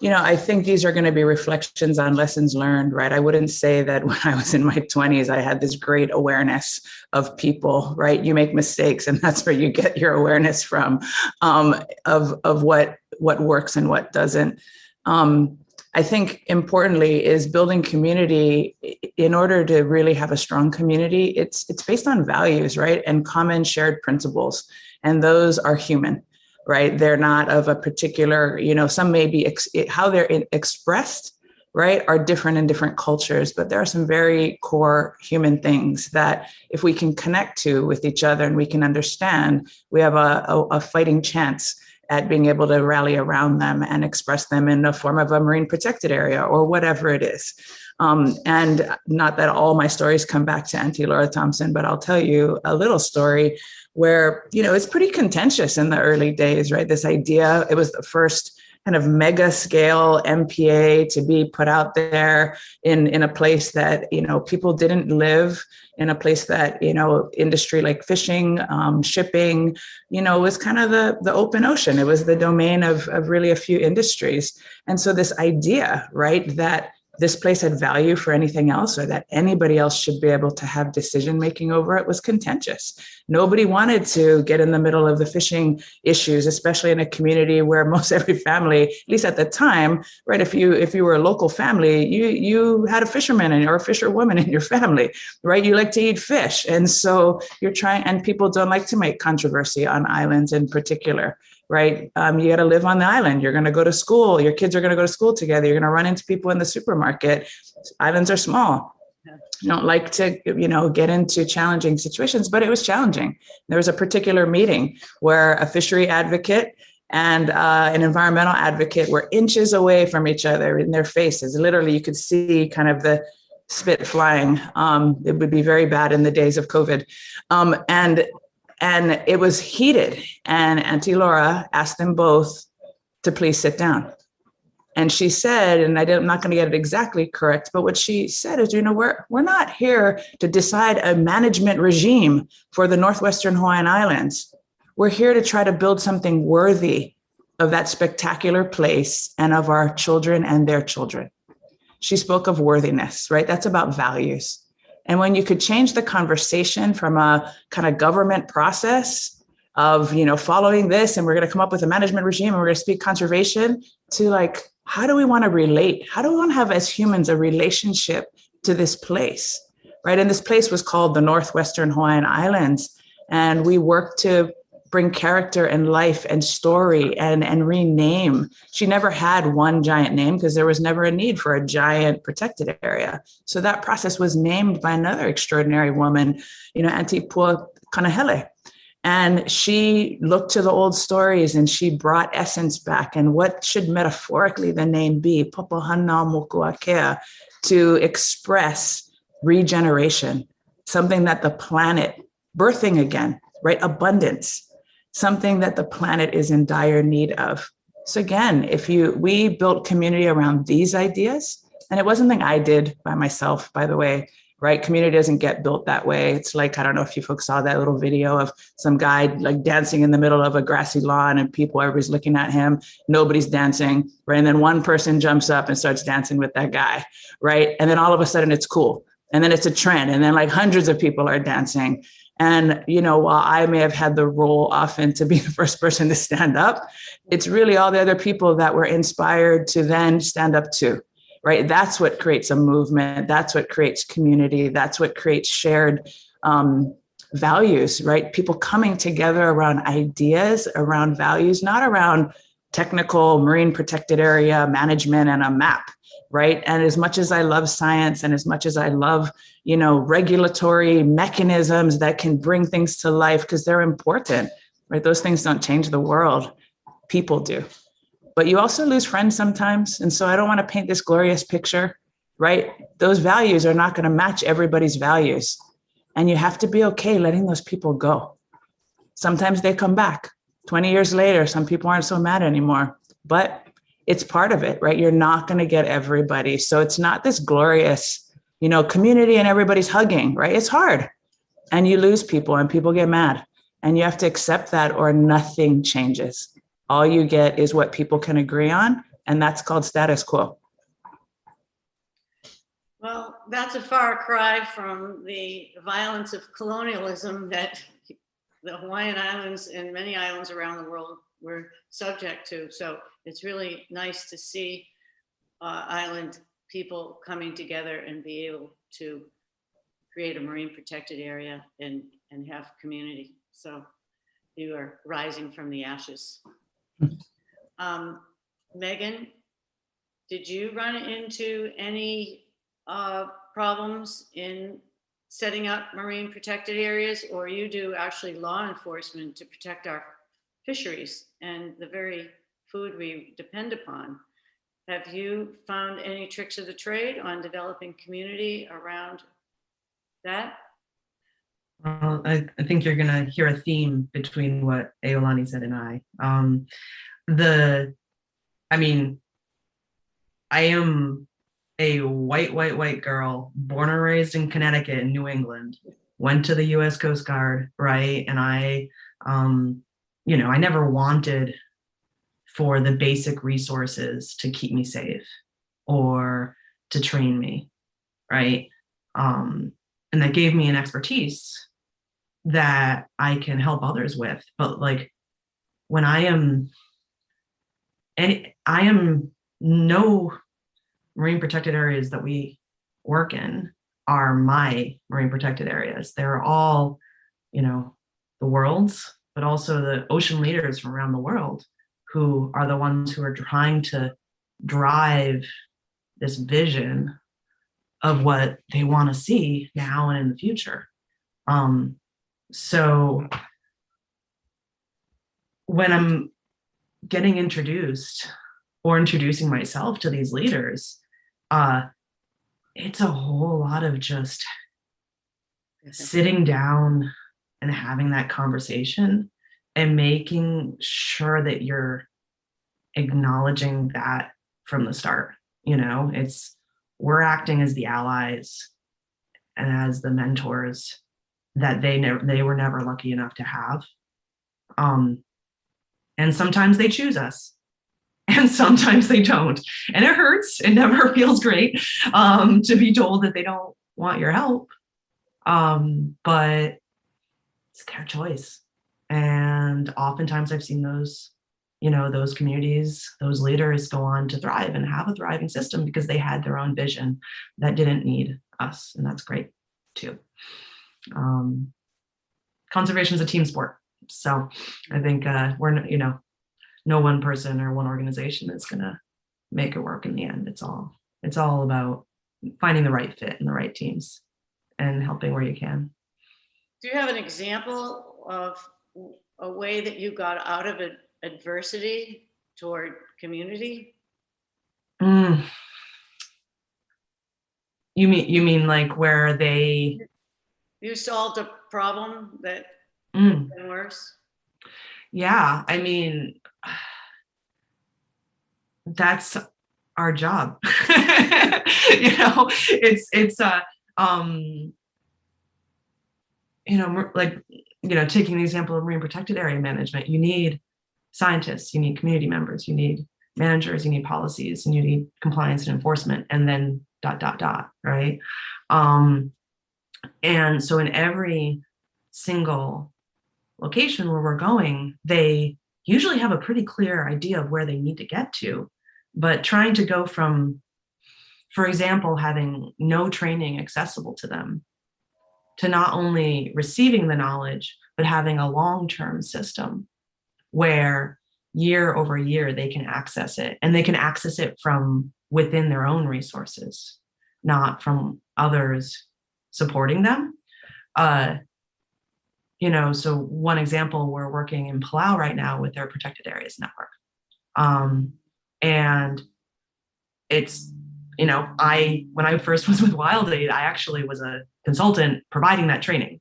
You know, I think these are going to be reflections on lessons learned, right? I wouldn't say that when I was in my 20s, I had this great awareness of people, right? You make mistakes, and that's where you get your awareness from, of what works and what doesn't. I think importantly is building community. In order to really have a strong community, it's based on values, right? And common shared principles. And those are human, right? They're not of a particular, you know, some may be how they're expressed, right, are different in different cultures, but there are some very core human things that if we can connect to with each other and we can understand, we have a fighting chance at being able to rally around them and express them in the form of a marine protected area or whatever it is. And not that all my stories come back to Auntie Laura Thompson, but I'll tell you a little story where, you know, it's pretty contentious in the early days, right? This idea, it was the first kind of mega scale MPA to be put out there in a place that, you know, people didn't live, in a place that, you know, industry like fishing, shipping, you know, was kind of the open ocean. It was the domain of really a few industries. And so this idea, right, that this place had value for anything else or that anybody else should be able to have decision making over it was contentious. Nobody wanted to get in the middle of the fishing issues, especially in a community where most every family, at least at the time, right, if you were a local family, you had a fisherman or a fisherwoman in your family, right? You like to eat fish. And so you're trying, and people don't like to make controversy on islands in particular. Right? You got to live on the island. You're going to go to school. Your kids are going to go to school together. You're going to run into people in the supermarket. Islands are small. You don't like to, you know, get into challenging situations, but it was challenging. There was a particular meeting where a fishery advocate and an environmental advocate were inches away from each other in their faces. Literally, you could see kind of the spit flying. It would be very bad in the days of COVID. And it was heated, and Auntie Laura asked them both to please sit down. And she said, and I'm not going to get it exactly correct, but what she said is, you know, we're not here to decide a management regime for the Northwestern Hawaiian Islands. We're here to try to build something worthy of that spectacular place and of our children and their children. She spoke of worthiness, right? That's about values. And when you could change the conversation from a kind of government process of, you know, following this and we're going to come up with a management regime and we're going to speak conservation to like, how do we want to relate? How do we want to have as humans a relationship to this place, right? And this place was called the Northwestern Hawaiian Islands. And we worked to bring character and life and story and rename. She never had one giant name because there was never a need for a giant protected area. So that process was named by another extraordinary woman, Auntie Pua Kanahele. And she looked to the old stories and she brought essence back. And what should metaphorically the name be? Popohana Mokuakea, to express regeneration, something that the planet, birthing again, right? Abundance, something that the planet is in dire need of. So again, we built community around these ideas, and it wasn't something I did by myself, by the way, right? Community doesn't get built that way. It's like, I don't know if you folks saw that little video of some guy like dancing in the middle of a grassy lawn and everybody's looking at him, nobody's dancing, right? And then one person jumps up and starts dancing with that guy, right? And then all of a sudden it's cool. And then it's a trend. And then like hundreds of people are dancing. And, while I may have had the role often to be the first person to stand up, it's really all the other people that were inspired to then stand up too, right? That's what creates a movement. That's what creates community. That's what creates shared values, right? People coming together around ideas, around values, not around technical marine protected area management and a map. Right. And as much as I love science and as much as I love, regulatory mechanisms that can bring things to life because they're important, right? Those things don't change the world. People do. But you also lose friends sometimes. And so I don't want to paint this glorious picture, right? Those values are not going to match everybody's values. And you have to be okay letting those people go. Sometimes they come back. 20 years later, some people aren't so mad anymore. But it's part of it, right? You're not going to get everybody. So it's not this glorious, community and everybody's hugging, right? It's hard. And you lose people and people get mad. And you have to accept that or nothing changes. All you get is what people can agree on. And that's called status quo. Well, that's a far cry from the violence of colonialism that the Hawaiian Islands and many islands around the world were subject to. So it's really nice to see island people coming together and be able to create a marine protected area and have community. So you are rising from the ashes. Megan, did you run into any problems in setting up marine protected areas, or you do actually law enforcement to protect our fisheries and the very food we depend upon? Have you found any tricks of the trade on developing community around that? Well, I think you're going to hear a theme between what Aolani said and I. I am a white girl, born and raised in Connecticut in New England, went to the US Coast Guard, right? And I never wanted for the basic resources to keep me safe or to train me, right? And that gave me an expertise that I can help others with. But like when I am no marine protected areas that we work in are my marine protected areas. They're all, the world's, but also the ocean leaders from around the world who are the ones who are trying to drive this vision of what they want to see now and in the future. So when I'm getting introduced or introducing myself to these leaders, it's a whole lot of just sitting down and having that conversation and making sure that you're acknowledging that from the start. We're acting as the allies and as the mentors that they were never lucky enough to have. And sometimes they choose us and sometimes they don't. And it hurts. It never feels great to be told that they don't want your help. But it's their choice. And oftentimes I've seen those communities, those leaders go on to thrive and have a thriving system because they had their own vision that didn't need us. And that's great too. Conservation is a team sport. So I think we're, you know, no one person or one organization is going to make it work in the end. It's all about finding the right fit and the right teams and helping where you can. Do you have an example of a way that you got out of adversity toward community? You mean like where they You solved a problem that could have been worse? Yeah, I mean, that's our job. You know, it's you know, like, you know, taking the example of marine protected area management, you need scientists, you need community members, you need managers, you need policies, and you need compliance and enforcement, and then ... right? And so in every single location where we're going, they usually have a pretty clear idea of where they need to get to, but trying to go from, for example, having no training accessible to them, to not only receiving the knowledge, but having a long-term system where year over year they can access it, and they can access it from within their own resources, not from others supporting them. You know, so one example, we're working in Palau right now with their protected areas network. And it's, you know, when I first was with WildAid, I actually was a consultant providing that training,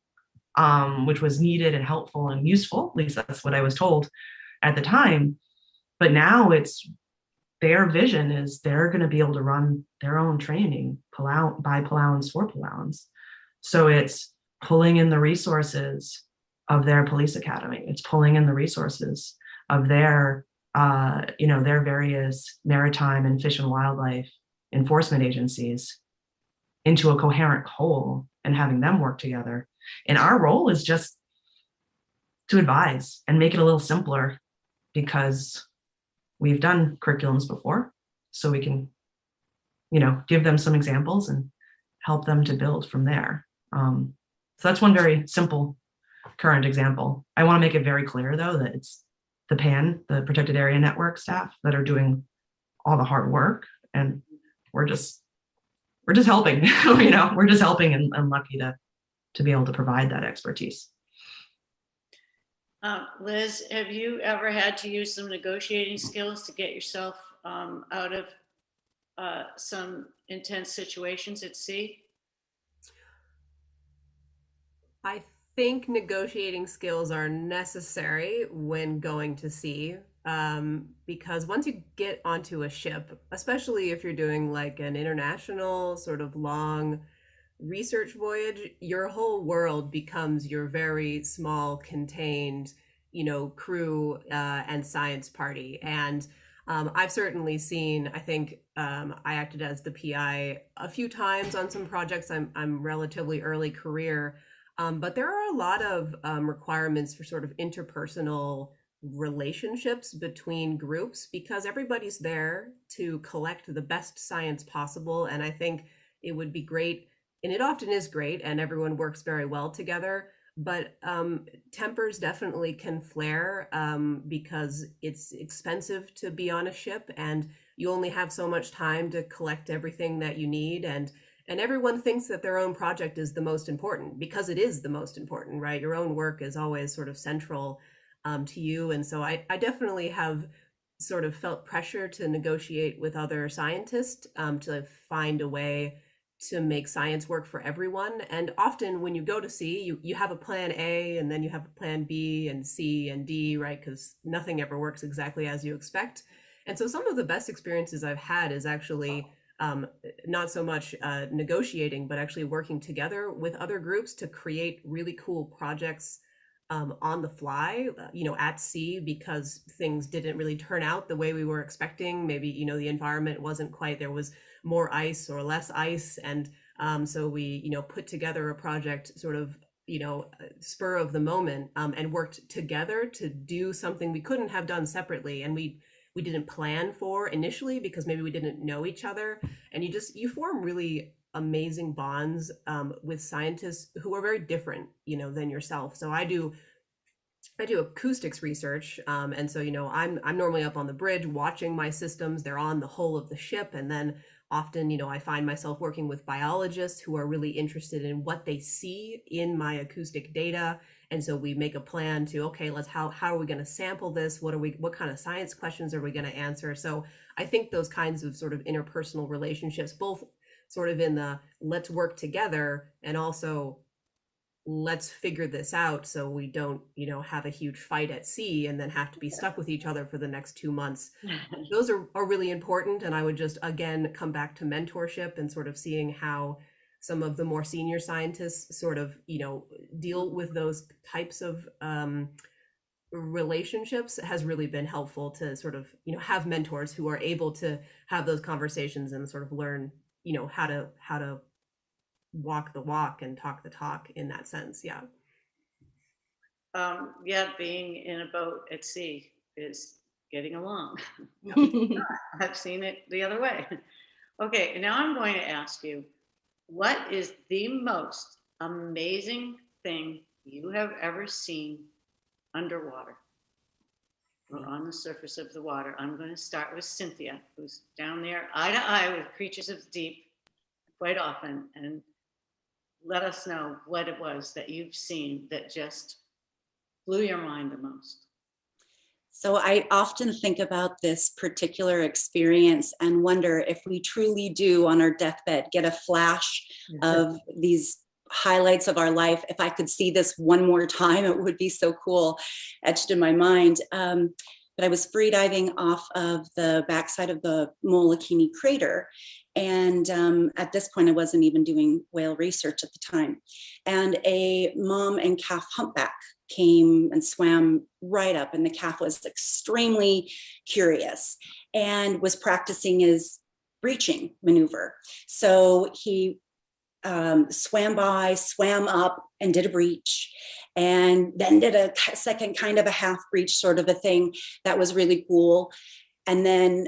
which was needed and helpful and useful. At least that's what I was told at the time. But now it's their vision is they're going to be able to run their own training by Palauans for Palauans. So it's pulling in the resources of their police academy. It's pulling in the resources of their, you know, their various maritime and fish and wildlife enforcement agencies into a coherent whole and having them work together. And our role is just to advise and make it a little simpler, because we've done curriculums before, so we can, you know, give them some examples and help them to build from there. So that's one very simple current example. I want to make it very clear, though, that it's the PAN, the Protected Area Network staff, that are doing all the hard work, and we're just helping. You know, we're just helping and lucky to be able to provide that expertise. Liz, have you ever had to use some negotiating skills to get yourself out of some intense situations at sea? I think negotiating skills are necessary when going to sea, because once you get onto a ship, especially if you're doing like an international sort of long research voyage, your whole world becomes your very small, contained, you know, crew and science party. And I've certainly seen, I think I acted as the PI a few times on some projects. I'm relatively early career, but there are a lot of requirements for sort of interpersonal relationships between groups, because everybody's there to collect the best science possible. And I think it would be great, and it often is great, and everyone works very well together, but tempers definitely can flare because it's expensive to be on a ship, and you only have so much time to collect everything that you need, and everyone thinks that their own project is the most important, because it is the most important, right? Your own work is always sort of central to you. And so I definitely have sort of felt pressure to negotiate with other scientists to find a way to make science work for everyone. And often when you go to sea, you have a plan A, and then you have a plan B and C and D, right? Because nothing ever works exactly as you expect. And so some of the best experiences I've had is actually not so much negotiating, but actually working together with other groups to create really cool projects on the fly, you know, at sea, because things didn't really turn out the way we were expecting. Maybe, you know, the environment wasn't quite, there was more ice or less ice. And so we, you know, put together a project sort of, you know, spur of the moment, and worked together to do something we couldn't have done separately. And we didn't plan for initially, because maybe we didn't know each other. And you form really amazing bonds with scientists who are very different, you know, than yourself. So I do I do acoustics research, and so I'm normally up on the bridge watching my systems. They're on the hull of the ship, and then often I find myself working with biologists who are really interested in what they see in my acoustic data, and so we make a plan to how are we going to sample this? What kind of science questions are we going to answer? So I think those kinds of sort of interpersonal relationships, both sort of in the let's work together and also let's figure this out so we don't have a huge fight at sea and then have to be stuck with each other for the next 2 months. Those are really important, and I would just again come back to mentorship and sort of seeing how some of the more senior scientists sort of deal with those types of relationships has really been helpful to sort of have mentors who are able to have those conversations and sort of learn how to walk the walk and talk the talk in that sense. Yeah. Being in a boat at sea is getting along. I've seen it the other way. Okay, now I'm going to ask you, what is the most amazing thing you have ever seen underwater or on the surface of the water? I'm going to start with Cynthia, who's down there eye to eye with creatures of the deep quite often, and let us know what it was that you've seen that just blew your mind the most. So I often think about this particular experience and wonder if we truly do on our deathbed get a flash of these highlights of our life. If I could see this one more time, it would be so cool, etched in my mind. But I was free diving off of the backside of the Molokini crater. And at this point, I wasn't even doing whale research at the time. And a mom and calf humpback came and swam right up, and the calf was extremely curious and was practicing his breaching maneuver. So he swam by, swam up, and did a breach, and then did a second kind of a half breach sort of a thing that was really cool. And then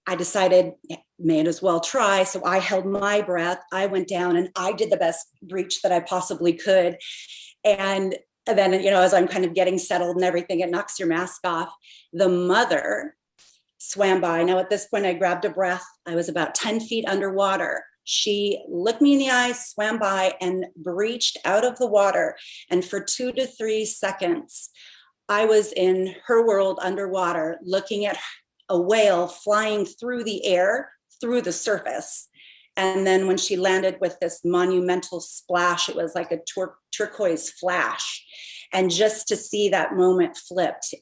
I decided, may as well try. So I held my breath. I went down and I did the best breach that I possibly could. And then, as I'm kind of getting settled and everything, it knocks your mask off. The mother swam by. Now, at this point, I grabbed a breath. I was about 10 feet underwater. She looked me in the eyes, swam by, and breached out of the water. And for 2 to 3 seconds, I was in her world underwater, looking at a whale flying through the air, through the surface. And then when she landed with this monumental splash, it was like a turquoise flash. And just to see that moment flipped,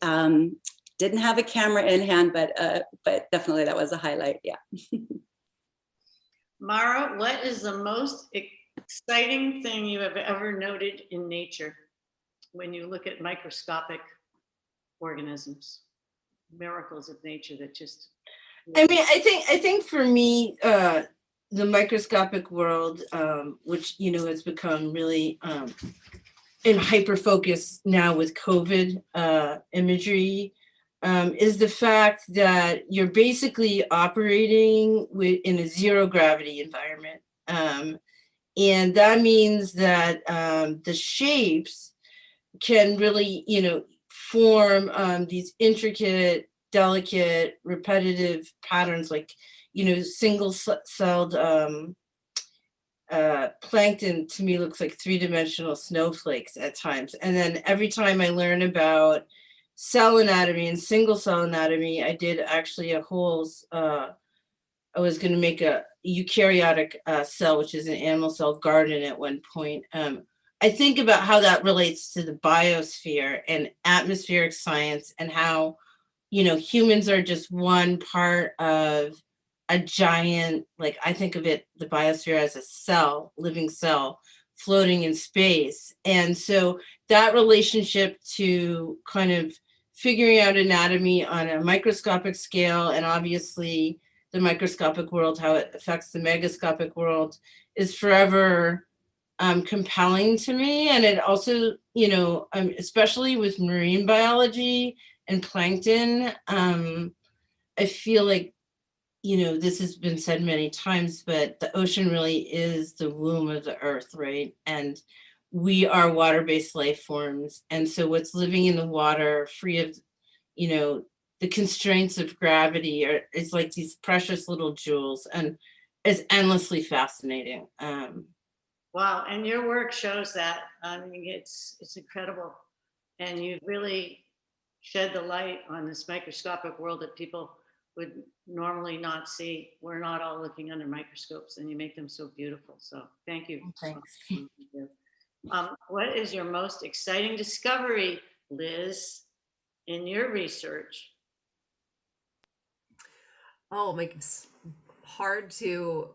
didn't have a camera in hand, but definitely that was a highlight, yeah. Mara, what is the most exciting thing you have ever noted in nature when you look at microscopic organisms, miracles of nature that just... I mean, I think for me, the microscopic world, which, has become really in hyper focus now with COVID imagery, is the fact that you're basically operating in a zero gravity environment. And that means that the shapes can really, form these intricate, delicate, repetitive patterns, like, single-celled plankton to me looks like 3-dimensional snowflakes at times. And then every time I learn about cell anatomy and single cell anatomy, I did actually a whole, I was going to make a eukaryotic cell, which is an animal cell garden at one point. I think about how that relates to the biosphere and atmospheric science, and how, humans are just one part of a giant, like, I think of it, the biosphere as a cell, living cell floating in space. And so that relationship to kind of figuring out anatomy on a microscopic scale, and obviously the microscopic world, how it affects the megascopic world, is forever compelling to me. And it also, especially with marine biology and plankton, I feel like, this has been said many times, but the ocean really is the womb of the earth, right? And we are water-based life forms. And so what's living in the water, free of, the constraints of gravity, it's like these precious little jewels, and it's endlessly fascinating. Wow, and your work shows that. I mean, it's incredible. And you've really shed the light on this microscopic world that people would normally not see. We're not all looking under microscopes, and you make them so beautiful. So thank you. Thanks. What is your most exciting discovery, Liz, in your research? Oh, it's hard to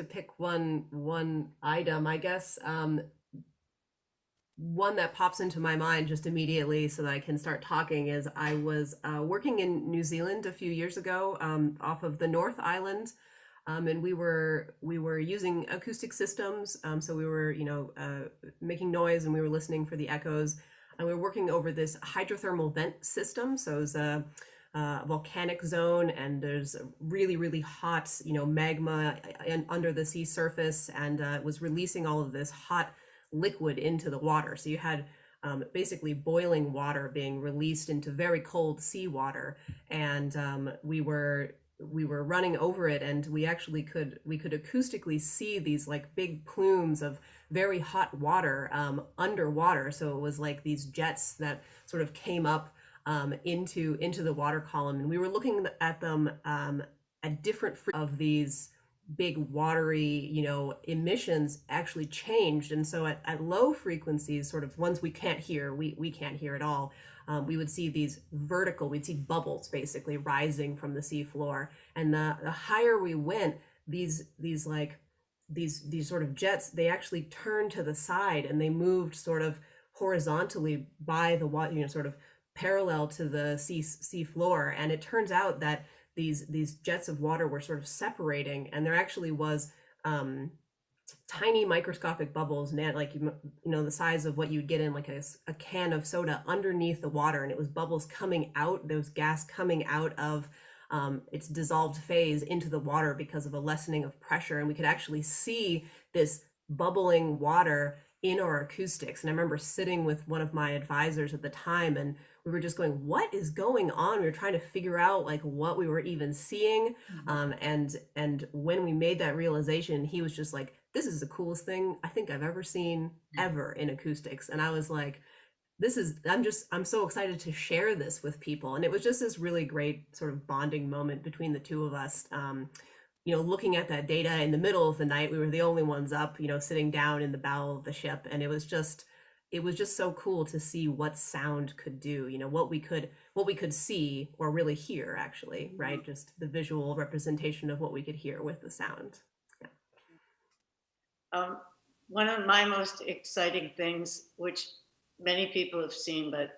pick one item. I guess one that pops into my mind just immediately so that I can start talking is I was working in New Zealand a few years ago off of the North Island. And we were using acoustic systems. So we were, making noise, and we were listening for the echoes. And we were working over this hydrothermal vent system. So it was a volcanic zone, and there's really, really hot, magma under the sea surface, and it was releasing all of this hot liquid into the water. So you had basically boiling water being released into very cold seawater, and we were running over it, and we could acoustically see these like big plumes of very hot water underwater. So it was like these jets that sort of came up into the water column, and we were looking at them at different of these big watery, emissions actually changed. And so at low frequencies, sort of ones we can't hear, we can't hear at all, we would see these we'd see bubbles basically rising from the sea floor. And the higher we went, these sort of jets, they actually turned to the side, and they moved sort of horizontally by the water, sort of parallel to the sea floor. And it turns out that these jets of water were sort of separating, and there actually was tiny microscopic bubbles, like the size of what you'd get in like a can of soda underneath the water, and it was bubbles coming out, those gas coming out of its dissolved phase into the water because of a lessening of pressure. And we could actually see this bubbling water in our acoustics. And I remember sitting with one of my advisors at the time, and we were just going, what is going on? We were trying to figure out like what we were even seeing. And when we made that realization, he was just like, this is the coolest thing I think I've ever seen ever in acoustics. And I was like, I'm so excited to share this with people. And it was just this really great sort of bonding moment between the two of us. Looking at that data in the middle of the night, we were the only ones up, sitting down in the bow of the ship. And it was just so cool to see what sound could do, what we could see or really hear, actually, right? Just the visual representation of what we could hear with the sound. Yeah. One of my most exciting things, which many people have seen, but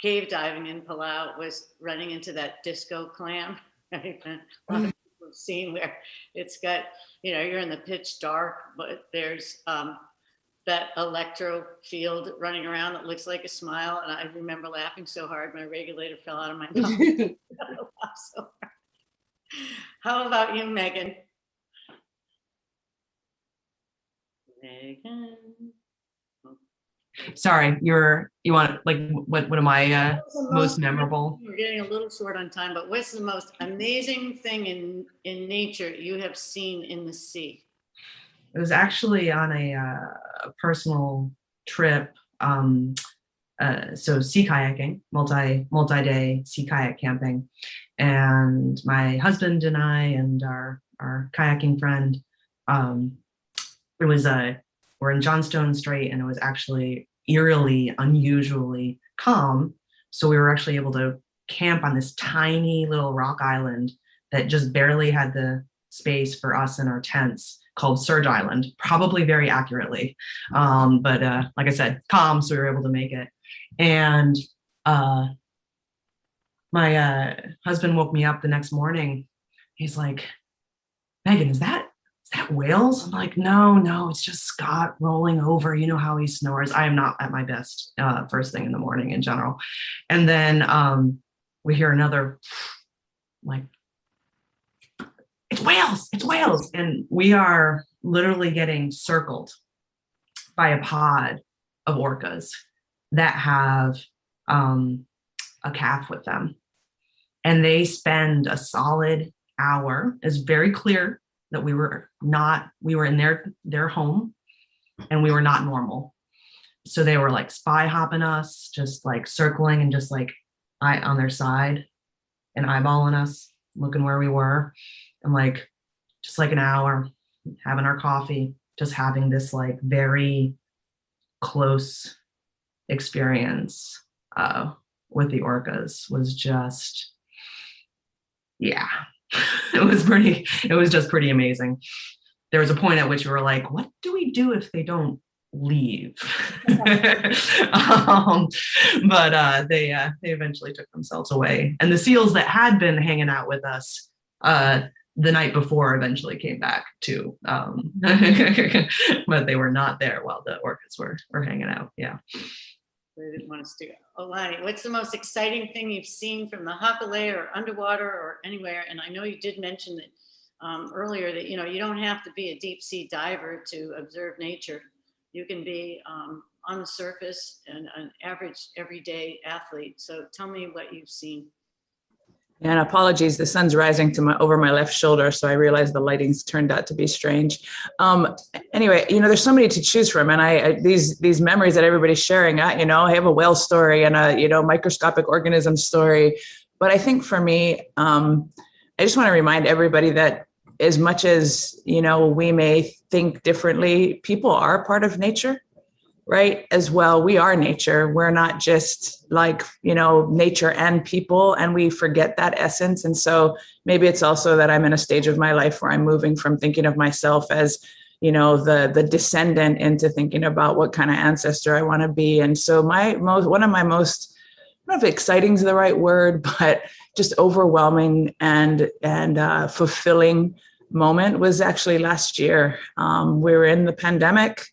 cave diving in Palau, was running into that disco clam. Right? A lot of people have seen where it's got, you're in the pitch dark, but there's that electro field running around that looks like a smile. And I remember laughing so hard, my regulator fell out of my mouth. How about you, Megan? Megan. Sorry, you want like what am I most memorable? We're getting a little short on time, but what's the most amazing thing in nature you have seen in the sea? It was actually on a personal trip. So sea kayaking, multi-day sea kayak camping, and my husband and I and our kayaking friend. We're in Johnstone Strait, and it was actually eerily, unusually calm. So we were actually able to camp on this tiny little rock island that just barely had the space for us and our tents, called Surge Island, probably very accurately. But like I said, calm, so we were able to make it. And my husband woke me up the next morning. He's like, Megan, is that whales? I'm like, no, it's just Scott rolling over. You know how he snores. I am not at my best first thing in the morning in general. And then we hear another, like, it's whales. And we are literally getting circled by a pod of orcas that have a calf with them. And they spend a solid hour. It's very clear that we were in their home and we were not normal. So they were like spy hopping us, just like circling and just like on their side and eyeballing us, looking where we were. And like, just like an hour, having our coffee, just having this like very close experience with the orcas was just, yeah, it was just pretty amazing. There was a point at which we were like, what do we do if they don't leave? But they eventually took themselves away. And the seals that had been hanging out with us the night before eventually came back too. But they were not there while the orcas were hanging out. Yeah. They didn't want us to go. Olani, what's the most exciting thing you've seen from the Hakalei or underwater or anywhere? And I know you did mention that earlier that, you know, you don't have to be a deep sea diver to observe nature. You can be on the surface and an average everyday athlete. So tell me what you've seen. And apologies, the sun's rising over my left shoulder, so I realized the lighting's turned out to be strange. Anyway, you know, there's so many to choose from, and these memories that everybody's sharing. I have a whale story and a microscopic organism story, but I think for me, I just want to remind everybody that as much as we may think differently, people are part of nature. Right? As well, we are nature. We're not just like, nature and people, and we forget that essence. And so maybe it's also that I'm in a stage of my life where I'm moving from thinking of myself as, the descendant into thinking about what kind of ancestor I want to be. And so one of my most, I don't know if exciting is the right word, but just overwhelming and fulfilling moment was actually last year. We were in the pandemic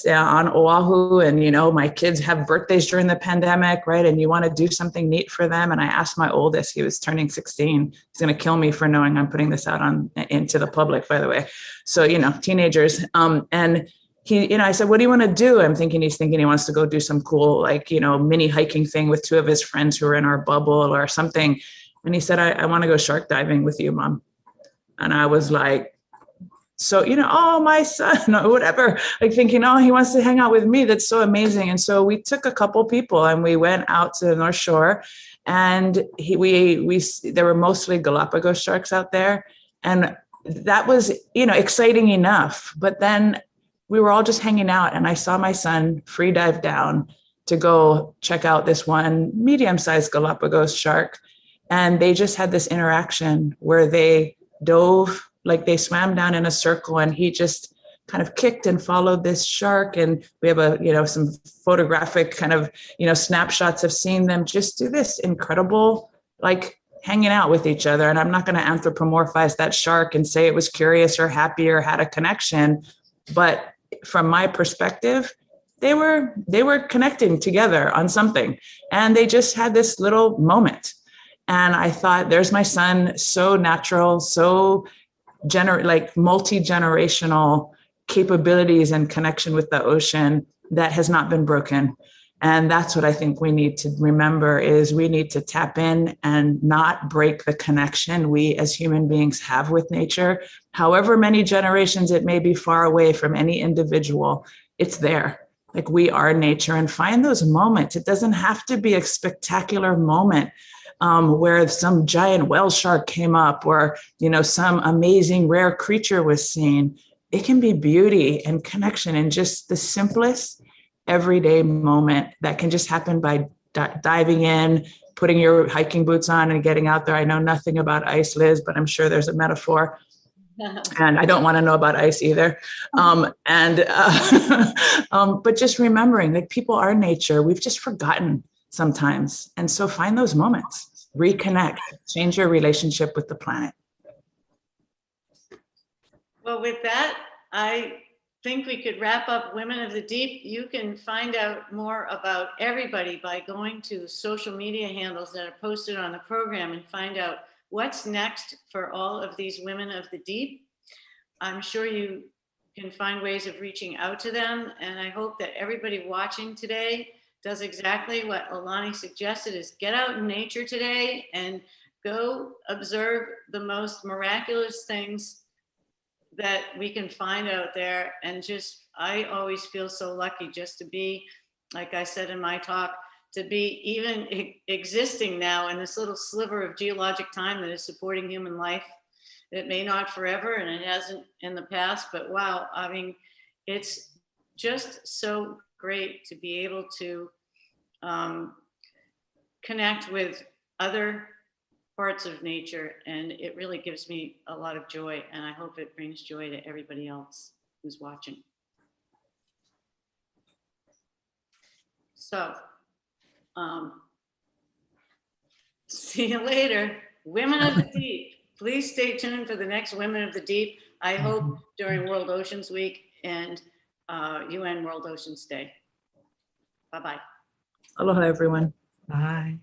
on Oahu, and my kids have birthdays during the pandemic, right? And you want to do something neat for them. And I asked my oldest, he was turning 16. He's going to kill me for knowing I'm putting this out into the public, by the way. So teenagers. And he, I said, what do you want to do? He's thinking he wants to go do some cool, mini hiking thing with two of his friends who are in our bubble or something. And he said, I want to go shark diving with you, Mom. And I was like, so, oh, my son, or whatever, thinking, oh, he wants to hang out with me. That's so amazing. And so we took a couple people and we went out to the North Shore, and there were mostly Galapagos sharks out there. And that was, exciting enough. But then we were all just hanging out, and I saw my son free dive down to go check out this one medium-sized Galapagos shark. And they just had this interaction where they dove, like they swam down in a circle, and he just kind of kicked and followed this shark. And we have some photographic kind of, snapshots of seeing them just do this incredible, hanging out with each other. And I'm not going to anthropomorphize that shark and say it was curious or happy or had a connection. But from my perspective, they were connecting together on something. And they just had this little moment. And I thought, there's my son, so natural, so multi-generational capabilities and connection with the ocean that has not been broken. And that's what I think we need to remember, is we need to tap in and not break the connection we as human beings have with nature. However many generations it may be far away from any individual, it's there. We are nature, and find those moments. It doesn't have to be a spectacular moment where some giant whale shark came up, or, some amazing rare creature was seen. It can be beauty and connection in just the simplest everyday moment that can just happen by diving in, putting your hiking boots on and getting out there. I know nothing about ice, Liz, but I'm sure there's a metaphor. And I don't want to know about ice either. But just remembering that people are nature. We've just forgotten sometimes. And so find those moments, reconnect, change your relationship with the planet. Well, with that, I think we could wrap up Women of the Deep. You can find out more about everybody by going to social media handles that are posted on the program and find out what's next for all of these Women of the Deep. I'm sure you can find ways of reaching out to them. And I hope that everybody watching today does exactly what Alani suggested, is get out in nature today and go observe the most miraculous things that we can find out there. And just, I always feel so lucky just to be, like I said in my talk, to be even existing now in this little sliver of geologic time that is supporting human life. It may not forever, and it hasn't in the past, but wow, I mean, it's just so great to be able to connect with other parts of nature, and it really gives me a lot of joy, and I hope it brings joy to everybody else who's watching. So, see you later. Women of the Deep. Please stay tuned for the next Women of the Deep. I hope during World Oceans Week and UN World Oceans Day. Bye-bye. Aloha, everyone. Bye.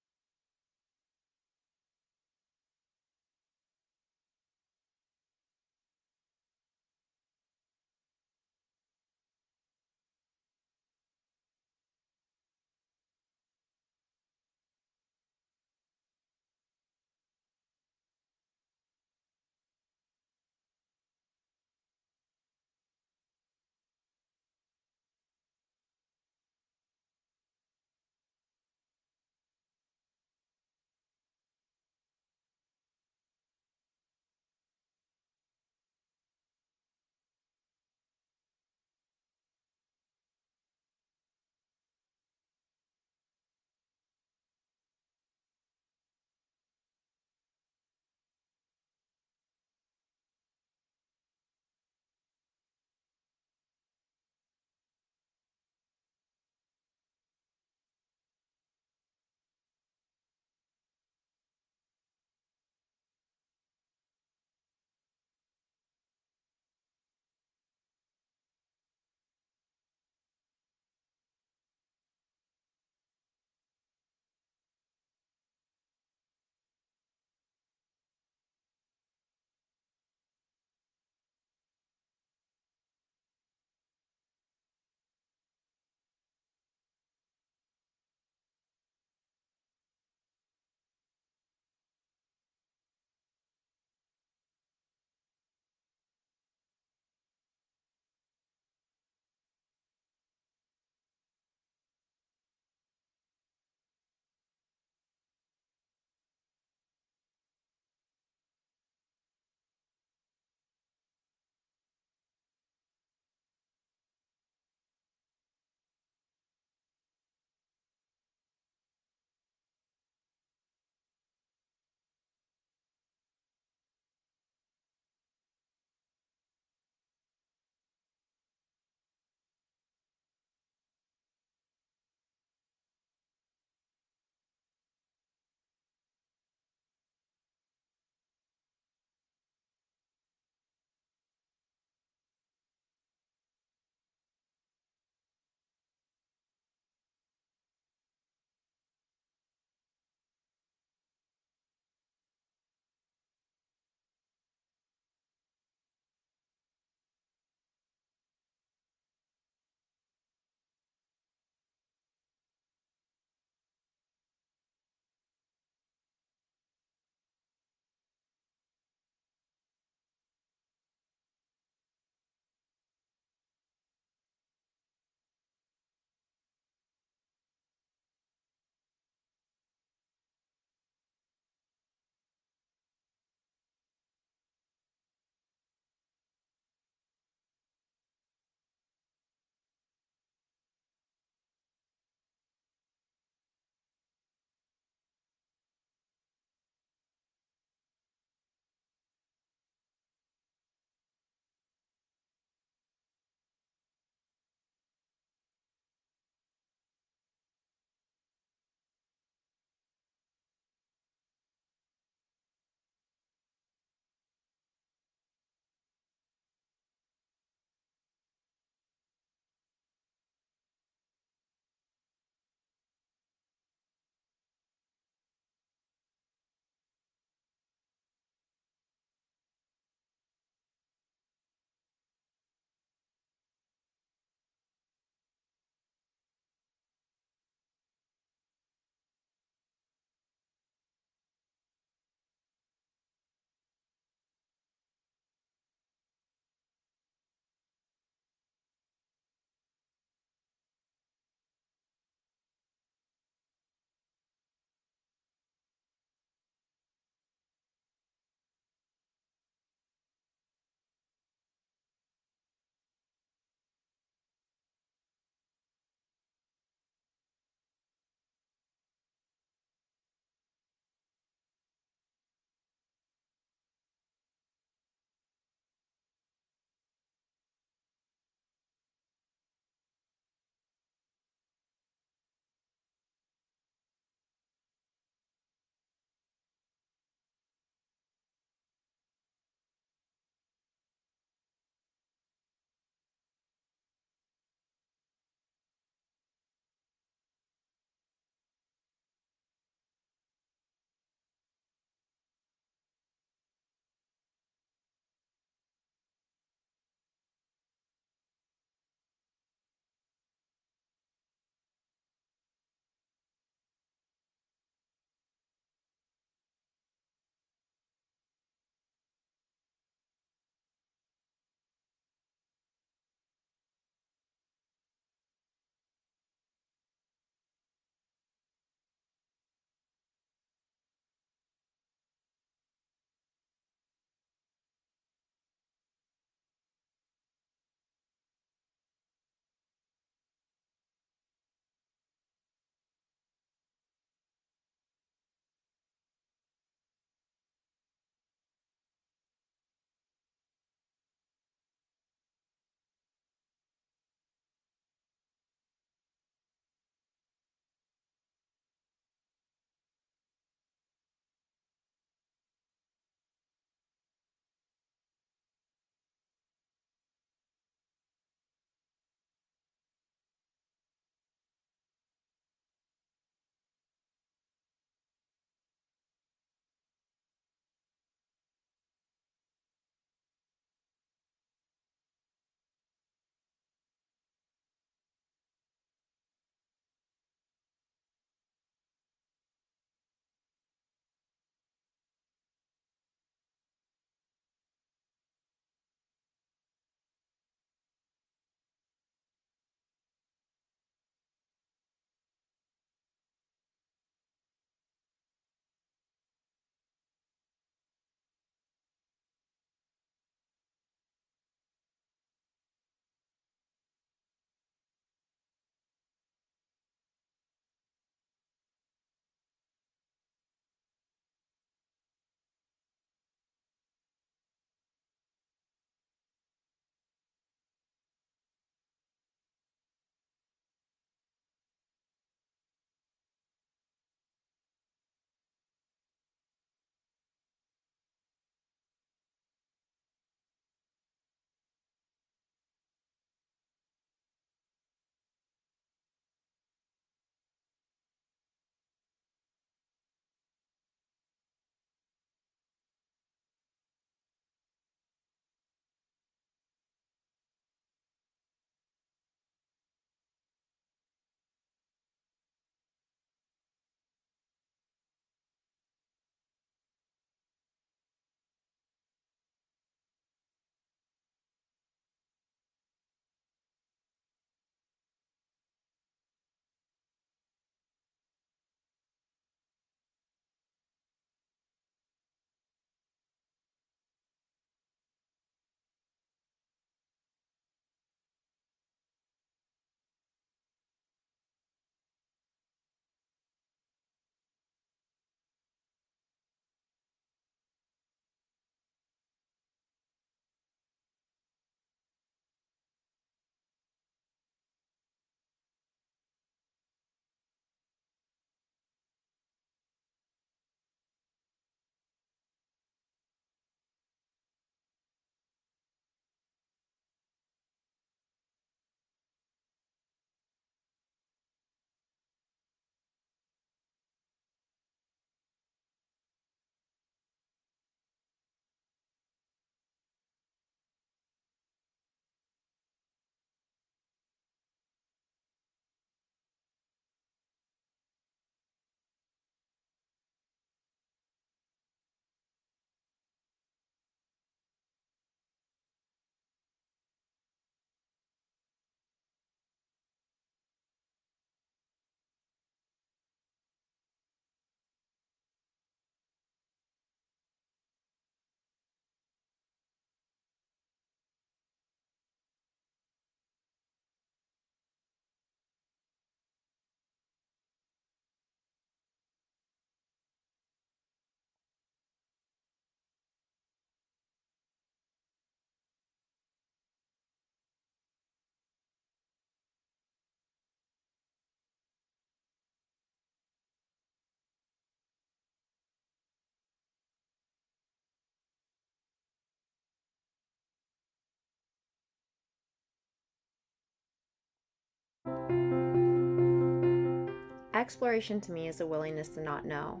exploration to me is a willingness to not know,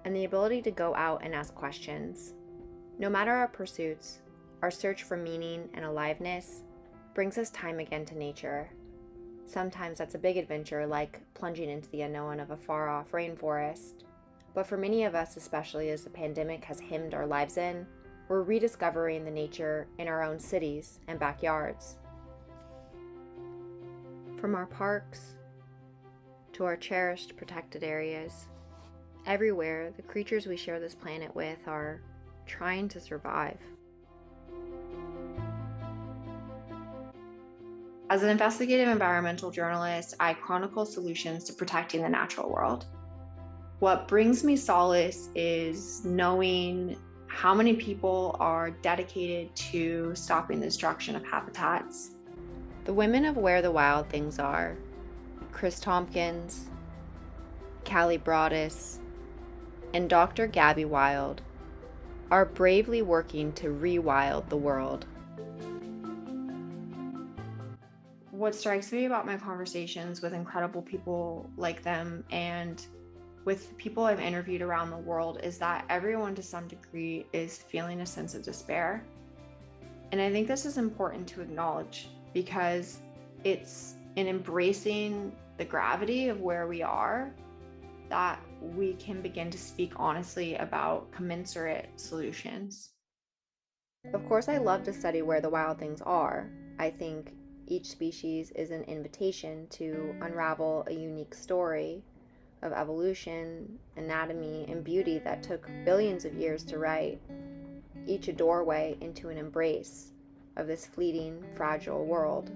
and the ability to go out and ask questions. No matter our pursuits, our search for meaning and aliveness brings us time again to nature. Sometimes that's a big adventure, like plunging into the unknown of a far-off rainforest. But for many of us, especially as the pandemic has hemmed our lives in, we're rediscovering the nature in our own cities and backyards. From our parks to our cherished protected areas, everywhere the creatures we share this planet with are trying to survive. As an investigative environmental journalist, I chronicle solutions to protecting the natural world. What brings me solace is knowing how many people are dedicated to stopping the destruction of habitats. The women of Where the Wild Things Are, Chris Tompkins, Callie Broadus, and Dr. Gabby Wild, are bravely working to rewild the world. What strikes me about my conversations with incredible people like them and with people I've interviewed around the world is that everyone to some degree is feeling a sense of despair. And I think this is important to acknowledge because it's in embracing the gravity of where we are that we can begin to speak honestly about commensurate solutions. Of course, I love to study where the wild things are. I think each species is an invitation to unravel a unique story of evolution, anatomy, and beauty that took billions of years to write, each a doorway into an embrace of this fleeting, fragile world.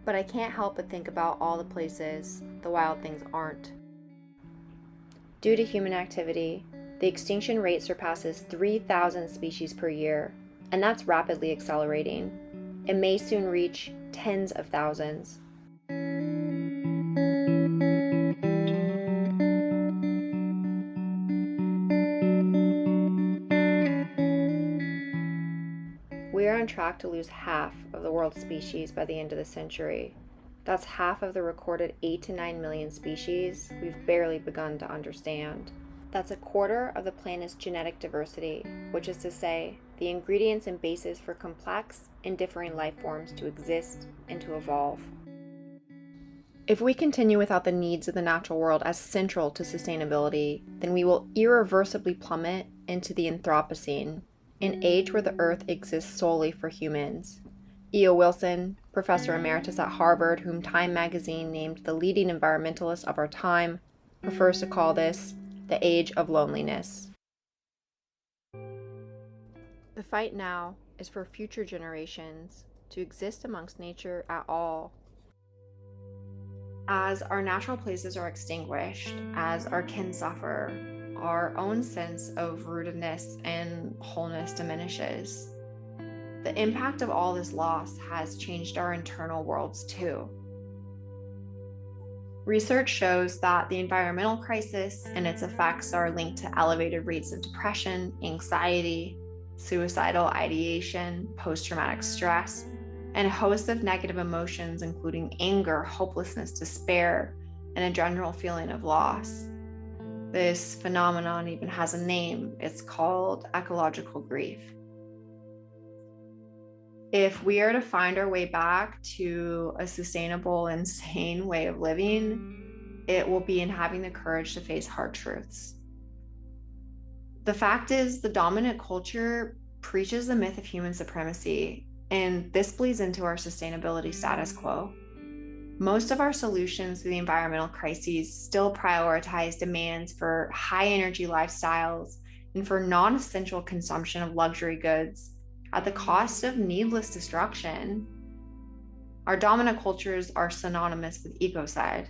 But I can't help but think about all the places the wild things aren't. Due to human activity, the extinction rate surpasses 3,000 species per year, and that's rapidly accelerating. It may soon reach tens of thousands. We are on track to lose half of the world's species by the end of the century. That's half of the recorded 8 to 9 million species we've barely begun to understand. That's a quarter of the planet's genetic diversity, which is to say, the ingredients and bases for complex and differing life forms to exist and to evolve. If we continue without the needs of the natural world as central to sustainability, then we will irreversibly plummet into the Anthropocene, an age where the Earth exists solely for humans. E.O. Wilson, professor emeritus at Harvard, whom Time magazine named the leading environmentalist of our time, prefers to call this the age of loneliness. The fight now is for future generations to exist amongst nature at all. As our natural places are extinguished, as our kin suffer, our own sense of rootedness and wholeness diminishes. The impact of all this loss has changed our internal worlds too. Research shows that the environmental crisis and its effects are linked to elevated rates of depression, anxiety, suicidal ideation, post-traumatic stress, and a host of negative emotions, including anger, hopelessness, despair, and a general feeling of loss. This phenomenon even has a name. It's called ecological grief. If we are to find our way back to a sustainable and sane way of living, it will be in having the courage to face hard truths. The fact is, the dominant culture preaches the myth of human supremacy, and this bleeds into our sustainability status quo. Most of our solutions to the environmental crises still prioritize demands for high energy lifestyles and for non-essential consumption of luxury goods at the cost of needless destruction. Our dominant cultures are synonymous with ecocide.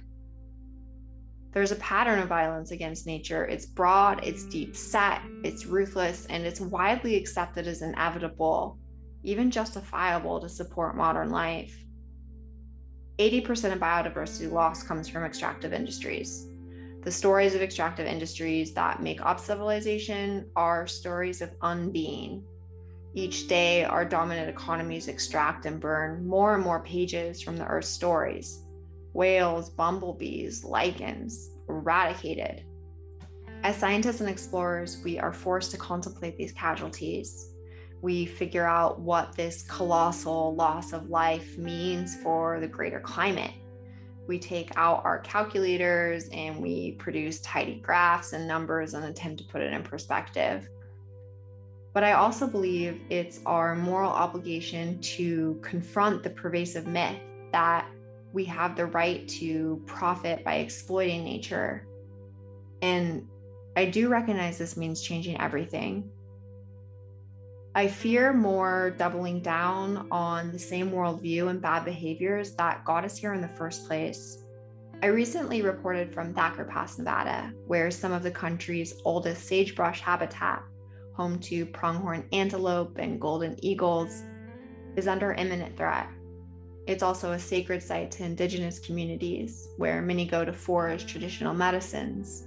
There's a pattern of violence against nature. It's broad, it's deep set, it's ruthless, and it's widely accepted as inevitable, even justifiable to support modern life. 80% of biodiversity loss comes from extractive industries. The stories of extractive industries that make up civilization are stories of unbeing. Each day, our dominant economies extract and burn more and more pages from the Earth's stories. Whales, bumblebees, lichens, eradicated. As scientists and explorers, we are forced to contemplate these casualties. We figure out what this colossal loss of life means for the greater climate. We take out our calculators and we produce tidy graphs and numbers and attempt to put it in perspective. But I also believe it's our moral obligation to confront the pervasive myth that we have the right to profit by exploiting nature. And I do recognize this means changing everything. I fear more doubling down on the same worldview and bad behaviors that got us here in the first place. I recently reported from Thacker Pass, Nevada, where some of the country's oldest sagebrush habitat, home to pronghorn antelope and golden eagles, is under imminent threat. It's also a sacred site to indigenous communities, where many go to forage traditional medicines.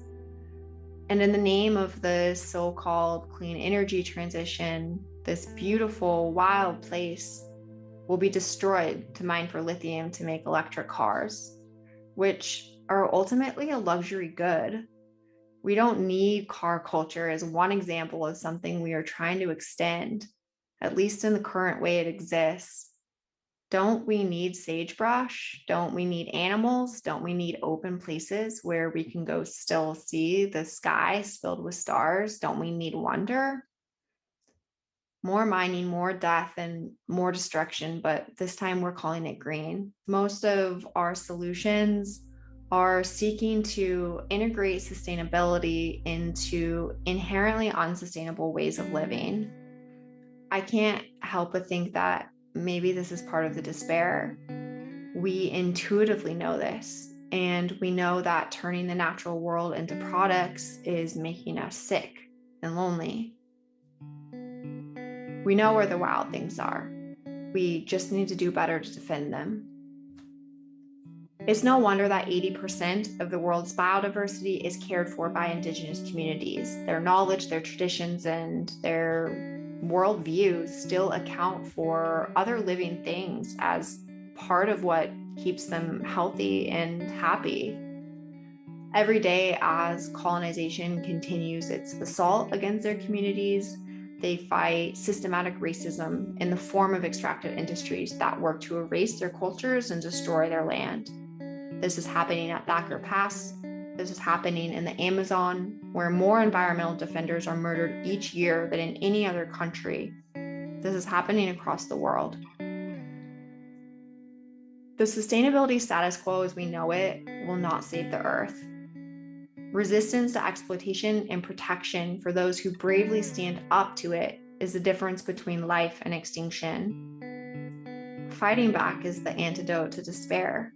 And in the name of the so-called clean energy transition, this beautiful, wild place will be destroyed to mine for lithium to make electric cars, which are ultimately a luxury good. We don't need car culture as one example of something we are trying to extend, at least in the current way it exists. Don't we need sagebrush? Don't we need animals? Don't we need open places where we can go still see the sky filled with stars? Don't we need wonder? More mining, more death, and more destruction, but this time we're calling it green. Most of our solutions are seeking to integrate sustainability into inherently unsustainable ways of living. I can't help but think that maybe this is part of the despair. We intuitively know this, and we know that turning the natural world into products is making us sick and lonely. We know where the wild things are. We just need to do better to defend them. It's no wonder that 80% of the world's biodiversity is cared for by indigenous communities. Their knowledge, their traditions, and their worldviews still account for other living things as part of what keeps them healthy and happy. Every day, as colonization continues its assault against their communities, they fight systematic racism in the form of extractive industries that work to erase their cultures and destroy their land. This is happening at Thacker Pass. This is happening in the Amazon, where more environmental defenders are murdered each year than in any other country. This is happening across the world. The sustainability status quo as we know it will not save the Earth. Resistance to exploitation and protection for those who bravely stand up to it is the difference between life and extinction. Fighting back is the antidote to despair.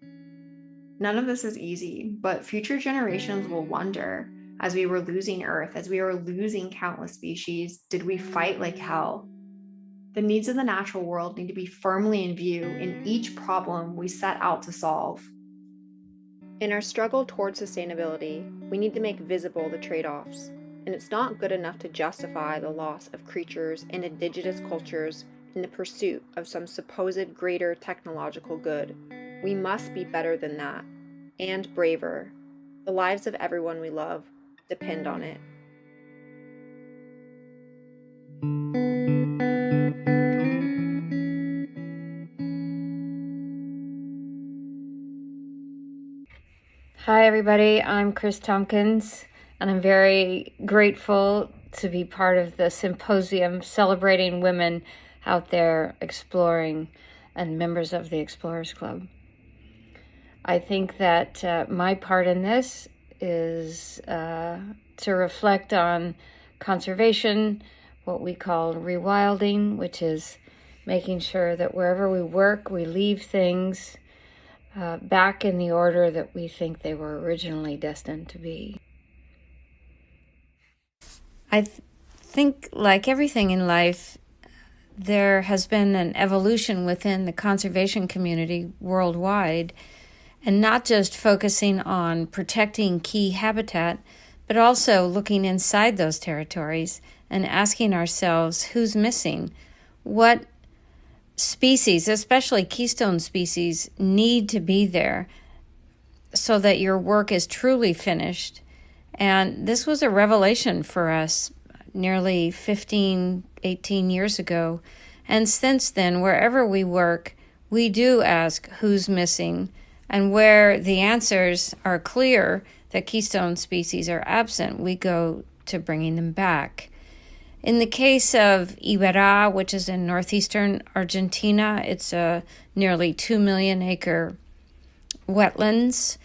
None of this is easy, but future generations will wonder, as we were losing Earth, as we were losing countless species, did we fight like hell? The needs of the natural world need to be firmly in view in each problem we set out to solve. In our struggle towards sustainability, we need to make visible the trade-offs, and it's not good enough to justify the loss of creatures and indigenous cultures in the pursuit of some supposed greater technological good. We must be better than that, and braver. The lives of everyone we love depend on it. Hi, everybody. I'm Chris Tompkins, and I'm very grateful to be part of the Symposium celebrating women out there exploring and members of the Explorers Club. I think that my part in this is to reflect on conservation, what we call rewilding, which is making sure that wherever we work, we leave things back in the order that we think they were originally destined to be. I think, like everything in life, there has been an evolution within the conservation community worldwide, and not just focusing on protecting key habitat, but also looking inside those territories and asking ourselves who's missing, what species, especially keystone species, need to be there so that your work is truly finished. And this was a revelation for us nearly 15, 18 years ago. And since then, wherever we work, we do ask who's missing. And where the answers are clear that keystone species are absent, we go to bringing them back. In the case of Iberá, which is in northeastern Argentina, it's a nearly 2 million acre wetlands.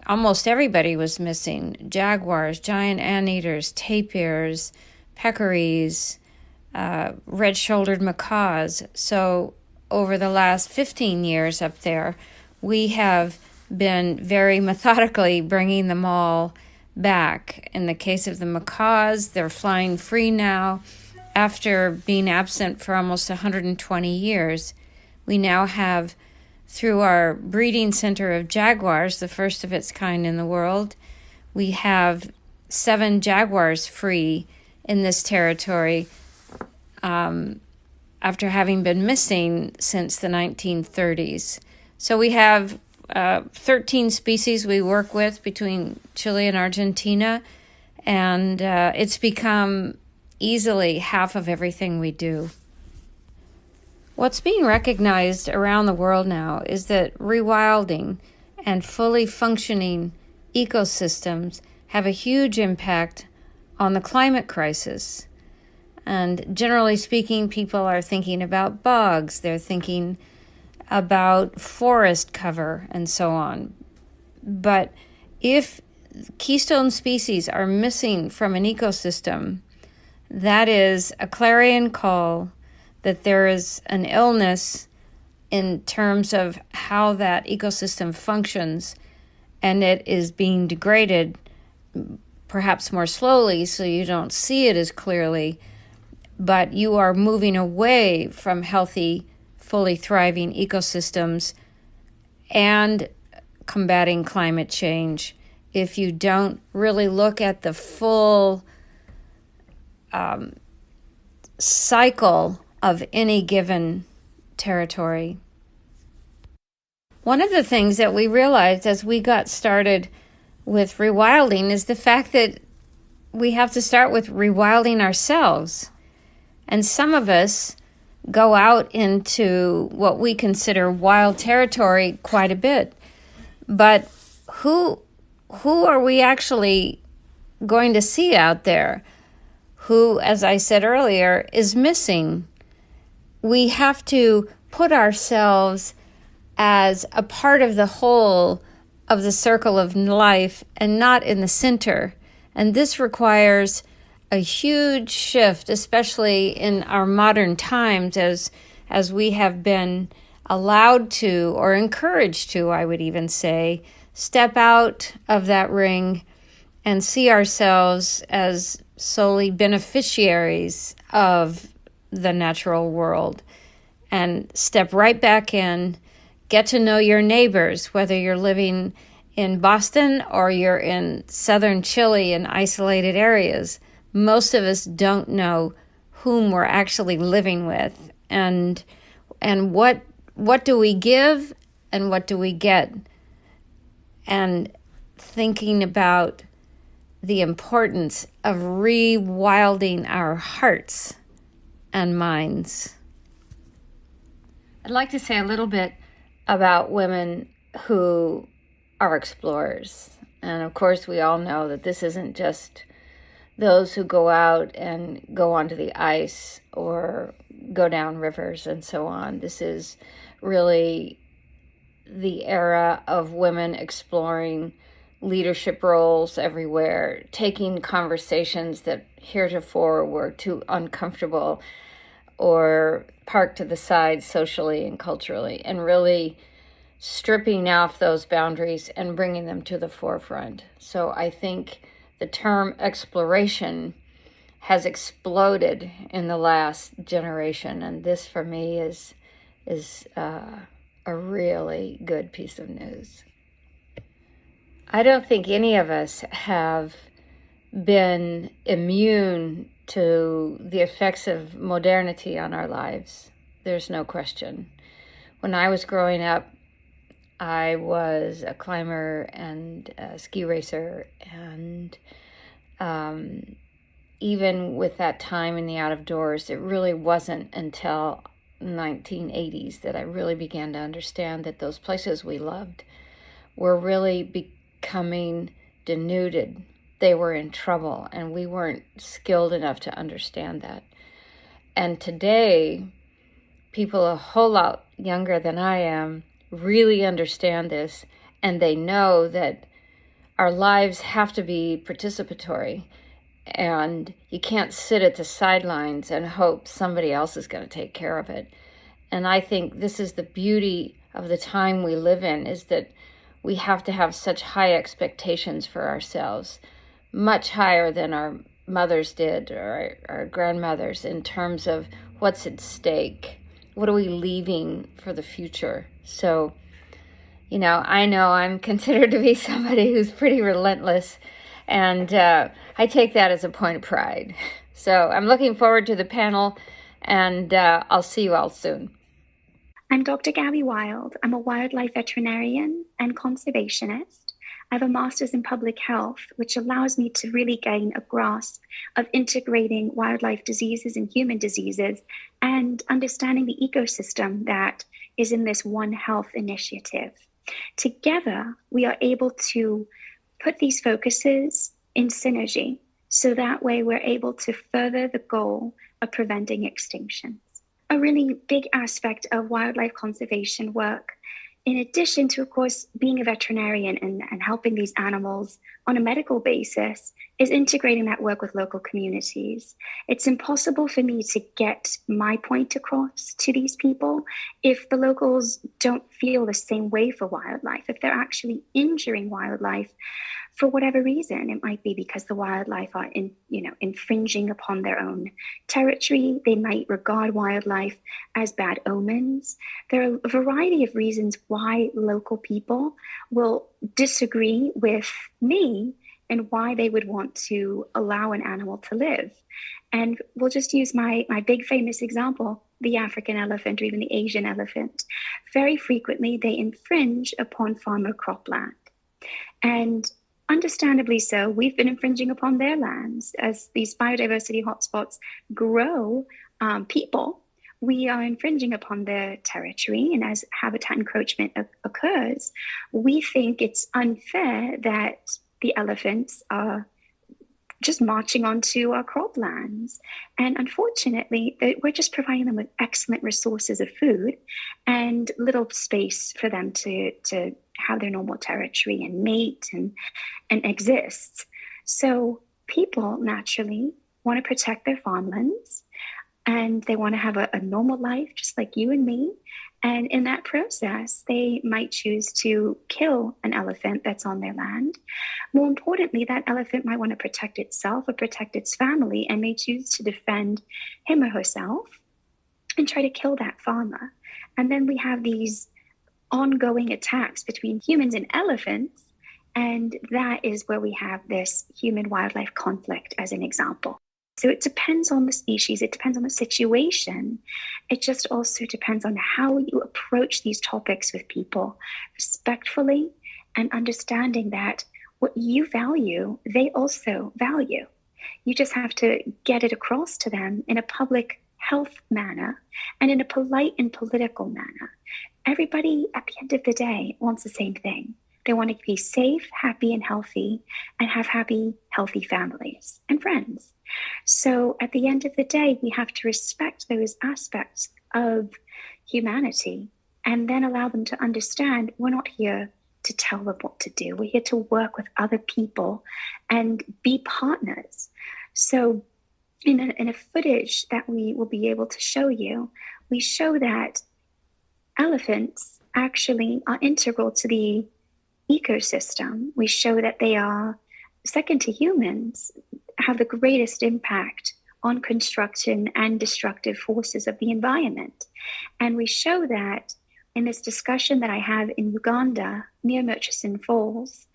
Almost everybody was missing: jaguars, giant anteaters, tapirs, peccaries, red-shouldered macaws. So over the last 15 years up there, we have been very methodically bringing them all back. In the case of the macaws, they're flying free now after being absent for almost 120 years. We now have, through our breeding center of jaguars, the first of its kind in the world, we have 7 jaguars free in this territory after having been missing since the 1930s. So we have 13 species we work with between Chile and Argentina, and it's become easily half of everything we do. What's being recognized around the world now is that rewilding and fully functioning ecosystems have a huge impact on the climate crisis. And generally speaking, people are thinking about bogs, they're thinking about forest cover and so on. But if keystone species are missing from an ecosystem, that is a clarion call that there is an illness in terms of how that ecosystem functions, and it is being degraded perhaps more slowly so you don't see it as clearly, but you are moving away from healthy, fully thriving ecosystems and combating climate change if you don't really look at the full cycle of any given territory. One of the things that we realized as we got started with rewilding is the fact that we have to start with rewilding ourselves. And some of us go out into what we consider wild territory quite a bit. But who are we actually going to see out there? Who, as I said earlier, is missing? We have to put ourselves as a part of the whole of the circle of life and not in the center. And this requires a huge shift, especially in our modern times, as we have been allowed to, or encouraged to, I would even say, step out of that ring and see ourselves as solely beneficiaries of the natural world, and step right back in, get to know your neighbors, whether you're living in Boston or you're in southern Chile in isolated areas. Most of us don't know whom we're actually living with, and what do we give and what do we get, and thinking about the importance of rewilding our hearts and minds. I'd like to say a little bit about women who are explorers. And of course, we all know that this isn't just those who go out and go onto the ice or go down rivers and so on. This is really the era of women exploring leadership roles everywhere, taking conversations that heretofore were too uncomfortable or parked to the side socially and culturally, and really stripping off those boundaries and bringing them to the forefront. So I think the term exploration has exploded in the last generation, and this for me is a a really good piece of news. I don't think any of us have been immune to the effects of modernity on our lives. There's no question. When I was growing up, I was a climber and a ski racer, and even with that time in the out of doors, it really wasn't until 1980s that I really began to understand that those places we loved were really becoming denuded. They were in trouble, and we weren't skilled enough to understand that. And today, people a whole lot younger than I am really understand this, and they know that our lives have to be participatory, and you can't sit at the sidelines and hope somebody else is going to take care of it. And I think this is the beauty of the time we live in, is that we have to have such high expectations for ourselves, much higher than our mothers did or our grandmothers, in terms of what's at stake. What are we leaving for the future? So, I know I'm considered to be somebody who's pretty relentless, and I take that as a point of pride. So I'm looking forward to the panel, and I'll see you all soon. I'm Dr. Gabby Wild. I'm a wildlife veterinarian and conservationist. I have a master's in public health, which allows me to really gain a grasp of integrating wildlife diseases and human diseases and understanding the ecosystem that is in this One Health initiative. Together, we are able to put these focuses in synergy, so that way we're able to further the goal of preventing extinctions. A really big aspect of wildlife conservation work, in addition to, of course, being a veterinarian and helping these animals on a medical basis, is integrating that work with local communities. It's impossible for me to get my point across to these people if the locals don't feel the same way for wildlife, if they're actually injuring wildlife for whatever reason. It might be because the wildlife are infringing upon their own territory. They might regard wildlife as bad omens. There are a variety of reasons why local people will disagree with me and why they would want to allow an animal to live. And we'll just use my big famous example, the African elephant or even the Asian elephant. Very frequently, they infringe upon farmer cropland. And understandably so, we've been infringing upon their lands. As these biodiversity hotspots grow people, we are infringing upon their territory. And as habitat encroachment occurs, we think it's unfair that the elephants are just marching onto our croplands. And unfortunately, we're just providing them with excellent resources of food and little space for them to have their normal territory and mate and exist. So people naturally want to protect their farmlands, and they want to have a normal life just like you and me. And in that process, they might choose to kill an elephant that's on their land. More importantly, that elephant might want to protect itself or protect its family, and may choose to defend him or herself and try to kill that farmer. And then we have these ongoing attacks between humans and elephants, and that is where we have this human-wildlife conflict as an example. So it depends on the species, it depends on the situation. It just also depends on how you approach these topics with people, respectfully and understanding that what you value, they also value. You just have to get it across to them in a public health manner and in a polite and political manner. Everybody at the end of the day wants the same thing. They want to be safe, happy, and healthy, and have happy, healthy families and friends. So at the end of the day, we have to respect those aspects of humanity and then allow them to understand we're not here to tell them what to do. We're here to work with other people and be partners. So in a footage that we will be able to show you, we show that elephants actually are integral to the ecosystem. We show that they are, second to humans, have the greatest impact on construction and destructive forces of the environment. And we show that in this discussion that I have in Uganda near Murchison Falls,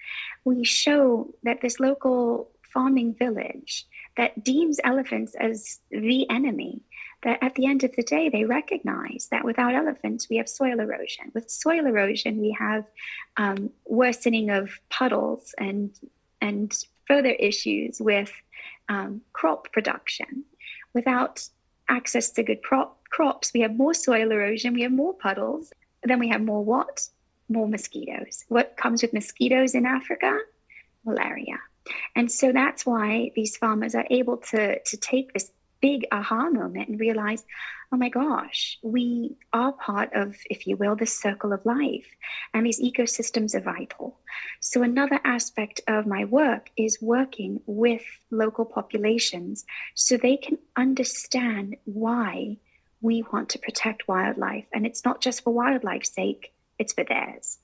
we show that this local farming village that deems elephants as the enemy, that at the end of the day, they recognize that without elephants, we have soil erosion. With soil erosion, we have worsening of puddles and further issues with crop production. Without access to good crops, we have more soil erosion, we have more puddles, then we have more what? More mosquitoes. What comes with mosquitoes in Africa? Malaria. And so that's why these farmers are able to take this big aha moment and realize, oh my gosh, we are part of, if you will, the circle of life, and these ecosystems are vital. So another aspect of my work is working with local populations so they can understand why we want to protect wildlife. And it's not just for wildlife's sake, it's for theirs.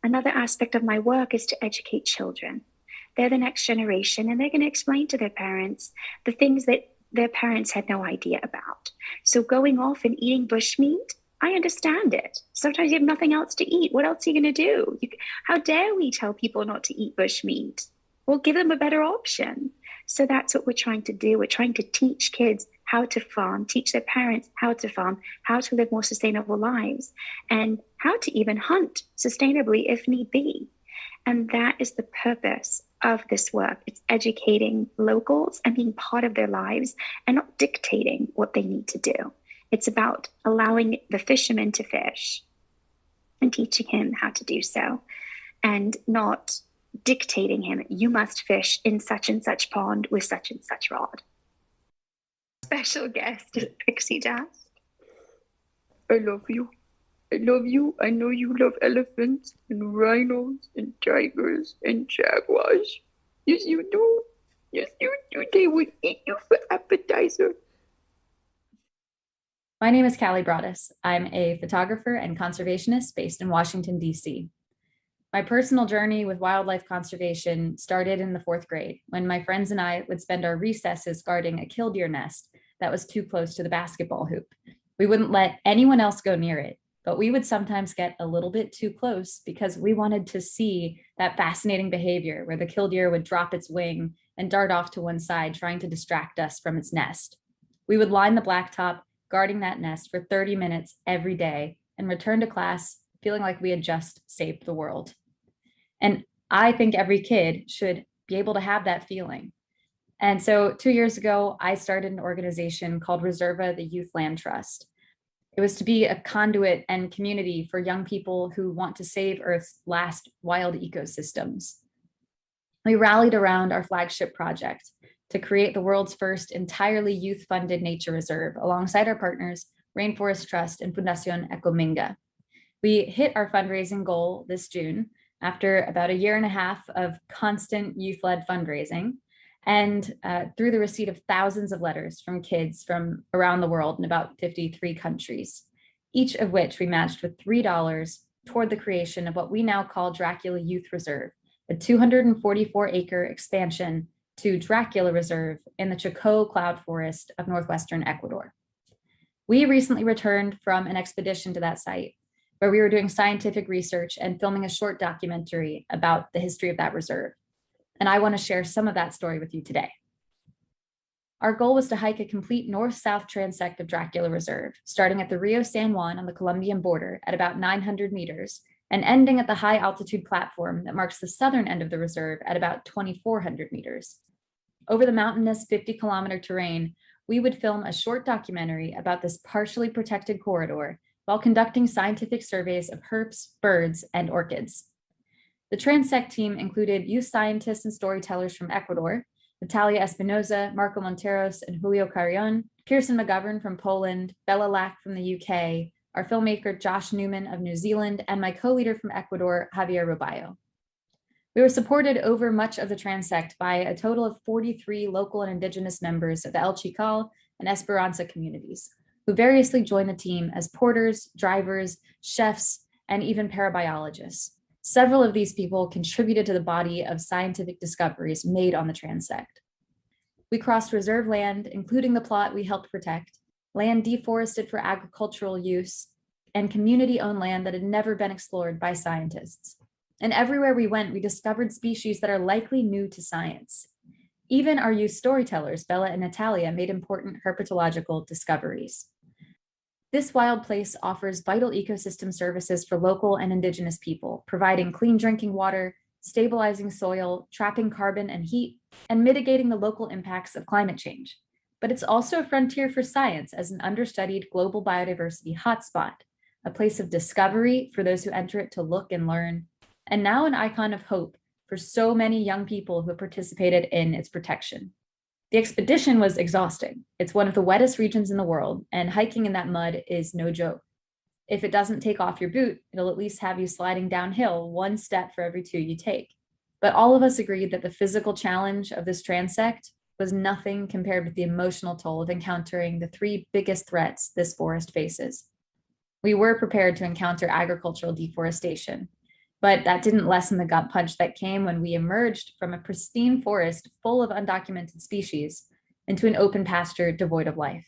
Another aspect of my work is to educate children. They're the next generation, and they're going to explain to their parents the things that their parents had no idea about. So going off and eating bushmeat, I understand it. Sometimes you have nothing else to eat. What else are you going to do? How dare we tell people not to eat bushmeat? We'll give them a better option. So that's what we're trying to do. We're trying to teach kids how to farm, teach their parents how to farm, how to live more sustainable lives, and how to even hunt sustainably if need be. And that is the purpose of this work. It's educating locals and being part of their lives and not dictating what they need to do. It's about allowing the fisherman to fish and teaching him how to do so, and not dictating him, you must fish in such and such pond with such and such rod. Special guest is Pixie Dust. I love you. I love you. I know you love elephants and rhinos and tigers and jaguars. Yes, you do. Yes, you do. They would eat you for appetizer. My name is Callie Broaddus. I'm a photographer and conservationist based in Washington, D.C. My personal journey with wildlife conservation started in the 4th grade when my friends and I would spend our recesses guarding a killdeer nest that was too close to the basketball hoop. We wouldn't let anyone else go near it, but we would sometimes get a little bit too close because we wanted to see that fascinating behavior where the killdeer would drop its wing and dart off to one side, trying to distract us from its nest. We would line the blacktop guarding that nest for 30 minutes every day and return to class feeling like we had just saved the world. And I think every kid should be able to have that feeling. And so 2 years ago, I started an organization called Reserva, the Youth Land Trust. It was to be a conduit and community for young people who want to save Earth's last wild ecosystems. We rallied around our flagship project to create the world's first entirely youth-funded nature reserve alongside our partners, Rainforest Trust and Fundación Ecominga. We hit our fundraising goal this June after about a year and a half of constant youth-led fundraising, and through the receipt of thousands of letters from kids from around the world in about 53 countries, each of which we matched with $3 toward the creation of what we now call Dracula Youth Reserve, a 244-acre expansion to Dracula Reserve in the Chocó cloud forest of northwestern Ecuador. We recently returned from an expedition to that site where we were doing scientific research and filming a short documentary about the history of that reserve. And I want to share some of that story with you today. Our goal was to hike a complete north-south transect of Dracula Reserve, starting at the Rio San Juan on the Colombian border at about 900 meters and ending at the high altitude platform that marks the southern end of the reserve at about 2,400 meters. Over the mountainous 50-kilometer terrain, we would film a short documentary about this partially protected corridor while conducting scientific surveys of herps, birds, and orchids. The transect team included youth scientists and storytellers from Ecuador, Natalia Espinoza, Marco Monteros, and Julio Carrion, Kirsten McGovern from Poland, Bella Lack from the UK, our filmmaker Josh Newman of New Zealand, and my co-leader from Ecuador, Javier Roballo. We were supported over much of the transect by a total of 43 local and indigenous members of the El Chical and Esperanza communities, who variously joined the team as porters, drivers, chefs, and even parabiologists. Several of these people contributed to the body of scientific discoveries made on the transect. We crossed reserve land, including the plot we helped protect, land deforested for agricultural use, and community-owned land that had never been explored by scientists. And everywhere we went, we discovered species that are likely new to science. Even our youth storytellers, Bella and Natalia, made important herpetological discoveries. This wild place offers vital ecosystem services for local and indigenous people, providing clean drinking water, stabilizing soil, trapping carbon and heat, and mitigating the local impacts of climate change. But it's also a frontier for science as an understudied global biodiversity hotspot, a place of discovery for those who enter it to look and learn, and now an icon of hope for so many young people who have participated in its protection. The expedition was exhausting. It's one of the wettest regions in the world, and hiking in that mud is no joke. If it doesn't take off your boot, it'll at least have you sliding downhill one step for every two you take. But all of us agreed that the physical challenge of this transect was nothing compared with the emotional toll of encountering the three biggest threats this forest faces. We were prepared to encounter agricultural deforestation, but that didn't lessen the gut punch that came when we emerged from a pristine forest full of undocumented species into an open pasture devoid of life.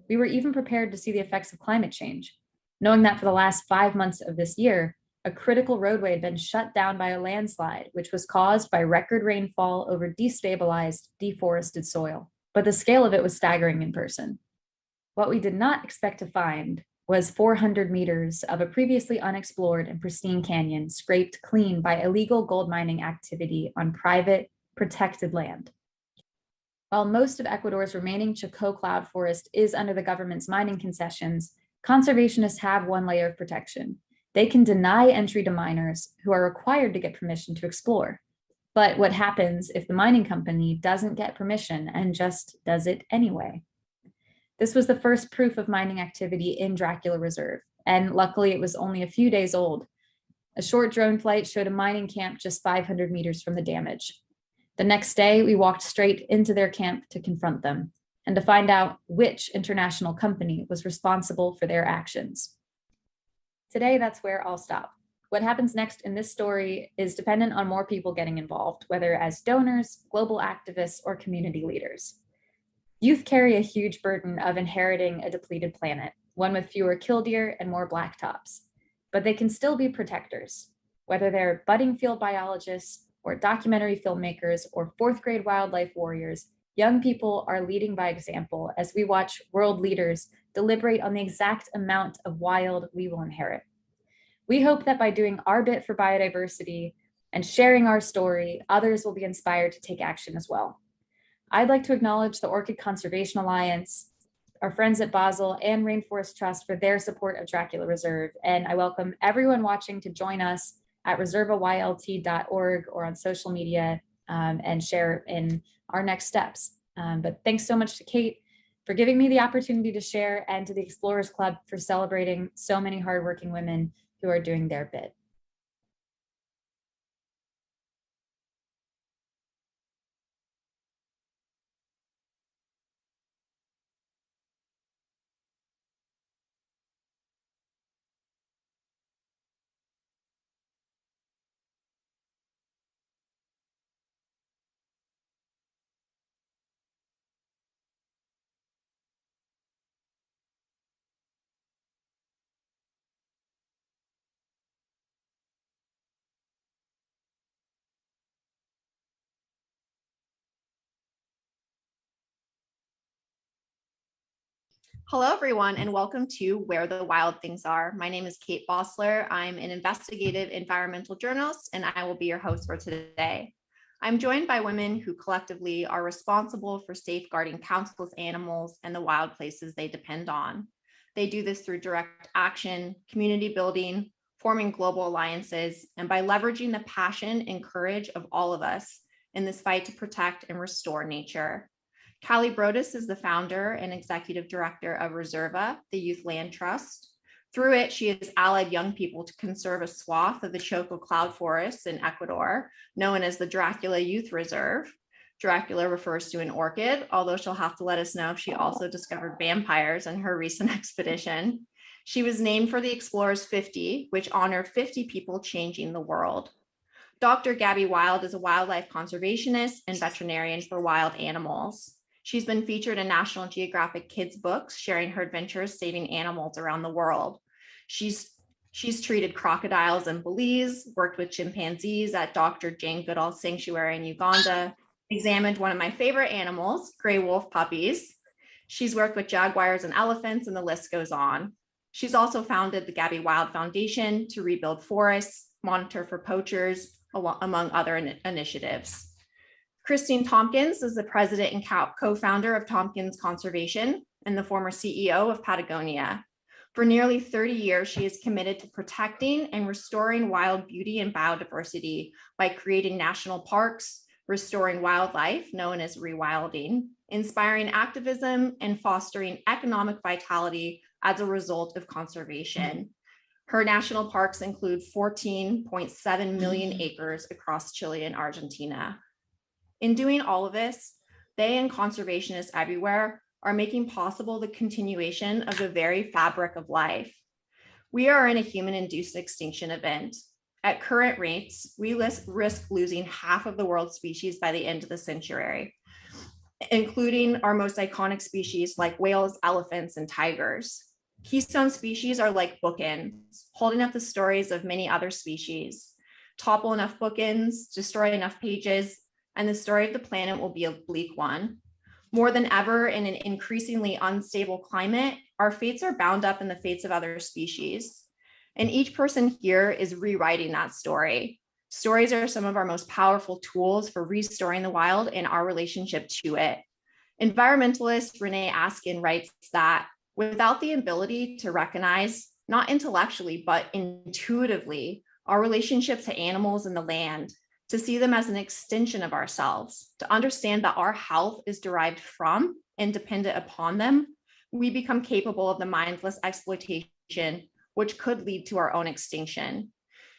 We were even prepared to see the effects of climate change, knowing that for the last 5 months of this year, a critical roadway had been shut down by a landslide, which was caused by record rainfall over destabilized, deforested soil. But the scale of it was staggering in person. What we did not expect to find was 400 meters of a previously unexplored and pristine canyon scraped clean by illegal gold mining activity on private, protected land. While most of Ecuador's remaining Chocó cloud forest is under the government's mining concessions, conservationists have one layer of protection. They can deny entry to miners who are required to get permission to explore. But what happens if the mining company doesn't get permission and just does it anyway? This was the first proof of mining activity in Dracula Reserve, and luckily it was only a few days old. A short drone flight showed a mining camp just 500 meters from the damage. The next day, we walked straight into their camp to confront them and to find out which international company was responsible for their actions. Today, that's where I'll stop. What happens next in this story is dependent on more people getting involved, whether as donors, global activists, or community leaders. Youth carry a huge burden of inheriting a depleted planet, one with fewer killdeer and more blacktops. But they can still be protectors, whether they're budding field biologists or documentary filmmakers or fourth grade wildlife warriors. Young people are leading by example as we watch world leaders deliberate on the exact amount of wild we will inherit. We hope that by doing our bit for biodiversity and sharing our story, others will be inspired to take action as well. I'd like to acknowledge the Orchid Conservation Alliance, our friends at Basel, and Rainforest Trust for their support of Dracula Reserve. And I welcome everyone watching to join us at reservaylt.org or on social media and share in our next steps. But thanks so much to Kate for giving me the opportunity to share, and to the Explorers Club for celebrating so many hardworking women who are doing their bit. Hello, everyone, and welcome to Where the Wild Things Are. My name is Kate Bossler. I'm an investigative environmental journalist, and I will be your host for today. I'm joined by women who collectively are responsible for safeguarding countless animals and the wild places they depend on. They do this through direct action, community building, forming global alliances, and by leveraging the passion and courage of all of us in this fight to protect and restore nature. Callie Brodus is the founder and executive director of Reserva, the Youth Land Trust. Through it, she has allied young people to conserve a swath of the Chocó cloud forests in Ecuador, known as the Dracula Youth Reserve. Dracula refers to an orchid, although she'll have to let us know if she also discovered vampires in her recent expedition. She was named for the Explorers 50, which honored 50 people changing the world. Dr. Gabby Wild is a wildlife conservationist and veterinarian for wild animals. She's been featured in National Geographic Kids books, sharing her adventures saving animals around the world. She's treated crocodiles in Belize, worked with chimpanzees at Dr. Jane Goodall's sanctuary in Uganda, examined one of my favorite animals, gray wolf puppies. She's worked with jaguars and elephants, and the list goes on. She's also founded the Gabby Wild Foundation to rebuild forests, monitor for poachers, among other initiatives. Christine Tompkins is the president and co-founder of Tompkins Conservation and the former CEO of Patagonia. For nearly 30 years, she is committed to protecting and restoring wild beauty and biodiversity by creating national parks, restoring wildlife, known as rewilding, inspiring activism, and fostering economic vitality as a result of conservation. Her national parks include 14.7 million acres across Chile and Argentina. In doing all of this, they and conservationists everywhere are making possible the continuation of the very fabric of life. We are in a human-induced extinction event. At current rates, we risk losing half of the world's species by the end of the century, including our most iconic species like whales, elephants, and tigers. Keystone species are like bookends, holding up the stories of many other species. Topple enough bookends, destroy enough pages, and the story of the planet will be a bleak one. More than ever, in an increasingly unstable climate, our fates are bound up in the fates of other species. And each person here is rewriting that story. Stories are some of our most powerful tools for restoring the wild and our relationship to it. Environmentalist Renee Askin writes that without the ability to recognize, not intellectually, but intuitively, our relationship to animals and the land, to see them as an extension of ourselves, to understand that our health is derived from and dependent upon them, we become capable of the mindless exploitation, which could lead to our own extinction.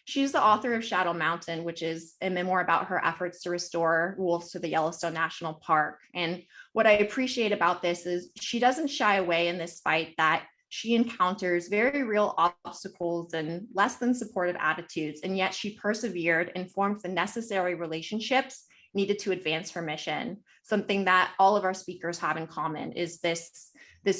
She's the author of Shadow Mountain, which is a memoir about her efforts to restore wolves to the Yellowstone National Park. And what I appreciate about this is she doesn't shy away in this fight that she encounters very real obstacles and less than supportive attitudes, and yet she persevered and formed the necessary relationships needed to advance her mission. Something that all of our speakers have in common is this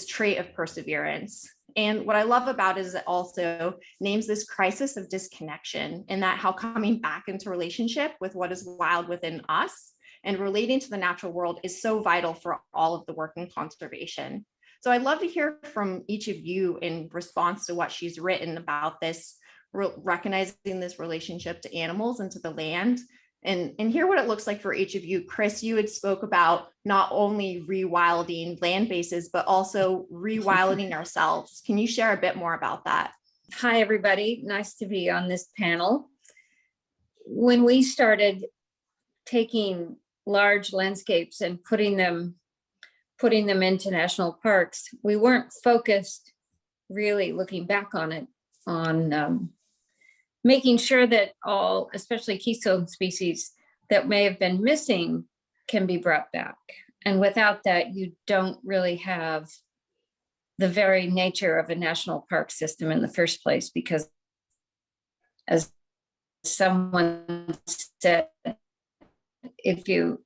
trait of perseverance. And what I love about it is it also names this crisis of disconnection, and that how coming back into relationship with what is wild within us and relating to the natural world is so vital for all of the work in conservation. So I'd love to hear from each of you in response to what she's written about this, recognizing this relationship to animals and to the land, and hear what it looks like for each of you. Chris, you had spoke about not only rewilding land bases, but also rewilding ourselves. Can you share a bit more about that? Hi, everybody. Nice to be on this panel. When we started taking large landscapes and putting them into national parks, we weren't focused, really looking back on it, on making sure that all, especially keystone species that may have been missing, can be brought back. And without that, you don't really have the very nature of a national park system in the first place, because as someone said, if you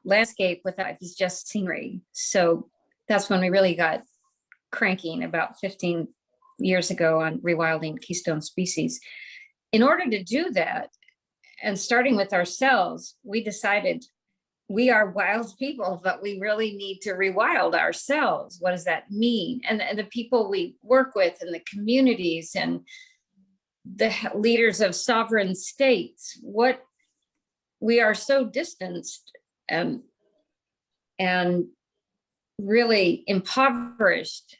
landscape without is just scenery. So that's when we really got cranking about 15 years ago on rewilding keystone species. In order to do that, and starting with ourselves, we decided we are wild people, but we really need to rewild ourselves. What does that mean? And the people we work with and the communities and the leaders of sovereign states, what we are so distanced and really impoverished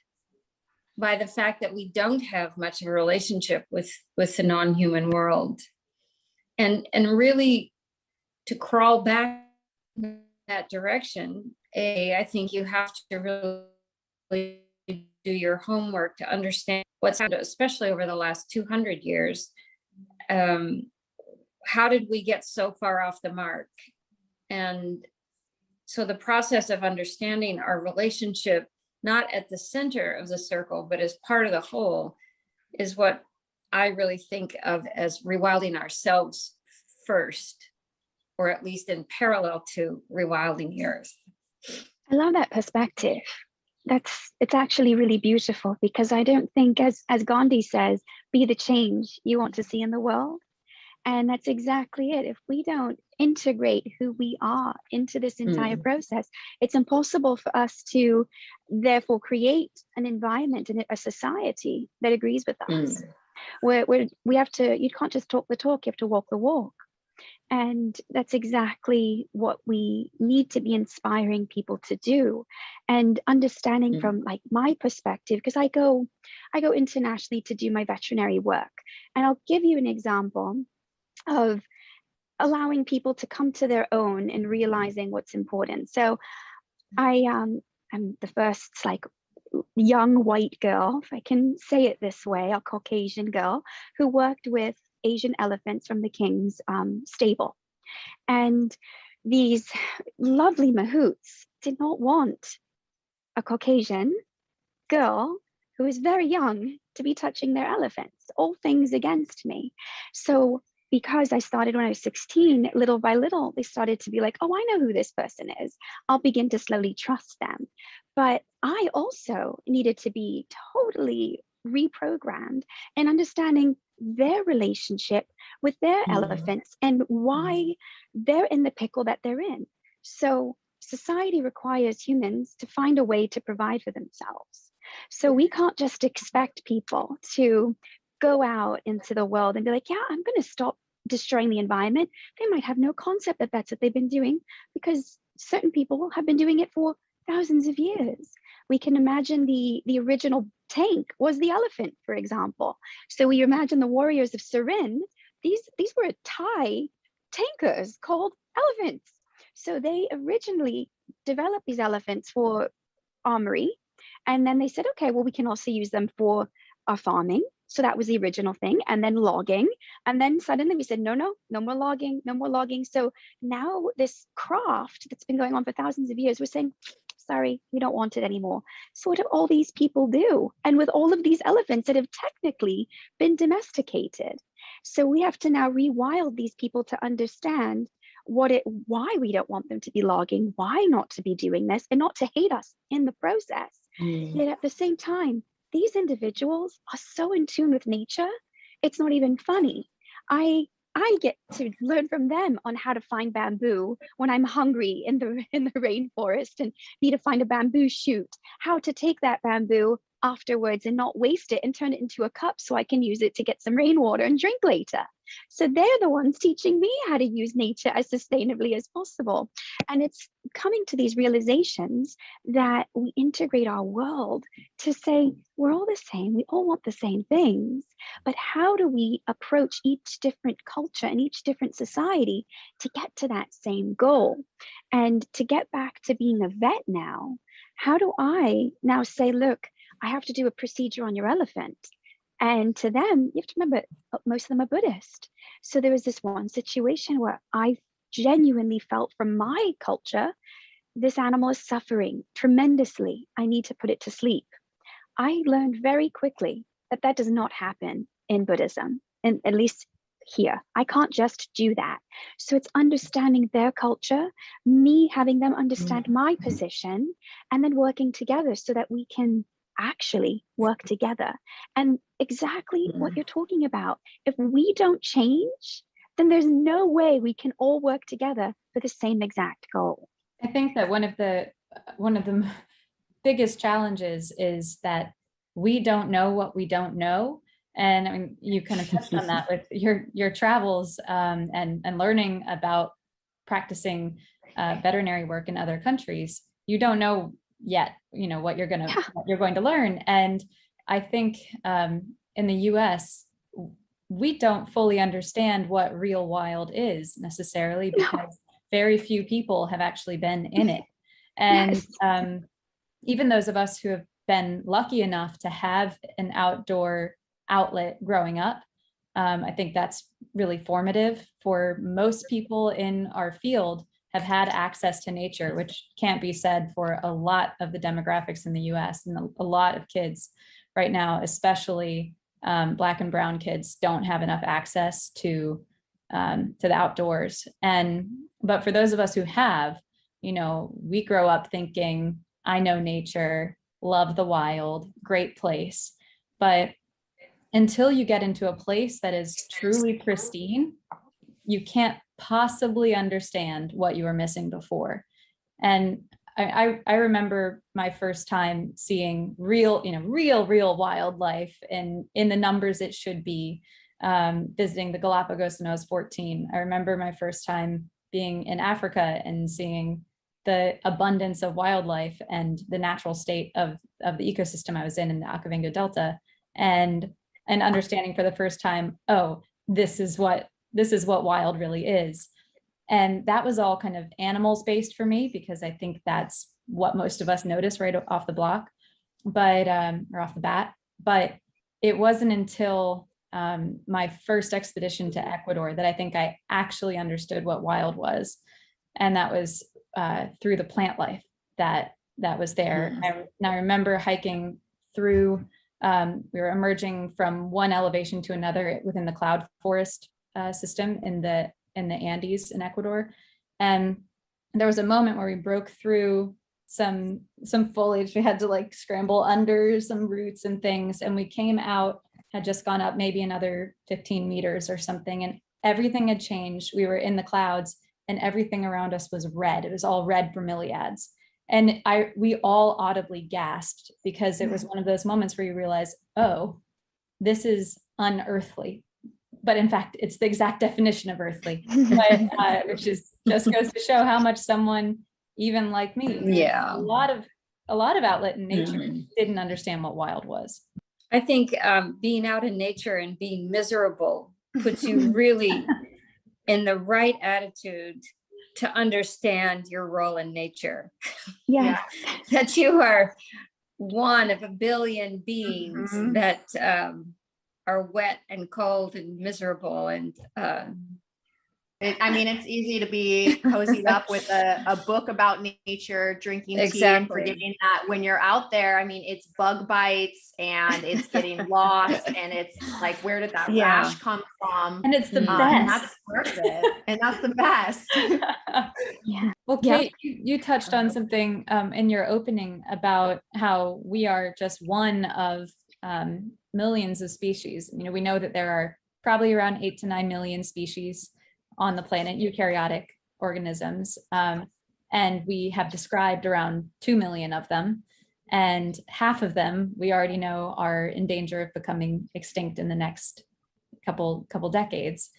by the fact that we don't have much of a relationship with the non-human world, and really to crawl back in that direction. I think you have to really do your homework to understand what's happened, especially over the last 200 years. How did we get so far off the mark? And so the process of understanding our relationship, not at the center of the circle, but as part of the whole, is what I really think of as rewilding ourselves first, or at least in parallel to rewilding the earth. I love that perspective. it's actually really beautiful, because I don't think, as Gandhi says, be the change you want to see in the world. And that's exactly it. If we don't integrate who we are into this entire process, it's impossible for us to therefore create an environment and a society that agrees with us. We have to, you can't just talk the talk, you have to walk the walk. And that's exactly what we need to be inspiring people to do. And understanding from like my perspective, because I go internationally to do my veterinary work. And I'll give you an example of allowing people to come to their own and realizing what's important. So I'm the first like young white girl, if I can say it this way, a Caucasian girl who worked with Asian elephants from the king's stable. And these lovely mahouts did not want a Caucasian girl who is very young to be touching their elephants, all things against me. So because I started when I was 16, little by little, they started to be like, oh, I know who this person is. I'll begin to slowly trust them. But I also needed to be totally reprogrammed and understanding their relationship with their elephants and why they're in the pickle that they're in. So society requires humans to find a way to provide for themselves. So we can't just expect people to go out into the world and be like, yeah, I'm going to stop destroying the environment. They might have no concept that that's what they've been doing, because certain people have been doing it for thousands of years. We can imagine the original tank was the elephant, for example. So we imagine the warriors of Surin, these were Thai tankers called elephants. So they originally developed these elephants for armory. And then they said, okay, well, we can also use them for our farming. So that was the original thing. And then logging. And then suddenly we said, no more logging, no more logging. So now this craft that's been going on for thousands of years, we're saying, sorry, we don't want it anymore. So what do all these people do? And with all of these elephants that have technically been domesticated. So we have to now rewild these people to understand why we don't want them to be logging, why not to be doing this, and not to hate us in the process. Yet at the same time, these individuals are so in tune with nature, it's not even funny. I get to learn from them on how to find bamboo when I'm hungry in the rainforest and need to find a bamboo shoot, how to take that bamboo afterwards and not waste it and turn it into a cup so I can use it to get some rainwater and drink later. So they're the ones teaching me how to use nature as sustainably as possible. And it's coming to these realizations that we integrate our world to say, we're all the same, we all want the same things, but how do we approach each different culture and each different society to get to that same goal? And to get back to being a vet now, how do I now say, look, I have to do a procedure on your elephant? And to them, you have to remember, most of them are Buddhist. So there was this one situation where I genuinely felt from my culture, this animal is suffering tremendously. I need to put it to sleep. I learned very quickly that that does not happen in Buddhism, and at least here. I can't just do that. So it's understanding their culture, me having them understand my position, and then working together so that we can actually work together. And exactly what you're talking about. If we don't change, then there's no way we can all work together for the same exact goal. I think that one of the biggest challenges is that we don't know what we don't know. And I mean, you kind of touched on that with your travels and learning about practicing veterinary work in other countries. You don't know yet, what you're going to learn. And I think in the US, we don't fully understand what real wild is necessarily, because very few people have actually been in it. And even those of us who have been lucky enough to have an outdoor outlet growing up, I think that's really formative for most people in our field have had access to nature, which can't be said for a lot of the demographics in the US, and a lot of kids right now, especially Black and brown kids, don't have enough access to the outdoors. But for those of us who have, we grow up thinking, I know nature, love the wild, great place. But until you get into a place that is truly pristine, you can't possibly understand what you were missing before. And I remember my first time seeing real wildlife in the numbers it should be, visiting the Galapagos when I was 14. I remember my first time being in Africa and seeing the abundance of wildlife and the natural state of the ecosystem I was in the Okavango Delta, and understanding for the first time, oh, this is what wild really is. And that was all kind of animals based for me, because I think that's what most of us notice right off the block, but or off the bat. But it wasn't until my first expedition to Ecuador that I think I actually understood what wild was. And that was through the plant life that was there. And I remember hiking through, we were emerging from one elevation to another within the cloud forest system in the Andes in Ecuador. And there was a moment where we broke through some foliage. We had to like scramble under some roots and things. And we came out, had just gone up maybe another 15 meters or something. And everything had changed. We were in the clouds and everything around us was red. It was all red bromeliads. And we all audibly gasped, because it was one of those moments where you realize, oh, this is unearthly. But in fact, it's the exact definition of earthly, but, which is just goes to show how much someone, even like me, a lot of outlet in nature, didn't understand what wild was. I think being out in nature and being miserable puts you really in the right attitude to understand your role in nature. Yes. That you are one of a billion beings that are wet and cold and miserable. And I mean, it's easy to be cozied up with a book about nature, drinking tea, and forgetting that when you're out there, I mean, it's bug bites and it's getting lost, and it's like, where did that rash come from? And it's the best. And that's worth it. And that's the best. Well, Kate, you touched on something in your opening about how we are just one of millions of species. You know, we know that there are probably around 8 to 9 million species on the planet, eukaryotic organisms, and we have described around 2 million of them, and half of them we already know are in danger of becoming extinct in the next couple decades.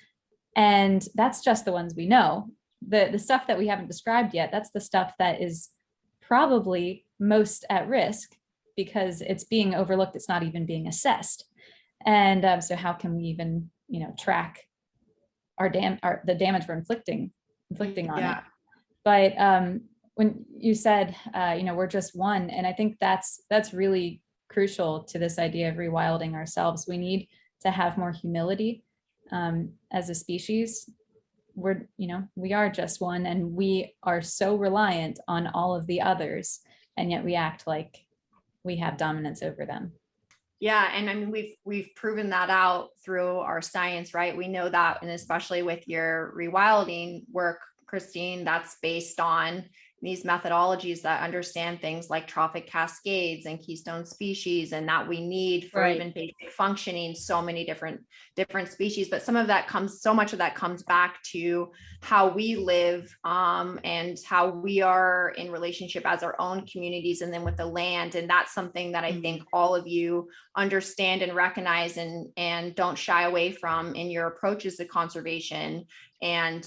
And that's just the ones we know. The stuff that we haven't described yet, that's the stuff that is probably most at risk, because it's being overlooked, it's not even being assessed. And so how can we even, track the damage we're inflicting on it? But when you said, we're just one, and I think that's really crucial to this idea of rewilding ourselves. We need to have more humility as a species. We are just one, and we are so reliant on all of the others, and yet we act like we have dominance over them. Yeah, and I mean, we've proven that out through our science, right? We know that, and especially with your rewilding work, Christine, that's based on these methodologies that understand things like trophic cascades and keystone species, and that we need for even basic functioning, so many different species. But so much of that comes back to how we live and how we are in relationship as our own communities, and then with the land. And that's something that I think all of you understand and recognize and don't shy away from in your approaches to conservation. And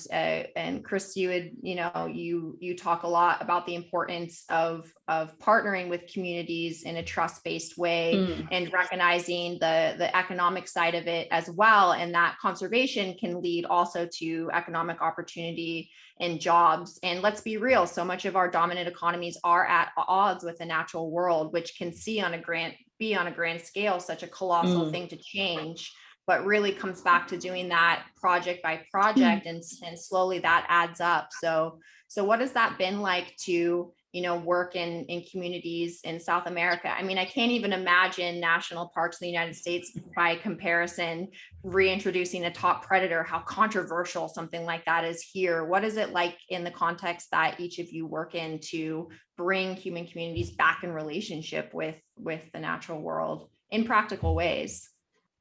Chris, you talk a lot about the importance of partnering with communities in a trust-based way, and recognizing the economic side of it as well, and that conservation can lead also to economic opportunity and jobs. And let's be real, so much of our dominant economies are at odds with the natural world, which can be on a grand scale such a colossal thing to change, but really comes back to doing that project by project, and slowly that adds up. So what has that been like to work in communities in South America. I mean, I can't even imagine national parks in the United States by comparison, reintroducing a top predator, how controversial something like that is here. What is it like in the context that each of you work in to bring human communities back in relationship with the natural world in practical ways?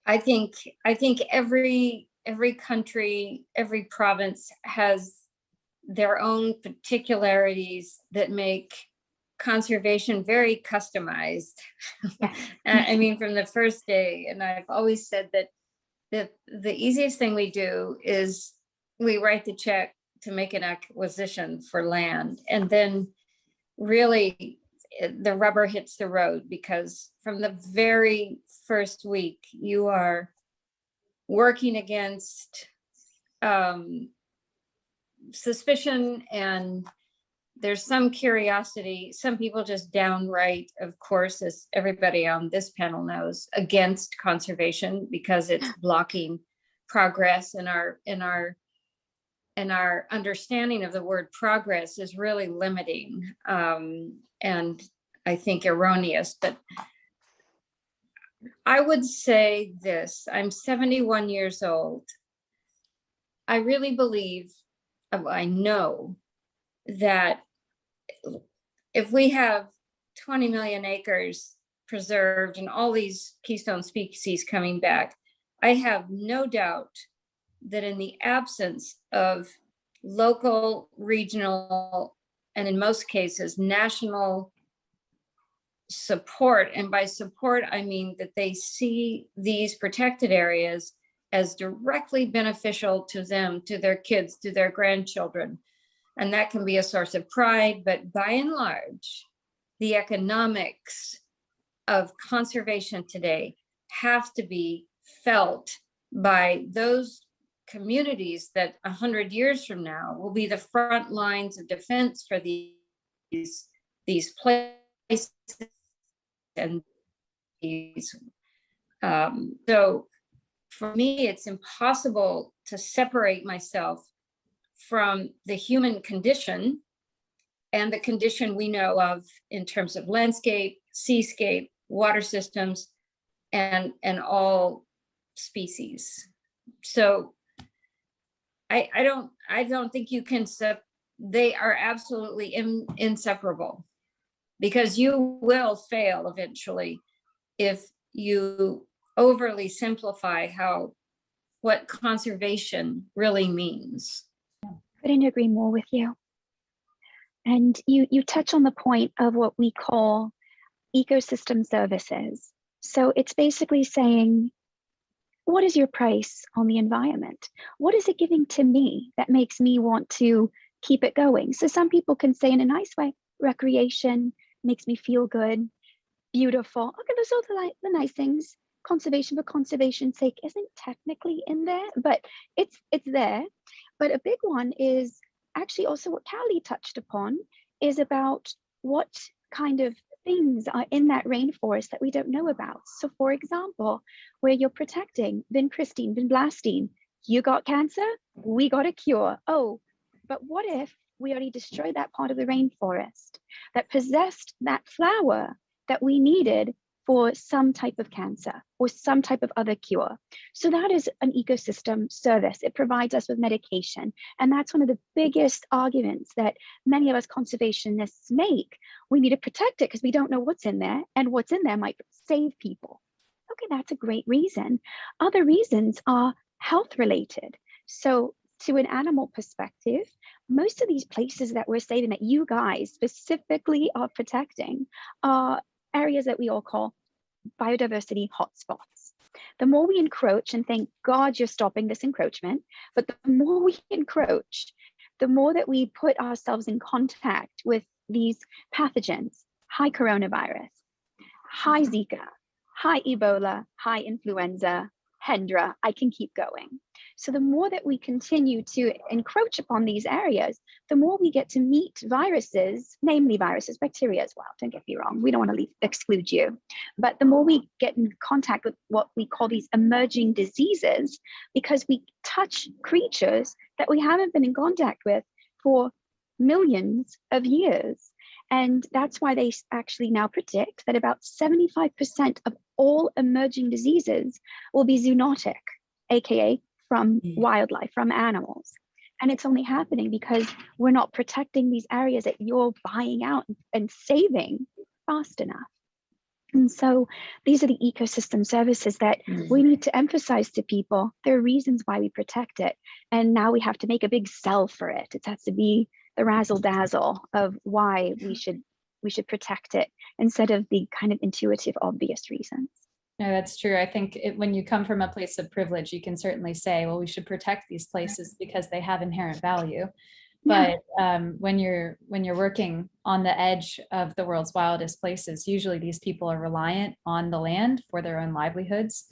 I think every country, every province has their own particularities that make conservation very customized. I mean, from the first day, and I've always said that the easiest thing we do is we write the check to make an acquisition for land, and then really the rubber hits the road, because from the very first week you are working against suspicion, and there's some curiosity. Some people just downright, of course, as everybody on this panel knows, against conservation because it's blocking progress, and our understanding of the word progress is really limiting, and I think erroneous. But I would say this: I'm 71 years old. I really believe, I know that if we have 20 million acres preserved and all these keystone species coming back, I have no doubt that in the absence of local, regional, and in most cases, national support, and by support, I mean that they see these protected areas as directly beneficial to them, to their kids, to their grandchildren. And that can be a source of pride, but by and large, the economics of conservation today have to be felt by those communities that 100 years from now will be the front lines of defense for these places and these. So for me, it's impossible to separate myself from the human condition and the condition we know of in terms of landscape, seascape, water systems, and all species. So I don't think you can they are absolutely inseparable, because you will fail eventually if you overly simplify what conservation really means. Couldn't agree more with you. And you touch on the point of what we call ecosystem services. So it's basically saying, what is your price on the environment? What is it giving to me that makes me want to keep it going? So some people can say in a nice way, recreation makes me feel good, beautiful. Okay, those are the nice things. Conservation for conservation's sake isn't technically in there, but it's there. But a big one is actually also what Callie touched upon, is about what kind of things are in that rainforest that we don't know about. So for example, where you're protecting vincristine, vinblastine, you got cancer, we got a cure. Oh, but what if we already destroyed that part of the rainforest that possessed that flower that we needed for some type of cancer or some type of other cure? So that is an ecosystem service. It provides us with medication. And that's one of the biggest arguments that many of us conservationists make. We need to protect it because we don't know what's in there, and what's in there might save people. Okay, that's a great reason. Other reasons are health related. So to an animal perspective, most of these places that we're saving, that you guys specifically are protecting, are areas that we all call biodiversity hotspots. The more we encroach, and thank God you're stopping this encroachment, but the more we encroach, the more that we put ourselves in contact with these pathogens, high coronavirus, high Zika, high Ebola, high influenza, Hendra, I can keep going. So the more that we continue to encroach upon these areas, the more we get to meet viruses, namely viruses, bacteria as well, don't get me wrong, we don't want to exclude you, but the more we get in contact with what we call these emerging diseases, because we touch creatures that we haven't been in contact with for millions of years. And that's why they actually now predict that about 75% of all emerging diseases will be zoonotic, AKA from wildlife, from animals. And it's only happening because we're not protecting these areas that you're buying out and saving fast enough. And so these are the ecosystem services that we need to emphasize to people. There are reasons why we protect it. And now we have to make a big sell for it. It has to be the razzle dazzle of why we should protect it instead of the kind of intuitive, obvious reasons. No, that's true. I think when you come from a place of privilege, you can certainly say, well, we should protect these places because they have inherent value. But when you're working on the edge of the world's wildest places, usually these people are reliant on the land for their own livelihoods.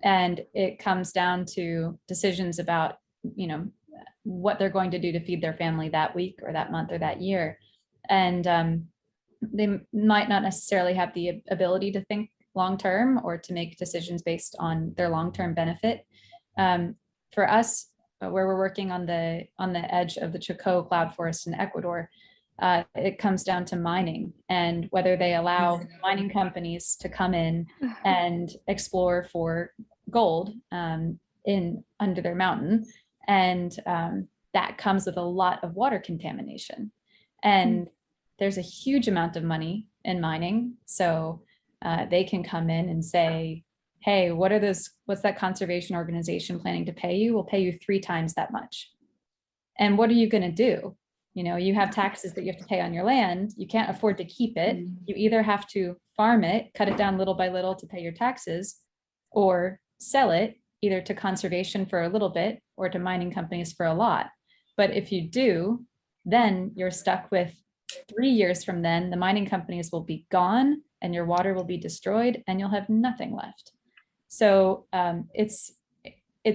And it comes down to decisions about, what they're going to do to feed their family that week or that month or that year. And they might not necessarily have the ability to think long-term or to make decisions based on their long-term benefit. For us, where we're working on the edge of the Chocó cloud forest in Ecuador, it comes down to mining and whether they allow mining companies to come in and explore for gold under their mountain. And that comes with a lot of water contamination. And there's a huge amount of money in mining. So they can come in and say, hey, what's that conservation organization planning to pay you? We'll pay you 3 times that much. And what are you going to do? You have taxes that you have to pay on your land. You can't afford to keep it. You either have to farm it, cut it down little by little to pay your taxes, or sell it either to conservation for a little bit or to mining companies for a lot. But if you do, then you're stuck with 3 years from then, the mining companies will be gone and your water will be destroyed and you'll have nothing left. So it's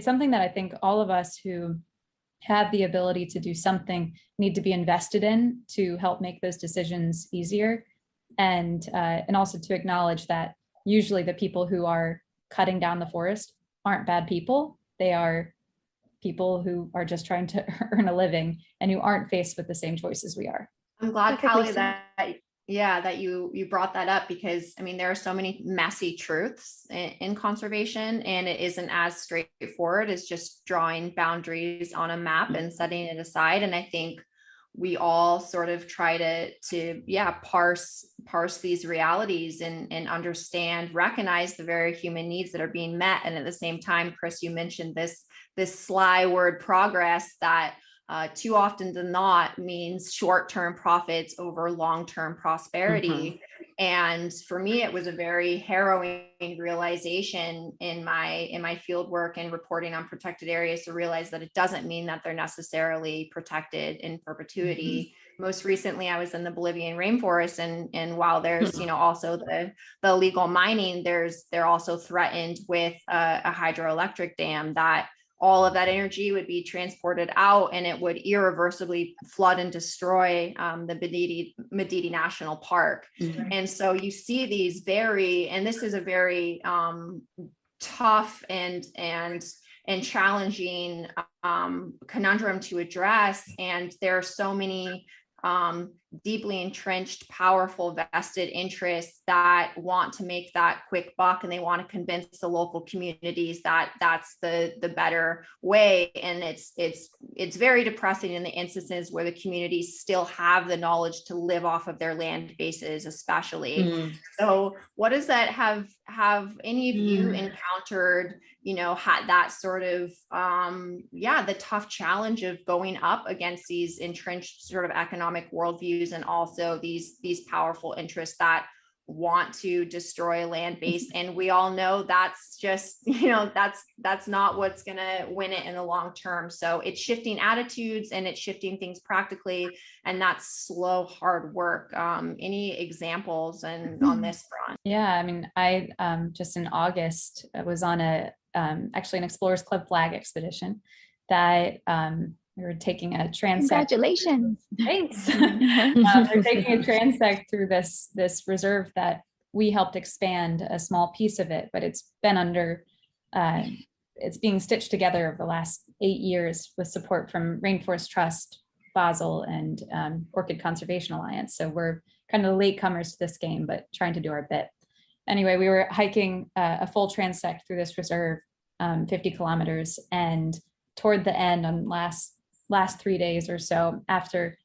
something that I think all of us who have the ability to do something need to be invested in to help make those decisions easier. And also to acknowledge that usually the people who are cutting down the forest aren't bad people. They are people who are just trying to earn a living and who aren't faced with the same choices we are. I'm glad, Callie, that you brought that up, because there are so many messy truths in conservation, and it isn't as straightforward as just drawing boundaries on a map and setting it aside. And I think we all sort of try to parse these realities and understand, recognize the very human needs that are being met. And at the same time, Chris, you mentioned this sly word progress that too often than not means short-term profits over long-term prosperity. And for me, it was a very harrowing realization in my field work and reporting on protected areas to realize that it doesn't mean that they're necessarily protected in perpetuity. Most recently, I was in the Bolivian rainforest, and while there's also the illegal mining, they're also threatened with a hydroelectric dam that all of that energy would be transported out and it would irreversibly flood and destroy the Madidi National Park. And so you see these this is a very tough and challenging conundrum to address. And there are so many deeply entrenched, powerful, vested interests that want to make that quick buck, and they want to convince the local communities that that's the better way. And it's very depressing in the instances where the communities still have the knowledge to live off of their land bases, especially. So what does that have any of you encountered, had that sort of the tough challenge of going up against these entrenched sort of economic worldviews, and also these powerful interests that want to destroy land base? And we all know that's just, that's not what's going to win it in the long term. So it's shifting attitudes and it's shifting things practically, and that's slow, hard work. Any examples on this front? Yeah, I just in August was on actually an Explorers Club flag expedition that we were taking a transect. Congratulations. Thanks. We're taking a transect through this reserve that we helped expand a small piece of it, but it's been it's being stitched together over the last 8 years with support from Rainforest Trust, Basel and Orchid Conservation Alliance. So we're kind of the latecomers to this game, but trying to do our bit. Anyway, we were hiking a full transect through this reserve, 50 kilometers, and toward the end, on last 3 days or so, after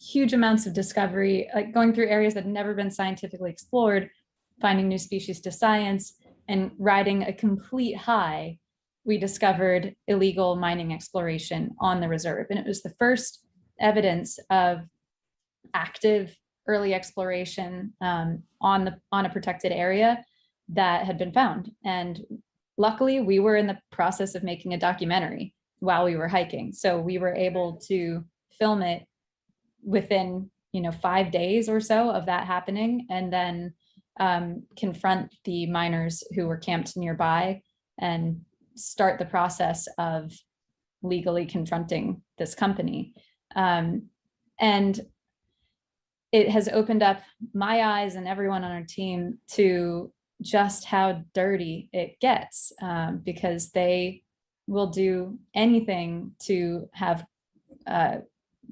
huge amounts of discovery, like going through areas that had never been scientifically explored, finding new species to science, and riding a complete high, we discovered illegal mining exploration on the reserve. And it was the first evidence of active early exploration on a protected area that had been found. And luckily, we were in the process of making a documentary while we were hiking. So we were able to film it within 5 days or so of that happening, and then confront the miners who were camped nearby and start the process of legally confronting this company. And it has opened up my eyes and everyone on our team to just how dirty it gets, because they will do anything to have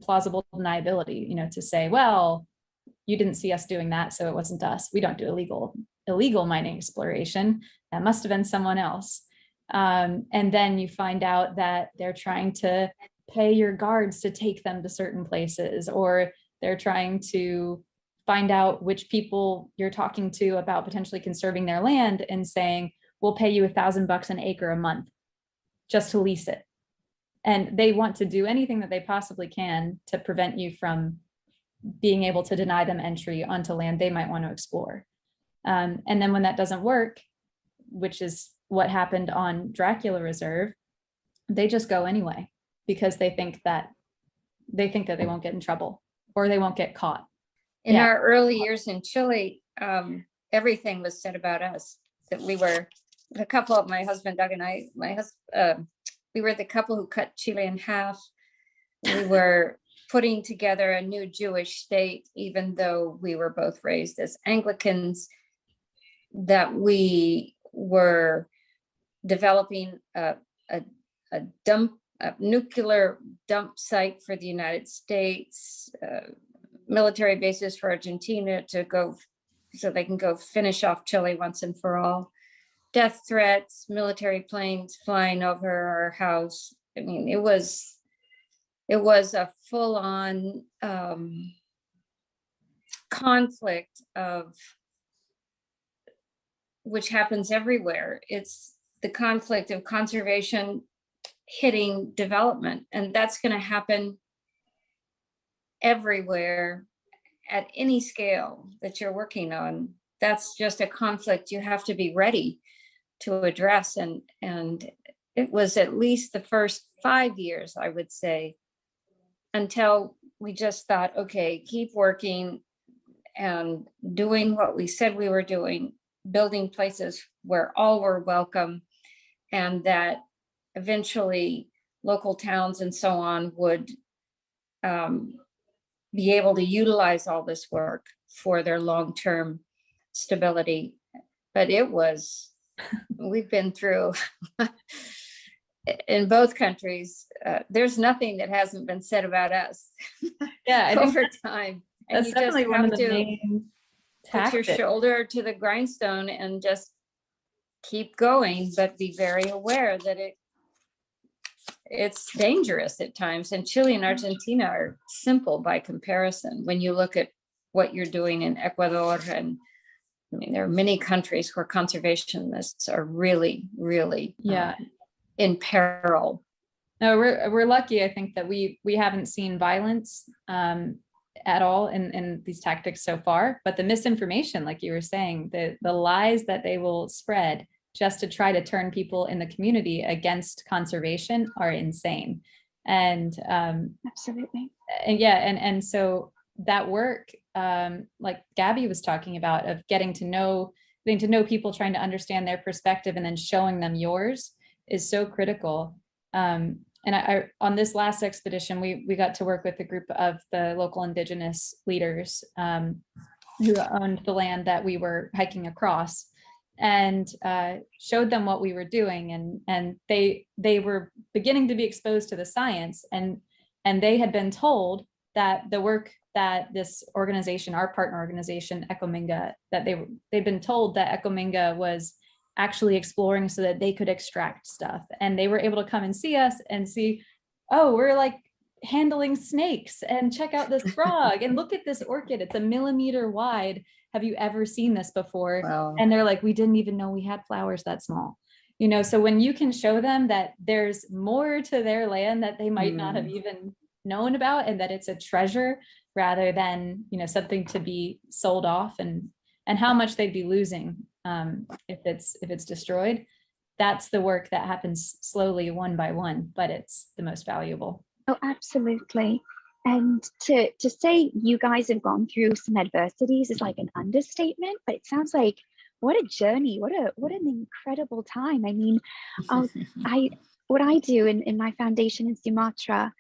plausible deniability, to say, well, you didn't see us doing that, so it wasn't us. We don't do illegal mining exploration. That must have been someone else. And then you find out that they're trying to pay your guards to take them to certain places, or they're trying to find out which people you're talking to about potentially conserving their land and saying, we'll pay you $1,000 an acre a month just to lease it. And they want to do anything that they possibly can to prevent you from being able to deny them entry onto land they might want to explore. And then when that doesn't work, which is what happened on Dracula Reserve, they just go anyway, because they think that they won't get in trouble or they won't get caught. In our early years in Chile, everything was said about us, that we were the couple, my husband Doug and I, we were the couple who cut Chile in half. We were putting together a new Jewish state, even though we were both raised as Anglicans, that we were developing a nuclear dump site for the United States, military bases for Argentina to go, so they can go finish off Chile once and for all. Death threats, military planes flying over our house. I mean, it was a full-on conflict of which happens everywhere. It's the conflict of conservation hitting development, and that's going to happen everywhere at any scale that you're working on. That's just a conflict you have to be ready to address. And it was at least the first 5 years, I would say, until we just thought, okay, keep working and doing what we said we were doing, building places where all were welcome, and that eventually local towns and so on would be able to utilize all this work for their long-term stability. But it was, we've been through, in both countries, there's nothing that hasn't been said about us over time. And That's definitely one of the main tactics. Put your shoulder to the grindstone and just keep going, but be very aware that it's dangerous at times. And Chile and Argentina are simple by comparison. When you look at what you're doing in Ecuador, and I mean, there are many countries where conservationists are really, really in peril. No, we're lucky, I think, that we haven't seen violence at all in these tactics so far. But the misinformation, like you were saying, the lies that they will spread just to try to turn people in the community against conservation are insane. And absolutely. And so that work, like Gabby was talking about, of getting to know people, trying to understand their perspective and then showing them yours, is so critical. And I on this last expedition, we got to work with a group of the local indigenous leaders who owned the land that we were hiking across, and showed them what we were doing, and they were beginning to be exposed to the science, and And they had been told that the work that this organization, our partner organization, Ekominga, that they'd been told that Ekominga was actually exploring so that they could extract stuff. And they were able to come and see us and see, oh, we're like handling snakes, and check out this frog, and look at this orchid. It's 1 millimeter wide. Have you ever seen this before? Wow. And they're like, we didn't even know we had flowers that small. You know, so when you can show them that there's more to their land that they might not have even known about, and that it's a treasure rather than, you know, something to be sold off, and how much they'd be losing if it's destroyed. That's the work that happens slowly, one by one, but it's the most valuable. Oh, absolutely. And to say you guys have gone through some adversities is like an understatement, but it sounds like what a journey, what an incredible time. I mean, what I do in my foundation in Sumatra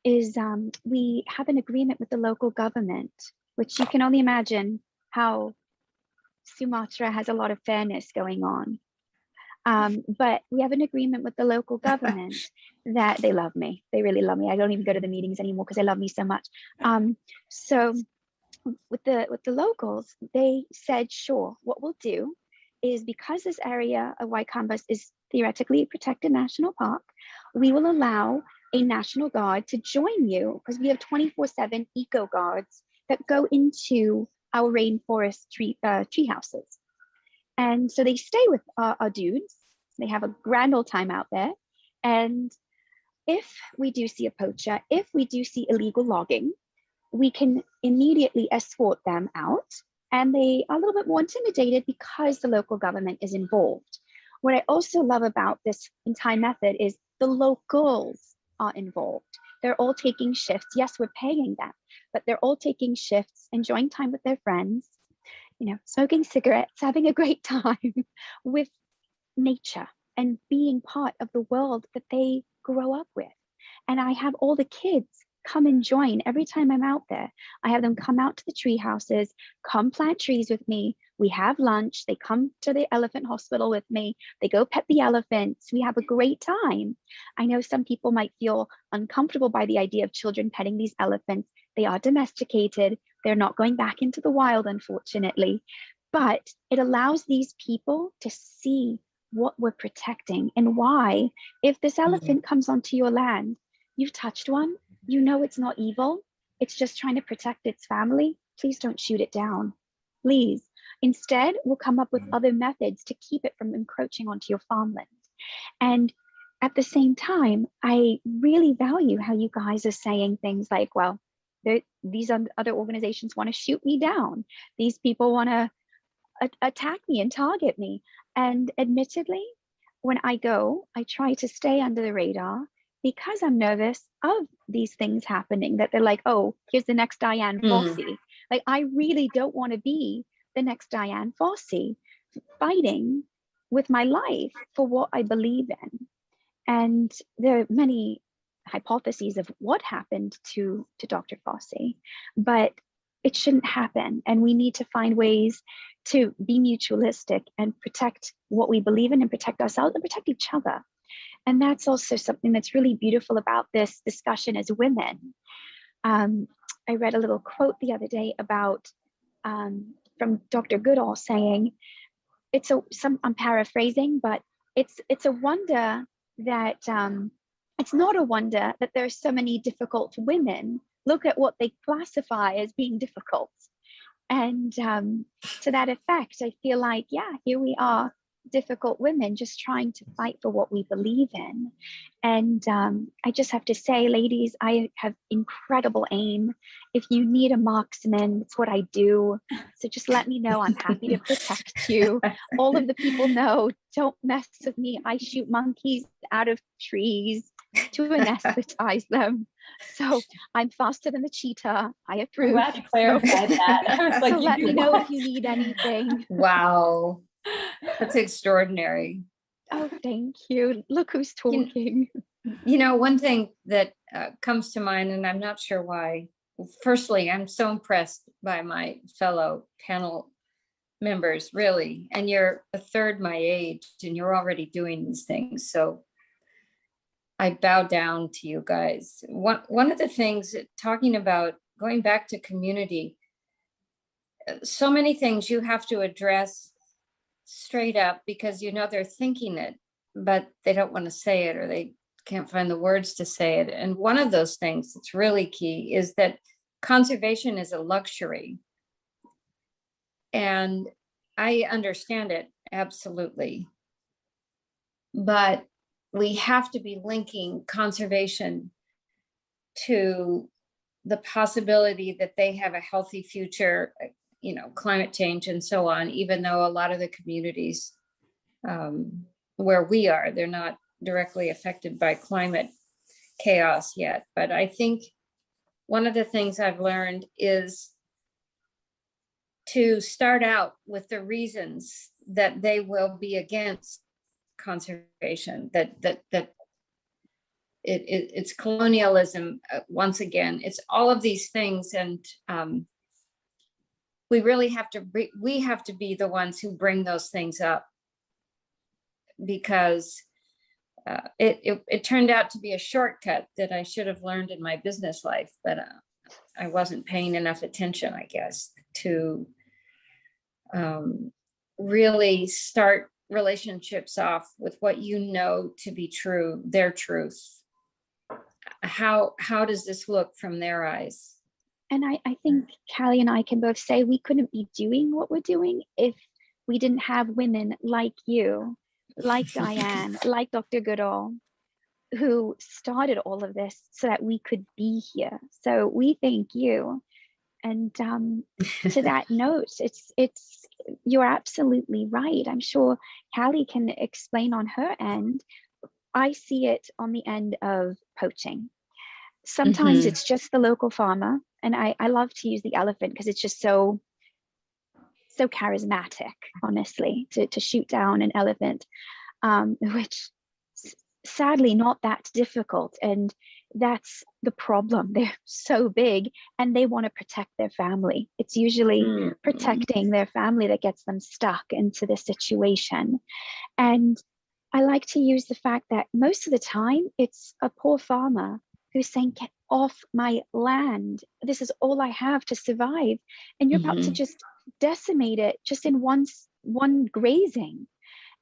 is we have an agreement with the local government, which you can only imagine how Sumatra has a lot of fairness going on. But we have an agreement with the local government that they love me. They really love me. I don't even go to the meetings anymore because they love me so much. So with the locals, they said, sure, what we'll do is, because this area of Waikambas is theoretically a protected national park, we will allow a National Guard to join you, because we have 24/7 eco guards that go into our rainforest tree houses. And so they stay with our dudes. They have a grand old time out there. And if we do see a poacher, if we do see illegal logging, we can immediately escort them out. And they are a little bit more intimidated because the local government is involved. What I also love about this entire method is the locals are involved. They're all taking shifts. Yes, we're paying them, but they're all taking shifts, enjoying time with their friends, you know, smoking cigarettes, having a great time with nature and being part of the world that they grow up with. And I have all the kids come and join every time I'm out there. I have them come out to the tree houses, come plant trees with me. We have lunch. They come to the elephant hospital with me. They go pet the elephants. We have a great time. I know some people might feel uncomfortable by the idea of children petting these elephants. They are domesticated. They're not going back into the wild, unfortunately. But it allows these people to see what we're protecting and why. If this elephant comes onto your land, you've touched one, you know it's not evil. It's just trying to protect its family. Please don't shoot it down. Please. Instead, we'll come up with other methods to keep it from encroaching onto your farmland. And at the same time, I really value how you guys are saying things like, well, these other organizations want to shoot me down. These people want to attack me and target me. And admittedly, when I go, I try to stay under the radar because I'm nervous of these things happening, that they're like, oh, here's the next Diane Fossey. Like, I really don't want to be the next Diane Fossey fighting with my life for what I believe in. And there are many hypotheses of what happened to Dr. Fossey, but it shouldn't happen. And we need to find ways to be mutualistic and protect what we believe in and protect ourselves and protect each other. And that's also something that's really beautiful about this discussion as women. I read a little quote the other day about from Dr. Goodall saying, I'm paraphrasing, but it's a wonder that it's not a wonder that there are so many difficult women. Look at what they classify as being difficult. And to that effect, I feel like, yeah, here we are, difficult women just trying to fight for what we believe in. And I just have to say, ladies, I have incredible aim. If you need a marksman, it's what I do. So just let me know. I'm happy to protect you. All of the people know, don't mess with me. I shoot monkeys out of trees to anesthetize them. So I'm faster than the cheetah. I approve. I'm glad you clarified that. I was like, so let me know if you need anything. Wow. That's extraordinary. Oh, thank you. Look who's talking. You know, one thing that comes to mind, and I'm not sure why. Firstly, I'm so impressed by my fellow panel members, really. And you're a third my age, and you're already doing these things. So I bow down to you guys. One of the things, talking about going back to community, so many things you have to address straight up because you know they're thinking it, but they don't want to say it, or they can't find the words to say it. And one of those things that's really key is that conservation is a luxury. And I understand it, absolutely. But we have to be linking conservation to the possibility that they have a healthy future, you know, climate change and so on, even though a lot of the communities where we are, they're not directly affected by climate chaos yet. But I think one of the things I've learned is to start out with the reasons that they will be against conservation, that it's colonialism, once again, it's all of these things. And we really have to be the ones who bring those things up, because it turned out to be a shortcut that I should have learned in my business life, but I wasn't paying enough attention, I guess, to really start relationships off with what you know to be true, their truth. How does this look from their eyes? And I think Callie and I can both say we couldn't be doing what we're doing if we didn't have women like you, like Diane, like Dr. Goodall, who started all of this so that we could be here. So we thank you. And to that note, it's you're absolutely right. I'm sure Callie can explain on her end. I see it on the end of poaching. Sometimes it's just the local farmer. And I love to use the elephant because it's just so charismatic, honestly, to shoot down an elephant, which sadly not that difficult. And that's the problem. They're so big and they want to protect their family. It's usually protecting their family that gets them stuck into this situation. And I like to use the fact that most of the time it's a poor farmer who's saying, get off my land. This is all I have to survive. And you're about to just decimate it just in one grazing.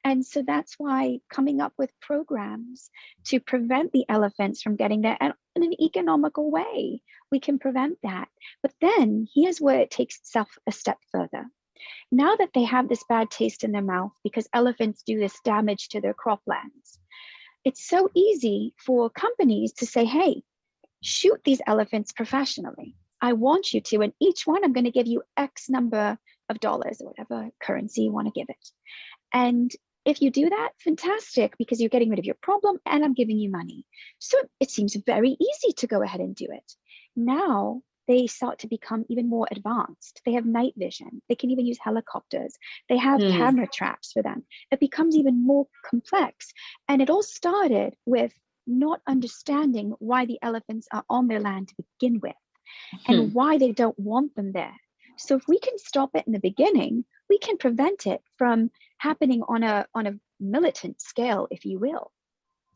And so that's why coming up with programs to prevent the elephants from getting there, and in an economical way, we can prevent that. But then here's where it takes itself a step further. Now that they have this bad taste in their mouth because elephants do this damage to their croplands, it's so easy for companies to say, hey, shoot these elephants professionally. I want you to, and each one I'm going to give you X number of dollars or whatever currency you want to give it. And if you do that, fantastic, because you're getting rid of your problem and I'm giving you money. So it seems very easy to go ahead and do it. Now they start to become even more advanced. They have night vision. They can even use helicopters. They have camera traps for them. It becomes even more complex. And it all started with not understanding why the elephants are on their land to begin with and why they don't want them there. So if we can stop it in the beginning, we can prevent it from happening on a militant scale, if you will.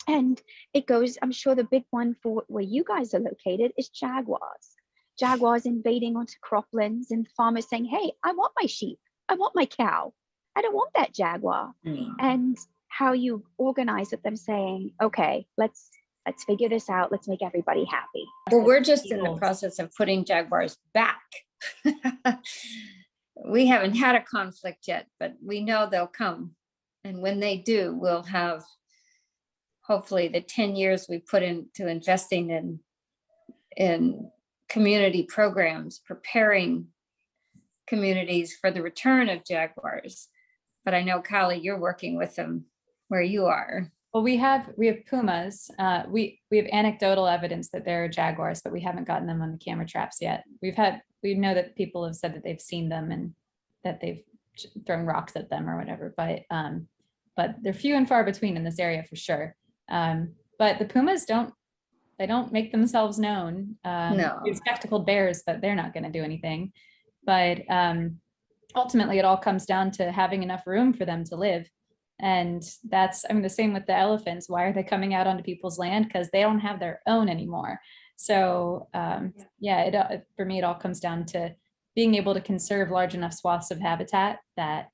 And it goes, I'm sure the big one for where you guys are located is jaguars. Jaguars invading onto croplands and farmers saying, hey, I want my sheep. I want my cow. I don't want that jaguar. And how you organize with them saying, okay, let's figure this out. Let's make everybody happy. Well, we're just in the process of putting jaguars back. We haven't had a conflict yet, but we know they'll come. And when they do, we'll have hopefully the 10 years we put into investing in community programs, preparing communities for the return of jaguars. But I know, Callie, you're working with them where you are. Well, we have pumas. We have anecdotal evidence that there are jaguars, but we haven't gotten them on the camera traps yet. We know that people have said that they've seen them and that they've thrown rocks at them or whatever, but they're few and far between in this area for sure. But the pumas don't make themselves known. No. We have spectacled bears, but they're not going to do anything. But ultimately, it all comes down to having enough room for them to live. And that's, I mean, the same with the elephants. Why are they coming out onto people's land? Because they don't have their own anymore. So for me, it all comes down to being able to conserve large enough swaths of habitat that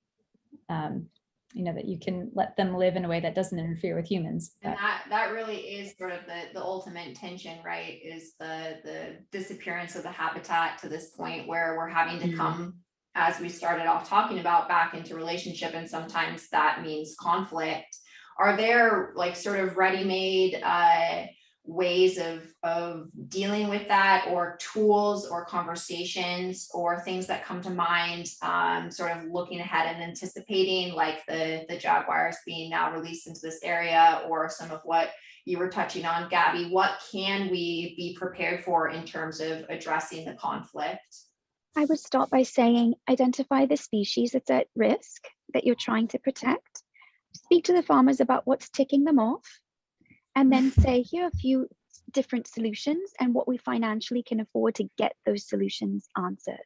that you can let them live in a way that doesn't interfere with humans. And that really is sort of the ultimate tension, right? Is the disappearance of the habitat to this point where we're having to come, as we started off talking about, back into relationship, and sometimes that means conflict. Are there like sort of ready-made ways of dealing with that, or tools or conversations or things that come to mind, sort of looking ahead and anticipating, like the jaguars being now released into this area, or some of what you were touching on, Gabby? What can we be prepared for in terms of addressing the conflict? I would start by saying, identify the species that's at risk that you're trying to protect. Speak to the farmers about what's ticking them off, and then say, here are a few different solutions and what we financially can afford to get those solutions answered.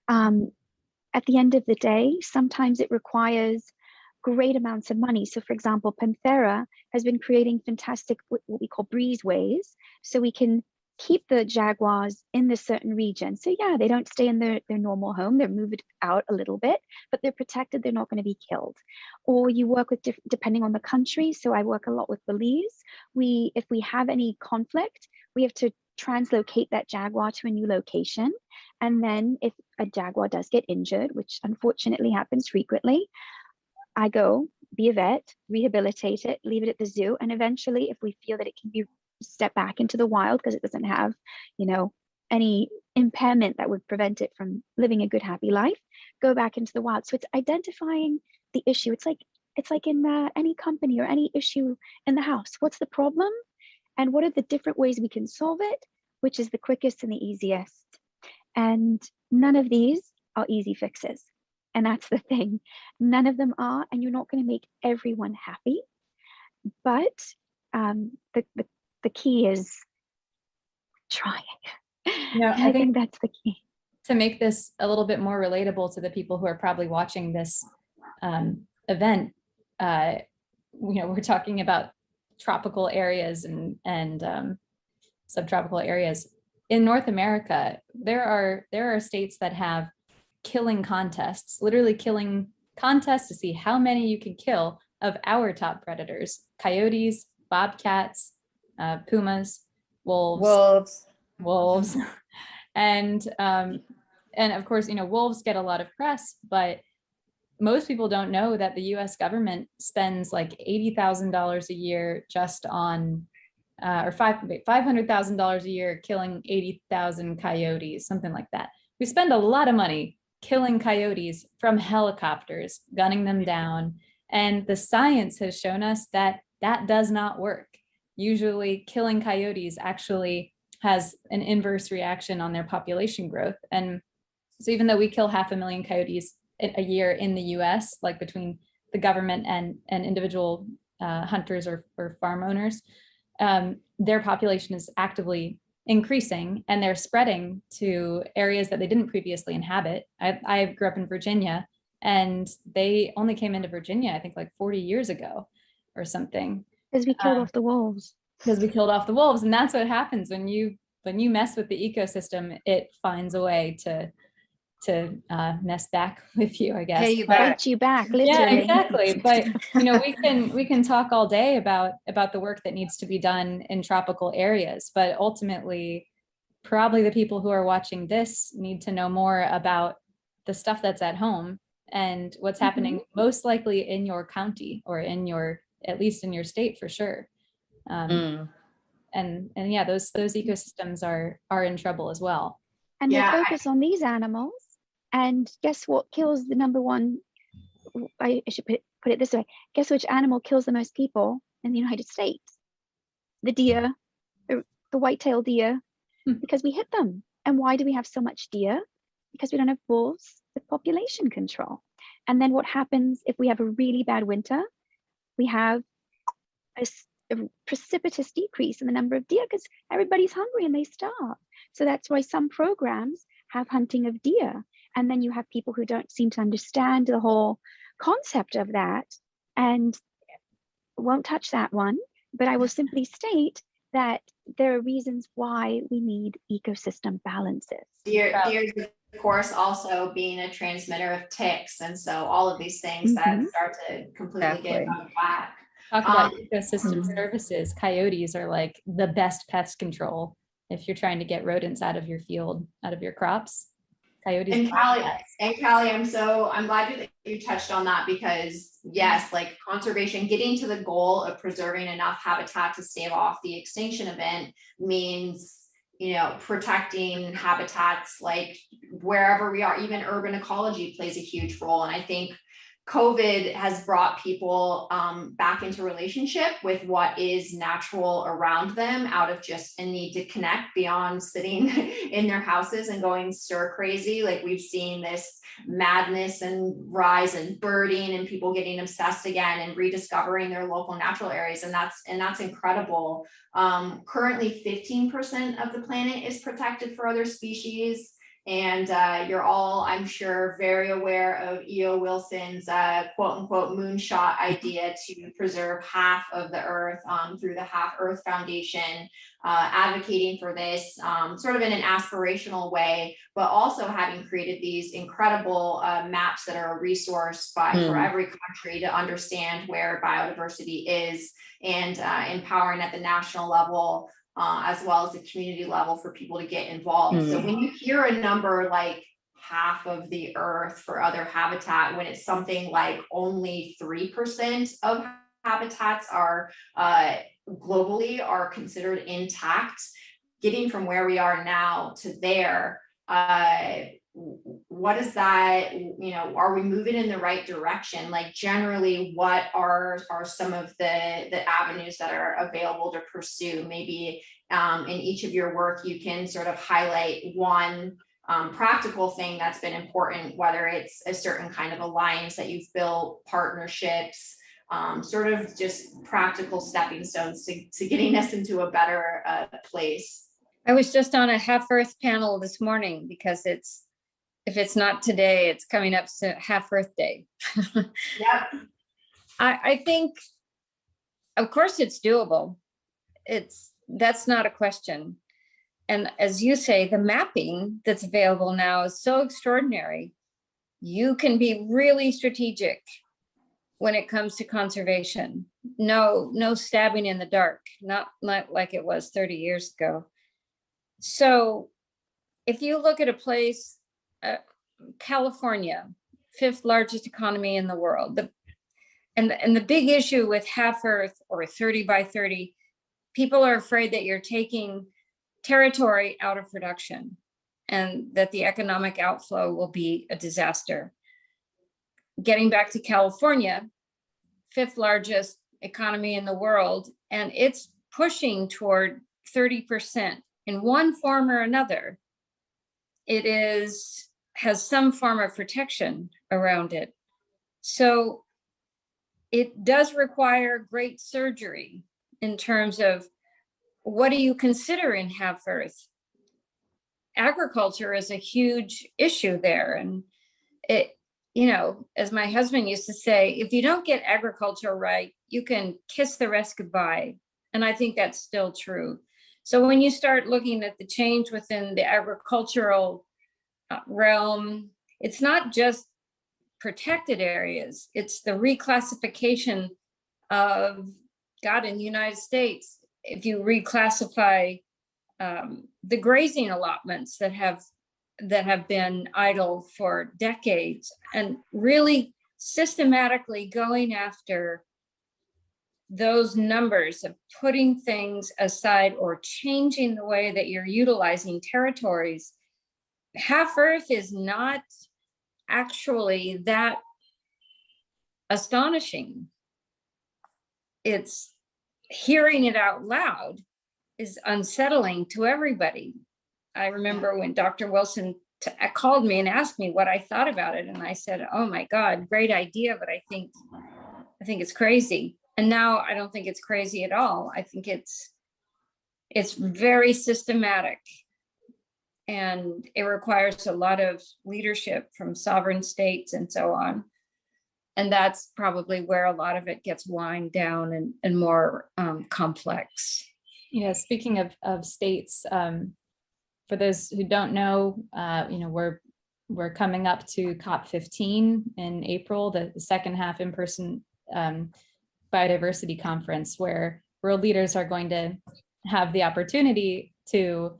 At the end of the day, sometimes it requires great amounts of money. So for example, Panthera has been creating fantastic, what we call breezeways, so we can keep the jaguars in this certain region. So yeah, they don't stay in their normal home, they're moved out a little bit, but they're protected, they're not going to be killed. Or you work with, depending on the country, so I work a lot with Belize, if we have any conflict, we have to translocate that jaguar to a new location. And then if a jaguar does get injured, which unfortunately happens frequently, I go, be a vet, rehabilitate it, leave it at the zoo, and eventually, if we feel that it can be step back into the wild because it doesn't have, any impairment that would prevent it from living a good, happy life, go back into the wild. So it's identifying the issue. It's like in any company or any issue in the house. What's the problem? And what are the different ways we can solve it, which is the quickest and the easiest? And none of these are easy fixes. And that's the thing. None of them are, and you're not going to make everyone happy. But the key is trying. I think that's the key. To make this a little bit more relatable to the people who are probably watching this event, we're talking about tropical areas and subtropical areas. In North America, there are states that have killing contests, literally killing contests to see how many you can kill of our top predators: coyotes, bobcats, pumas, wolves. And of course, wolves get a lot of press, but most people don't know that the US government spends like $80,000 a year just on, or $500,000 a year killing 80,000 coyotes, something like that. We spend a lot of money killing coyotes from helicopters, gunning them down. And the science has shown us that that does not work. Usually killing coyotes actually has an inverse reaction on their population growth. And so even though we kill 500,000 coyotes a year in the US, like between the government and individual hunters or farm owners, their population is actively increasing, and they're spreading to areas that they didn't previously inhabit. I grew up in Virginia, and they only came into Virginia, I think, like 40 years ago or something. Because we killed off the wolves. Because we killed off the wolves, and that's what happens when you mess with the ecosystem. It finds a way to mess back with you, I guess. Pay you back. Bite you back, literally. Yeah, exactly. But we can talk all day about the work that needs to be done in tropical areas, but ultimately, probably the people who are watching this need to know more about the stuff that's at home and what's happening most likely in your county, or at least in your state for sure. And yeah, those ecosystems are in trouble as well. And they focus on these animals. And guess what kills the number one? I should put it this way. Guess which animal kills the most people in the United States? The deer, the white-tailed deer, because we hit them. And why do we have so much deer? Because we don't have wolves with population control. And then what happens if we have a really bad winter? We have a precipitous decrease in the number of deer because everybody's hungry and they starve. So that's why some programs have hunting of deer. And then you have people who don't seem to understand the whole concept of that. And won't touch that one, but I will simply state that there are reasons why we need ecosystem balances. Deers, of course, also being a transmitter of ticks. And so all of these things that start to completely get out of whack. Talk about ecosystem services. Coyotes are like the best pest control if you're trying to get rodents out of your field, out of your crops. Coyotes. And Callie, I'm glad you touched on that, because yes, like conservation, getting to the goal of preserving enough habitat to stave off the extinction event means, you know, protecting habitats like wherever we are. Even urban ecology plays a huge role. And I think COVID has brought people back into relationship with what is natural around them, out of just a need to connect beyond sitting in their houses and going stir crazy. Like we've seen this madness and rise and birding and people getting obsessed again and rediscovering their local natural areas. And that's incredible. Currently 15% of the planet is protected for other species. And you're all, I'm sure, very aware of E.O. Wilson's quote unquote moonshot idea to preserve half of the earth through the Half Earth Foundation, advocating for this sort of in an aspirational way, but also having created these incredible maps that are a resource for every country to understand where biodiversity is, and empowering at the national level, as well as the community level, for people to get involved. So when you hear a number like half of the earth for other habitat, when it's something like only 3% of habitats are globally are considered intact, getting from where we are now to there, what is that, you know, are we moving in the right direction? Like generally, what are some of the avenues that are available to pursue? Maybe in each of your work, you can sort of highlight one practical thing that's been important, whether it's a certain kind of alliance that you've built, partnerships, sort of just practical stepping stones to getting us into a better place. I was just on a Half Earth panel this morning, because if it's not today, it's coming up soon, Half Earth Day. Yep. I think, of course, it's doable. That's not a question. And as you say, the mapping that's available now is so extraordinary. You can be really strategic when it comes to conservation. No stabbing in the dark, not like it was 30 years ago. So if you look at a place, California, 5th largest economy in the world, and the big issue with Half Earth or 30 by 30, people are afraid that you're taking territory out of production and that the economic outflow will be a disaster. Getting back to California, 5th largest economy in the world, and it's pushing toward 30% in one form or another. It has some form of protection around it. So it does require great surgery in terms of what do you consider in Half Earth? Agriculture is a huge issue there. And it, you know, as my husband used to say, if you don't get agriculture right, you can kiss the rest goodbye. And I think that's still true. So when you start looking at the change within the agricultural realm, it's not just protected areas, it's the reclassification of, God, in the United States, if you reclassify the grazing allotments that have been idle for decades, and really systematically going after those numbers of putting things aside or changing the way that you're utilizing territories. Half Earth is not actually that astonishing. It's hearing it out loud is unsettling to everybody. I remember when Dr. Wilson called me and asked me what I thought about it. And I said, oh my God, great idea, but I think it's crazy. And now I don't think it's crazy at all. I think it's very systematic, and it requires a lot of leadership from sovereign states and so on. And that's probably where a lot of it gets wind down and more complex. Yeah, speaking of states, for those who don't know, we're coming up to COP15 in April, the second half in-person biodiversity conference, where world leaders are going to have the opportunity to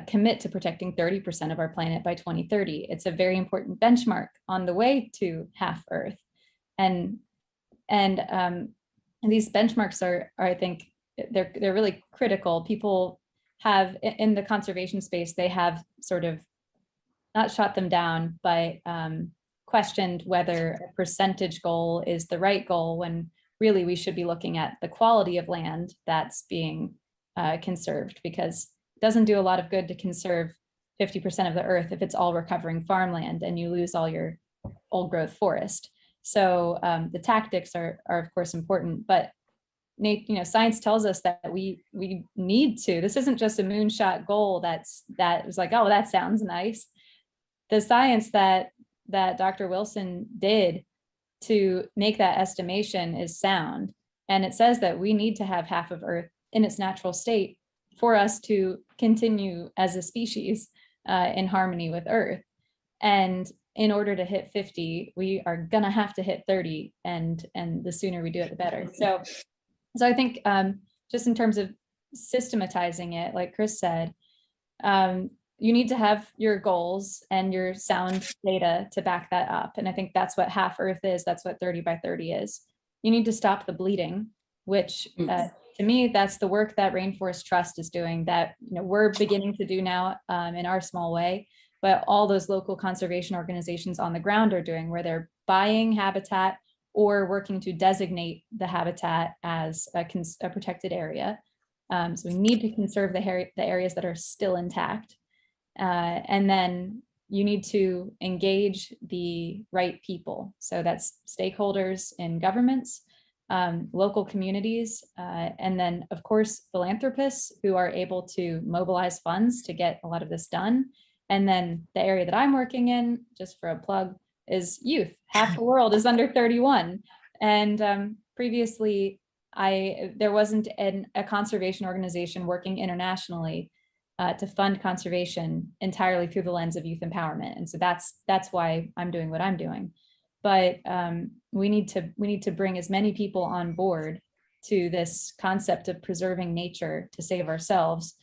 commit to protecting 30% of our planet by 2030. It's a very important benchmark on the way to half Earth. And these benchmarks are I think, they're really critical. People have, in the conservation space, they have sort of not shot them down, but questioned whether a percentage goal is the right goal, when really we should be looking at the quality of land that's being conserved, because it doesn't do a lot of good to conserve 50% of the earth if it's all recovering farmland and you lose all your old growth forest. So the tactics are of course important, but science tells us that we need to. This isn't just a moonshot goal that was like, oh, that sounds nice. The science that Dr. Wilson did to make that estimation is sound, and it says that we need to have half of Earth in its natural state for us to continue as a species in harmony with Earth. And in order to hit 50, we are gonna have to hit 30, and the sooner we do it, the better. So I think just in terms of systematizing it, like Chris said, you need to have your goals and your sound data to back that up. And I think that's what half Earth is. That's what 30 by 30 is. You need to stop the bleeding, which to me, that's the work that Rainforest Trust is doing, that we're beginning to do now in our small way, but all those local conservation organizations on the ground are doing, where they're buying habitat or working to designate the habitat as a protected area. So we need to conserve the areas that are still intact. And then you need to engage the right people. So that's stakeholders in governments, local communities, and then of course, philanthropists who are able to mobilize funds to get a lot of this done. And then the area that I'm working in, just for a plug, is youth. Half the world is under 31. And previously, there wasn't a conservation organization working internationally to fund conservation entirely through the lens of youth empowerment. And so that's why I'm doing what I'm doing. But we need to bring as many people on board to this concept of preserving nature to save ourselves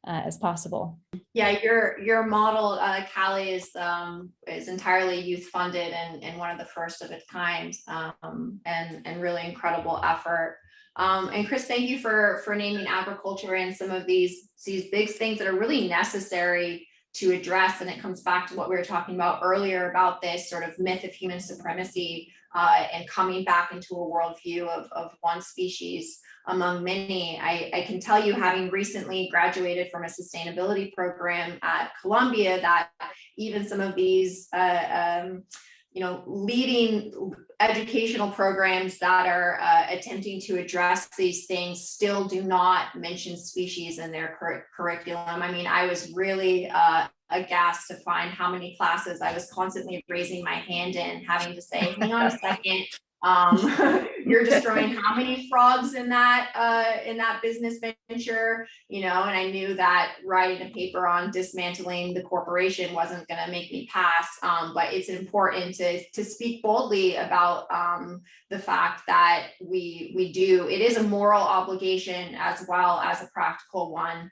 as possible. Yeah, your model, Callie, is entirely youth funded and one of the first of its kind, and really incredible effort. And Chris, thank you for naming agriculture and some of these big things that are really necessary to address. And it comes back to what we were talking about earlier about this sort of myth of human supremacy and coming back into a worldview of one species among many. I can tell you, having recently graduated from a sustainability program at Columbia, that even some of these leading educational programs that are attempting to address these things still do not mention species in their curriculum. I mean, I was really aghast to find how many classes I was constantly raising my hand in, having to say, hang on a second, you're destroying how many frogs in that business venture, and I knew that writing a paper on dismantling the corporation wasn't going to make me pass, but it's important to speak boldly about the fact that it is a moral obligation as well as a practical one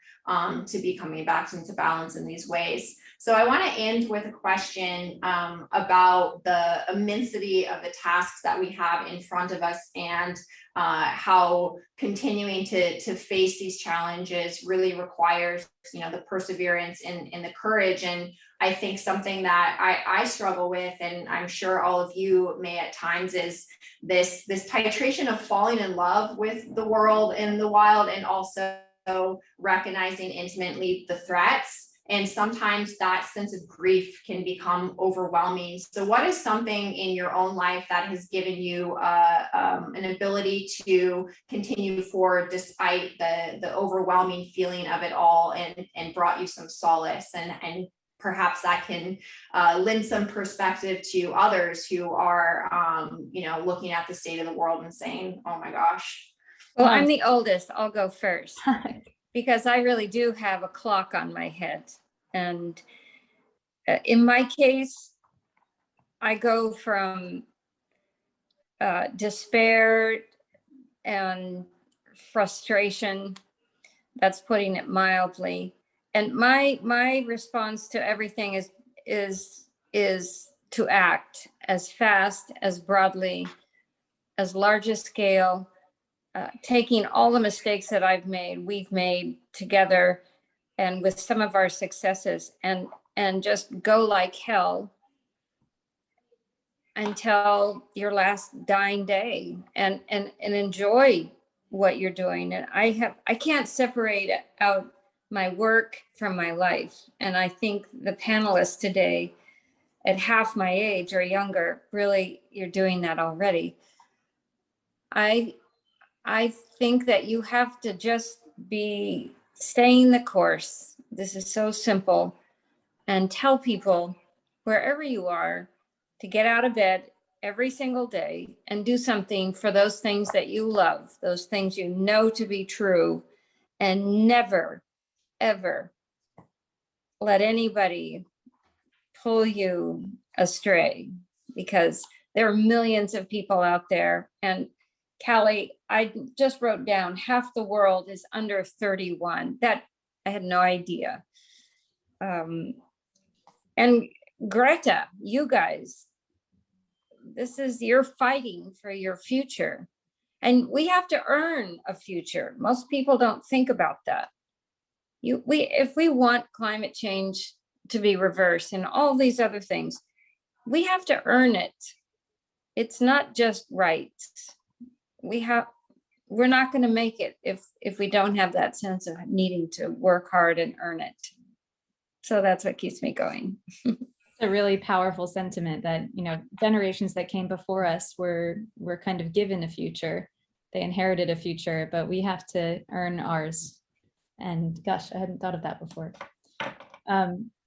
to be coming back into balance in these ways. So I want to end with a question about the immensity of the tasks that we have in front of us, and how continuing to face these challenges really requires, the perseverance and the courage. And I think something that I struggle with, and I'm sure all of you may at times, is this titration of falling in love with the world and the wild, and also recognizing intimately the threats. And sometimes that sense of grief can become overwhelming. So what is something in your own life that has given you an ability to continue forward despite the overwhelming feeling of it all, and brought you some solace and perhaps that can lend some perspective to others who are, looking at the state of the world and saying, oh my gosh. Well, I'm the oldest. I'll go first because I really do have a clock on my head. And in my case, I go from despair and frustration, that's putting it mildly. And my response to everything is to act as fast, as broadly, as large a scale, taking all the mistakes that we've made together, and with some of our successes, and just go like hell until your last dying day, and enjoy what you're doing. And I can't separate out my work from my life. And I think the panelists today at half my age or younger, really, you're doing that already. I think that you have to just be staying the course. This is so simple. And tell people wherever you are to get out of bed every single day and do something for those things that you love, those things you know to be true, and never, ever let anybody pull you astray, because there are millions of people out there. And Callie, I just wrote down half the world is under 31. That I had no idea. And Greta, you guys, you're fighting for your future. And we have to earn a future. Most people don't think about that. If we want climate change to be reversed and all these other things, we have to earn it. It's not just right. We're not going to make it if we don't have that sense of needing to work hard and earn it. So that's what keeps me going. It's a really powerful sentiment that, generations that came before us were kind of given a future. They inherited a future, but we have to earn ours. And gosh, I hadn't thought of that before.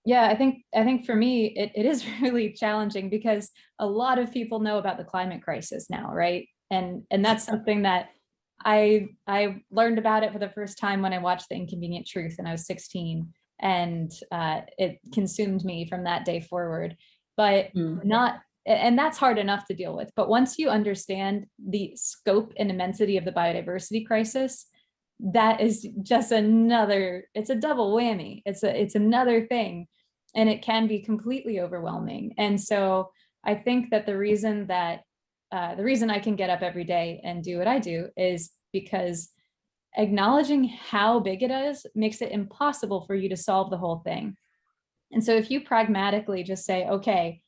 Yeah, I think for me, it is really challenging because a lot of people know about the climate crisis now, right? And that's something that I learned about it for the first time when I watched The Inconvenient Truth, and I was 16. And it consumed me from that day forward, but and that's hard enough to deal with. But once you understand the scope and immensity of the biodiversity crisis, that is just it's a double whammy. It's another thing, and it can be completely overwhelming. And so I think that the reason I can get up every day and do what I do is because acknowledging how big it is makes it impossible for you to solve the whole thing. And so if you pragmatically just say, okay,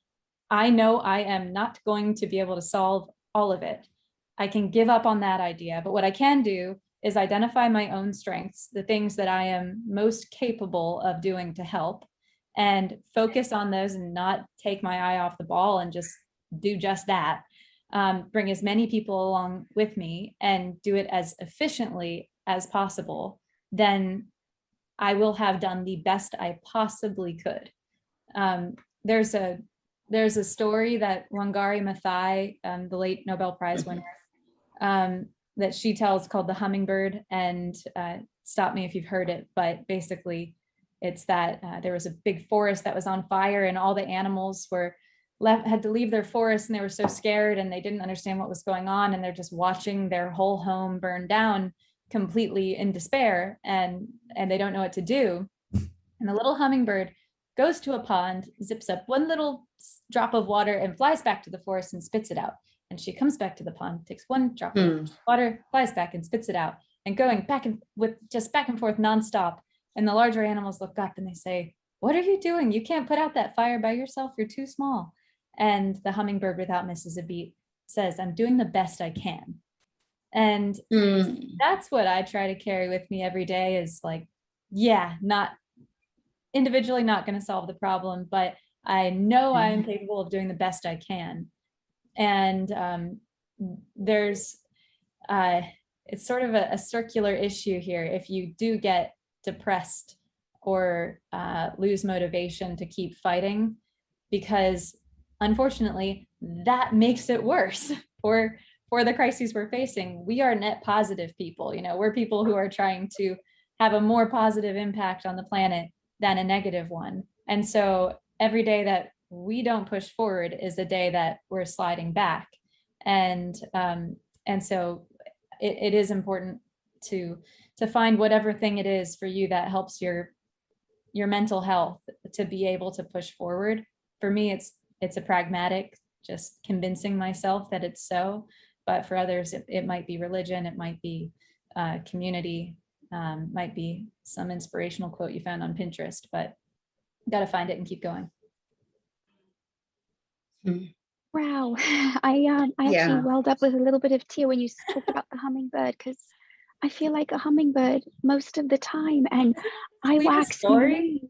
I know I am not going to be able to solve all of it, I can give up on that idea. But what I can do is identify my own strengths, the things that I am most capable of doing to help, and focus on those and not take my eye off the ball and just do just that. Bring as many people along with me and do it as efficiently as possible, then I will have done the best I possibly could. There's a story that Wangari Maathai, the late Nobel Prize winner, that she tells called The Hummingbird, and stop me if you've heard it, but basically it's that there was a big forest that was on fire and all the animals had to leave their forest, and they were so scared and they didn't understand what was going on, and they're just watching their whole home burn down completely in despair, and they don't know what to do. And the little hummingbird goes to a pond, zips up one little drop of water and flies back to the forest and spits it out. And she comes back to the pond, takes one drop of water, flies back and spits it out, and going back and forth nonstop. And the larger animals look up and they say, "What are you doing? You can't put out that fire by yourself. You're too small." And the hummingbird, without misses a beat, says, "I'm doing the best I can." And that's what I try to carry with me every day is like, yeah, not individually, not going to solve the problem, but I know I am capable of doing the best I can. And it's sort of a circular issue here. If you do get depressed or lose motivation to keep fighting, because unfortunately that makes it worse for the crises we're facing. We are net positive people. We're people who are trying to have a more positive impact on the planet than a negative one. And so every day that we don't push forward is the day that we're sliding back. And so it is important to find whatever thing it is for you that helps your mental health to be able to push forward. For me, it's a pragmatic, just convincing myself that it's so. But for others, it might be religion, it might be community, might be some inspirational quote you found on Pinterest, but got to find it and keep going. Wow, I actually welled up with a little bit of tear when you talked about the hummingbird, because I feel like a hummingbird most of the time, and I wax story.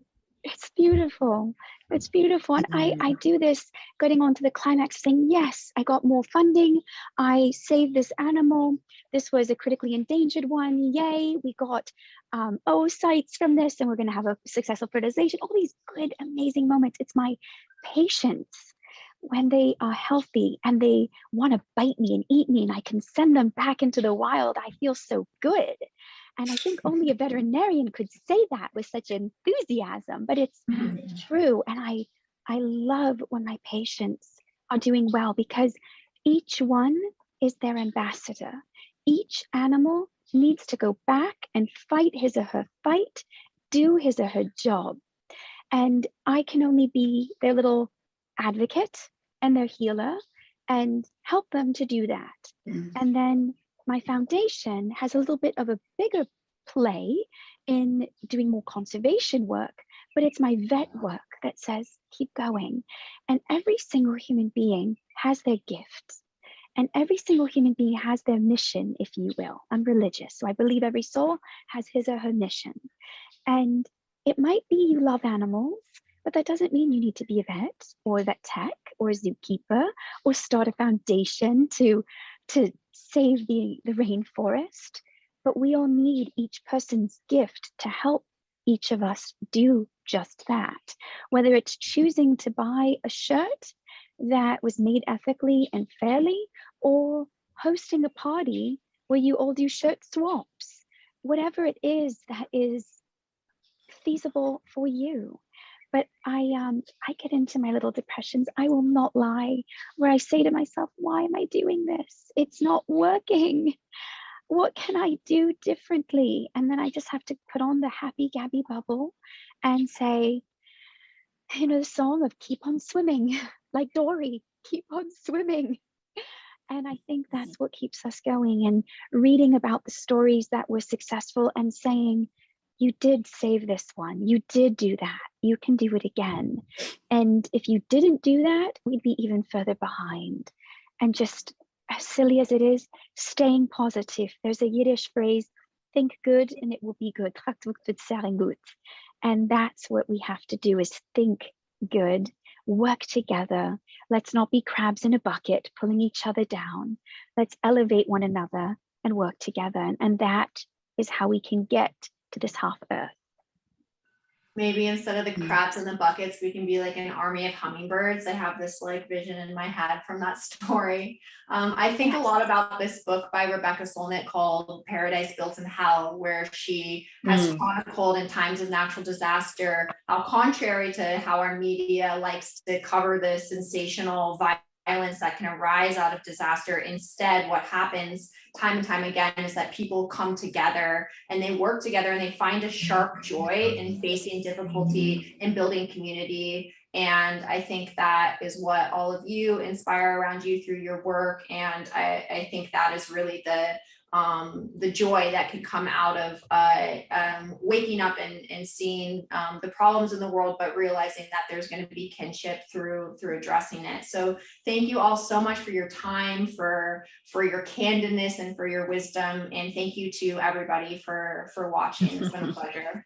It's beautiful. It's beautiful. And I do this getting on to the climax saying, yes, I got more funding. I saved this animal. This was a critically endangered one. Yay. We got oocytes from this, and we're going to have a successful fertilization. All these good, amazing moments. It's my patients when they are healthy and they want to bite me and eat me and I can send them back into the wild. I feel so good. And I think only a veterinarian could say that with such enthusiasm, but it's true. And I love when my patients are doing well, because each one is their ambassador. Each animal needs to go back and fight his or her fight, do his or her job. And I can only be their little advocate and their healer and help them to do that. And then my foundation has a little bit of a bigger play in doing more conservation work, but it's my vet work that says, keep going. And every single human being has their gifts. And every single human being has their mission, if you will. I'm religious, so I believe every soul has his or her mission. And it might be you love animals, but that doesn't mean you need to be a vet or a vet tech or a zookeeper or start a foundation to save the rainforest. But we all need each person's gift to help each of us do just that. Whether it's choosing to buy a shirt that was made ethically and fairly, or hosting a party where you all do shirt swaps, whatever it is that is feasible for you. But I get into my little depressions, I will not lie, where I say to myself, why am I doing this? It's not working. What can I do differently? And then I just have to put on the happy Gabby bubble and say, the song of keep on swimming, like Dory, keep on swimming. And I think that's what keeps us going, and reading about the stories that were successful and saying, you did save this one, you did do that, you can do it again. And if you didn't do that, we'd be even further behind. And just as silly as it is, staying positive. There's a Yiddish phrase, think good and it will be good. And that's what we have to do, is think good, work together. Let's not be crabs in a bucket, pulling each other down. Let's elevate one another and work together. And that is how we can get to this half Earth. Maybe instead of the crabs in the buckets, we can be like an army of hummingbirds. I have this like vision in my head from that story. I think a lot about this book by Rebecca Solnit called Paradise Built in Hell, where she has chronicled in times of natural disaster how, contrary to how our media likes to cover the sensational violence that can arise out of disaster, instead what happens time and time again is that people come together and they work together and they find a sharp joy in facing difficulty and building community. And I think that is what all of you inspire around you through your work. And I think that is really the joy that could come out of waking up and seeing the problems in the world, but realizing that there's going to be kinship through addressing it. So thank you all so much for your time, for your candidness and for your wisdom. And thank you to everybody for watching. It's been a pleasure.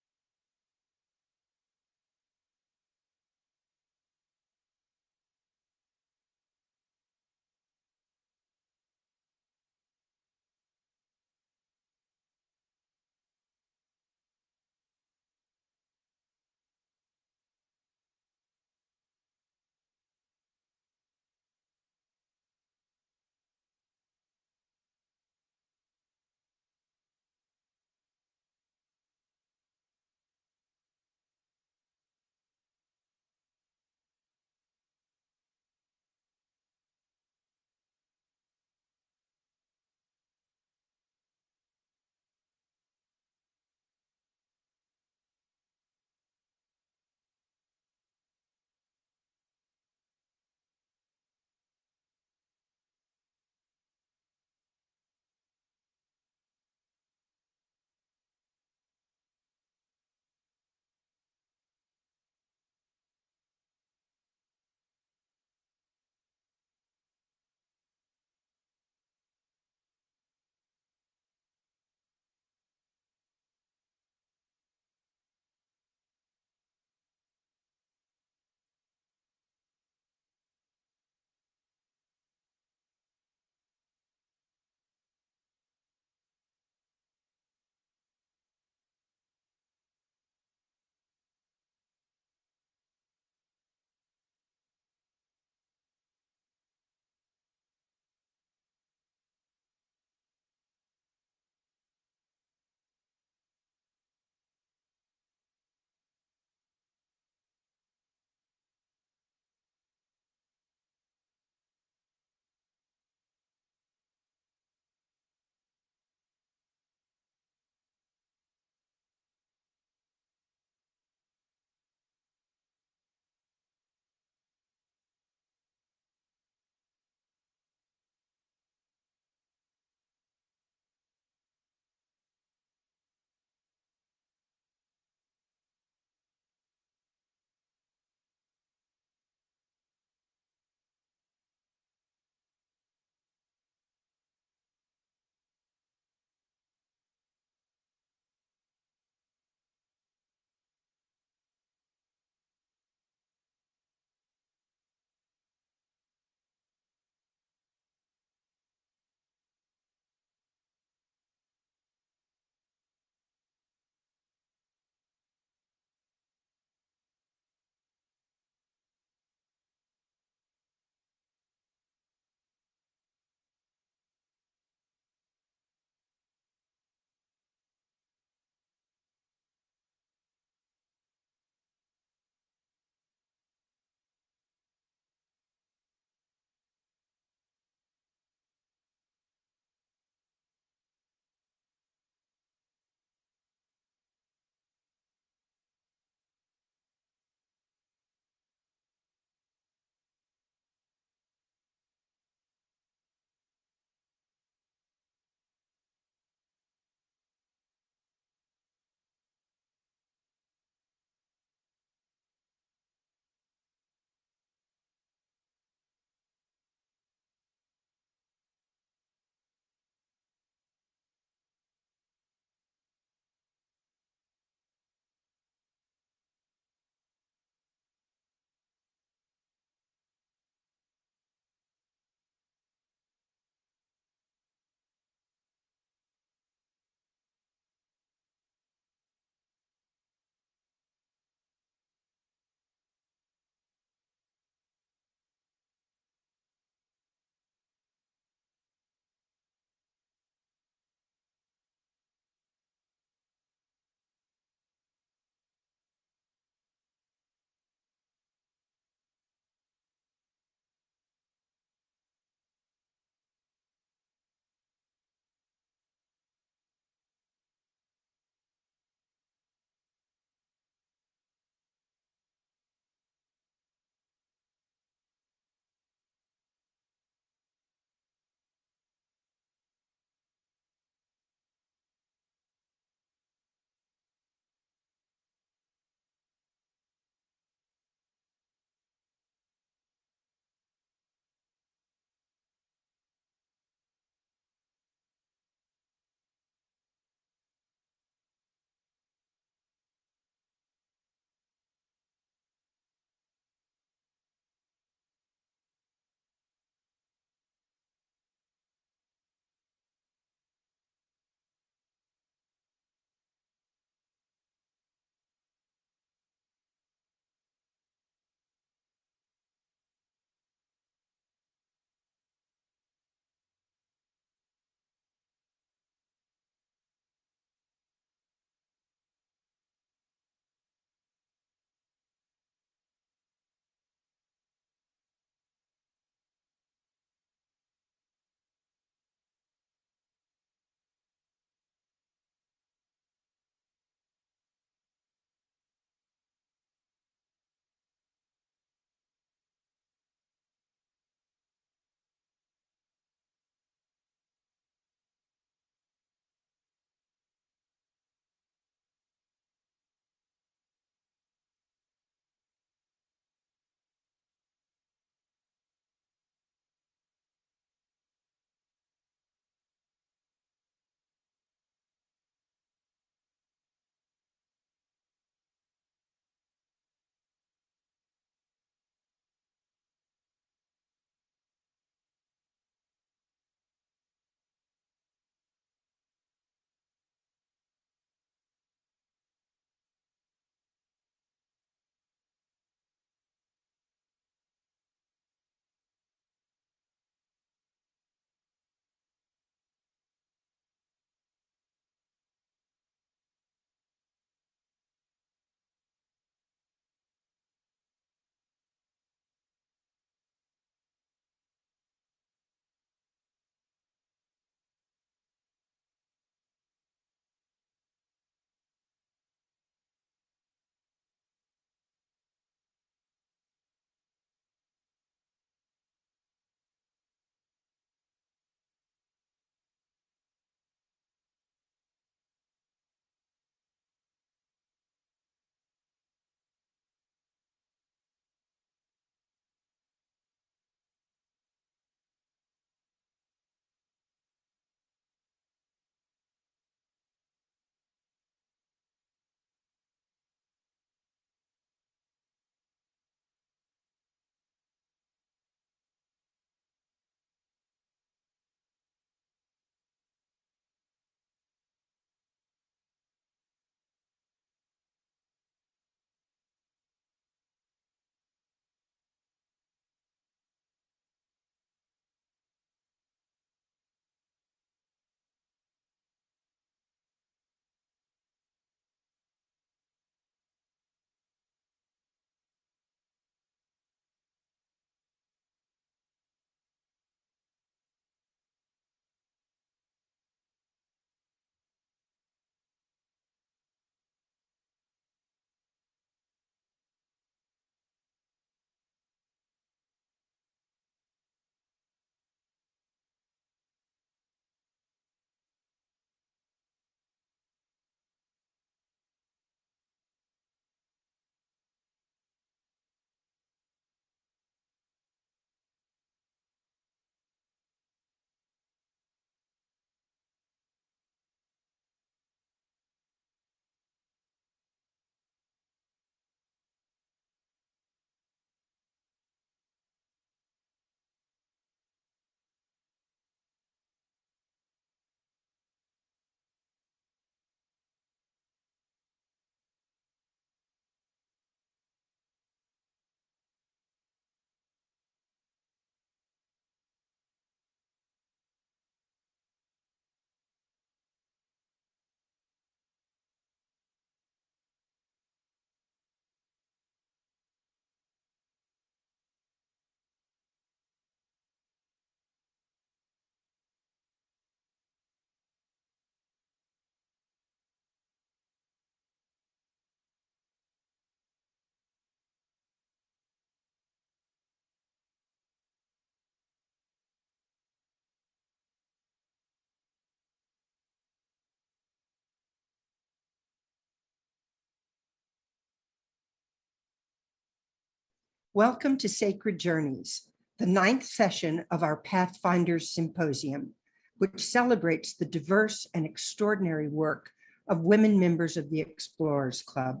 Welcome to Sacred Journeys, the 9th session of our Pathfinders Symposium, which celebrates the diverse and extraordinary work of women members of the Explorers Club.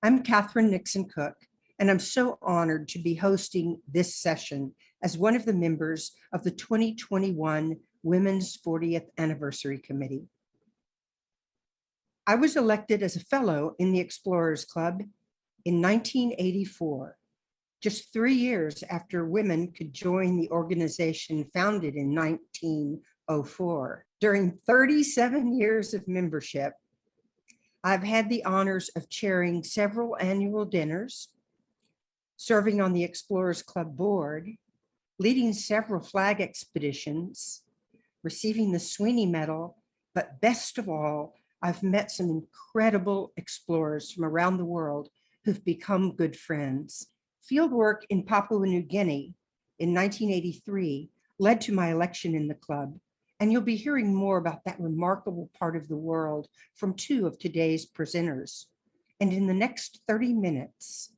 I'm Catherine Nixon Cook, and I'm so honored to be hosting this session as one of the members of the 2021 Women's 40th Anniversary Committee. I was elected as a fellow in the Explorers Club in 1984, just 3 years after women could join the organization founded in 1904. During 37 years of membership, I've had the honors of chairing several annual dinners, serving on the Explorers Club board, leading several flag expeditions, receiving the Sweeney Medal, but best of all, I've met some incredible explorers from around the world who've become good friends. Fieldwork in Papua New Guinea in 1983 led to my election in the club, and you'll be hearing more about that remarkable part of the world from two of today's presenters. And in the next 30 minutes,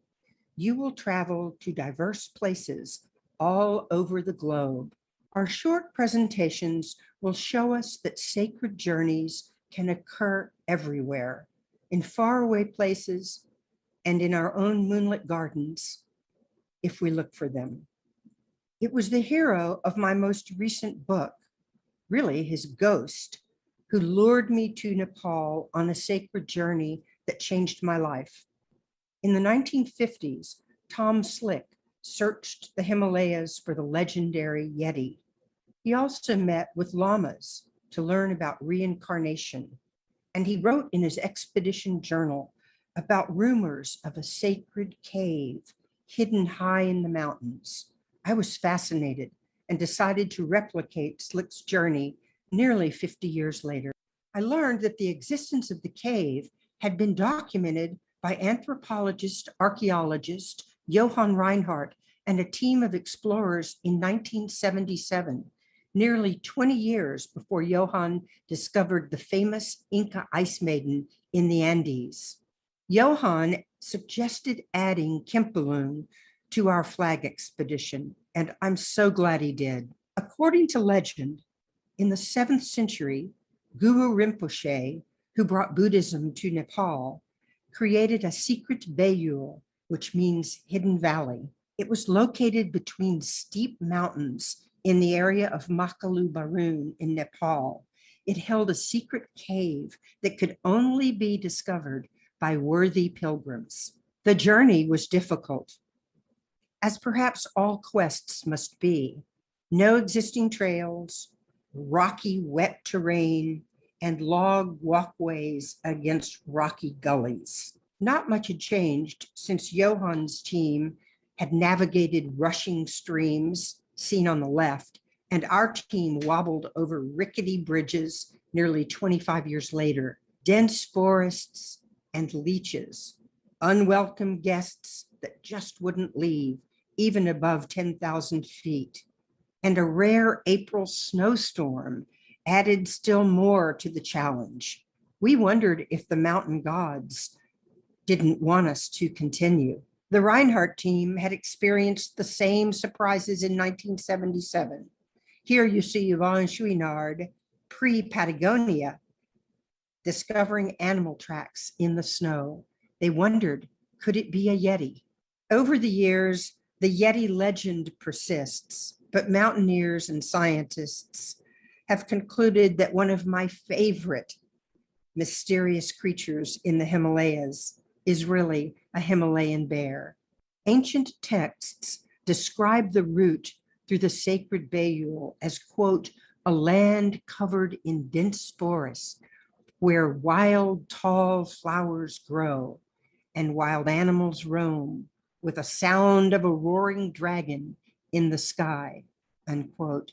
you will travel to diverse places all over the globe. Our short presentations will show us that sacred journeys can occur everywhere, in faraway places and in our own moonlit gardens, if we look for them. It was the hero of my most recent book, really his ghost, who lured me to Nepal on a sacred journey that changed my life. In the 1950s, Tom Slick searched the Himalayas for the legendary Yeti. He also met with lamas to learn about reincarnation, and he wrote in his expedition journal about rumors of a sacred cave hidden high in the mountains. I was fascinated and decided to replicate Slick's journey nearly 50 years later. I learned that the existence of the cave had been documented by anthropologist, archaeologist Johann Reinhardt and a team of explorers in 1977, nearly 20 years before Johann discovered the famous Inca ice maiden in the Andes. Johann suggested adding Kempalung to our flag expedition, and I'm so glad he did. According to legend, in the 7th century, Guru Rinpoche, who brought Buddhism to Nepal, created a secret bayul, which means hidden valley. It was located between steep mountains in the area of Makalu Barun in Nepal. It held a secret cave that could only be discovered by worthy pilgrims. The journey was difficult, as perhaps all quests must be. No existing trails, rocky, wet terrain, and log walkways against rocky gullies. Not much had changed since Johann's team had navigated rushing streams, seen on the left, and our team wobbled over rickety bridges nearly 25 years later. Dense forests and leeches, unwelcome guests that just wouldn't leave, even above 10,000 feet. And a rare April snowstorm added still more to the challenge. We wondered if the mountain gods didn't want us to continue. The Reinhardt team had experienced the same surprises in 1977. Here you see Yvonne Chouinard, pre-Patagonia, discovering animal tracks in the snow. They wondered, could it be a Yeti? Over the years, the Yeti legend persists, but mountaineers and scientists have concluded that one of my favorite mysterious creatures in the Himalayas is really a Himalayan bear. Ancient texts describe the route through the sacred bayul as, quote, a land covered in dense forest where wild, tall flowers grow and wild animals roam with a sound of a roaring dragon in the sky, unquote.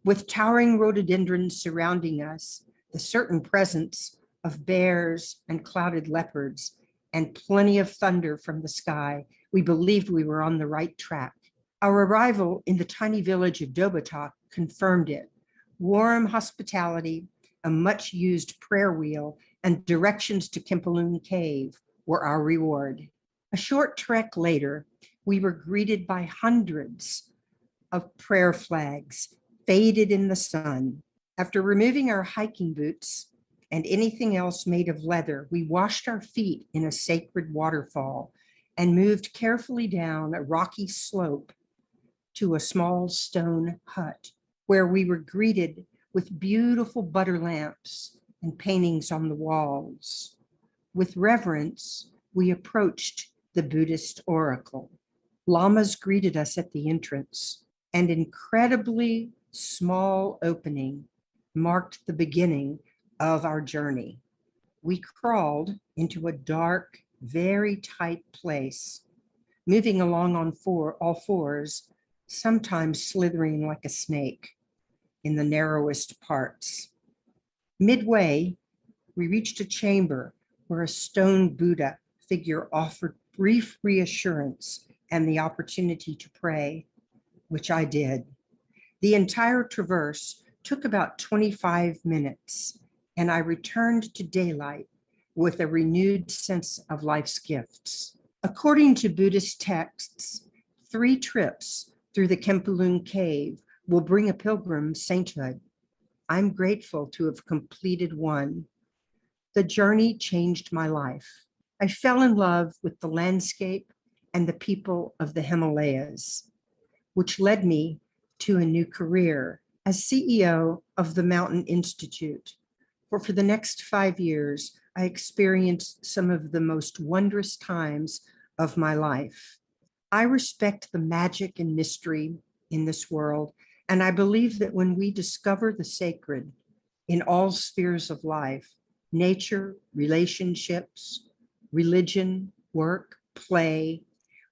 With towering rhododendrons surrounding us, the certain presence of bears and clouded leopards, and plenty of thunder from the sky, we believed we were on the right track. Our arrival in the tiny village of Dobatak confirmed it. Warm hospitality, a much-used prayer wheel, and directions to Kempalung Cave were our reward. A short trek later, we were greeted by hundreds of prayer flags faded in the sun. After removing our hiking boots and anything else made of leather, we washed our feet in a sacred waterfall and moved carefully down a rocky slope to a small stone hut where we were greeted with beautiful butter lamps and paintings on the walls. With reverence, we approached the Buddhist oracle. Lamas greeted us at the entrance. An incredibly small opening marked the beginning of our journey. We crawled into a dark, very tight place, moving along on all fours, sometimes slithering like a snake in the narrowest parts. Midway, we reached a chamber where a stone Buddha figure offered brief reassurance and the opportunity to pray, which I did. The entire traverse took about 25 minutes, and I returned to daylight with a renewed sense of life's gifts. According to Buddhist texts, 3 trips through the Kempalung cave will bring a pilgrim sainthood. I'm grateful to have completed one. The journey changed my life. I fell in love with the landscape and the people of the Himalayas, which led me to a new career as CEO of the Mountain Institute. For the next 5 years, I experienced some of the most wondrous times of my life. I respect the magic and mystery in this world, and I believe that when we discover the sacred in all spheres of life, nature, relationships, religion, work, play,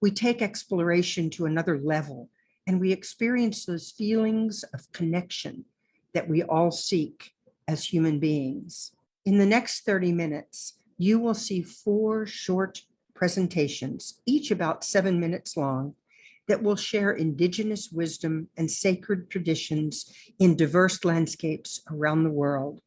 we take exploration to another level, and we experience those feelings of connection that we all seek as human beings. In the next 30 minutes, you will see 4 short presentations, each about 7 minutes long, that will share Indigenous wisdom and sacred traditions in diverse landscapes around the world.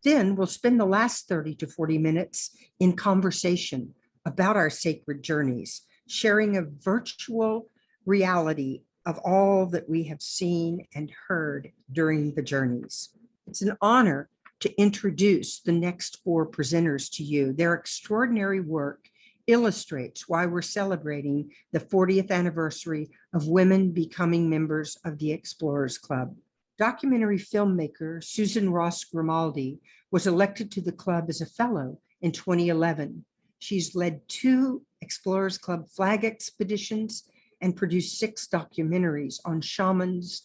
Then we'll spend the last 30 to 40 minutes in conversation about our sacred journeys, sharing a virtual reality of all that we have seen and heard during the journeys. It's an honor to introduce the next 4 presenters to you. Their extraordinary work illustrates why we're celebrating the 40th anniversary of women becoming members of the Explorers Club. Documentary filmmaker Susan Ross Grimaldi was elected to the club as a fellow in 2011. She's led 2 Explorers Club flag expeditions and produced 6 documentaries on shamans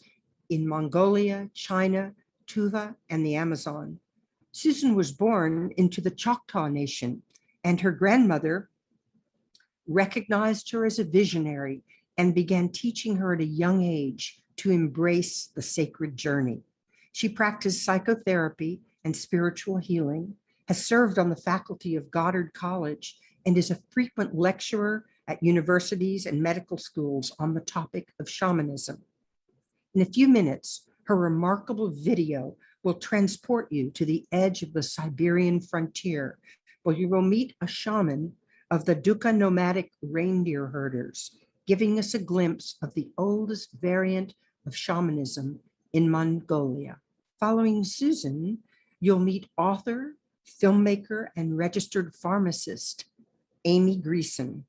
in Mongolia, China, Tuva, and the Amazon. Susan was born into the Choctaw Nation, and her grandmother recognized her as a visionary and began teaching her at a young age to embrace the sacred journey. She practiced psychotherapy and spiritual healing, has served on the faculty of Goddard College, and is a frequent lecturer at universities and medical schools on the topic of shamanism. In a few minutes, her remarkable video will transport you to the edge of the Siberian frontier, where you will meet a shaman of the Duka nomadic reindeer herders, giving us a glimpse of the oldest variant of shamanism in Mongolia. Following Susan, you'll meet author, filmmaker, and registered pharmacist Amy Greason.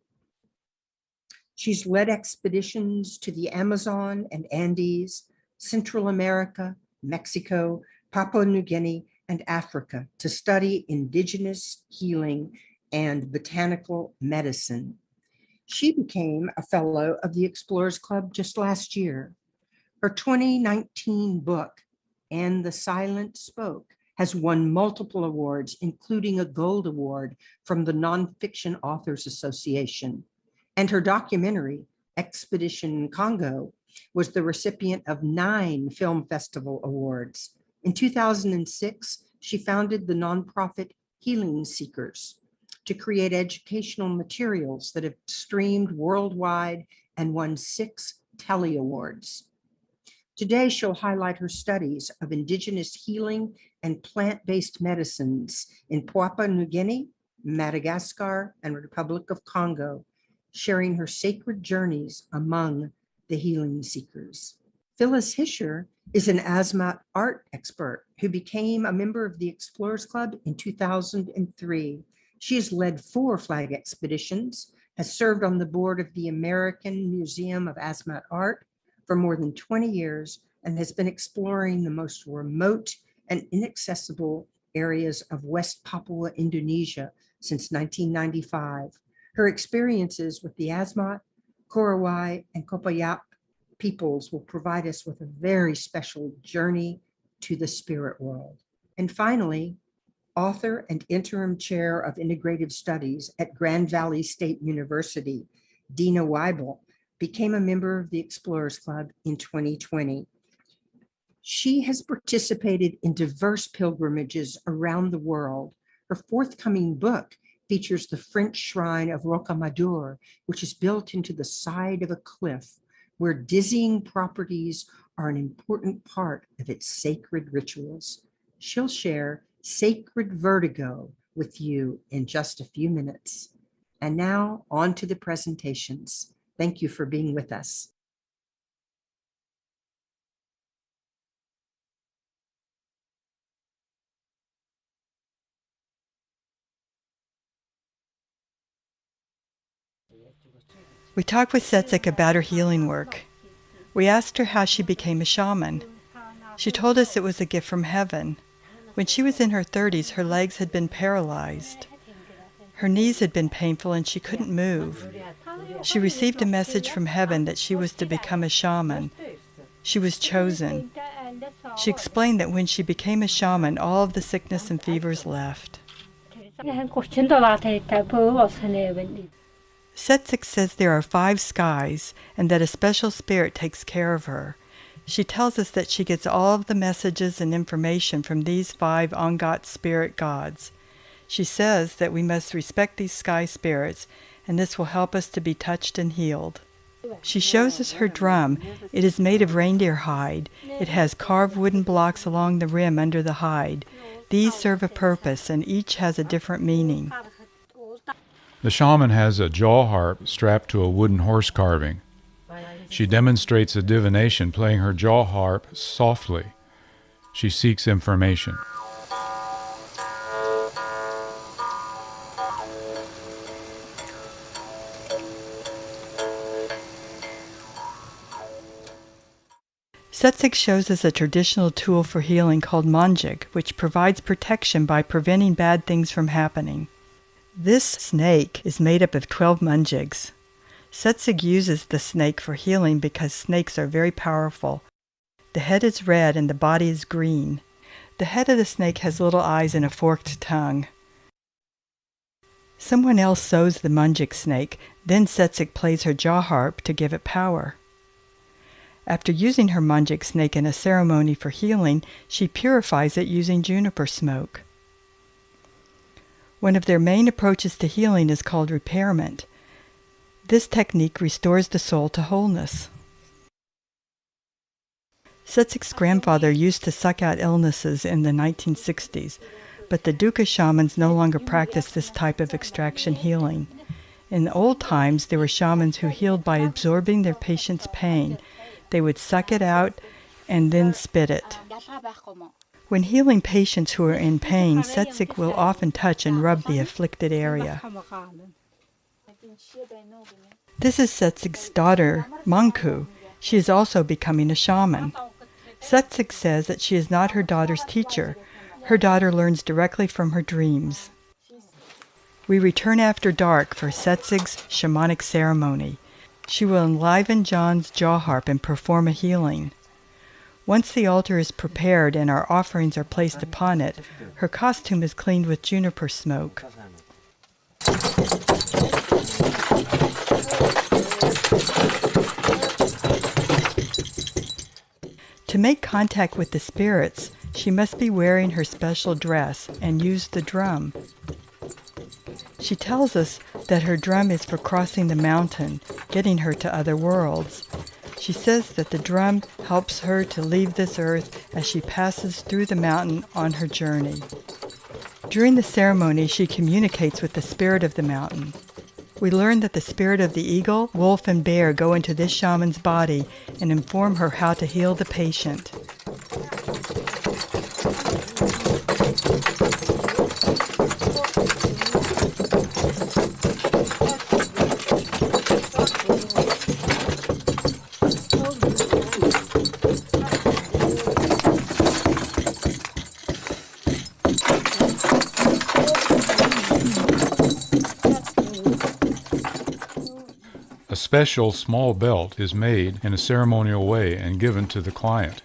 She's led expeditions to the Amazon and Andes, Central America, Mexico, Papua New Guinea, and Africa to study indigenous healing and botanical medicine. She became a fellow of the Explorers Club just last year. Her 2019 book, And the Silent Spoke, has won multiple awards, including a gold award from the Nonfiction Authors Association. And her documentary, Expedition Congo, was the recipient of 9 film festival awards. In 2006, she founded the nonprofit Healing Seekers to create educational materials that have streamed worldwide and won 6 Telly Awards. Today, she'll highlight her studies of indigenous healing and plant-based medicines in Papua New Guinea, Madagascar, and Republic of Congo, sharing her sacred journeys among the healing seekers. Phyllis Hischer is an asthma art expert who became a member of the Explorers Club in 2003. She has led 4 flag expeditions, has served on the board of the American Museum of Asthma Art for more than 20 years, and has been exploring the most remote and inaccessible areas of West Papua, Indonesia since 1995. Her experiences with the Asmat, Korowai, and Kopayap peoples will provide us with a very special journey to the spirit world. And finally, author and interim chair of integrative studies at Grand Valley State University, Dina Weibel, became a member of the Explorers Club in 2020. She has participated in diverse pilgrimages around the world. Her forthcoming book features the French shrine of Rocamadour, which is built into the side of a cliff, where dizzying properties are an important part of its sacred rituals. She'll share Sacred Vertigo with you in just a few minutes. And now on to the presentations. Thank you for being with us. We talked with Setzik about her healing work. We asked her how she became a shaman. She told us it was a gift from heaven. When she was in her 30s, her legs had been paralyzed. Her knees had been painful and she couldn't move. She received a message from heaven that she was to become a shaman. She was chosen. She explained that when she became a shaman, all of the sickness and fevers left. Setzik says there are 5 skies and that a special spirit takes care of her. She tells us that she gets all of the messages and information from these 5 Angat spirit gods. She says that we must respect these sky spirits, and this will help us to be touched and healed. She shows us her drum. It is made of reindeer hide. It has carved wooden blocks along the rim under the hide. These serve a purpose, and each has a different meaning. The shaman has a jaw harp strapped to a wooden horse carving. She demonstrates a divination playing her jaw harp softly. She seeks information. Setzik shows us a traditional tool for healing called manjik, which provides protection by preventing bad things from happening. This snake is made up of 12 manjiks. Setzik uses the snake for healing because snakes are very powerful. The head is red and the body is green. The head of the snake has little eyes and a forked tongue. Someone else sews the manjik snake, then Setzik plays her jaw harp to give it power. After using her manjik snake in a ceremony for healing, she purifies it using juniper smoke. One of their main approaches to healing is called repairment. This technique restores the soul to wholeness. Setzik's grandfather used to suck out illnesses in the 1960s, but the Dukkha shamans no longer practice this type of extraction healing. In the old times, there were shamans who healed by absorbing their patient's pain. They would suck it out and then spit it. When healing patients who are in pain, Setzik will often touch and rub the afflicted area. This is Setzik's daughter, Manku. She is also becoming a shaman. Setzik says that she is not her daughter's teacher. Her daughter learns directly from her dreams. We return after dark for Setzik's shamanic ceremony. She will enliven John's jaw harp and perform a healing. Once the altar is prepared and our offerings are placed upon it, her costume is cleaned with juniper smoke. To make contact with the spirits, she must be wearing her special dress and use the drum. She tells us that her drum is for crossing the mountain, getting her to other worlds. She says that the drum helps her to leave this earth as she passes through the mountain on her journey. During the ceremony, she communicates with the spirit of the mountain. We learn that the spirit of the eagle, wolf, and bear go into this shaman's body and inform her how to heal the patient. A special small belt is made in a ceremonial way and given to the client.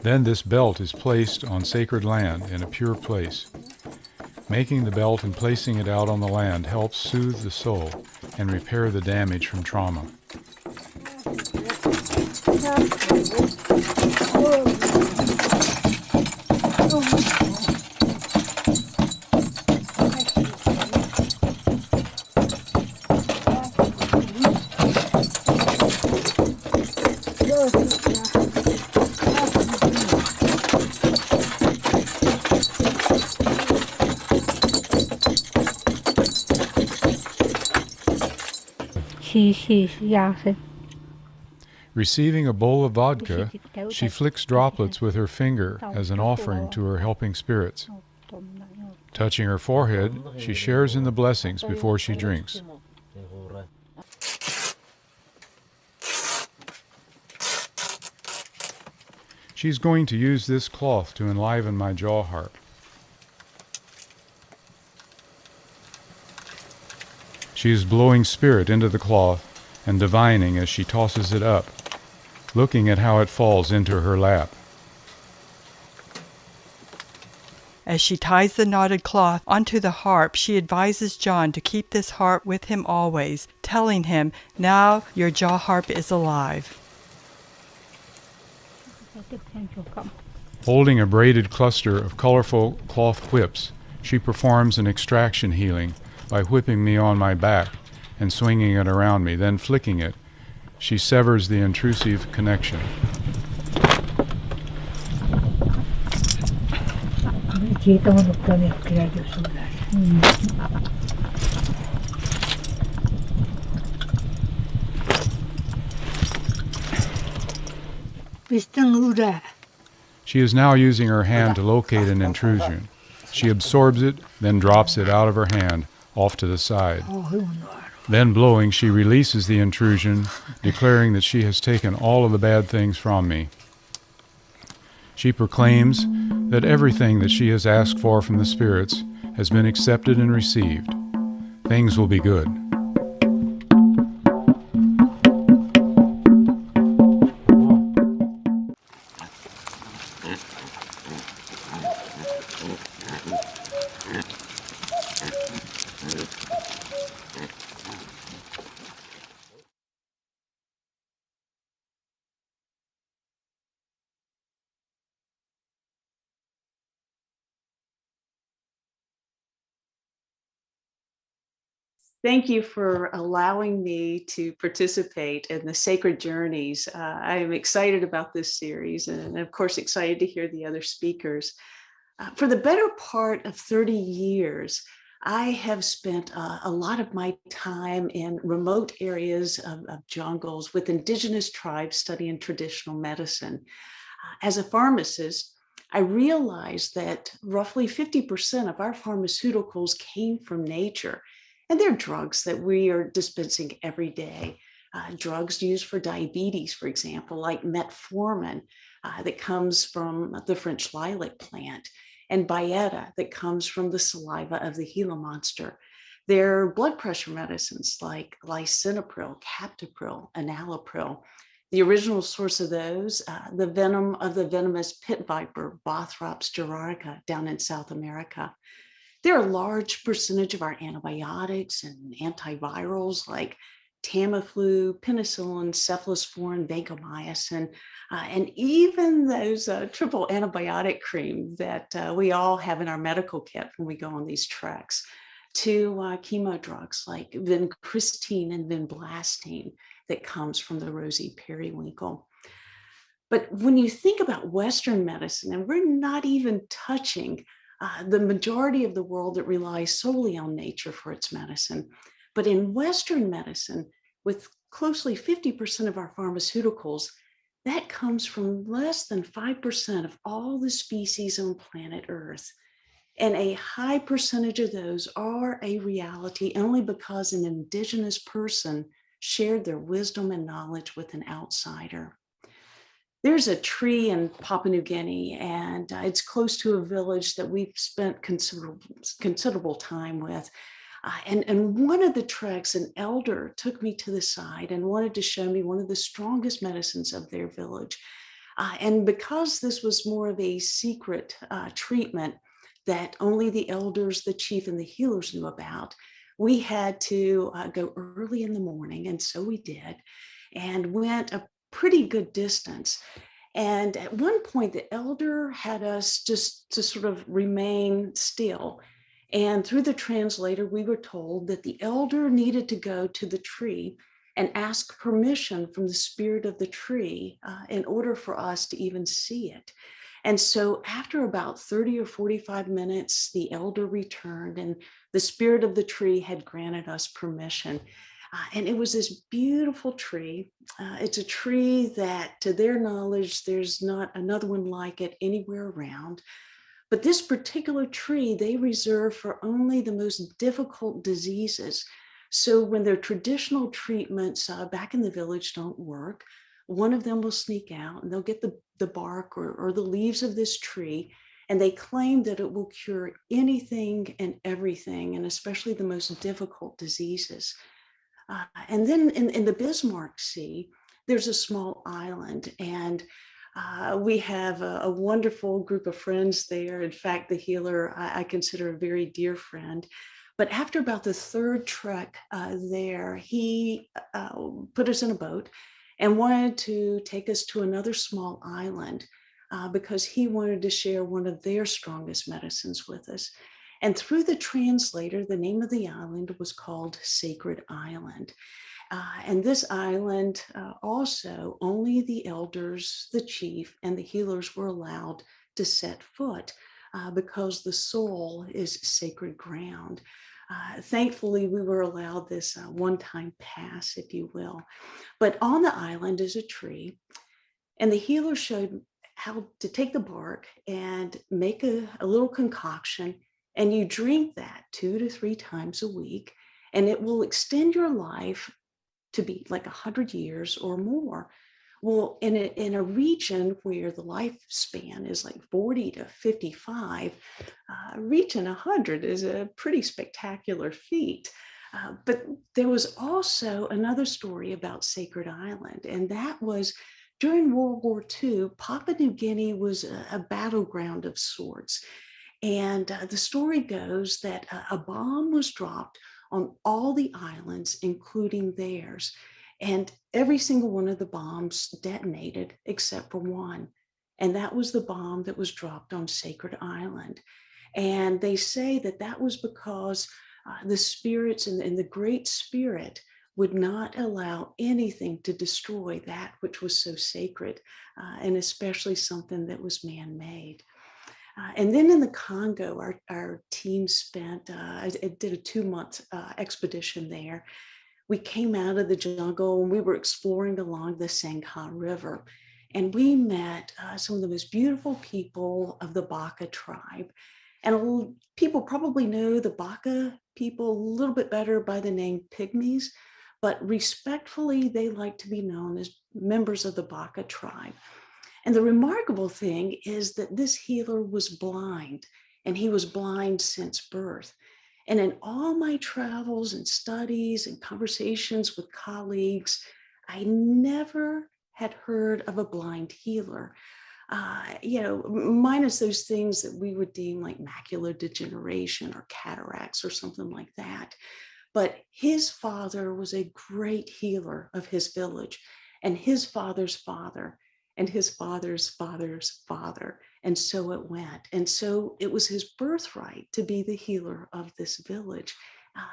Then this belt is placed on sacred land in a pure place. Making the belt and placing it out on the land helps soothe the soul and repair the damage from trauma. Receiving a bowl of vodka, she flicks droplets with her finger as an offering to her helping spirits. Touching her forehead, she shares in the blessings before she drinks. She's going to use this cloth to enliven my jaw harp. She is blowing spirit into the cloth and divining as she tosses it up, looking at how it falls into her lap. As she ties the knotted cloth onto the harp, she advises John to keep this harp with him always, telling him, "Now your jaw harp is alive." Holding a braided cluster of colorful cloth whips, she performs an extraction healing by whipping me on my back and swinging it around me, then flicking it. She severs the intrusive connection. She is now using her hand to locate an intrusion. She absorbs it, then drops it out of her hand, off to the side. Then blowing, she releases the intrusion, declaring that she has taken all of the bad things from me. She proclaims that everything that she has asked for from the spirits has been accepted and received. Things will be good. Thank you for allowing me to participate in the Sacred Journeys. I am excited about this series and of course excited to hear the other speakers. For the better part of 30 years, I have spent a lot of my time in remote areas of jungles with indigenous tribes studying traditional medicine. As a pharmacist, I realized that roughly 50% of our pharmaceuticals came from nature. And they're drugs that we are dispensing every day. Drugs used for diabetes, for example, like metformin that comes from the French lilac plant, and Byetta that comes from the saliva of the Gila monster. They're blood pressure medicines like lisinopril, captopril, enalapril. The original source of those, the venom of the venomous pit viper, Bothrops gerardica, down in South America. There are a large percentage of our antibiotics and antivirals like Tamiflu, penicillin, cephalosporin, vancomycin, and even those triple antibiotic cream that we all have in our medical kit when we go on these treks, to chemo drugs like vincristine and vinblastine that comes from the rosy periwinkle. But when you think about Western medicine, and we're not even touching the majority of the world that relies solely on nature for its medicine, But in Western medicine, with closely 50% of our pharmaceuticals, that comes from less than 5% of all the species on planet Earth. And a high percentage of those are a reality only because an indigenous person shared their wisdom and knowledge with an outsider. There's a tree in Papua New Guinea, and it's close to a village that we've spent considerable time with. And one of the treks, an elder took me to the side and wanted to show me one of the strongest medicines of their village. And because this was more of a secret treatment that only the elders, the chief, and the healers knew about, we had to go early in the morning, and so we did, and went a pretty good distance. And at one point, the elder had us just to sort of remain still. And through the translator, we were told that the elder needed to go to the tree and ask permission from the spirit of the tree in order for us to even see it. And so after about 30 or 45 minutes, the elder returned and the spirit of the tree had granted us permission. And it was this beautiful tree. It's a tree that, to their knowledge, there's not another one like it anywhere around. But this particular tree, they reserve for only the most difficult diseases. So when their traditional treatments back in the village don't work, one of them will sneak out and they'll get the bark or the leaves of this tree, and they claim that it will cure anything and everything, and especially the most difficult diseases. And then in the Bismarck Sea, there's a small island, and we have a wonderful group of friends there. In fact, the healer I consider a very dear friend. But after about the third trek there, he put us in a boat and wanted to take us to another small island because he wanted to share one of their strongest medicines with us. And through the translator, the name of the island was called Sacred Island. And this island also, only the elders, the chief, and the healers were allowed to set foot because the soul is sacred ground. Thankfully, we were allowed this one-time pass, if you will. But on the island is a tree, and the healer showed how to take the bark and make a little concoction, and you drink that 2 to 3 times a week, and it will extend your life to be like 100 years or more. Well, in a region where the lifespan is like 40 to 55, reaching 100 is a pretty spectacular feat. But there was also another story about Sacred Island, and that was during World War II, Papua New Guinea was a battleground of sorts. And the story goes that a bomb was dropped on all the islands, including theirs. And every single one of the bombs detonated except for one. And that was the bomb that was dropped on Sacred Island. And they say that that was because the spirits and the Great Spirit would not allow anything to destroy that which was so sacred, and especially something that was man-made. And then in the Congo, our team spent, it did a 2-month expedition there. We came out of the jungle and we were exploring along the Sangha River. And we met some of the most beautiful people of the Baka tribe. And people probably know the Baka people a little bit better by the name Pygmies, but respectfully, they like to be known as members of the Baka tribe. And the remarkable thing is that this healer was blind, and he was blind since birth. And in all my travels and studies and conversations with colleagues, I never had heard of a blind healer. Minus those things that we would deem like macular degeneration or cataracts or something like that. But his father was a great healer of his village, and his father's father, and his father's father's father. And so it went. And so it was his birthright to be the healer of this village.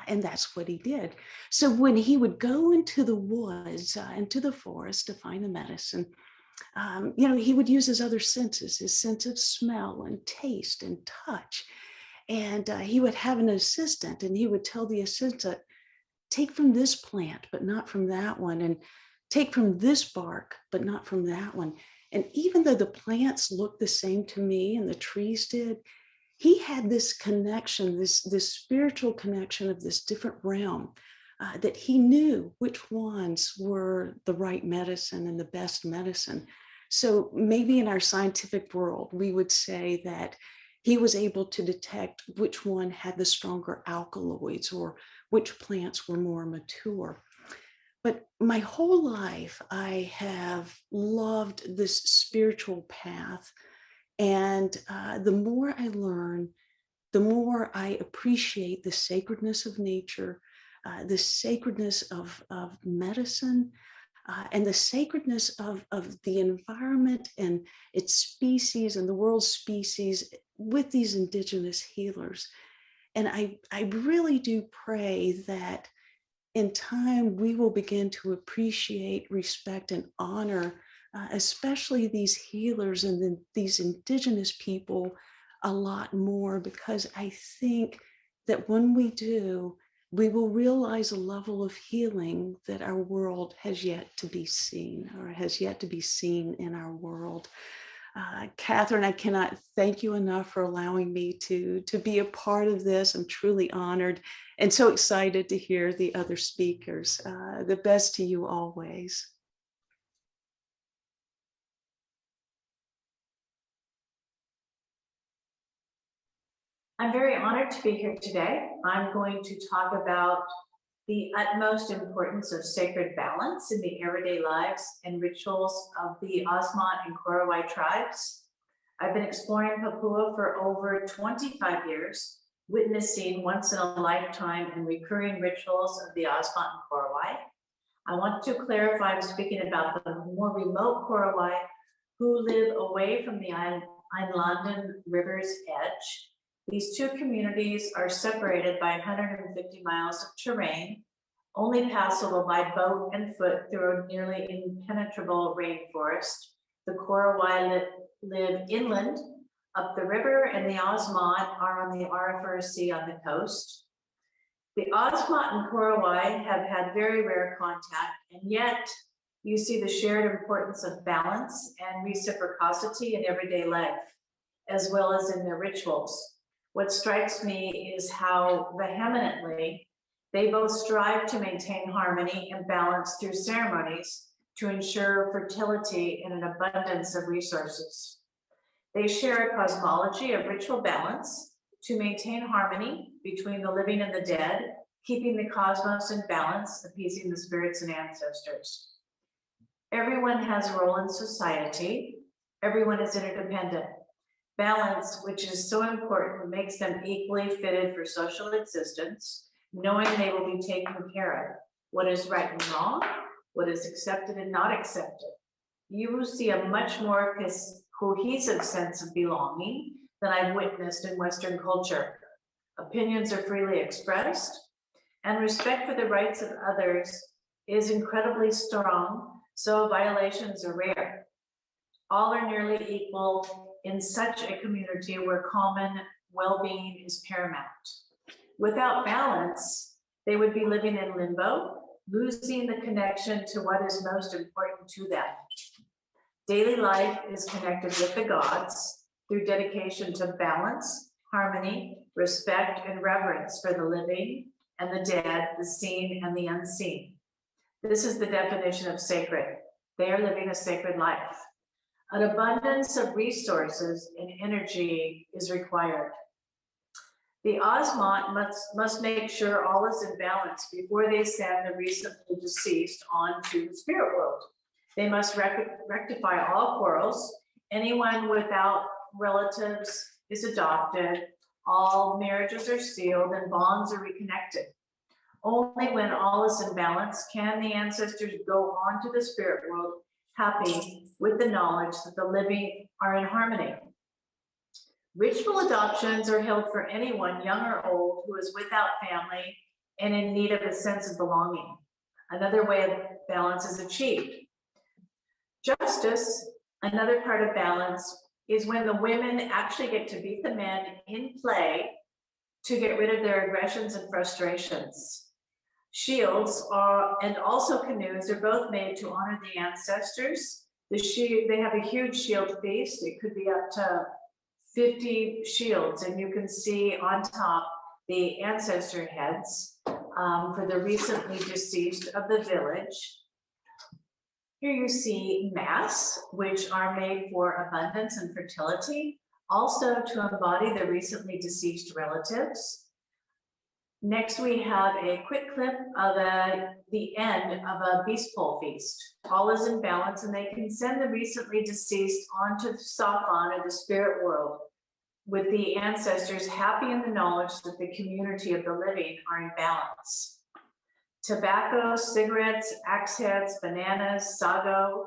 And that's what he did. So when he would go into the woods, into the forest to find the medicine, he would use his other senses, his sense of smell and taste and touch. And he would have an assistant, and he would tell the assistant, take from this plant, but not from that one, and take from this bark, but not from that one. And even though the plants looked the same to me and the trees did, he had this connection, this spiritual connection of this different realm, that he knew which ones were the right medicine and the best medicine. So maybe in our scientific world, we would say that he was able to detect which one had the stronger alkaloids or which plants were more mature. But my whole life, I have loved this spiritual path. And the more I learn, the more I appreciate the sacredness of nature, the sacredness of medicine, and the sacredness of the environment and its species and the world's species with these indigenous healers. And I really do pray that in time we will begin to appreciate, respect, and honor, especially these healers and these indigenous people a lot more, because I think that when we do, we will realize a level of healing that our world has yet to be seen, or has yet to be seen in our world. Catherine, I cannot thank you enough for allowing me to be a part of this. I'm truly honored and so excited to hear the other speakers. The best to you always. I'm very honored to be here today. I'm going to talk about the utmost importance of sacred balance in the everyday lives and rituals of the Osmont and Korowai tribes. I've been exploring Papua for over 25 years, witnessing once in a lifetime and recurring rituals of the Osmont and Korowai. I want to clarify, I'm speaking about the more remote Korowai who live away from the Inlandan River's edge. These two communities are separated by 150 miles of terrain, only passable by boat and foot through a nearly impenetrable rainforest. The Korowai live inland up the river, and the Osmont are on the Arafura Sea on the coast. The Osmont and Korowai have had very rare contact, and yet you see the shared importance of balance and reciprocity in everyday life, as well as in their rituals. What strikes me is how vehemently they both strive to maintain harmony and balance through ceremonies to ensure fertility and an abundance of resources. They share a cosmology of ritual balance to maintain harmony between the living and the dead, keeping the cosmos in balance, appeasing the spirits and ancestors. Everyone has a role in society. Everyone is interdependent. Balance, which is so important, makes them equally fitted for social existence, knowing they will be taken care of. What is right and wrong, what is accepted and not accepted. You will see a much more cohesive sense of belonging than I've witnessed in Western culture. Opinions are freely expressed, and respect for the rights of others is incredibly strong, so violations are rare. All are nearly equal in such a community where common well-being is paramount. Without balance, they would be living in limbo, losing the connection to what is most important to them. Daily life is connected with the gods through dedication to balance, harmony, respect, and reverence for the living and the dead, the seen and the unseen. This is the definition of sacred. They are living a sacred life. An abundance of resources and energy is required. The Osmont must make sure all is in balance before they send the recently deceased on to the spirit world. They must rectify all quarrels. Anyone without relatives is adopted. All marriages are sealed and bonds are reconnected. Only when all is in balance can the ancestors go on to the spirit world happy with the knowledge that the living are in harmony. Ritual adoptions are held for anyone, young or old, who is without family and in need of a sense of belonging. Another way of balance is achieved. Justice, another part of balance, is when the women actually get to beat the men in play to get rid of their aggressions and frustrations. Shields and also canoes are both made to honor the ancestors. They have a huge shield feast. It could be up to 50 shields, and you can see on top the ancestor heads for the recently deceased of the village. Here you see masks, which are made for abundance and fertility, also to embody the recently deceased relatives. Next, we have a quick clip of the end of a beast pole feast. All is in balance, and they can send the recently deceased onto Safan, or the spirit world, with the ancestors happy in the knowledge that the community of the living are in balance. Tobacco, cigarettes, axe heads, bananas, sago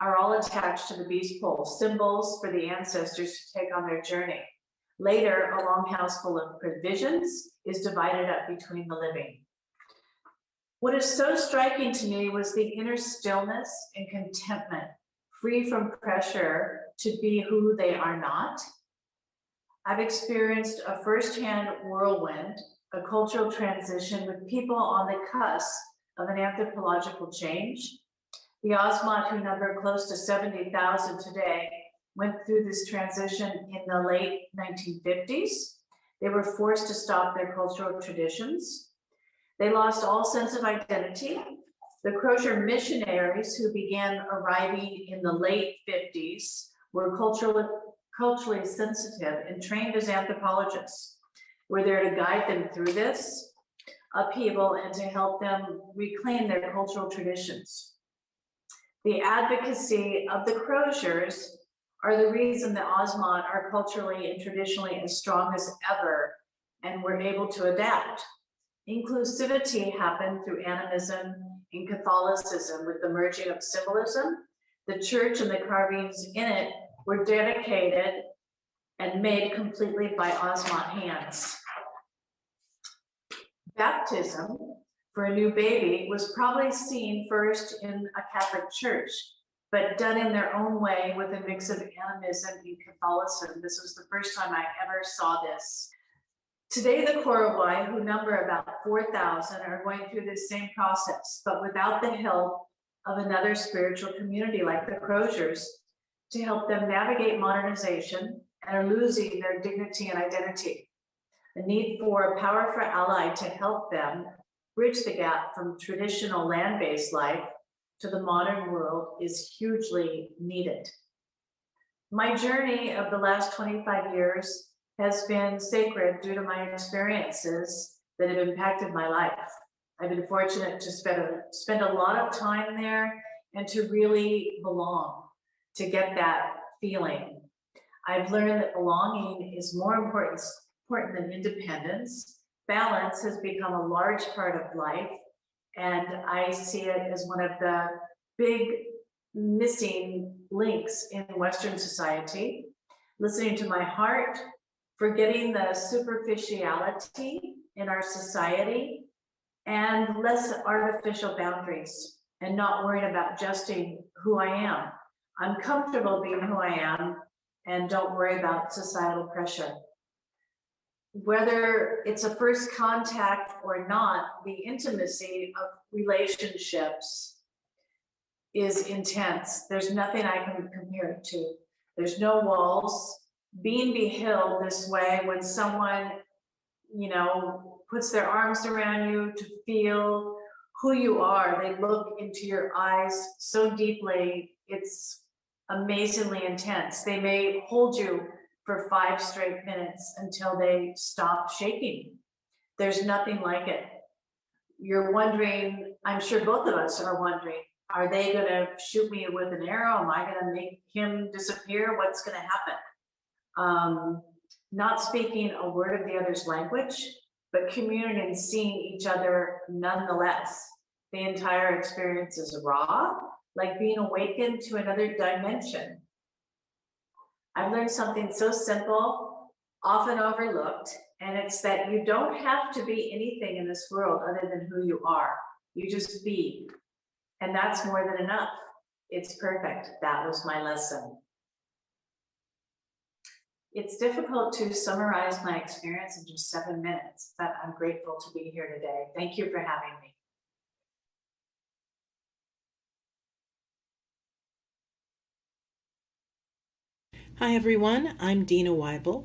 are all attached to the beast pole, symbols for the ancestors to take on their journey. Later, a longhouse full of provisions is divided up between the living. What is so striking to me was the inner stillness and contentment, free from pressure to be who they are not. I've experienced a firsthand whirlwind, a cultural transition with people on the cusp of an anthropological change. The Osmond, who number close to 70,000 today, went through this transition in the late 1950s. They were forced to stop their cultural traditions. They lost all sense of identity. The Crozier missionaries, who began arriving in the late 50s, were culturally sensitive and trained as anthropologists. We're there to guide them through this upheaval and to help them reclaim their cultural traditions. The advocacy of the Croziers are the reason the Osmond are culturally and traditionally as strong as ever, and we're able to adapt. Inclusivity happened through animism and Catholicism with the merging of symbolism. The church and the carvings in it were dedicated and made completely by Osmond hands. Baptism for a new baby was probably seen first in a Catholic church, but done in their own way with a mix of animism and Catholicism. This was the first time I ever saw this. Today, the Korowai, who number about 4,000, are going through this same process, but without the help of another spiritual community like the Croziers to help them navigate modernization and are losing their dignity and identity. The need for a powerful ally to help them bridge the gap from traditional land-based life to the modern world is hugely needed. My journey of the last 25 years has been sacred due to my experiences that have impacted my life. I've been fortunate to spend a lot of time there and to really belong, to get that feeling. I've learned that belonging is more important than independence. Balance has become a large part of life, and I see it as one of the big missing links in Western society. Listening to my heart, forgetting the superficiality in our society, and less artificial boundaries, and not worrying about adjusting who I am. I'm comfortable being who I am and don't worry about societal pressure. Whether it's a first contact or not, the intimacy of relationships is intense. There's nothing I can compare it to. There's no walls. Being beheld this way when someone, puts their arms around you to feel who you are, they look into your eyes so deeply, it's amazingly intense. They may hold you for 5 straight minutes until they stop shaking. There's nothing like it. You're wondering, I'm sure both of us are wondering, are they gonna shoot me with an arrow? Am I gonna make him disappear? What's gonna happen? Not speaking a word of the other's language, but communing and seeing each other nonetheless. The entire experience is raw, like being awakened to another dimension. I've learned something so simple, often overlooked, and it's that you don't have to be anything in this world other than who you are. You just be, and that's more than enough. It's perfect. That was my lesson. It's difficult to summarize my experience in just 7 minutes, but I'm grateful to be here today. Thank you for having me. Hi everyone, I'm Dina Weibel,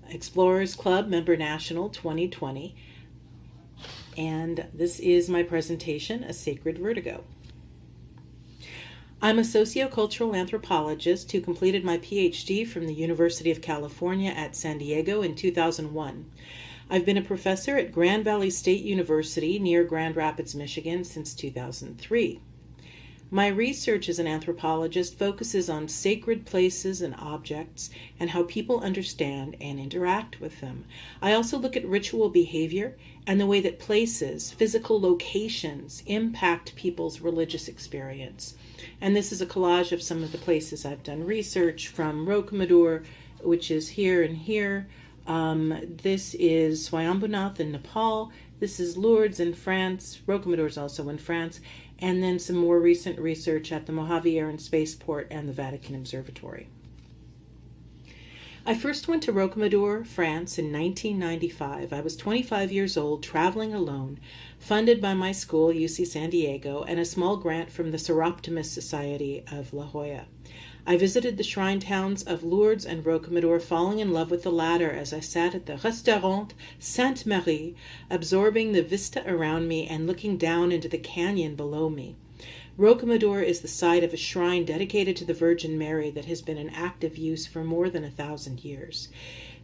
Explorers Club Member National 2020, and this is my presentation, A Sacred Vertigo. I'm a sociocultural anthropologist who completed my PhD from the University of California at San Diego in 2001. I've been a professor at Grand Valley State University near Grand Rapids, Michigan since 2003. My research as an anthropologist focuses on sacred places and objects and how people understand and interact with them. I also look at ritual behavior and the way that places, physical locations, impact people's religious experience. And this is a collage of some of the places I've done research, from Rocamadour, which is here and here. This is Swayambhunath in Nepal. This is Lourdes in France. Rocamadour is also in France. And then some more recent research at the Mojave Air and Spaceport and the Vatican Observatory. I first went to Rocamadour, France in 1995. I was 25 years old, traveling alone, funded by my school, UC San Diego, and a small grant from the Seroptimus Society of La Jolla. I visited the shrine towns of Lourdes and Rocamadour, falling in love with the latter as I sat at the Restaurant Sainte Marie, absorbing the vista around me and looking down into the canyon below me. Rocamadour is the site of a shrine dedicated to the Virgin Mary that has been in active use for more than 1,000 years.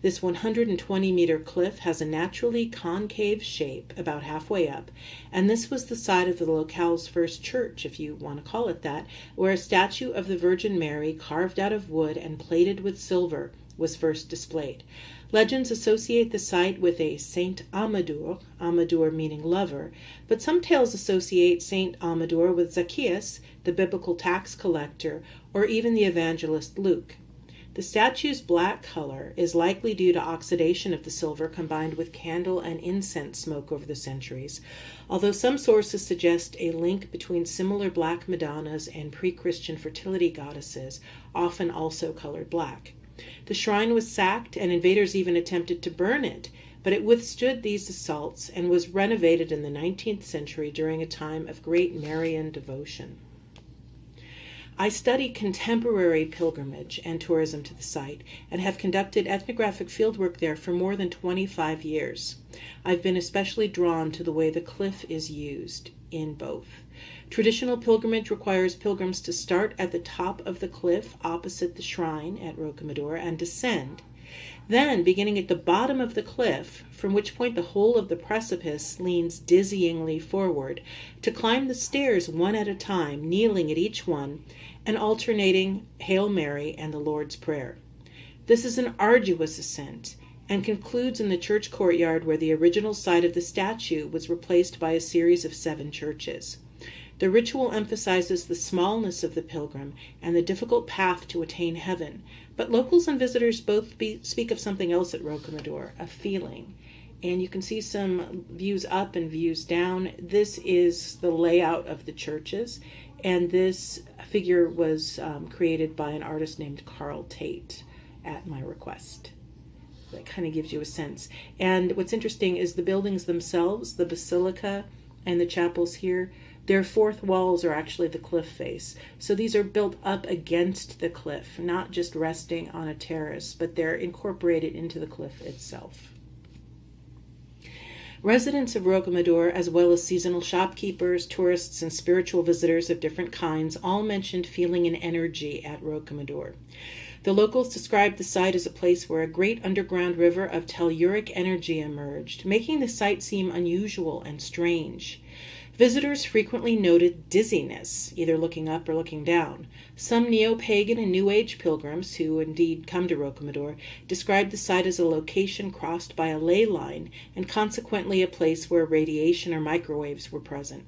This 120-meter cliff has a naturally concave shape about halfway up, and this was the site of the locale's first church, if you want to call it that, where a statue of the Virgin Mary, carved out of wood and plated with silver, was first displayed. Legends associate the site with a Saint Amadour, Amadour meaning lover, but some tales associate Saint Amadour with Zacchaeus, the biblical tax collector, or even the evangelist Luke. The statue's black color is likely due to oxidation of the silver combined with candle and incense smoke over the centuries, although some sources suggest a link between similar black Madonnas and pre-Christian fertility goddesses, often also colored black. The shrine was sacked, and invaders even attempted to burn it, but it withstood these assaults and was renovated in the 19th century during a time of great Marian devotion. I study contemporary pilgrimage and tourism to the site and have conducted ethnographic fieldwork there for more than 25 years. I've been especially drawn to the way the cliff is used in both. Traditional pilgrimage requires pilgrims to start at the top of the cliff opposite the shrine at Rocamadour and descend. Then, beginning at the bottom of the cliff, from which point the whole of the precipice leans dizzyingly forward, to climb the stairs one at a time, kneeling at each one, and alternating Hail Mary and the Lord's Prayer. This is an arduous ascent, and concludes in the church courtyard where the original site of the statue was replaced by a series of 7 churches. The ritual emphasizes the smallness of the pilgrim and the difficult path to attain heaven, but locals and visitors both speak of something else at Rocamadour, a feeling. And you can see some views up and views down. This is the layout of the churches, and this figure was created by an artist named Carl Tate at my request. That kind of gives you a sense. And what's interesting is the buildings themselves, the basilica and the chapels here, their fourth walls are actually the cliff face. So these are built up against the cliff, not just resting on a terrace, but they're incorporated into the cliff itself. Residents of Rocamadour, as well as seasonal shopkeepers, tourists, and spiritual visitors of different kinds, all mentioned feeling an energy at Rocamadour. The locals described the site as a place where a great underground river of telluric energy emerged, making the site seem unusual and strange. Visitors frequently noted dizziness, either looking up or looking down. Some neo-pagan and New Age pilgrims, who indeed come to Rocamadour, described the site as a location crossed by a ley line and consequently a place where radiation or microwaves were present.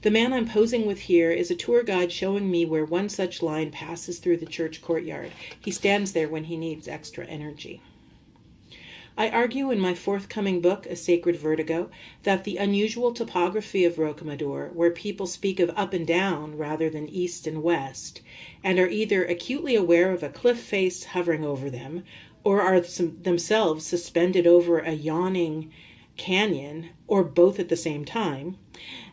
The man I'm posing with here is a tour guide showing me where one such line passes through the church courtyard. He stands there when he needs extra energy. I argue in my forthcoming book, A Sacred Vertigo, that the unusual topography of Rocamadour, where people speak of up and down rather than east and west, and are either acutely aware of a cliff face hovering over them, or are themselves suspended over a yawning canyon, or both at the same time,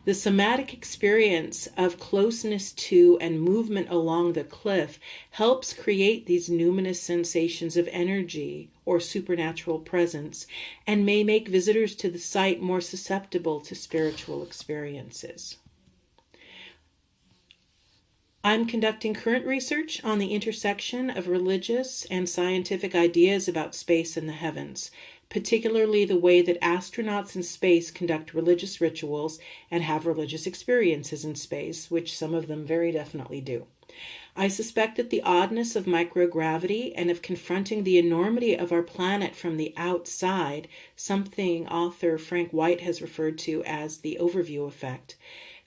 The somatic experience of closeness to and movement along the cliff helps create these numinous sensations of energy or supernatural presence, and may make visitors to the site more susceptible to spiritual experiences. I'm conducting current research on the intersection of religious and scientific ideas about space and the heavens, particularly the way that astronauts in space conduct religious rituals and have religious experiences in space, which some of them very definitely do. I suspect that the oddness of microgravity and of confronting the enormity of our planet from the outside, something author Frank White has referred to as the overview effect,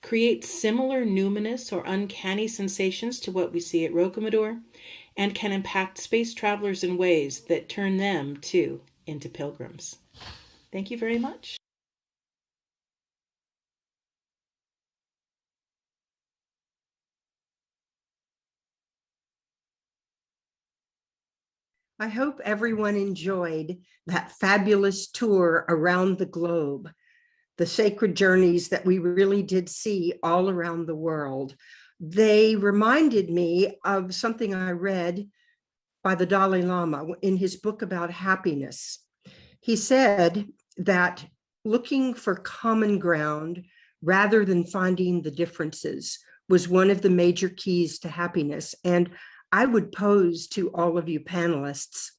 creates similar numinous or uncanny sensations to what we see at Rocamadour, and can impact space travelers in ways that turn them, too, into pilgrims. Thank you very much. I hope everyone enjoyed that fabulous tour around the globe, the sacred journeys that we really did see all around the world. They reminded me of something I read by the Dalai Lama in his book about happiness. He said that looking for common ground rather than finding the differences was one of the major keys to happiness. And I would pose to all of you panelists,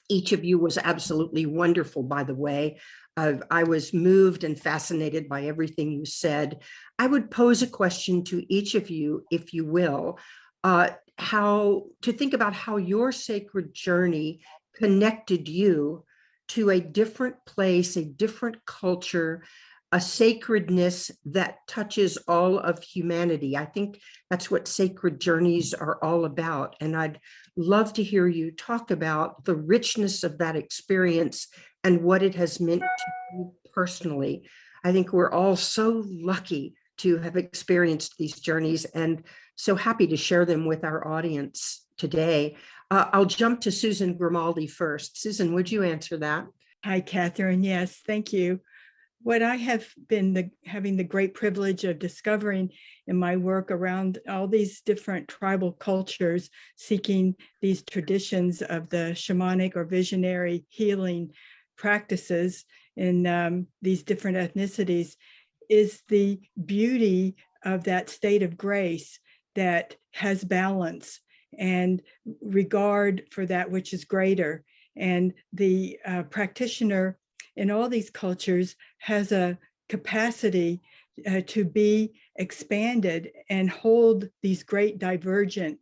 each of you was absolutely wonderful, by the way. I was moved and fascinated by everything you said. I would pose a question to each of you, if you will, how to think about how your sacred journey connected you to a different place, a different culture, a sacredness that touches all of humanity. I think that's what sacred journeys are all about. And I'd love to hear you talk about the richness of that experience and what it has meant to you personally. I think we're all so lucky to have experienced these journeys and so happy to share them with our audience today. I'll jump to Susan Grimaldi first. Susan, would you answer that? Hi, Catherine. Yes, thank you. What I have been having the great privilege of discovering in my work around all these different tribal cultures, seeking these traditions of the shamanic or visionary healing practices in these different ethnicities, is the beauty of that state of grace that has balance and regard for that which is greater. And the practitioner in all these cultures has a capacity to be expanded and hold these great divergent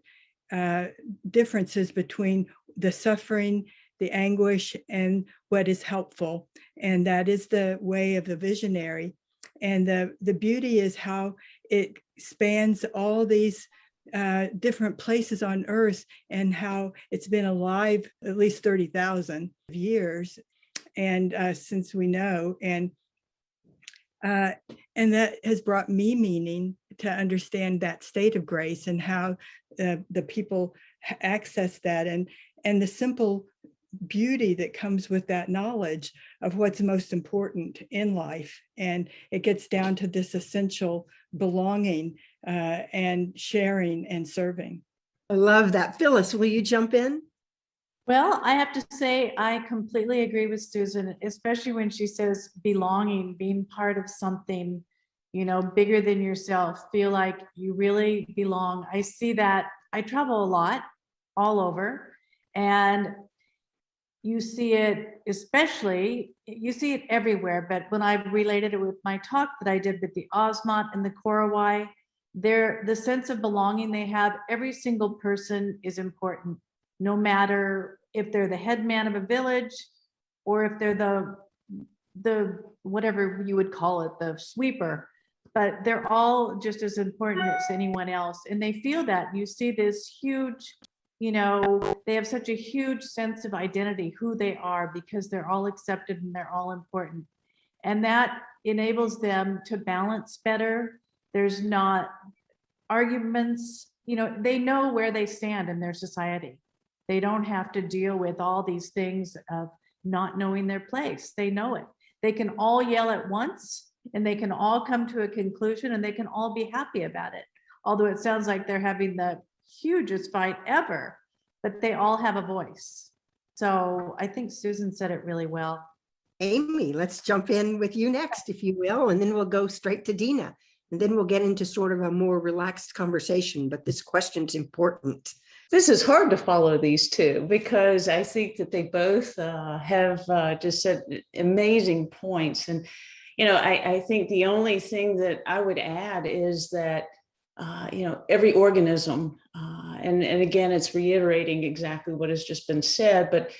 differences between the suffering, the anguish, and what is helpful. And that is the way of the visionary. And the beauty is how it spans all these different places on Earth and how it's been alive at least 30,000 years. And since we know, and that has brought me meaning to understand that state of grace and how the people access that, and the simple beauty that comes with that knowledge of what's most important in life. And it gets down to this essential belonging and sharing and serving. I love that. Phyllis, will you jump in? Well, I have to say, I completely agree with Susan, especially when she says belonging, being part of something, bigger than yourself, feel like you really belong. I see that. I travel a lot all over, and you see it, you see it everywhere. But when I related it with my talk that I did with the Osmont and the Korowai, the sense of belonging they have, every single person is important. No matter if they're the head man of a village or if they're the whatever you would call it, the sweeper, but they're all just as important as anyone else. And they feel that. You see this huge, they have such a huge sense of identity, who they are, because they're all accepted and they're all important. And that enables them to balance better. There's not arguments, they know where they stand in their society. They don't have to deal with all these things of not knowing their place. They know it. They can all yell at once and they can all come to a conclusion and they can all be happy about it. Although it sounds like they're having the hugest fight ever, but they all have a voice. So I think Susan said it really well. Amy, let's jump in with you next, if you will, and then we'll go straight to Dina. And then we'll get into sort of a more relaxed conversation, but this question's important. This is hard to follow these two because I think that they both have just said amazing points. And, I think the only thing that I would add is that, every organism, and again, it's reiterating exactly what has just been said, but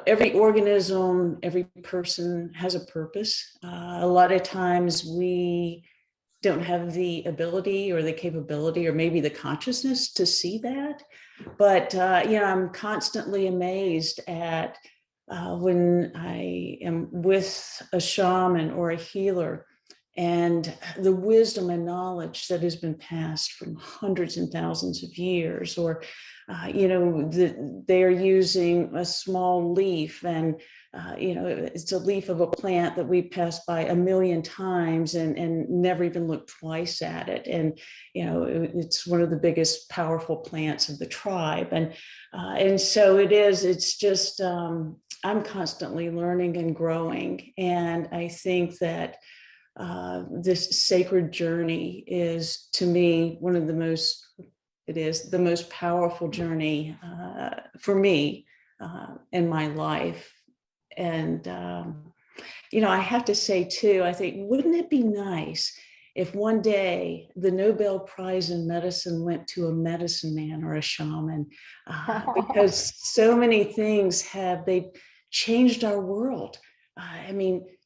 every organism, every person has a purpose. A lot of times we don't have the ability or the capability or maybe the consciousness to see that. But, I'm constantly amazed at when I am with a shaman or a healer and the wisdom and knowledge that has been passed from hundreds and thousands of years, or they are using a small leaf and it's a leaf of a plant that we passed by 1,000,000 times and never even looked twice at it. And, it's one of the biggest powerful plants of the tribe. And so it's just, I'm constantly learning and growing. And I think that this sacred journey is, to me, one of the most, it is the most powerful journey for me in my life. And, I have to say too, I think, wouldn't it be nice if one day the Nobel Prize in medicine went to a medicine man or a shaman? Because so many things they've changed our world.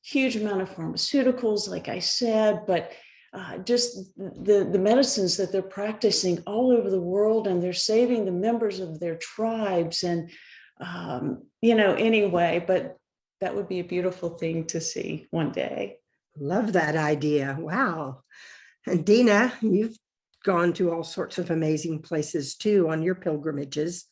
Huge amount of pharmaceuticals, like I said, but just the medicines that they're practicing all over the world, and they're saving the members of their tribes. And, anyway, but that would be a beautiful thing to see one day. Love that idea. Wow. And Dina, you've gone to all sorts of amazing places too on your pilgrimages.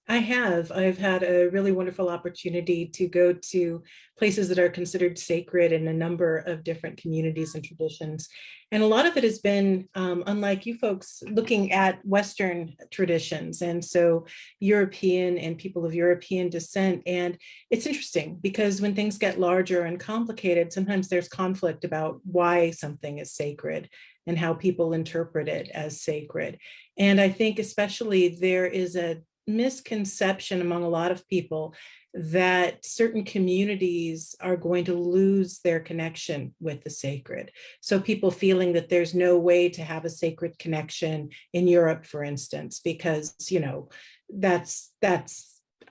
I have. I've had a really wonderful opportunity to go to places that are considered sacred in a number of different communities and traditions. And a lot of it has been, unlike you folks, looking at Western traditions. And so European and people of European descent. And it's interesting because when things get larger and complicated, sometimes there's conflict about why something is sacred and how people interpret it as sacred. And I think especially there is a misconception among a lot of people that certain communities are going to lose their connection with the sacred. So people feeling that there's no way to have a sacred connection in Europe, for instance, because, that's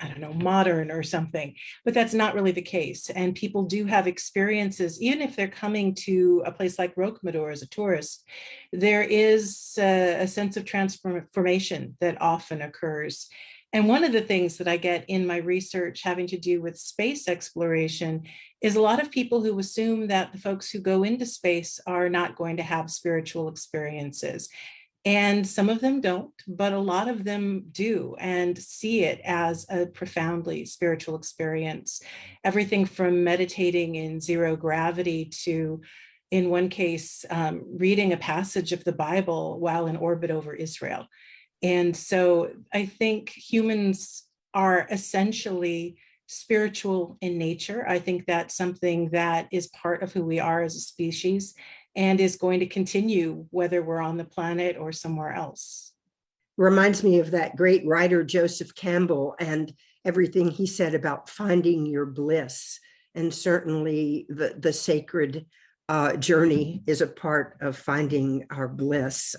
I don't know, modern or something, but that's not really the case. And people do have experiences, even if they're coming to a place like Rocamadour as a tourist, there is a sense of transformation that often occurs. And one of the things that I get in my research having to do with space exploration is a lot of people who assume that the folks who go into space are not going to have spiritual experiences. And some of them don't, but a lot of them do and see it as a profoundly spiritual experience. Everything from meditating in zero gravity to, in one case, reading a passage of the Bible while in orbit over Israel. And so I think humans are essentially spiritual in nature. I think that's something that is part of who we are as a species and is going to continue whether we're on the planet or somewhere else. Reminds me of that great writer, Joseph Campbell, and everything he said about finding your bliss. And certainly the sacred journey is a part of finding our bliss.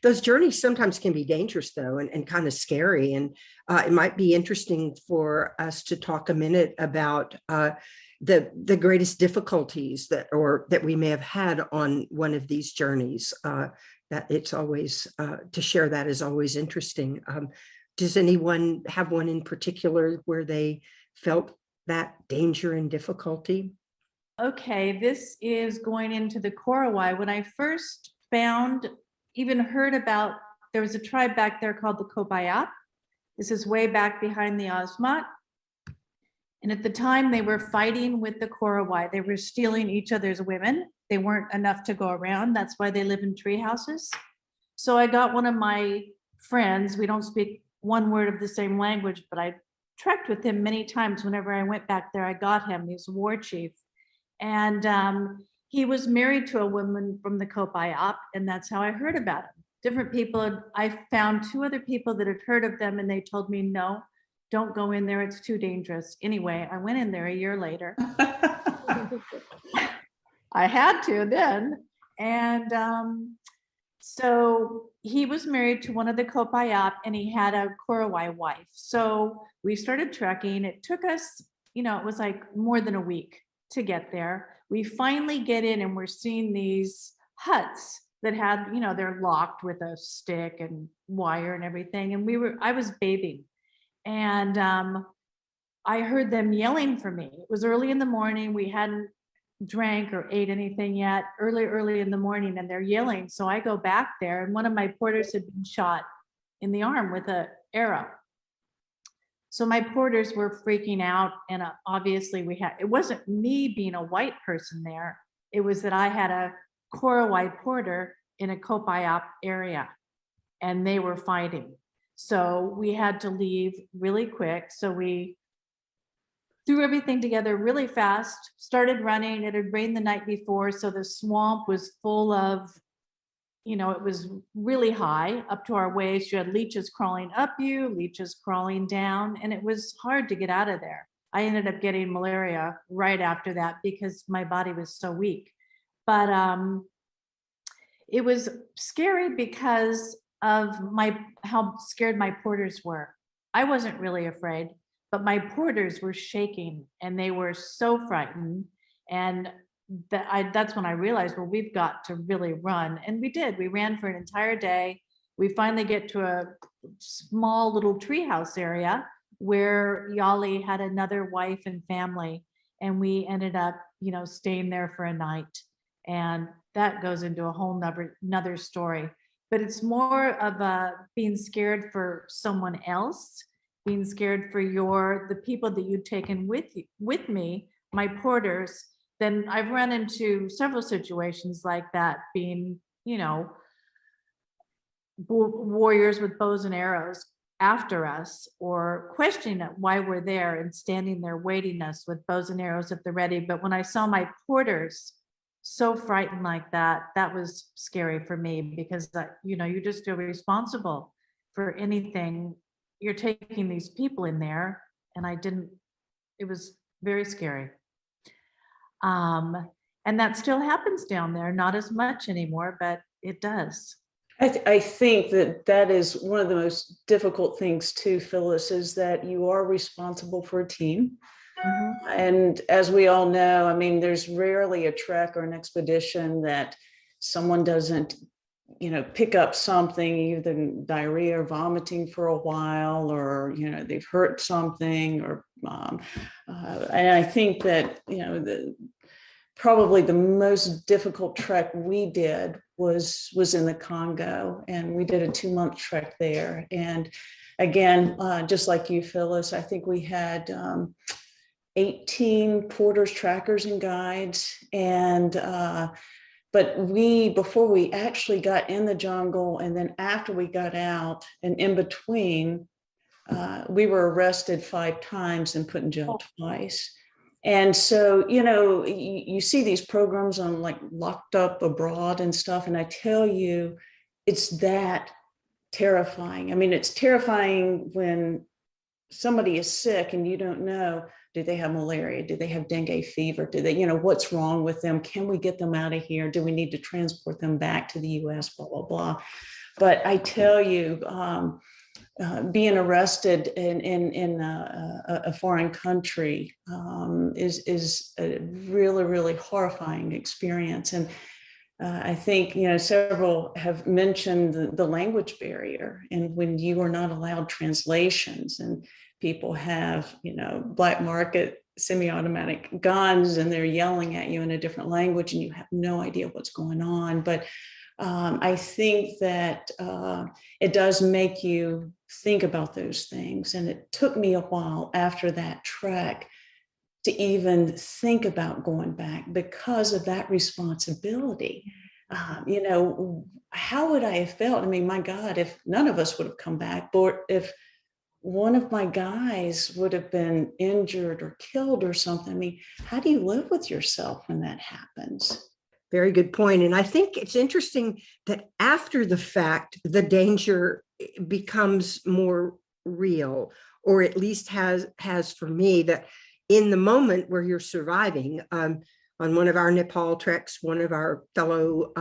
Those journeys sometimes can be dangerous, though, and kind of scary. And it might be interesting for us to talk a minute about the greatest difficulties that we may have had on one of these journeys. That it's always to share that is always interesting. Does anyone have one in particular where they felt that danger and difficulty? Okay, this is going into the Korowai. When I first even heard about, there was a tribe back there called the Kobayat. This is way back behind the Asmat. And at the time they were fighting with the Korowai. They were stealing each other's women. they weren't enough to go around. That's why they live in tree houses. So I got one of my friends, we don't speak one word of the same language, but I trekked with him many times. Whenever I went back there, I got him. He was a war chief. And he was married to a woman from the Kopayap, and that's how I heard about him. Different people, I found 2 other people that had heard of them, and they told me, no, don't go in there, it's too dangerous. Anyway, I went in there a year later. I had to then. And so he was married to one of the Kopayap, and he had a Korowai wife. So we started trekking. It took us, it was like more than a week to get there. We finally get in, and we're seeing these huts that had, they're locked with a stick and wire and everything. And I was bathing, and I heard them yelling for me. It was early in the morning. We hadn't drank or ate anything yet, early in the morning, and they're yelling. So I go back there, and one of my porters had been shot in the arm with an arrow. So my porters were freaking out, and obviously it wasn't me being a white person there. It was that I had a Korowai porter in a Kopayap area, and they were fighting. So we had to leave really quick. So we threw everything together really fast, started running. It had rained the night before, so the swamp was full of, it was really high up to our waist. You had leeches crawling up you, leeches crawling down, and it was hard to get out of there. I ended up getting malaria right after that because my body was so weak. But it was scary because of how scared my porters were. I wasn't really afraid, but my porters were shaking, and they were so frightened. And that's when I realized, well, we've got to really run. And we did. We ran for an entire day. We finally get to a small little treehouse area where Yali had another wife and family. And we ended up, staying there for a night. And that goes into a whole another story. But it's more of being scared for someone else, being scared for the people that you'd taken with me, my porters. Then I've run into several situations like that, being, warriors with bows and arrows after us, or questioning why we're there and standing there waiting us with bows and arrows at the ready. But when I saw my porters so frightened like that, that was scary for me, because you just feel responsible for anything. You're taking these people in there, and it was very scary. And that still happens down there, not as much anymore, but it does. I think that is one of the most difficult things too, Phyllis, is that you are responsible for a team. Mm-hmm. And as we all know, I mean, there's rarely a trek or an expedition that someone doesn't, pick up something, either diarrhea or vomiting for a while, or, they've hurt something, or, and I think that, probably the most difficult trek we did was in the Congo, and we did a 2-month trek there. And again, just like you, Phyllis, I think we had 18 porters, trackers, and guides. And but before we actually got in the jungle, and then after we got out, and in between, we were arrested 5 times and put in jail twice. And so, you see these programs on like Locked Up Abroad and stuff. And I tell you, it's that terrifying. I mean, it's terrifying when somebody is sick and you don't know, do they have malaria? Do they have dengue fever? Do they, what's wrong with them? Can we get them out of here? Do we need to transport them back to the US, blah, blah, blah. But I tell you, being arrested in a foreign country is a really, really horrifying experience. And I think, several have mentioned the language barrier, and when you are not allowed translations, and people have, black market semi-automatic guns, and they're yelling at you in a different language, and you have no idea what's going on. But I think that it does make you think about those things. And it took me a while after that trek to even think about going back because of that responsibility. You know, how would I have felt? I mean, my God, if none of us would have come back, or if one of my guys would have been injured or killed or something. I mean, how do you live with yourself when that happens? Very good point. And I think it's interesting that after the fact, the danger becomes more real, or at least has for me, that in the moment where you're surviving, on one of our Nepal treks, one of our fellow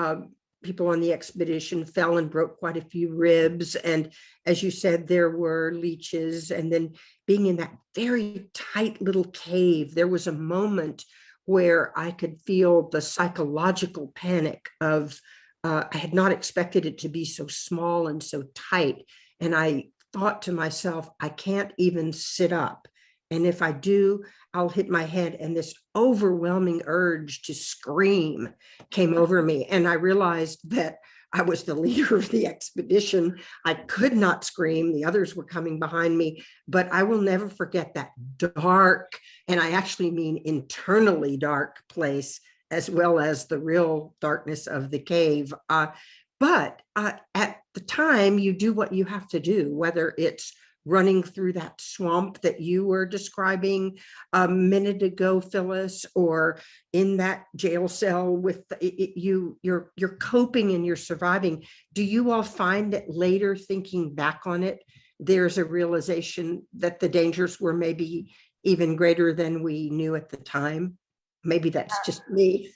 people on the expedition fell and broke quite a few ribs. And as you said, there were leeches. And then being in that very tight little cave, there was a moment where I could feel the psychological panic of, I had not expected it to be so small and so tight. And I thought to myself, I can't even sit up. And if I do, I'll hit my head. And this overwhelming urge to scream came over me. And I realized that I was the leader of the expedition. I could not scream. The others were coming behind me, but I will never forget that dark, and I actually mean internally dark place, as well as the real darkness of the cave. But at the time, you do what you have to do, whether it's running through that swamp that you were describing a minute ago, Phyllis, or in that jail cell with you're coping and you're surviving. Do you all find that later, thinking back on it, there's a realization that the dangers were maybe even greater than we knew at the time? Maybe that's just me.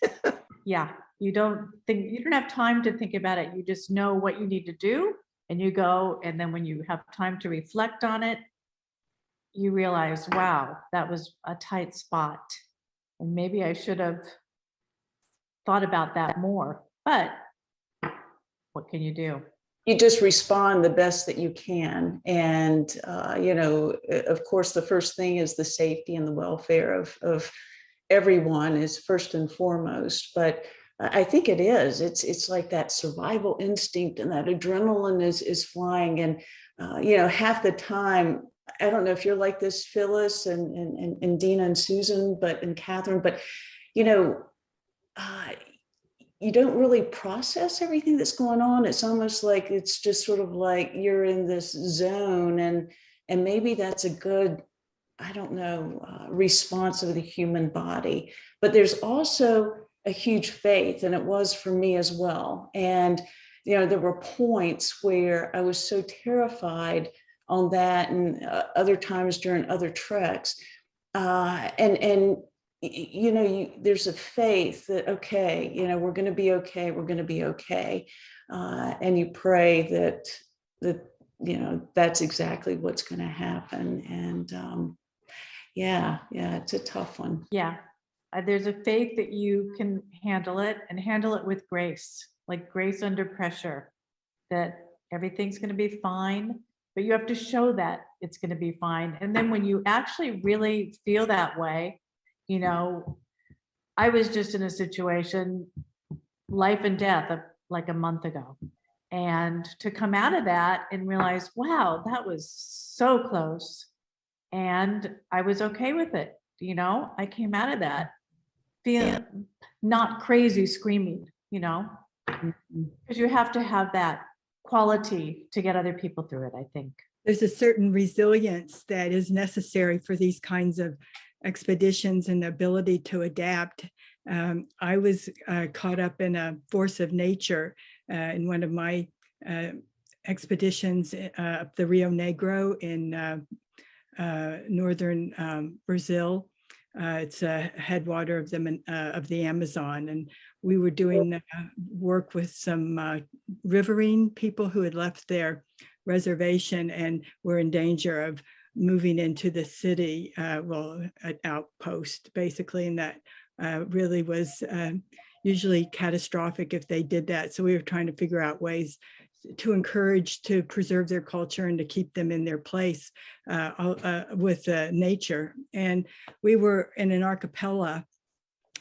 Yeah, you don't have time to think about it. You just know what you need to do. And you go, and then when you have time to reflect on it, you realize, wow, that was a tight spot. And maybe I should have thought about that more. But what can you do? You just respond the best that you can. And, you know, of course, the first thing is the safety and the welfare of everyone is first and foremost. But I think it is. It's like that survival instinct, and that adrenaline is flying. And you know, half the time, I don't know if you're like this, Phyllis and Dina and Susan, and Catherine, but you know, you don't really process everything that's going on. It's almost like it's just sort of like you're in this zone, and maybe that's a good, I don't know, response of the human body. But there's also a huge faith, and it was for me as well. And you know, there were points where I was so terrified on that, and other times during other treks, and you know, there's a faith that, okay, you know, we're going to be okay, we're going to be okay, and you pray that you know, that's exactly what's going to happen. And yeah, it's a tough one. Yeah. There's a faith that you can handle it, and handle it with grace, like grace under pressure, that everything's going to be fine, but you have to show that it's going to be fine. And then when you actually really feel that way, you know, I was just in a situation, life and death, like a month ago. And to come out of that and realize, wow, that was so close. And I was okay with it. You know, I came out of that feeling not crazy screaming, you know, because you have to have that quality to get other people through it, I think. There's a certain resilience that is necessary for these kinds of expeditions and the ability to adapt. I was caught up in a force of nature in one of my expeditions up the Rio Negro in northern Brazil. It's a headwater of the Amazon, and we were doing work with some riverine people who had left their reservation and were in danger of moving into the city, an outpost basically, and that really was usually catastrophic if they did that. So we were trying to figure out ways to encourage, to preserve their culture and to keep them in their place with nature. And we were in an archipelago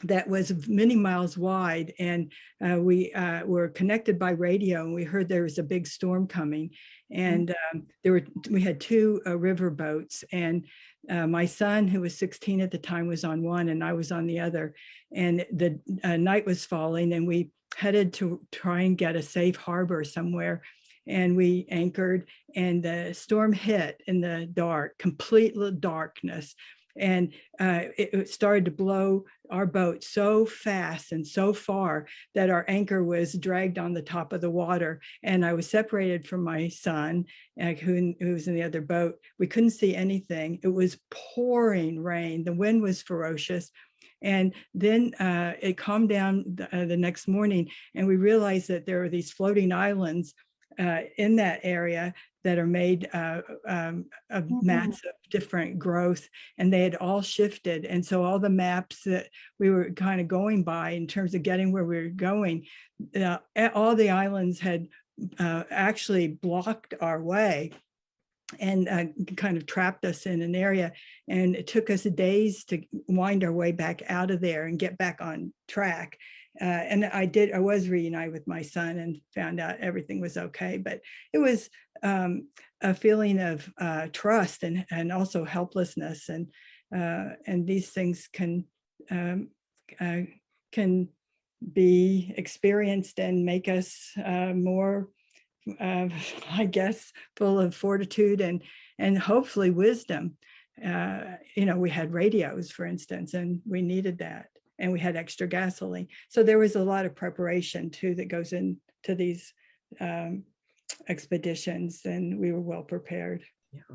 that was many miles wide, and we were connected by radio, and we heard there was a big storm coming, and we had two river boats, and my son, who was 16 at the time, was on one, and I was on the other, and the night was falling, and we headed to try and get a safe harbor somewhere. And we anchored, and the storm hit in the dark, complete darkness. And it started to blow our boat so fast and so far that our anchor was dragged on the top of the water. And I was separated from my son, who was in the other boat. We couldn't see anything. It was pouring rain. The wind was ferocious. And then it calmed down the next morning, and we realized that there were these floating islands in that area that are made of mats of different growth, and they had all shifted. And so all the maps that we were kind of going by in terms of getting where we were going, all the islands had actually blocked our way and kind of trapped us in an area. And it took us days to wind our way back out of there and get back on track. And I was reunited with my son and found out everything was okay. But it was a feeling of trust and also helplessness. And these things can be experienced and make us more, I guess, full of fortitude and hopefully wisdom. We had radios, for instance, and we needed that. And we had extra gasoline. So there was a lot of preparation too that goes into these expeditions, and we were well prepared.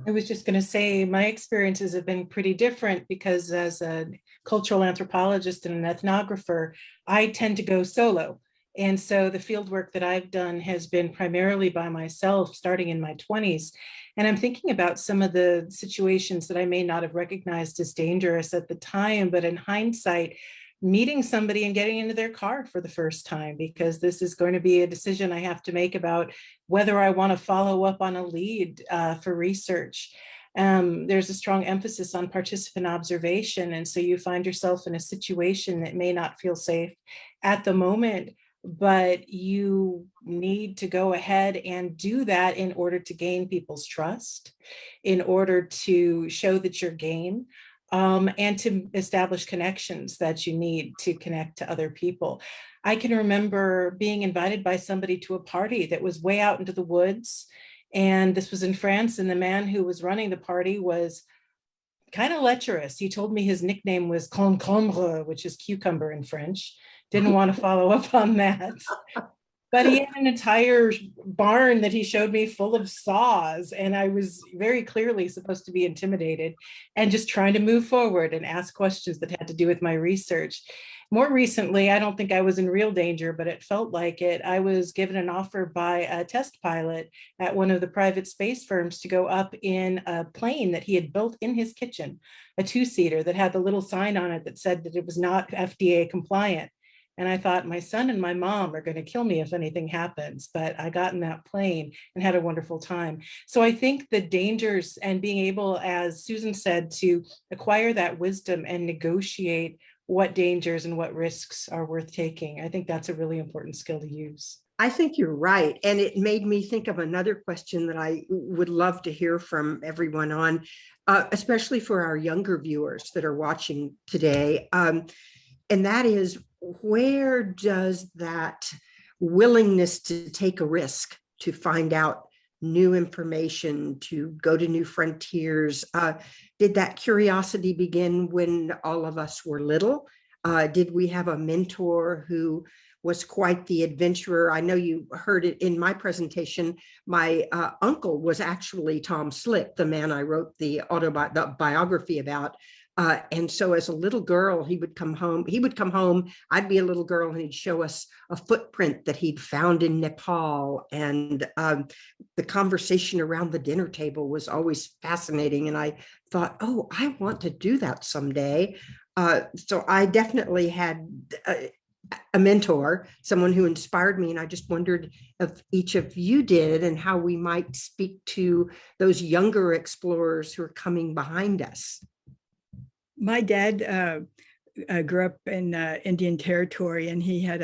I was just going to say my experiences have been pretty different because as a cultural anthropologist and an ethnographer, I tend to go solo. And so the field work that I've done has been primarily by myself, starting in my 20s. And I'm thinking about some of the situations that I may not have recognized as dangerous at the time, but in hindsight, meeting somebody and getting into their car for the first time, because this is going to be a decision I have to make about whether I want to follow up on a lead for research. There's a strong emphasis on participant observation. And so you find yourself in a situation that may not feel safe at the moment, but you need to go ahead and do that in order to gain people's trust, in order to show that you're game. And to establish connections that you need to connect to other people. I can remember being invited by somebody to a party that was way out into the woods. And this was in France. And the man who was running the party was kind of lecherous. He told me his nickname was concombre, which is cucumber in French. Didn't want to follow up on that. But he had an entire barn that he showed me full of saws. And I was very clearly supposed to be intimidated and just trying to move forward and ask questions that had to do with my research. More recently, I don't think I was in real danger, but it felt like it. I was given an offer by a test pilot at one of the private space firms to go up in a plane that he had built in his kitchen, a two-seater that had the little sign on it that said that it was not FDA compliant. And I thought my son and my mom are going to kill me if anything happens, but I got in that plane and had a wonderful time. So I think the dangers and being able, as Susan said, to acquire that wisdom and negotiate what dangers and what risks are worth taking, I think that's a really important skill to use. I think you're right. And it made me think of another question that I would love to hear from everyone on, especially for our younger viewers that are watching today. And that is, where does that willingness to take a risk, to find out new information, to go to new frontiers, did that curiosity begin when all of us were little? Did we have a mentor who was quite the adventurer? I know you heard it in my presentation. My uncle was actually Tom Slick, the man I wrote the biography about. And so as a little girl, he would come home, I'd be a little girl, and he'd show us a footprint that he'd found in Nepal. And the conversation around the dinner table was always fascinating. And I thought, oh, I want to do that someday. So I definitely had a mentor, someone who inspired me. And I just wondered if each of you did, and how we might speak to those younger explorers who are coming behind us. My dad grew up in Indian Territory, and he had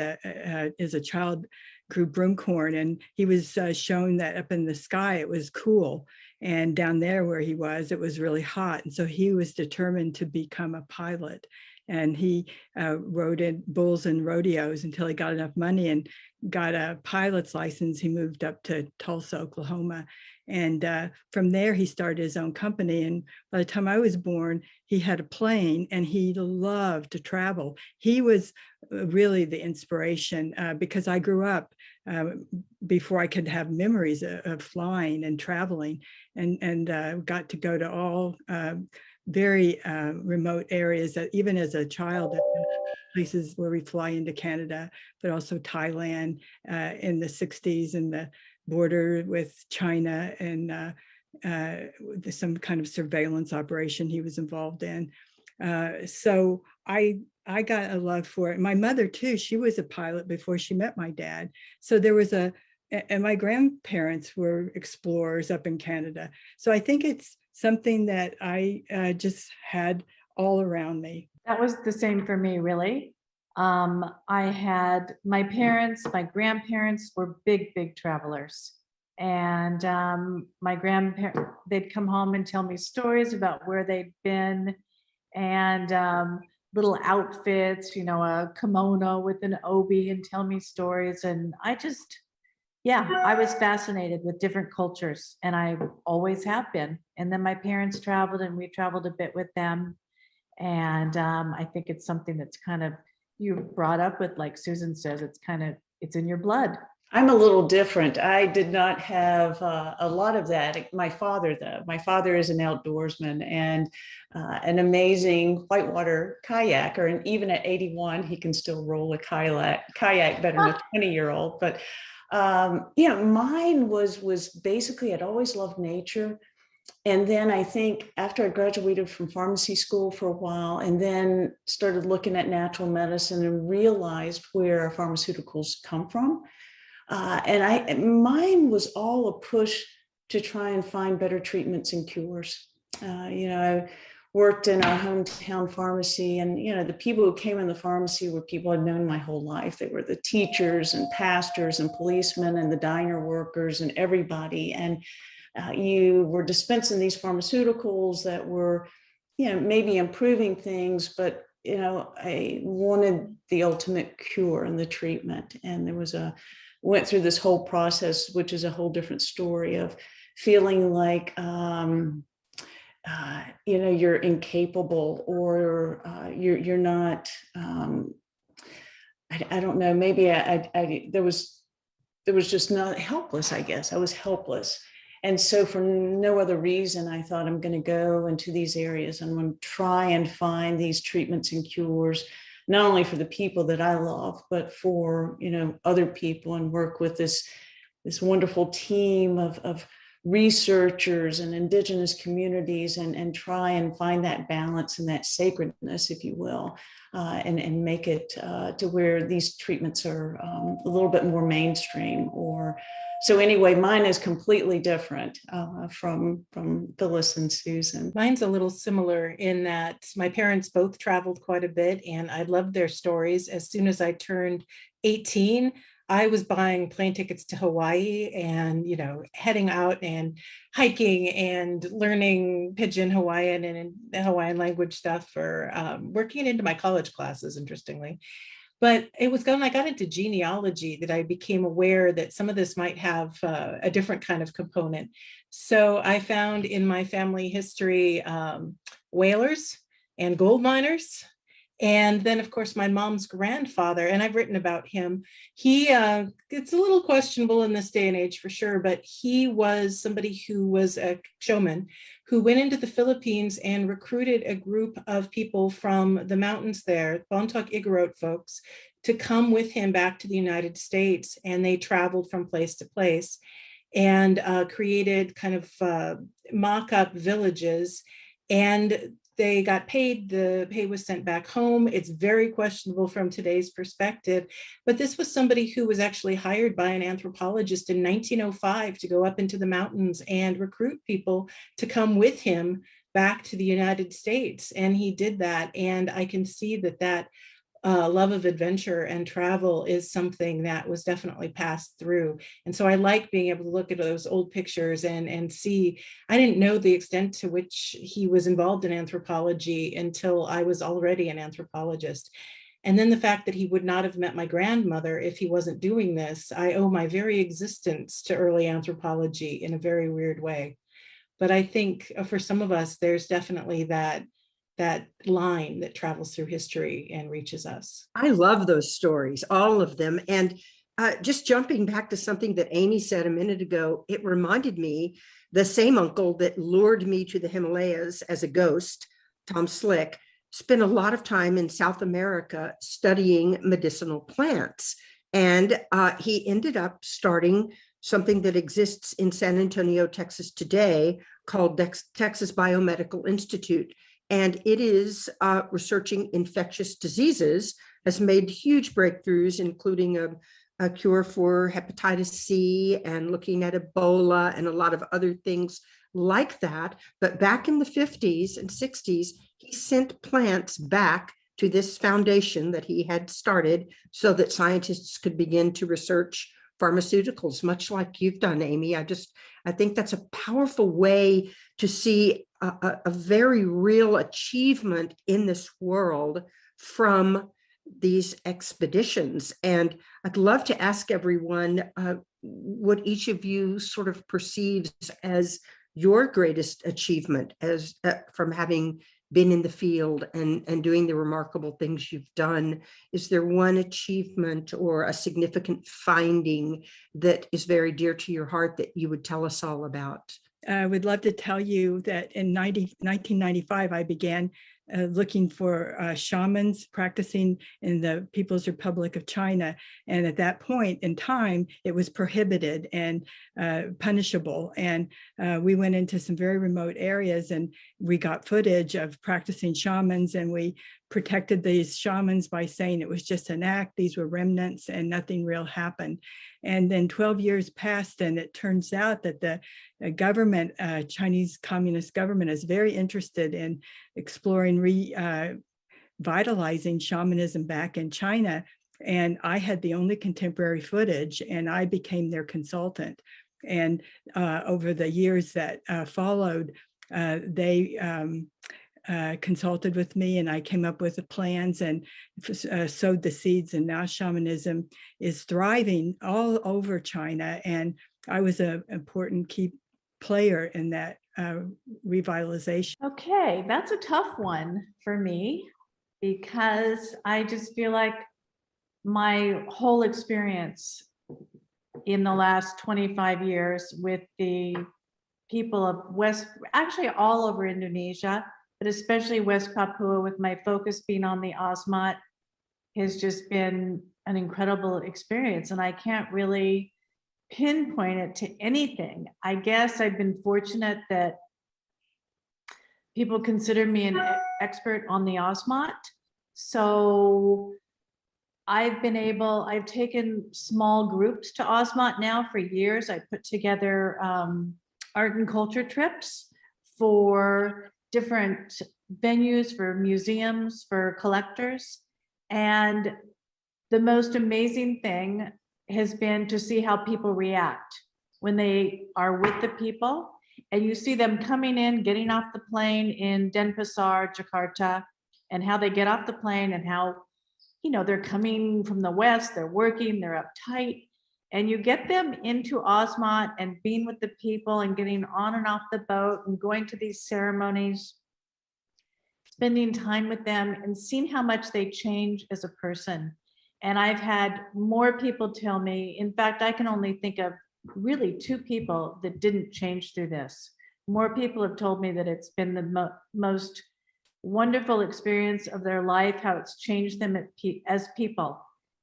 as a child grew broomcorn, and he was shown that up in the sky it was cool, and down there where he was it was really hot, and so he was determined to become a pilot. And he rode in bulls and rodeos until he got enough money and got a pilot's license. He moved up to Tulsa, Oklahoma. And from there, he started his own company. And by the time I was born, he had a plane and he loved to travel. He was really the inspiration because I grew up before I could have memories of flying and traveling, and got to go to all very remote areas, that even as a child, places where we fly into Canada, but also Thailand in the 60s, and the border with China, and some kind of surveillance operation he was involved in. So I got a love for it. My mother too, she was a pilot before she met my dad. So there was and my grandparents were explorers up in Canada. So I think it's something that I just had all around me. That was the same for me, really. I had my parents, my grandparents were big travelers. And my grandparents, they'd come home and tell me stories about where they'd been, and little outfits, a kimono with an obi, and tell me stories. And I was fascinated with different cultures, and I always have been. And then my parents traveled, and we traveled a bit with them. And I think it's something that's kind of, you brought up with, like Susan says, it's in your blood. I'm a little different. I did not have a lot of that. My father, though, my father is an outdoorsman and an amazing whitewater kayaker. And even at 81, he can still roll a kayak better than a 20-year-old. But mine was basically, I'd always loved nature. And then I think after I graduated from pharmacy school for a while, and then started looking at natural medicine and realized where pharmaceuticals come from. Mine was all a push to try and find better treatments and cures. I worked in our hometown pharmacy, and the people who came in the pharmacy were people I'd known my whole life. They were the teachers and pastors and policemen and the diner workers and everybody. And you were dispensing these pharmaceuticals that were, maybe improving things, but I wanted the ultimate cure and the treatment. And went through this whole process, which is a whole different story, of feeling like you're incapable, or you're not. I don't know. Maybe there was just not helpless. I guess I was helpless. And so for no other reason, I thought, I'm going to go into these areas and I'm going to try and find these treatments and cures, not only for the people that I love, but for, other people, and work with this wonderful team of researchers and indigenous communities, and try and find that balance and that sacredness, if you will, and make it to where these treatments are a little bit more mainstream. So anyway, mine is completely different from Phyllis and Susan. Mine's a little similar in that my parents both traveled quite a bit, and I loved their stories. As soon as I turned 18, I was buying plane tickets to Hawaii and, heading out and hiking and learning Pidgin Hawaiian and the Hawaiian language stuff for working into my college classes, interestingly. But it was when I got into genealogy that I became aware that some of this might have a different kind of component. So I found in my family history whalers and gold miners. And then, of course, my mom's grandfather, and I've written about him. It's a little questionable in this day and age for sure, but he was somebody who was a showman who went into the Philippines and recruited a group of people from the mountains there, Bontoc Igorot folks, to come with him back to the United States. And they traveled from place to place and created kind of mock-up villages. And they got paid, the pay was sent back home. It's very questionable from today's perspective, but this was somebody who was actually hired by an anthropologist in 1905 to go up into the mountains and recruit people to come with him back to the United States. And he did that. And I can see that love of adventure and travel is something that was definitely passed through. And so I like being able to look at those old pictures and see. I didn't know the extent to which he was involved in anthropology until I was already an anthropologist. And then the fact that he would not have met my grandmother if he wasn't doing this. I owe my very existence to early anthropology in a very weird way. But I think for some of us, there's definitely that line that travels through history and reaches us. I love those stories, all of them. And just jumping back to something that Amy said a minute ago, it reminded me the same uncle that lured me to the Himalayas as a ghost, Tom Slick, spent a lot of time in South America studying medicinal plants. And he ended up starting something that exists in San Antonio, Texas today called Texas Biomedical Institute. And it is researching infectious diseases, has made huge breakthroughs, including a cure for hepatitis C and looking at Ebola and a lot of other things like that. But back in the 50s and 60s, he sent plants back to this foundation that he had started so that scientists could begin to research pharmaceuticals, much like you've done, Amy. I think that's a powerful way to see a very real achievement in this world from these expeditions. And I'd love to ask everyone what each of you sort of perceives as your greatest achievement as from having been in the field and doing the remarkable things you've done. Is there one achievement or a significant finding that is very dear to your heart that you would tell us all about? I would love to tell you that in 1995, I began looking for shamans practicing in the People's Republic of China. And at that point in time, it was prohibited and punishable. And we went into some very remote areas and we got footage of practicing shamans, and we protected these shamans by saying it was just an act, these were remnants, and nothing real happened. And then 12 years passed, and it turns out that the government, Chinese Communist government, is very interested in exploring revitalizing shamanism back in China. And I had the only contemporary footage, and I became their consultant. And over the years that followed, they consulted with me, and I came up with the plans and sowed the seeds. And now shamanism is thriving all over China. And I was an important key player in that revitalization. Okay, that's a tough one for me because I just feel like my whole experience in the last 25 years with the people of actually all over Indonesia, but especially West Papua, with my focus being on the Osmat, has just been an incredible experience. And I can't really pinpoint it to anything. I guess I've been fortunate that people consider me an expert on the Osmat. So I've taken small groups to Osmat now for years. I put together art and culture trips for different venues, for museums, for collectors. And the most amazing thing has been to see how people react when they are with the people. And you see them coming in, getting off the plane in Denpasar, Jakarta, and how they get off the plane and how, they're coming from the West, they're working, they're uptight. And you get them into Osmat and being with the people and getting on and off the boat and going to these ceremonies, spending time with them and seeing how much they change as a person. And I've had more people tell me, in fact, I can only think of really 2 people that didn't change through this. More people have told me that it's been the most wonderful experience of their life, how it's changed them as people,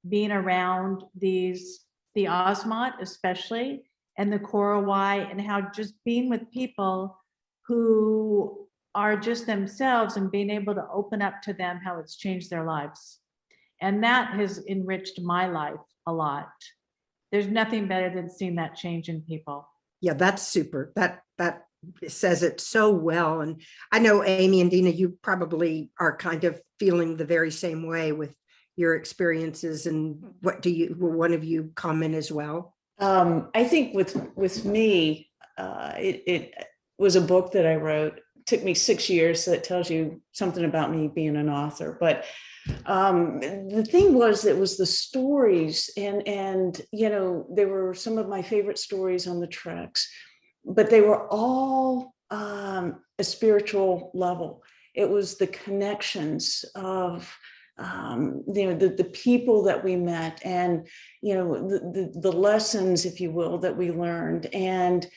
being around the Osmat especially, and the Korowai, and how just being with people who are just themselves and being able to open up to them, how it's changed their lives. And that has enriched my life a lot. There's nothing better than seeing that change in people. Yeah, that's super. That says it so well. And I know Amy and Dina, you probably are kind of feeling the very same way with your experiences. And will one of you comment as well? I think with me, it was a book that I wrote. It took me 6 years, so that tells you something about me being an author. But the thing was, it was the stories, and they were some of my favorite stories on the treks, but they were all a spiritual level. It was the connections of the people that we met, and the lessons, if you will, that we learned, and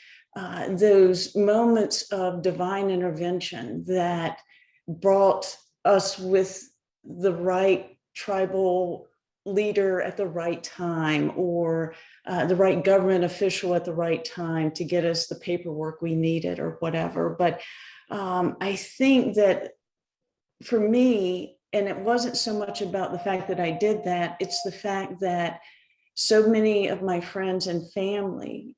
those moments of divine intervention that brought us with the right tribal leader at the right time, or the right government official at the right time to get us the paperwork we needed or whatever. But I think that for me, and it wasn't so much about the fact that I did that, it's the fact that so many of my friends and family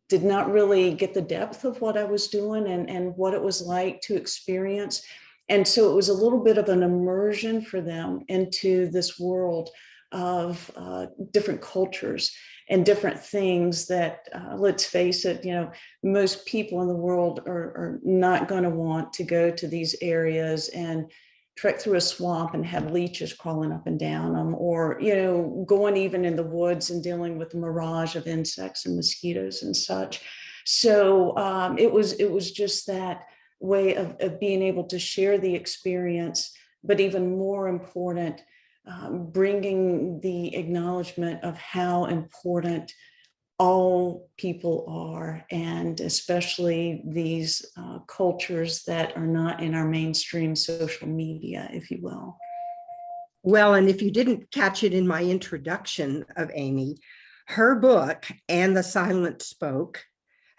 did not really get the depth of what I was doing and what it was like to experience. And so it was a little bit of an immersion for them into this world of different cultures and different things that, let's face it, most people in the world are not going to want to go to these areas and trek through a swamp and have leeches crawling up and down them, or going even in the woods and dealing with the mirage of insects and mosquitoes and such. So it was just that way of being able to share the experience, but even more important, bringing the acknowledgement of how important all people are, and especially these cultures that are not in our mainstream social media, if you will. Well, and if you didn't catch it in my introduction of Amy, her book, And the Silent Spoke,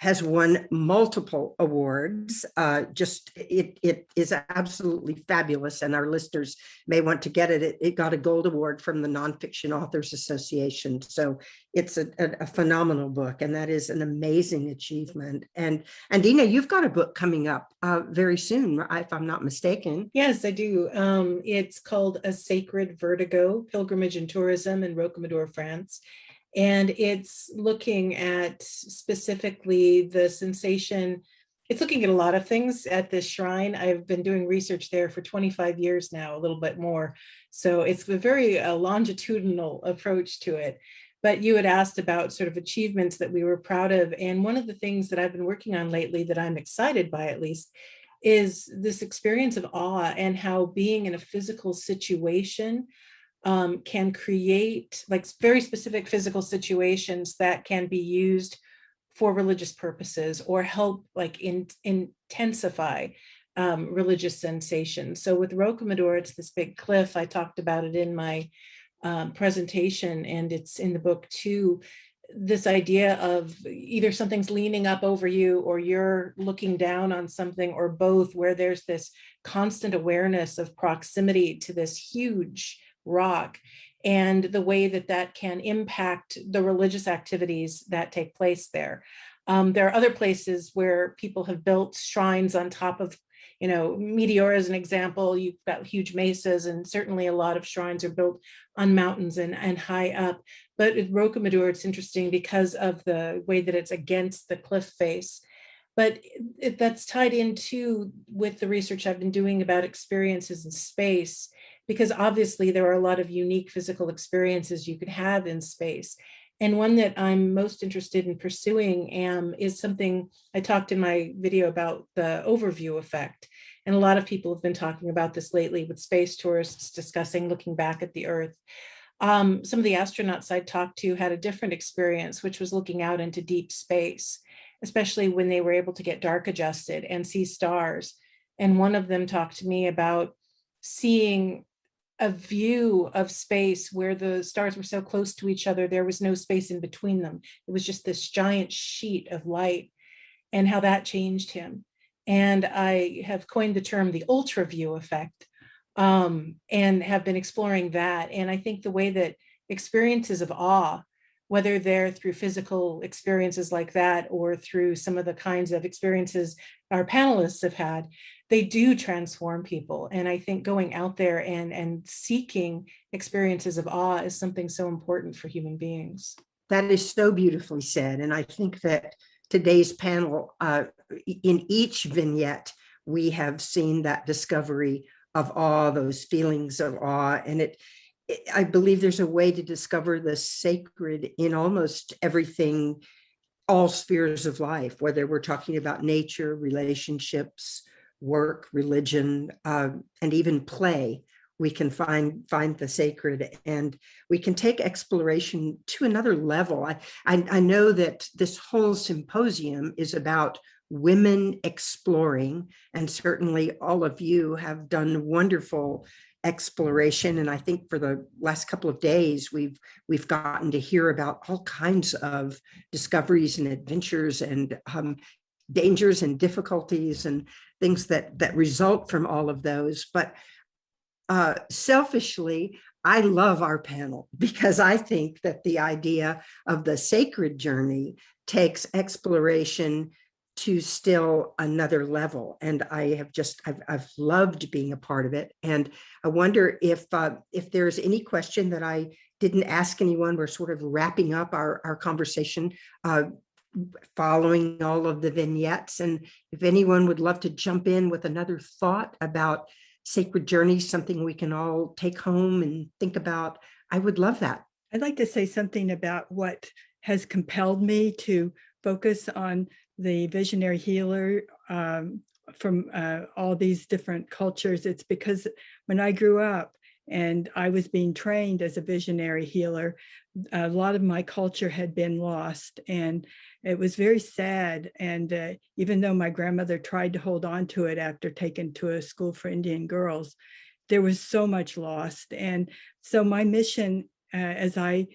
has won multiple awards. It is absolutely fabulous, and our listeners may want to get it. It got a gold award from the Nonfiction Authors Association. So it's a phenomenal book, and that is an amazing achievement. And Dina, you've got a book coming up very soon, if I'm not mistaken. Yes, I do. It's called A Sacred Vertigo, Pilgrimage and Tourism in Rocamadour, France. And it's looking at specifically the sensation. It's looking at a lot of things at this shrine. I've been doing research there for 25 years now, a little bit more. So it's a very longitudinal approach to it. But you had asked about sort of achievements that we were proud of. And one of the things that I've been working on lately that I'm excited by, at least, is this experience of awe, and how being in a physical situation can create like very specific physical situations that can be used for religious purposes or help like intensify religious sensations. So with Rocamadour, it's this big cliff. I talked about it in my presentation, and it's in the book too. This idea of either something's leaning up over you or you're looking down on something, or both, where there's this constant awareness of proximity to this huge rock, and the way that that can impact the religious activities that take place there. There are other places where people have built shrines on top of, Meteor as an example. You've got huge mesas, and certainly a lot of shrines are built on mountains and high up. But at Rocamadour, it's interesting because of the way that it's against the cliff face. But that's tied into with the research I've been doing about experiences in space, because obviously there are a lot of unique physical experiences you could have in space. And one that I'm most interested in pursuing is something I talked in my video about, the overview effect. And a lot of people have been talking about this lately with space tourists discussing looking back at the Earth. Some of the astronauts I talked to had a different experience, which was looking out into deep space, especially when they were able to get dark adjusted and see stars. And one of them talked to me about seeing a view of space where the stars were so close to each other, there was no space in between them. It was just this giant sheet of light, and how that changed him. And I have coined the term the ultra view effect, and have been exploring that. And I think the way that experiences of awe whether they're through physical experiences like that or through some of the kinds of experiences our panelists have had, they do transform people. And I think going out there and seeking experiences of awe is something so important for human beings. That is so beautifully said. And I think that today's panel, in each vignette, we have seen that discovery of awe, those feelings of awe. And I believe there's a way to discover the sacred in almost everything, all spheres of life, whether we're talking about nature, relationships, work, religion, and even play. We can find the sacred, and we can take exploration to another level. I know that this whole symposium is about women exploring, and certainly all of you have done wonderful exploration. And I think for the last couple of days, we've gotten to hear about all kinds of discoveries and adventures and dangers and difficulties and things that result from all of those. But selfishly, I love our panel because I think that the idea of the sacred journey takes exploration to still another level. And I've loved being a part of it. And I wonder if there's any question that I didn't ask anyone. We're sort of wrapping up our conversation following all of the vignettes. And if anyone would love to jump in with another thought about sacred journey, something we can all take home and think about, I would love that. I'd like to say something about what has compelled me to focus on the visionary healer from all these different cultures. It's because when I grew up and I was being trained as a visionary healer, a lot of my culture had been lost, and it was very sad. And even though my grandmother tried to hold on to it after taken to a school for Indian girls, there was so much lost. And so my mission as I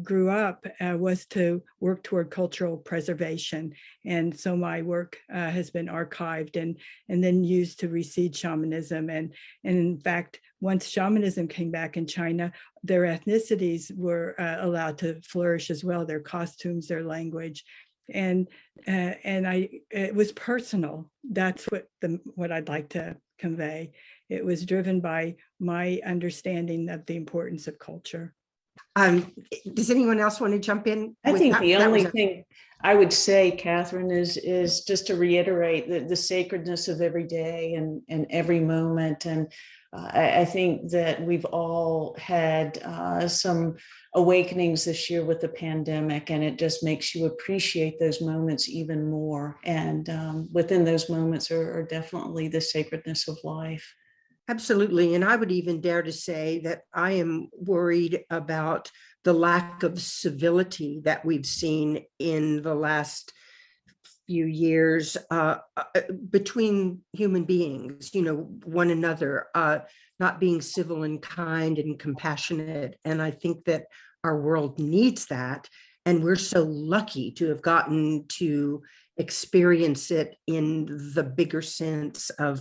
grew up was to work toward cultural preservation. And so my work has been archived and then used to reseed shamanism. And in fact, once shamanism came back in China, their ethnicities were allowed to flourish as well, their costumes, their language. And it was personal. That's what I'd like to convey. It was driven by my understanding of the importance of culture. Does anyone else want to jump in? I think the only thing I would say, Catherine, is just to reiterate the sacredness of every day and every moment. And I think that we've all had some awakenings this year with the pandemic, and it just makes you appreciate those moments even more. And within those moments are definitely the sacredness of life. Absolutely. And I would even dare to say that I am worried about the lack of civility that we've seen in the last few years between human beings, one another, not being civil and kind and compassionate. And I think that our world needs that. And we're so lucky to have gotten to experience it in the bigger sense of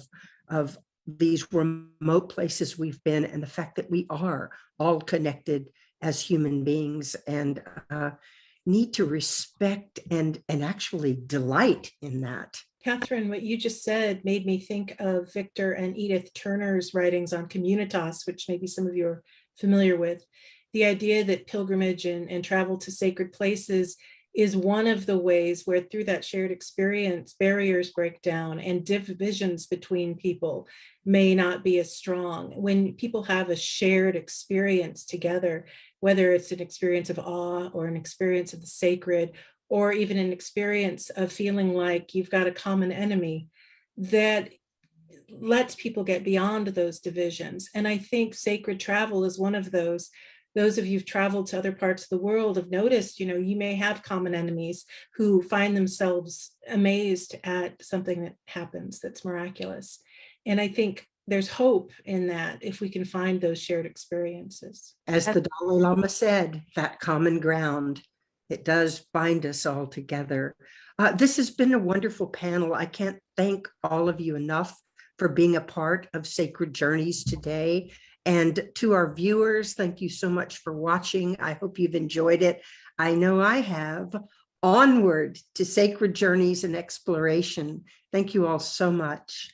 these remote places we've been, and the fact that we are all connected as human beings and need to respect and actually delight in that. Catherine, what you just said made me think of Victor and Edith Turner's writings on communitas, which maybe some of you are familiar with. The idea that pilgrimage and travel to sacred places is one of the ways where through that shared experience, barriers break down and divisions between people may not be as strong. When people have a shared experience together, whether it's an experience of awe or an experience of the sacred, or even an experience of feeling like you've got a common enemy, that lets people get beyond those divisions. And I think sacred travel is one of those. Those of you who've traveled to other parts of the world have noticed, you may have common enemies who find themselves amazed at something that happens that's miraculous. And I think there's hope in that if we can find those shared experiences. As the Dalai Lama said, that common ground, it does bind us all together. This has been a wonderful panel. I can't thank all of you enough for being a part of Sacred Journeys today. And to our viewers, thank you so much for watching. I hope you've enjoyed it. I know I have. Onward to sacred journeys and exploration. Thank you all so much.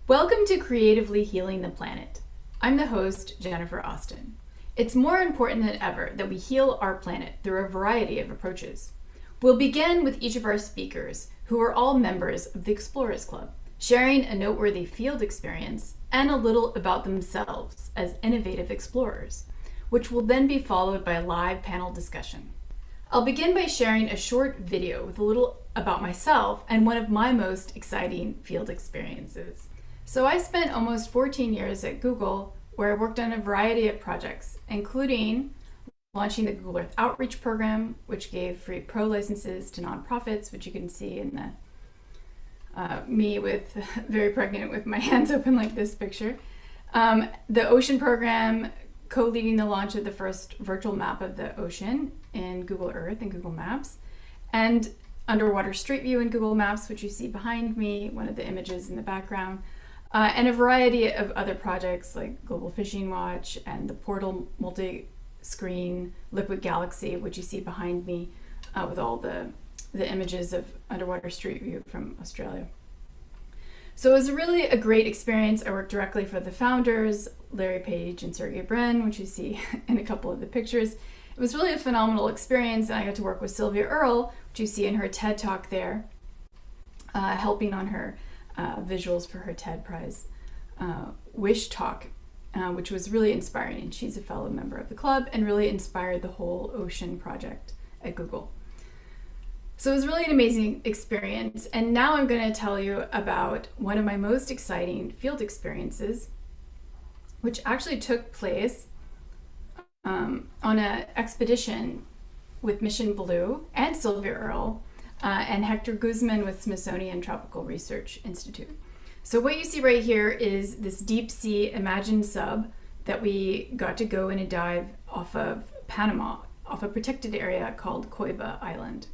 Welcome to Creatively Healing the Planet. I'm the host, Jennifer Austin. It's more important than ever that we heal our planet through a variety of approaches. We'll begin with each of our speakers, who are all members of the Explorers Club, sharing a noteworthy field experience and a little about themselves as innovative explorers, which will then be followed by a live panel discussion. I'll begin by sharing a short video with a little about myself and one of my most exciting field experiences. So I spent almost 14 years at Google, where I worked on a variety of projects, including launching the Google Earth Outreach Program, which gave free pro licenses to nonprofits, which you can see in the me with very pregnant with my hands open like this picture. The Ocean Program, co-leading the launch of the first virtual map of the ocean in Google Earth and Google Maps, and Underwater Street View in Google Maps, which you see behind me, one of the images in the background, and a variety of other projects like Global Fishing Watch and the Portal multi-screen Liquid Galaxy, which you see behind me with all the images of Underwater Street View from Australia. So it was really a great experience. I worked directly for the founders, Larry Page and Sergey Brin, which you see in a couple of the pictures. It was really a phenomenal experience, and I got to work with Sylvia Earle, which you see in her TED Talk there, helping on her visuals for her TED Prize Wish Talk, which was really inspiring. And she's a fellow member of the club and really inspired the whole ocean project at Google. So it was really an amazing experience. And now I'm going to tell you about one of my most exciting field experiences, which actually took place on an expedition with Mission Blue and Sylvia Earle and Hector Guzman with Smithsonian Tropical Research Institute. So what you see right here is this deep sea Imagine sub that we got to go in a dive off of Panama, off a protected area called Coiba Island.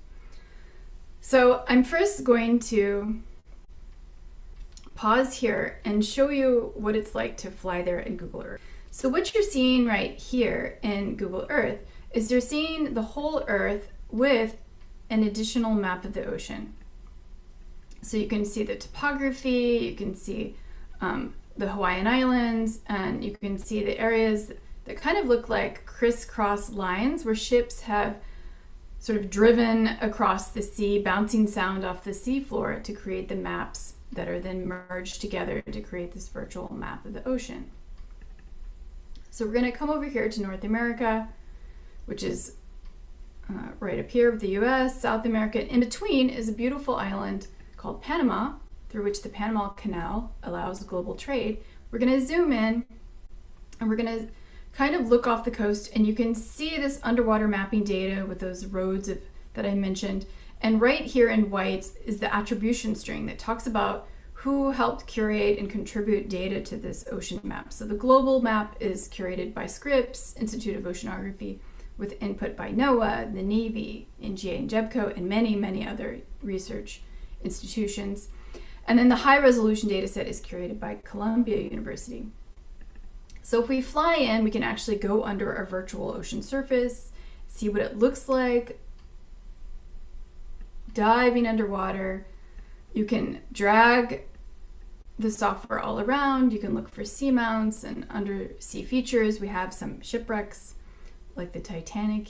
So I'm first going to pause here and show you what it's like to fly there in Google Earth. So what you're seeing right here in Google Earth is you're seeing the whole Earth with an additional map of the ocean. So you can see the topography, you can see the Hawaiian Islands, and you can see the areas that kind of look like crisscross lines where ships have sort of driven across the sea, bouncing sound off the seafloor to create the maps that are then merged together to create this virtual map of the ocean. So we're going to come over here to North America, which is right up here with the US, South America. In between is a beautiful island called Panama, through which the Panama Canal allows global trade. We're going to zoom in and we're going to kind of look off the coast, and you can see this underwater mapping data with those roads that I mentioned. And right here in white is the attribution string that talks about who helped curate and contribute data to this ocean map. So the global map is curated by Scripps, Institute of Oceanography, with input by NOAA, the Navy, NGA and JEPCO, and many, many other research institutions. And then the high resolution data set is curated by Columbia University. So if we fly in, we can actually go under a virtual ocean surface, see what it looks like, diving underwater. You can drag the software all around. You can look for seamounts and undersea features. We have some shipwrecks like the Titanic.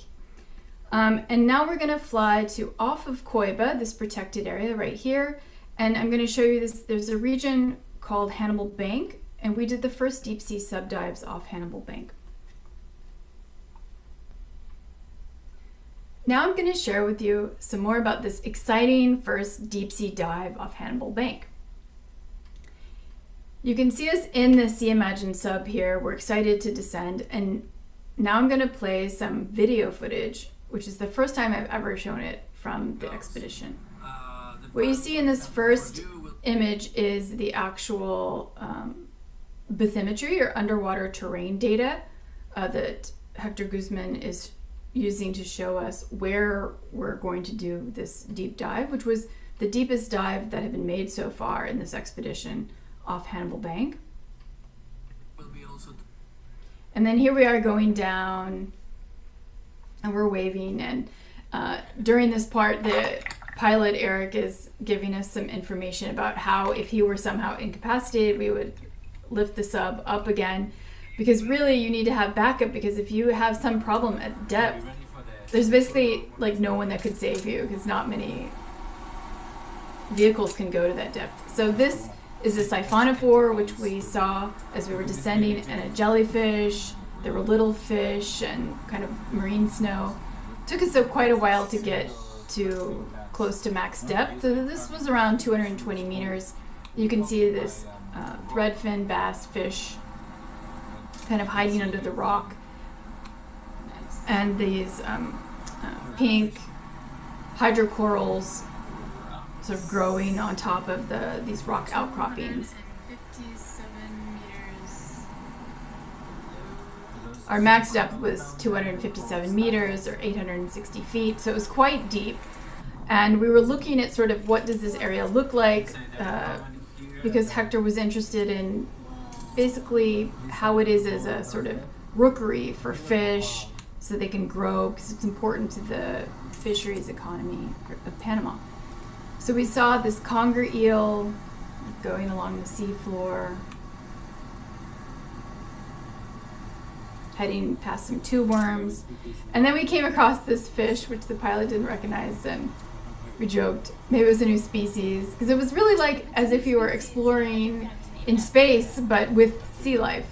And now we're gonna fly to off of Coiba, this protected area right here. And I'm gonna show you this. There's a region called Hannibal Bank, and we did the first deep sea subdives off Hannibal Bank. Now I'm going to share with you some more about this exciting first deep sea dive off Hannibal Bank. You can see us in the Sea Imagine sub here. We're excited to descend, and now I'm going to play some video footage, which is the first time I've ever shown it from the expedition. What you see in this first image is the actual bathymetry or underwater terrain data that Hector Guzman is using to show us where we're going to do this deep dive, which was the deepest dive that had been made so far in this expedition off Hannibal Bank. And then here we are going down and we're waving, and during this part pilot Eric is giving us some information about how if he were somehow incapacitated, we would lift the sub up again, because really you need to have backup, because if you have some problem at depth, there's basically like no one that could save you, because not many vehicles can go to that depth. So this is a siphonophore, which we saw as we were descending, and a jellyfish. There were little fish and kind of marine snow. It took us quite a while to get to close to max depth. So this was around 220 meters. You can see this threadfin bass fish kind of hiding under the rock, and these pink hydrocorals sort of growing on top of these rock outcroppings. Our max depth was 257 meters or 860 feet, so it was quite deep. And we were looking at sort of what does this area look like, because Hector was interested in basically how it is as a sort of rookery for fish so they can grow, because it's important to the fisheries economy of Panama. So we saw this conger eel going along the seafloor, heading past some tube worms. And then we came across this fish, which the pilot didn't recognize, and we joked maybe it was a new species, because it was really like as if you were exploring in space, but with sea life.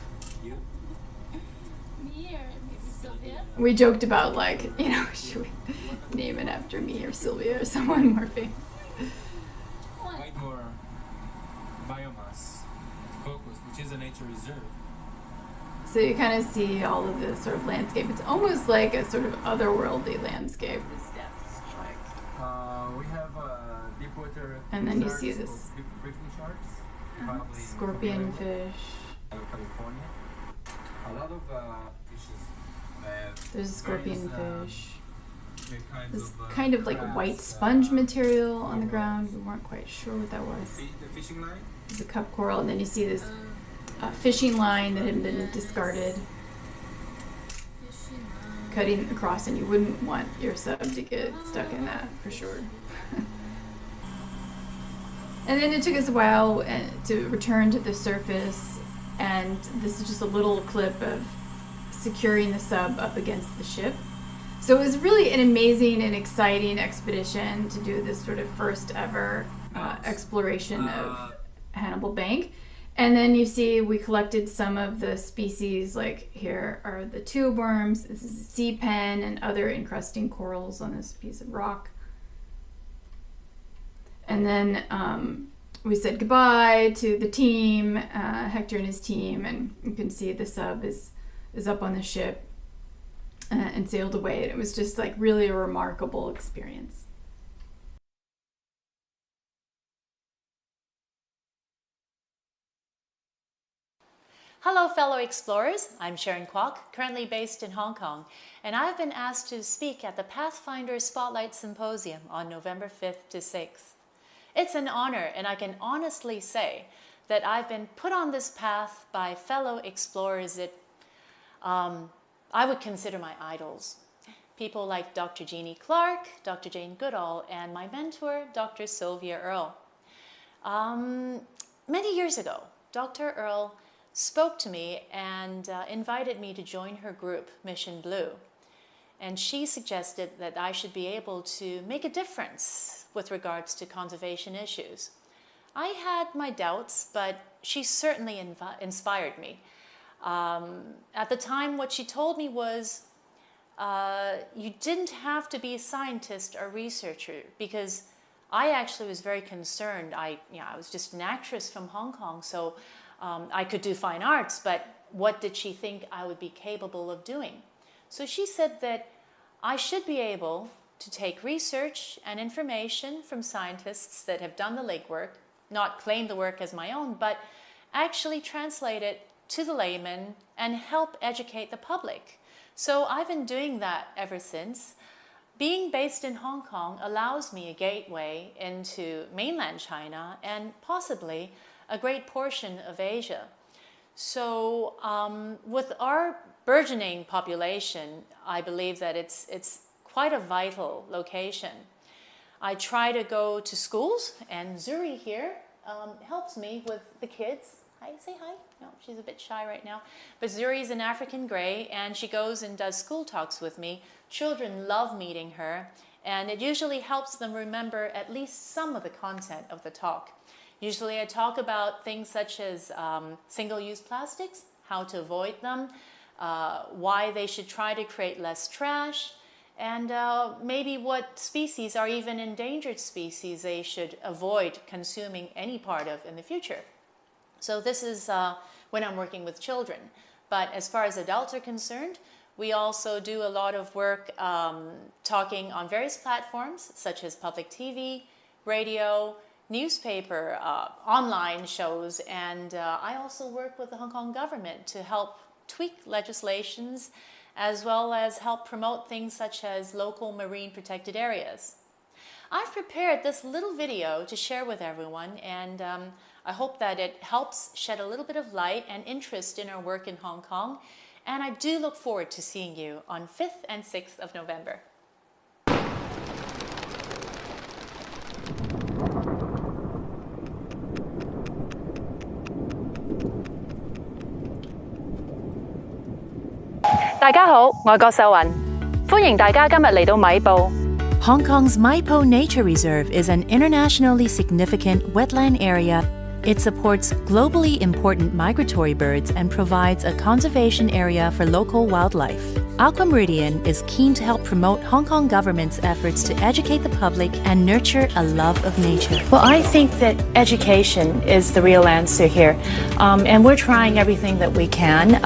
We joked about, like, you know, should we name it after me or Sylvia or someone more famous? Whitemore biomass focus, which is a nature reserve. So you kind of see all of this sort of landscape. It's almost like a sort of otherworldly landscape. We have deep water. And then you see this sharks, scorpion fish. California. A lot of fishes. There's a scorpion fish. This kind of like white sponge material on the ground. We weren't quite sure what that was. The fishing line. There's a cup coral, and then you see this fishing line that had been discarded, cutting across, and you wouldn't want your sub to get stuck in that for sure. And then it took us a while to return to the surface, and this is just a little clip of securing the sub up against the ship. So it was really an amazing and exciting expedition to do this sort of first ever exploration of Hannibal Bank. And then you see we collected some of the species, like here are the tube worms, this is a sea pen and other encrusting corals on this piece of rock. And then we said goodbye to the team, Hector and his team, and you can see the sub is up on the ship and sailed away. And it was just like really a remarkable experience. Hello, fellow explorers. I'm Sharon Kwok, currently based in Hong Kong, and I've been asked to speak at the Pathfinders Spotlight Symposium on November 5th to 6th. It's an honor, and I can honestly say that I've been put on this path by fellow explorers that I would consider my idols. People like Dr. Jeannie Clark, Dr. Jane Goodall, and my mentor, Dr. Sylvia Earle. Many years ago, Dr. Earle spoke to me and invited me to join her group, Mission Blue. And she suggested that I should be able to make a difference with regards to conservation issues. I had my doubts, but she certainly inspired me. At the time, what she told me was, you didn't have to be a scientist or researcher, because I actually was very concerned. I was just an actress from Hong Kong, so I could do fine arts, but what did she think I would be capable of doing? So she said that I should be able to take research and information from scientists that have done the legwork, not claim the work as my own, but actually translate it to the layman and help educate the public. So I've been doing that ever since. Being based in Hong Kong allows me a gateway into mainland China and possibly a great portion of Asia. So with our burgeoning population, I believe that it's quite a vital location. I try to go to schools, and Zuri here helps me with the kids. Hi, say hi. No, she's a bit shy right now. But Zuri is an African Grey, and she goes and does school talks with me. Children love meeting her, and it usually helps them remember at least some of the content of the talk. Usually I talk about things such as single-use plastics, how to avoid them, why they should try to create less trash, and maybe what species are even endangered species they should avoid consuming any part of in the future. So this is when I'm working with children. But as far as adults are concerned, we also do a lot of work talking on various platforms such as public TV, radio, newspaper, online shows, and I also work with the Hong Kong government to help tweak legislations as well as help promote things such as local marine protected areas. I've prepared this little video to share with everyone, and I hope that it helps shed a little bit of light and interest in our work in Hong Kong, and I do look forward to seeing you on 5th and 6th of November. 大家好，我係郭秀雲，歡迎大家今日嚟到米埔。Hong Kong's Maipo Nature Reserve is an internationally significant wetland area. It supports globally important migratory birds and provides a conservation area for local wildlife. Aqua Meridian is keen to help promote Hong Kong government's efforts to educate the public and nurture a love of nature. Well, I think that education is the real answer here, and we're trying everything that we can.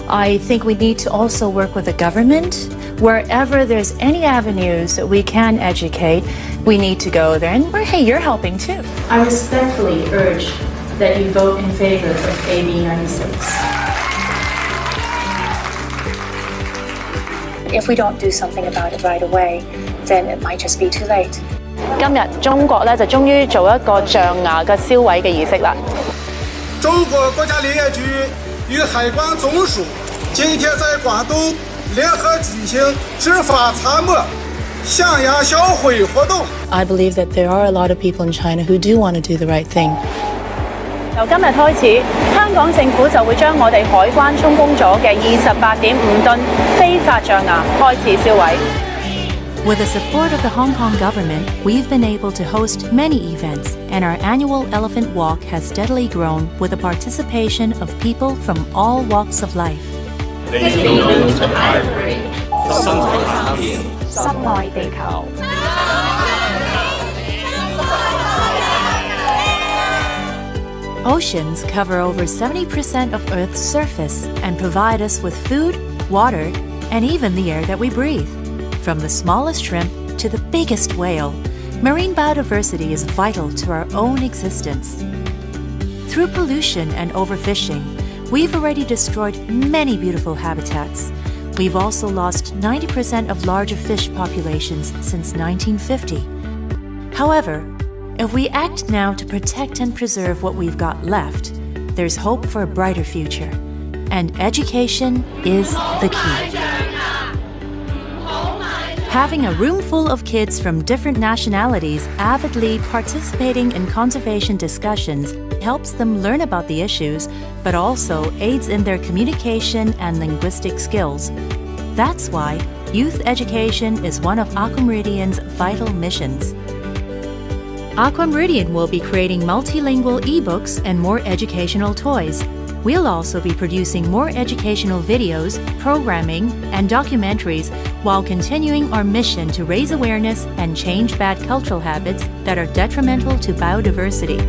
I think we need to also work with the government. Wherever there's any avenues that we can educate, we need to go there. And hey, you're helping too. I respectfully urge that you vote in favor of AB 96. If we don't do something about it right away, then it might just be too late. 今日中國咧就終於做一個象牙嘅銷毀嘅儀式啦。中國國家林業局与海关总署今天在广东联合举行执法查没、象牙销毁活动。I believe that there are a lot of people in China who do want to do the right thing. 由今日開始，香港政府就會將我哋海關充公咗嘅28.5噸非法象牙開始銷毀。With the support of the Hong Kong government, we've been able to host many events, and our annual Elephant Walk has steadily grown with the participation of people from all walks of life. 心愛地球。Oceans cover over 70% of Earth's surface and provide us with food, water, and even the air that we breathe. From the smallest shrimp to the biggest whale, marine biodiversity is vital to our own existence. Through pollution and overfishing, we've already destroyed many beautiful habitats. We've also lost 90% of larger fish populations since 1950. However, if we act now to protect and preserve what we've got left, there's hope for a brighter future. And education is the key. Having a room full of kids from different nationalities avidly participating in conservation discussions helps them learn about the issues, but also aids in their communication and linguistic skills. That's why youth education is one of Aqua Meridian's vital missions. Aqua Meridian will be creating multilingual ebooks and more educational toys. We'll also be producing more educational videos, programming, and documentaries while continuing our mission to raise awareness and change bad cultural habits that are detrimental to biodiversity.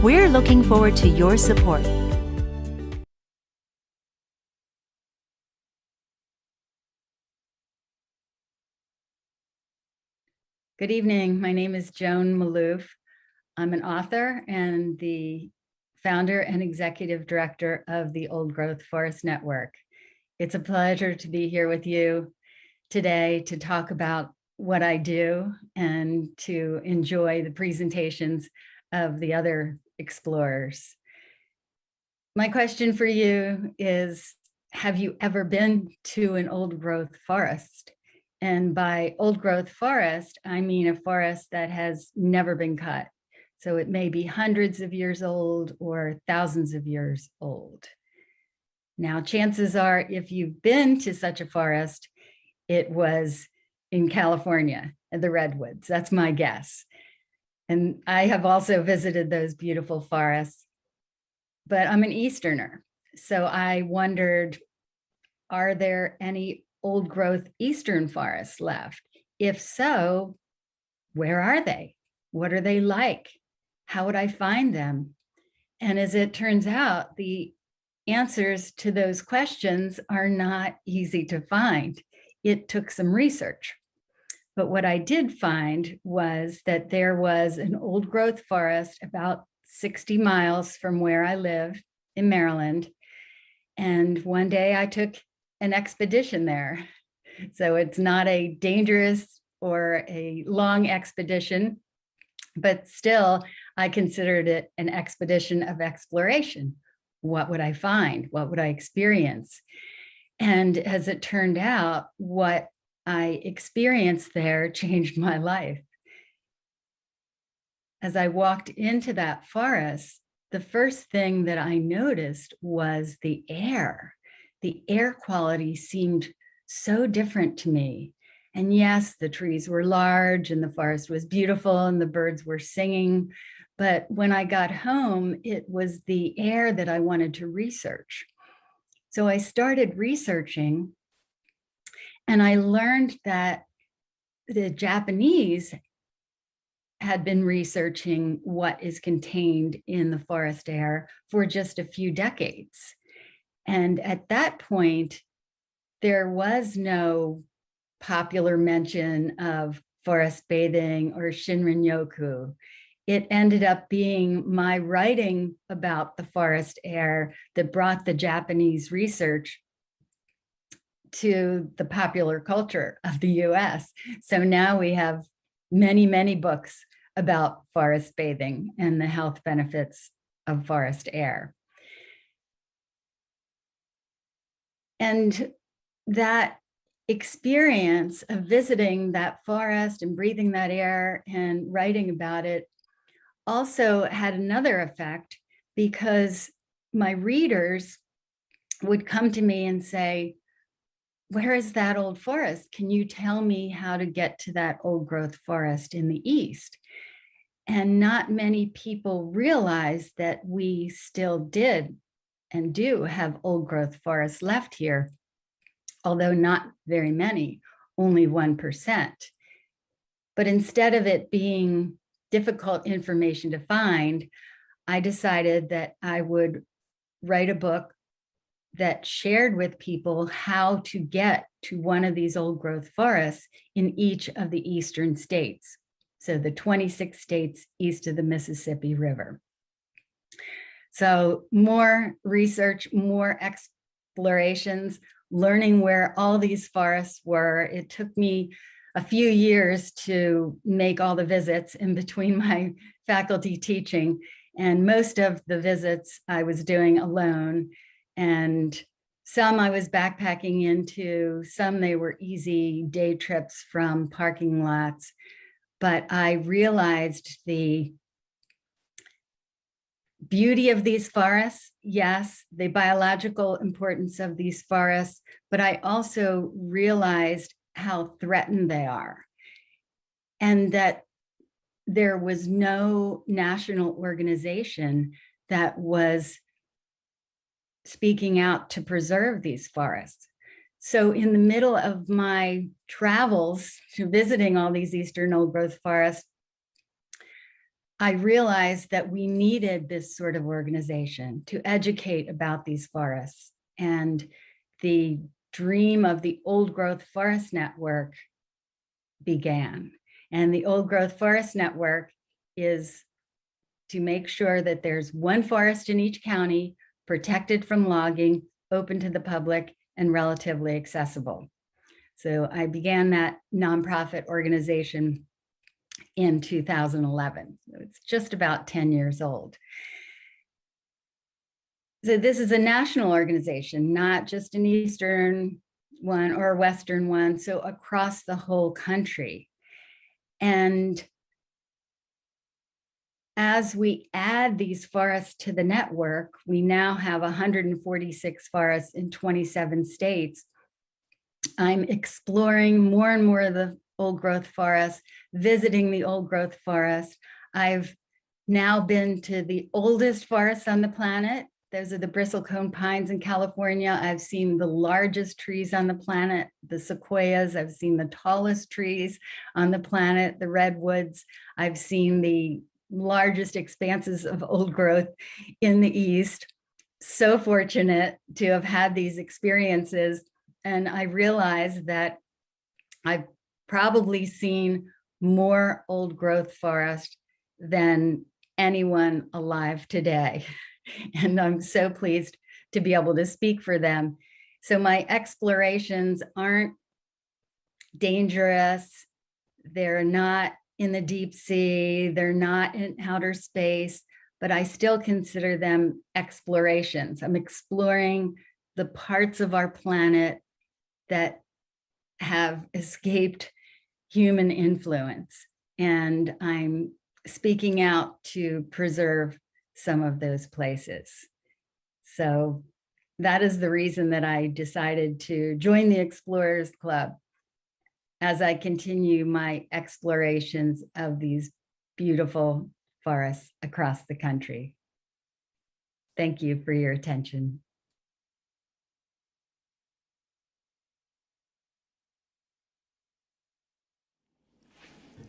We're looking forward to your support. Good evening. My name is Joan Maloof. I'm an author and the founder and executive director of the Old Growth Forest Network. It's a pleasure to be here with you today to talk about what I do and to enjoy the presentations of the other explorers. My question for you is, have you ever been to an old growth forest? And by old growth forest, I mean a forest that has never been cut. So it may be hundreds of years old or thousands of years old. Now, chances are, if you've been to such a forest, it was in California, the redwoods. That's my guess. And I have also visited those beautiful forests, but I'm an Easterner. So I wondered, are there any old growth Eastern forests left? If so, where are they? What are they like? How would I find them? And as it turns out, the answers to those questions are not easy to find. It took some research. But what I did find was that there was an old growth forest about 60 miles from where I live in Maryland. And one day I took an expedition there. So it's not a dangerous or a long expedition, but still I considered it an expedition of exploration. What would I find? What would I experience? And as it turned out, what I experienced there changed my life. As I walked into that forest, the first thing that I noticed was the air. The air quality seemed so different to me. And yes, the trees were large and the forest was beautiful and the birds were singing. But when I got home, it was the air that I wanted to research. So I started researching, and I learned that the Japanese had been researching what is contained in the forest air for just a few decades. And at that point, there was no popular mention of forest bathing or Shinrin-yoku. It ended up being my writing about the forest air that brought the Japanese research to the popular culture of the US. So now we have many, many books about forest bathing and the health benefits of forest air. And that experience of visiting that forest and breathing that air and writing about it also had another effect, because my readers would come to me and say, where is that old forest? Can you tell me how to get to that old growth forest in the East? And not many people realize that we still did and do have old growth forests left here, although not very many, only 1%. But instead of it being difficult information to find, I decided that I would write a book that shared with people how to get to one of these old growth forests in each of the eastern states. So the 26 states east of the Mississippi River. So more research, more explorations, learning where all these forests were. It took me a few years to make all the visits in between my faculty teaching. And most of the visits I was doing alone. And some I was backpacking into, some they were easy day trips from parking lots. But I realized the beauty of these forests, yes, the biological importance of these forests, but I also realized how threatened they are, and that there was no national organization that was speaking out to preserve these forests. So in the middle of my travels to visiting all these eastern old growth forests, I realized that we needed this sort of organization to educate about these forests. And the dream of the Old Growth Forest Network began. And the Old Growth Forest Network is to make sure that there's one forest in each county, protected from logging, open to the public, and relatively accessible. So I began that nonprofit organization in 2011. So it's just about 10 years old. So this is a national organization, not just an Eastern one or western one, so across the whole country. And as we add these forests to the network, we now have 146 forests in 27 states. I'm exploring more and more of the old growth forest, visiting the old growth forest. I've now been to the oldest forests on the planet. Those are the bristlecone pines in California. I've seen the largest trees on the planet, the sequoias. I've seen the tallest trees on the planet, the redwoods. I've seen the largest expanses of old growth in the East. So fortunate to have had these experiences. And I realized that I've probably seen more old growth forest than anyone alive today. And I'm so pleased to be able to speak for them. So my explorations aren't dangerous. They're not in the deep sea. They're not in outer space, but I still consider them explorations. I'm exploring the parts of our planet that have escaped human influence. And I'm speaking out to preserve some of those places. So that is the reason that I decided to join the Explorers Club as I continue my explorations of these beautiful forests across the country. Thank you for your attention.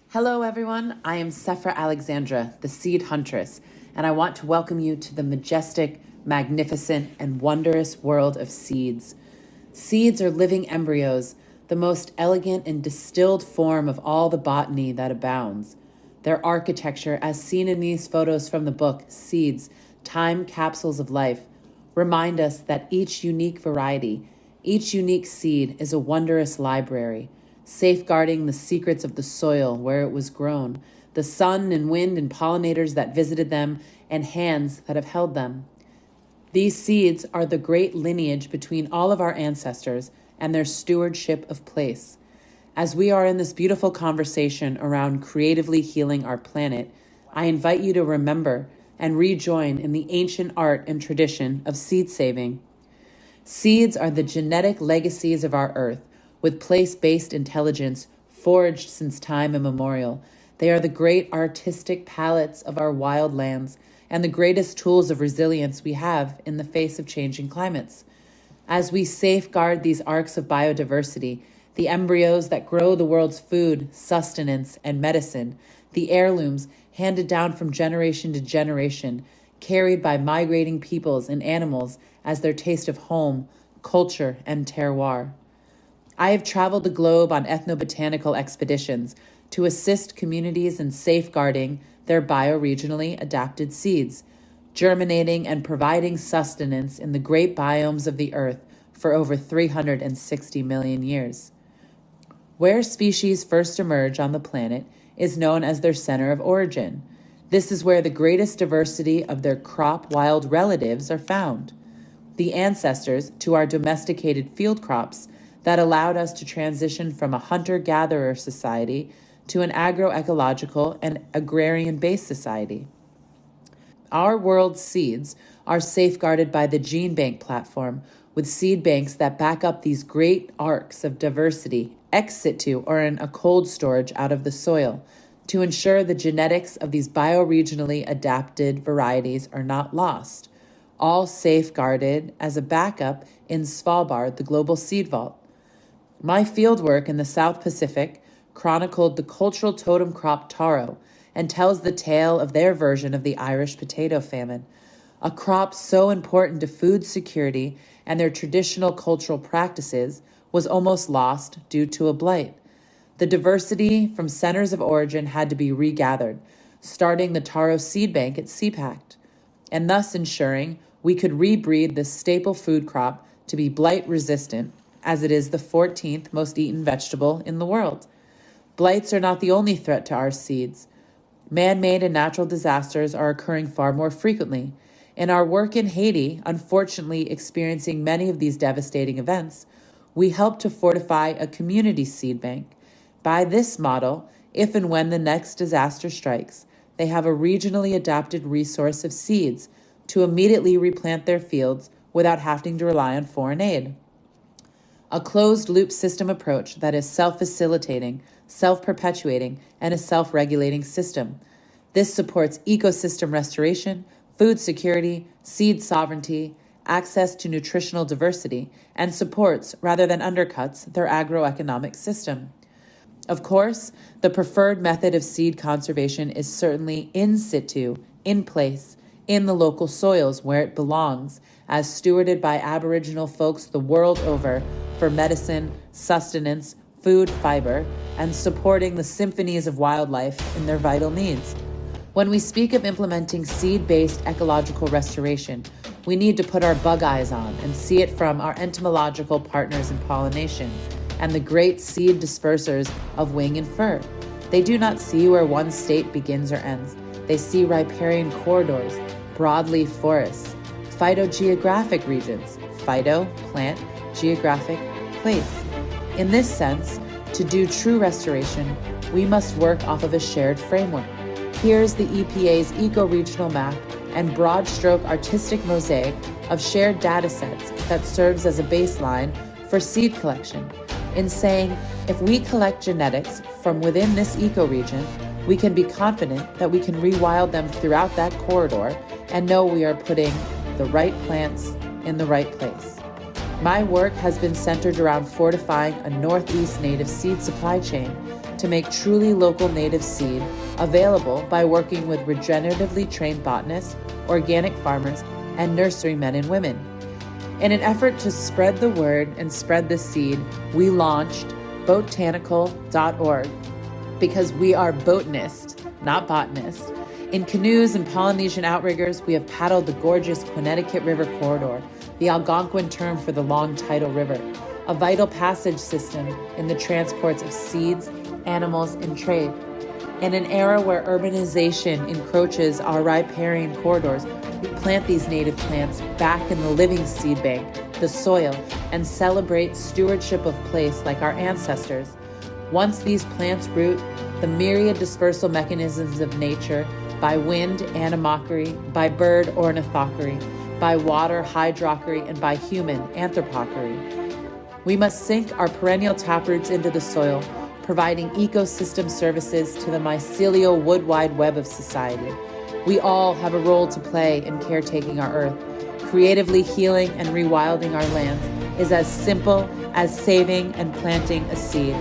Hello, everyone. I am Sephra Alexandra, the Seed Huntress, and I want to welcome you to the majestic, magnificent, and wondrous world of seeds. Seeds are living embryos, the most elegant and distilled form of all the botany that abounds. Their architecture, as seen in these photos from the book Seeds, Time Capsules of Life, remind us that each unique variety, each unique seed is a wondrous library, safeguarding the secrets of the soil where it was grown, the sun and wind and pollinators that visited them, and hands that have held them. These seeds are the great lineage between all of our ancestors and their stewardship of place. As we are in this beautiful conversation around creatively healing our planet, I invite you to remember and rejoin in the ancient art and tradition of seed saving. Seeds are the genetic legacies of our earth, with place-based intelligence forged since time immemorial. They are the great artistic palettes of our wild lands and the greatest tools of resilience we have in the face of changing climates. As we safeguard these arcs of biodiversity, the embryos that grow the world's food, sustenance, and medicine, the heirlooms handed down from generation to generation, carried by migrating peoples and animals as their taste of home, culture, and terroir. I have traveled the globe on ethnobotanical expeditions to assist communities in safeguarding their bioregionally adapted seeds, germinating and providing sustenance in the great biomes of the earth for over 360 million years. Where species first emerge on the planet is known as their center of origin. This is where the greatest diversity of their crop wild relatives are found. The ancestors to our domesticated field crops that allowed us to transition from a hunter-gatherer society to an agroecological and agrarian-based society. Our world's seeds are safeguarded by the Gene Bank platform, with seed banks that back up these great arcs of diversity ex situ or in a cold storage out of the soil to ensure the genetics of these bioregionally adapted varieties are not lost, all safeguarded as a backup in Svalbard, the global seed vault. My fieldwork in the South Pacific chronicled the cultural totem crop taro and tells the tale of their version of the Irish potato famine, a crop so important to food security and their traditional cultural practices was almost lost due to a blight. The diversity from centers of origin had to be regathered, starting the taro seed bank at CPACT, and thus ensuring we could rebreed this staple food crop to be blight resistant, as it is the 14th most eaten vegetable in the world. Blights are not the only threat to our seeds. Man-made and natural disasters are occurring far more frequently. In our work in Haiti, unfortunately experiencing many of these devastating events, We help to fortify a community seed bank. By this model, if and when the next disaster strikes, they have a regionally adapted resource of seeds to immediately replant their fields without having to rely on foreign aid. A closed-loop system approach that is self-facilitating, self-perpetuating, and a self-regulating system. This supports ecosystem restoration, food security, seed sovereignty, access to nutritional diversity, and supports, rather than undercuts, their agroeconomic system. Of course, the preferred method of seed conservation is certainly in situ, in place, in the local soils where it belongs, as stewarded by Aboriginal folks the world over for medicine, sustenance, food, fiber, and supporting the symphonies of wildlife in their vital needs. When we speak of implementing seed-based ecological restoration, we need to put our bug eyes on and see it from our entomological partners in pollination and the great seed dispersers of wing and fur. They do not see where one state begins or ends. They see riparian corridors, broadleaf forests, phytogeographic regions, phyto, plant, geographic, place. In this sense, to do true restoration, we must work off of a shared framework. Here's the EPA's eco-regional map and broad stroke artistic mosaic of shared data sets that serves as a baseline for seed collection, in saying if we collect genetics from within this ecoregion, we can be confident that we can rewild them throughout that corridor and know we are putting the right plants in the right place. My work has been centered around fortifying a Northeast native seed supply chain to make truly local native seed available by working with regeneratively trained botanists, organic farmers, and nursery men and women. In an effort to spread the word and spread the seed, we launched botanical.org because we are botanists, not botanists. In canoes and Polynesian outriggers, we have paddled the gorgeous Connecticut River corridor, the Algonquin term for the long tidal river, a vital passage system in the transports of seeds, animals, and trade. In an era where urbanization encroaches our riparian corridors, we plant these native plants back in the living seed bank, the soil, and celebrate stewardship of place like our ancestors. Once these plants root, the myriad dispersal mechanisms of nature, by wind, anemochory, by bird, ornithockery, by water, hydrockery, and by human, anthropochory. We must sink our perennial taproots into the soil, providing ecosystem services to the mycelial wood wide web of society. We all have a role to play in caretaking our earth. Creatively healing and rewilding our lands is as simple as saving and planting a seed.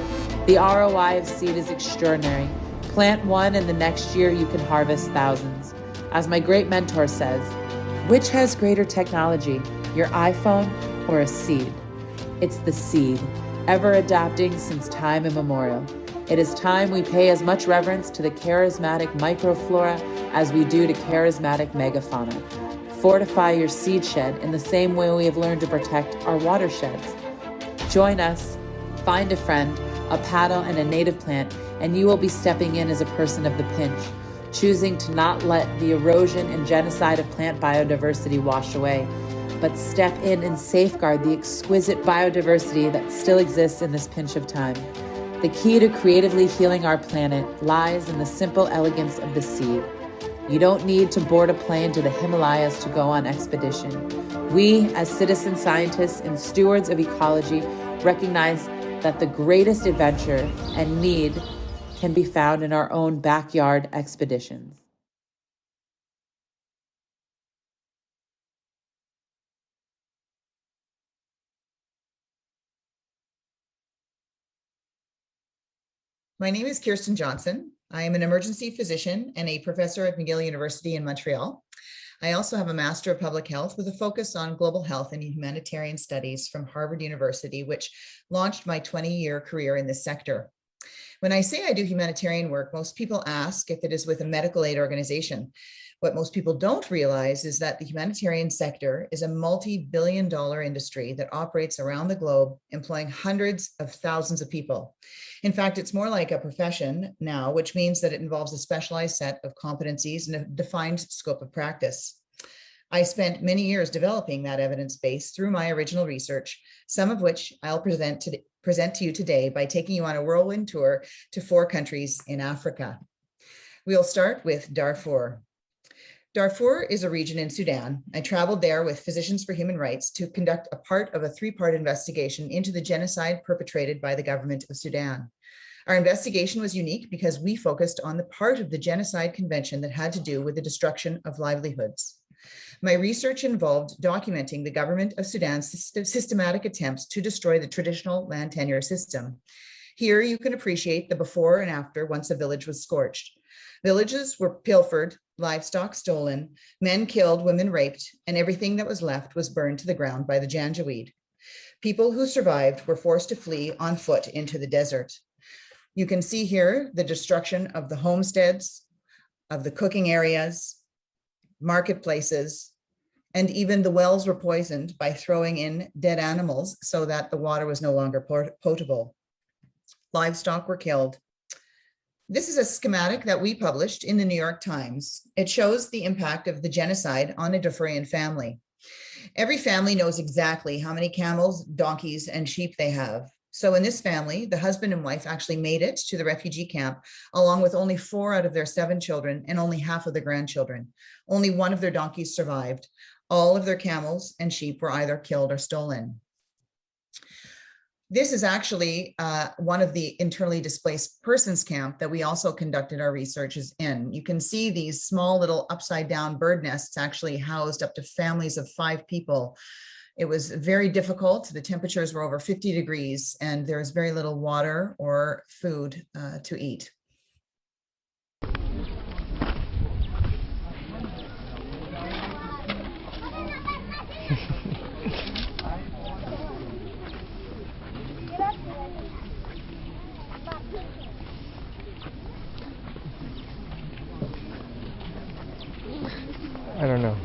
The ROI of seed is extraordinary. Plant one and the next year you can harvest thousands. As my great mentor says, which has greater technology, your iPhone or a seed? It's the seed, ever adapting since time immemorial. It is time we pay as much reverence to the charismatic microflora as we do to charismatic megafauna. Fortify your seed shed in the same way we have learned to protect our watersheds. Join us, find a friend, a paddle, and a native plant, and you will be stepping in as a person of the pinch, choosing to not let the erosion and genocide of plant biodiversity wash away, but step in and safeguard the exquisite biodiversity that still exists in this pinch of time. The key to creatively healing our planet lies in the simple elegance of the seed. You don't need to board a plane to the Himalayas to go on expedition. We, as citizen scientists and stewards of ecology, recognize that the greatest adventure and need can be found in our own backyard expeditions. My name is Kirsten Johnson. I am an emergency physician and a professor at McGill University in Montreal. I also have a Master of Public Health with a focus on global health and humanitarian studies from Harvard University, which launched my 20-year career in this sector. When I say I do humanitarian work, most people ask if it is with a medical aid organization. What most people don't realize is that the humanitarian sector is a multi-billion-dollar industry that operates around the globe, employing hundreds of thousands of people. In fact, it's more like a profession now, which means that it involves a specialized set of competencies and a defined scope of practice. I spent many years developing that evidence base through my original research, some of which I'll present to you today by taking you on a whirlwind tour to 4 countries in Africa. We'll start with Darfur. Darfur is a region in Sudan. I traveled there with Physicians for Human Rights to conduct a part of a 3-part investigation into the genocide perpetrated by the government of Sudan. Our investigation was unique because we focused on the part of the Genocide Convention that had to do with the destruction of livelihoods. My research involved documenting the government of Sudan's systematic attempts to destroy the traditional land tenure system. Here you can appreciate the before and after once a village was scorched. Villages were pilfered, livestock stolen, men killed, women raped, and everything that was left was burned to the ground by the Janjaweed. People who survived were forced to flee on foot into the desert. You can see here the destruction of the homesteads, of the cooking areas, marketplaces, and even the wells were poisoned by throwing in dead animals so that the water was no longer potable. Livestock were killed. This is a schematic that we published in the New York Times. It shows the impact of the genocide on a Darfurian family. Every family knows exactly how many camels, donkeys, and sheep they have. So in this family, the husband and wife actually made it to the refugee camp, along with only 4 out of their 7 children and only half of the grandchildren. Only 1 of their donkeys survived. All of their camels and sheep were either killed or stolen. This is actually one of the internally displaced persons camp that we also conducted our researches in. You can see these small little upside down bird nests actually housed up to families of 5 people. It was very difficult. The temperatures were over 50 degrees and there was very little water or food to eat. I don't know.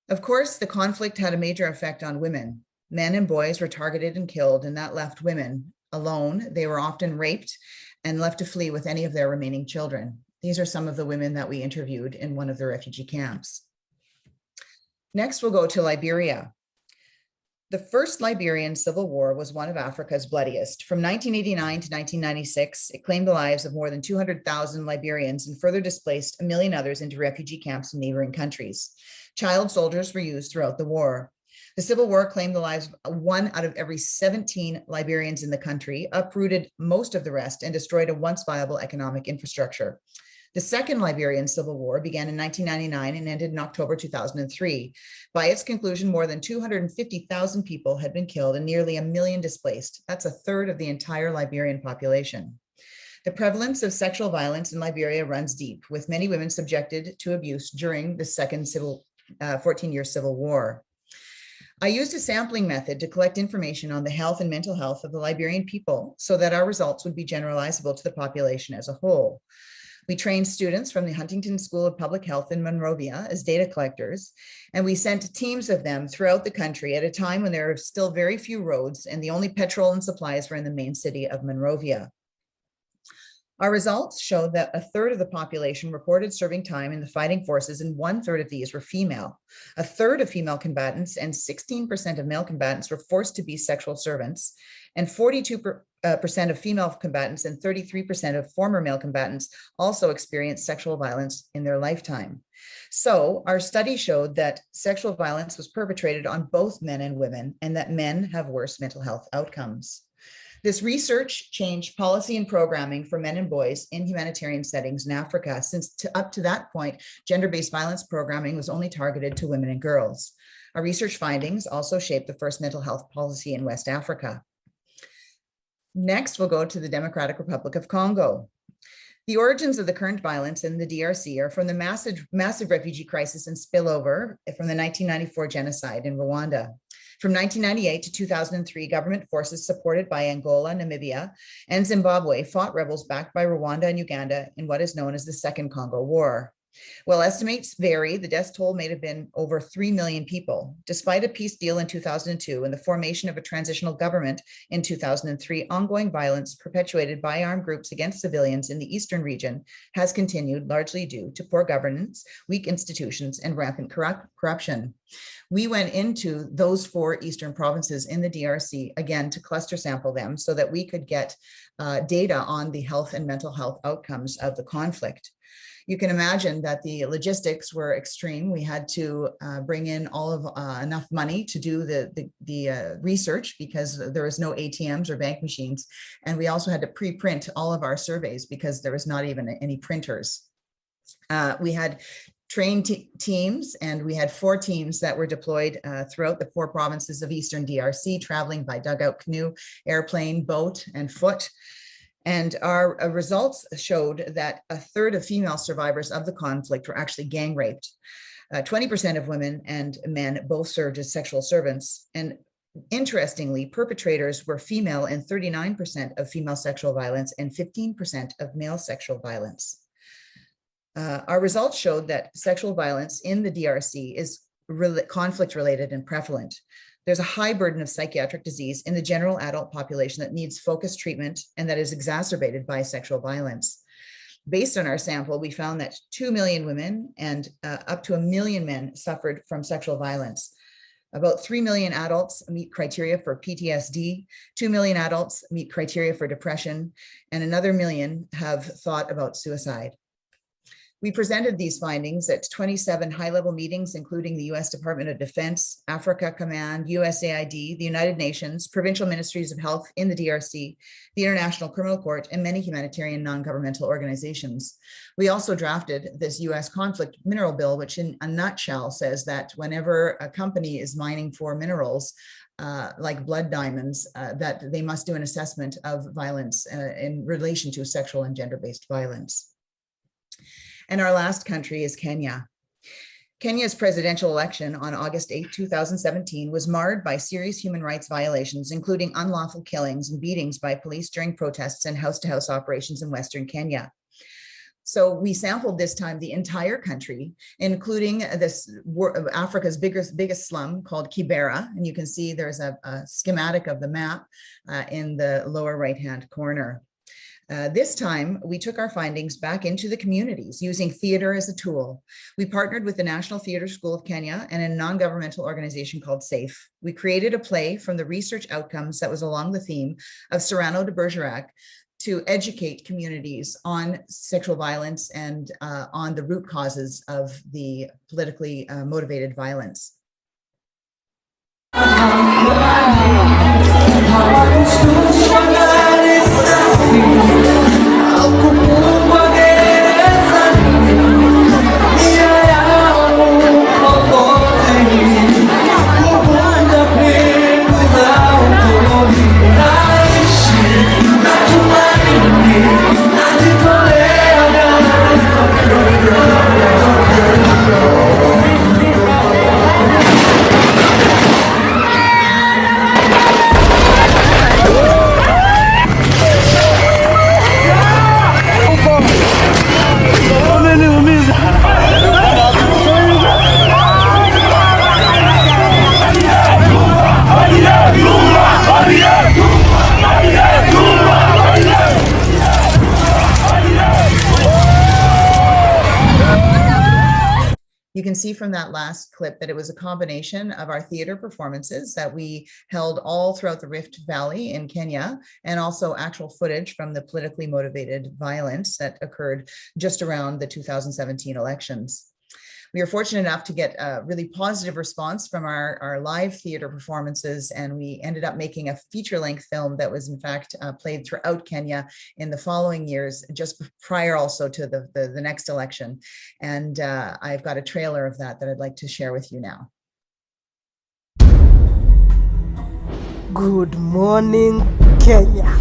Of course, the conflict had a major effect on women. Men and boys were targeted and killed, and that left women alone. They were often raped and left to flee with any of their remaining children. These are some of the women that we interviewed in one of the refugee camps. Next, we'll go to Liberia. The first Liberian civil war was one of Africa's bloodiest. From 1989 to 1996, it claimed the lives of more than 200,000 Liberians and further displaced 1 million others into refugee camps in neighboring countries. Child soldiers were used throughout the war. The civil war claimed the lives of 1 out of every 17 Liberians in the country, uprooted most of the rest, and destroyed a once viable economic infrastructure. The second Liberian Civil War began in 1999 and ended in October 2003. By its conclusion, more than 250,000 people had been killed and nearly 1 million displaced. That's 1/3 of the entire Liberian population. The prevalence of sexual violence in Liberia runs deep, with many women subjected to abuse during the second 14-year civil war. I used a sampling method to collect information on the health and mental health of the Liberian people so that our results would be generalizable to the population as a whole. We trained students from the Huntington School of Public Health in Monrovia as data collectors, and we sent teams of them throughout the country at a time when there were still very few roads and the only petrol and supplies were in the main city of Monrovia. Our results showed that 1/3 of the population reported serving time in the fighting forces, and 1/3 of these were female. 1/3 of female combatants and 16% of male combatants were forced to be sexual servants, and 42% of female combatants and 33% of former male combatants also experienced sexual violence in their lifetime. So our study showed that sexual violence was perpetrated on both men and women, and that men have worse mental health outcomes. This research changed policy and programming for men and boys in humanitarian settings in Africa, since up to that point, gender-based violence programming was only targeted to women and girls. Our research findings also shaped the first mental health policy in West Africa. Next, we'll go to the Democratic Republic of Congo. The origins of the current violence in the DRC are from the massive refugee crisis and spillover from the 1994 genocide in Rwanda. From 1998 to 2003, government forces supported by Angola, Namibia, and Zimbabwe fought rebels backed by Rwanda and Uganda in what is known as the Second Congo War. While estimates vary, the death toll may have been over 3 million people. Despite a peace deal in 2002 and the formation of a transitional government in 2003, ongoing violence perpetuated by armed groups against civilians in the eastern region has continued, largely due to poor governance, weak institutions, and rampant corruption. We went into those 4 eastern provinces in the DRC, again, to cluster sample them so that we could get data on the health and mental health outcomes of the conflict. You can imagine that the logistics were extreme. We had to bring in all of enough money to do the research because there was no ATMs or bank machines. And we also had to pre-print all of our surveys because there was not even any printers. We had trained teams, and we had 4 teams that were deployed throughout the 4 provinces of Eastern DRC, traveling by dugout canoe, airplane, boat, and foot. And our results showed that a third of female survivors of the conflict were actually gang raped. 20% of women and men both served as sexual servants. And interestingly, perpetrators were female in 39% of female sexual violence and 15% of male sexual violence. Our results showed that sexual violence in the DRC is conflict-related and prevalent. There's a high burden of psychiatric disease in the general adult population that needs focused treatment and that is exacerbated by sexual violence. Based on our sample, we found that 2 million women and up to 1 million men suffered from sexual violence. About 3 million adults meet criteria for PTSD, 2 million adults meet criteria for depression, and another million have thought about suicide. We presented these findings at 27 high-level meetings, including the US Department of Defense, Africa Command, USAID, the United Nations, provincial ministries of health in the DRC, the International Criminal Court, and many humanitarian non-governmental organizations. We also drafted this US conflict mineral bill, which in a nutshell says that whenever a company is mining for minerals, like blood diamonds, that they must do an assessment of violence in relation to sexual and gender-based violence. And our last country is Kenya. Kenya's presidential election on August 8, 2017 was marred by serious human rights violations, including unlawful killings and beatings by police during protests and house-to-house operations in Western Kenya. So we sampled this time the entire country, including this Africa's biggest slum called Kibera. And you can see there's a schematic of the map in the lower right-hand corner. This time, we took our findings back into the communities using theater as a tool. We partnered with the National Theatre School of Kenya and a non-governmental organization called SAFE. We created a play from the research outcomes that was along the theme of Cyrano de Bergerac to educate communities on sexual violence and on the root causes of the politically motivated violence. You can see from that last clip that it was a combination of our theater performances that we held all throughout the Rift Valley in Kenya, and also actual footage from the politically motivated violence that occurred just around the 2017 elections. We were fortunate enough to get a really positive response from our live theater performances, and we ended up making a feature-length film that was in fact played throughout Kenya in the following years, just prior also to the next election. And I've got a trailer of that I'd like to share with you now. Good morning, Kenya.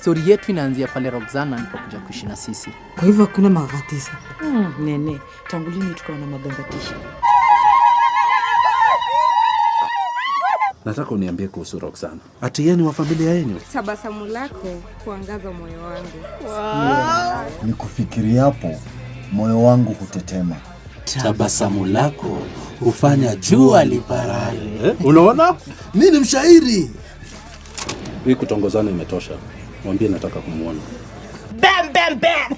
Stori yetu inaanzia pale Roxana alipokuja kuishi na sisi. Kwa hivyo hakuna magatisa. Nene, tangu lini tukawa na magagatisha? Nataka uniambie kuhusu Roxana. Ati yeye ni wa familia yenu? Tabasamu lako kuangaza moyo wangu. Ni kufikiriapo moyo wangu hutetema. Tabasamu lako hufanya jua liparare. Unaona? Mimi ni mshairi. Hii kutongozana imetosha. Mwambie nataka kumuona. Bam bam bam.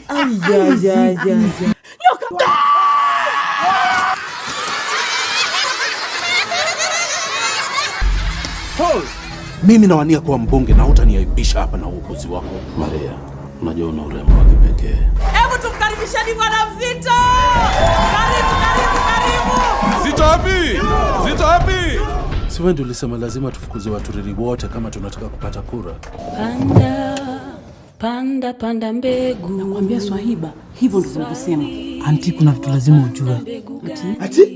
Mimi nawania kuwa mbunge na hutaniaibisha hapa na uongozi wako. Maria, unajua una urembo wa kipekee. Hebu tumkaribisheni bwana Zito. Karibu. Zito wapi? Zito wapi? Si wewe ndio ulisema lazima tufukuze waturiri wote kama tunataka kupata kura. Panda mbegu. Nakwambia Swahiba, hivyo ndivyo unavyosema. Anti, kuna vitu lazima ujue. Ati.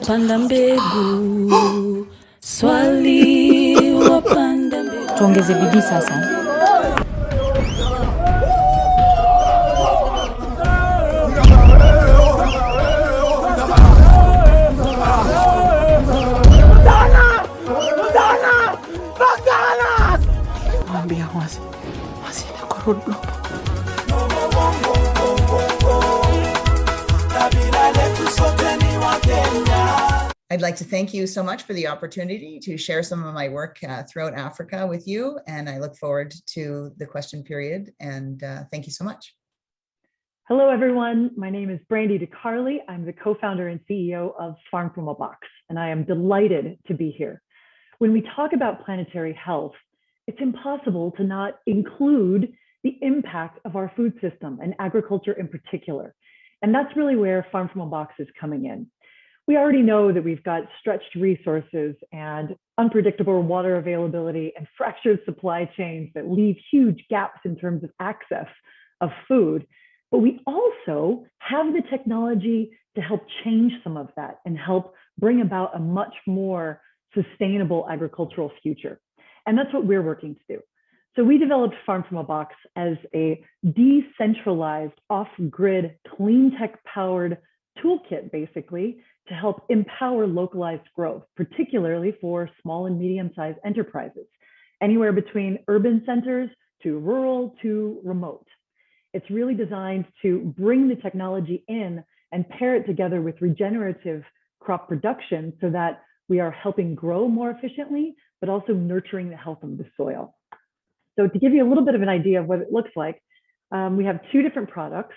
Panda mbegu. Swali wapanda mbegu. Tuongeze bidii sasa. I'd like to thank you so much for the opportunity to share some of my work throughout Africa with you, and I look forward to the question period, and thank you so much. Hello, everyone. My name is Brandy DeCarli. I'm the co-founder and CEO of Farm From a Box, and I am delighted to be here. When we talk about planetary health, it's impossible to not include the impact of our food system and agriculture in particular. And that's really where Farm From a Box is coming in. We already know that we've got stretched resources and unpredictable water availability and fractured supply chains that leave huge gaps in terms of access of food. But we also have the technology to help change some of that and help bring about a much more sustainable agricultural future. And that's what we're working to do. So we developed Farm From a Box as a decentralized, off-grid, clean tech-powered toolkit, basically, to help empower localized growth, particularly for small and medium-sized enterprises, anywhere between urban centers to rural to remote. It's really designed to bring the technology in and pair it together with regenerative crop production so that we are helping grow more efficiently, but also nurturing the health of the soil. So to give you a little bit of an idea of what it looks like, we have two different products.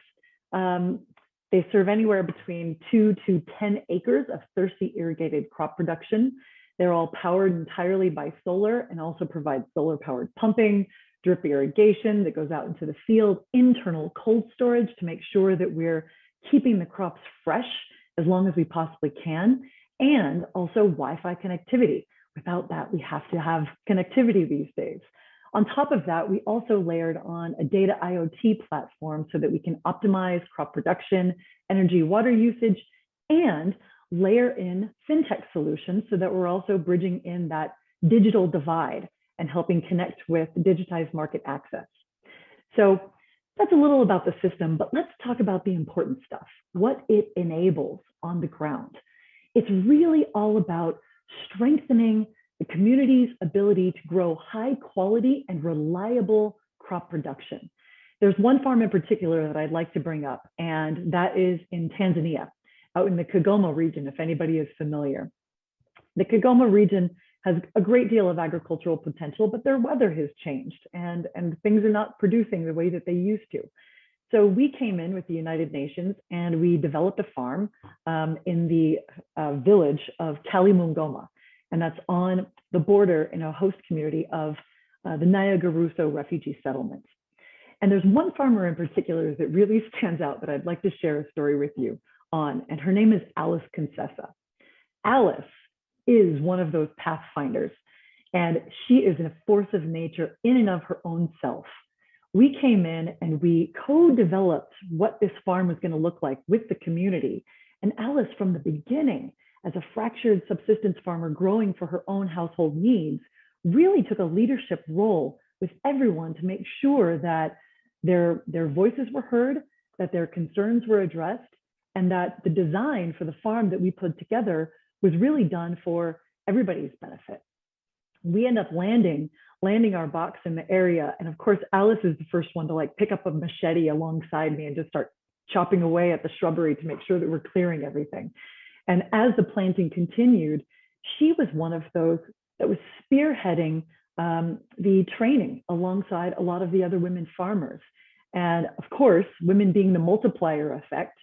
They serve anywhere between 2 to 10 acres of thirsty irrigated crop production. They're all powered entirely by solar and also provide solar powered pumping, drip irrigation that goes out into the field, internal cold storage to make sure that we're keeping the crops fresh as long as we possibly can, and also Wi-Fi connectivity. Without that, we have to have connectivity these days. On top of that, we also layered on a data IoT platform so that we can optimize crop production, energy, water usage, and layer in fintech solutions so that we're also bridging in that digital divide and helping connect with digitized market access. So that's a little about the system, but let's talk about the important stuff, what it enables on the ground. It's really all about strengthening the community's ability to grow high quality and reliable crop production. There's one farm in particular that I'd like to bring up, and that is in Tanzania, out in the Kigoma region, if anybody is familiar. The Kigoma region has a great deal of agricultural potential, but their weather has changed and things are not producing the way that they used to. So we came in with the United Nations and we developed a farm in the village of Kalimungoma. And that's on the border in a host community of the Nyarugusu refugee settlement. And there's one farmer in particular that really stands out that I'd like to share a story with you on, and her name is Alice Concessa. Alice is one of those pathfinders, and she is a force of nature in and of her own self. We came in and we co-developed what this farm was going to look like with the community. And Alice, from the beginning, as a fractured subsistence farmer growing for her own household needs, really took a leadership role with everyone to make sure that their voices were heard, that their concerns were addressed, and that the design for the farm that we put together was really done for everybody's benefit. We end up landing our box in the area. And of course, Alice is the first one to like pick up a machete alongside me and just start chopping away at the shrubbery to make sure that we're clearing everything. And as the planting continued, she was one of those that was spearheading the training alongside a lot of the other women farmers. And of course, women being the multiplier effect,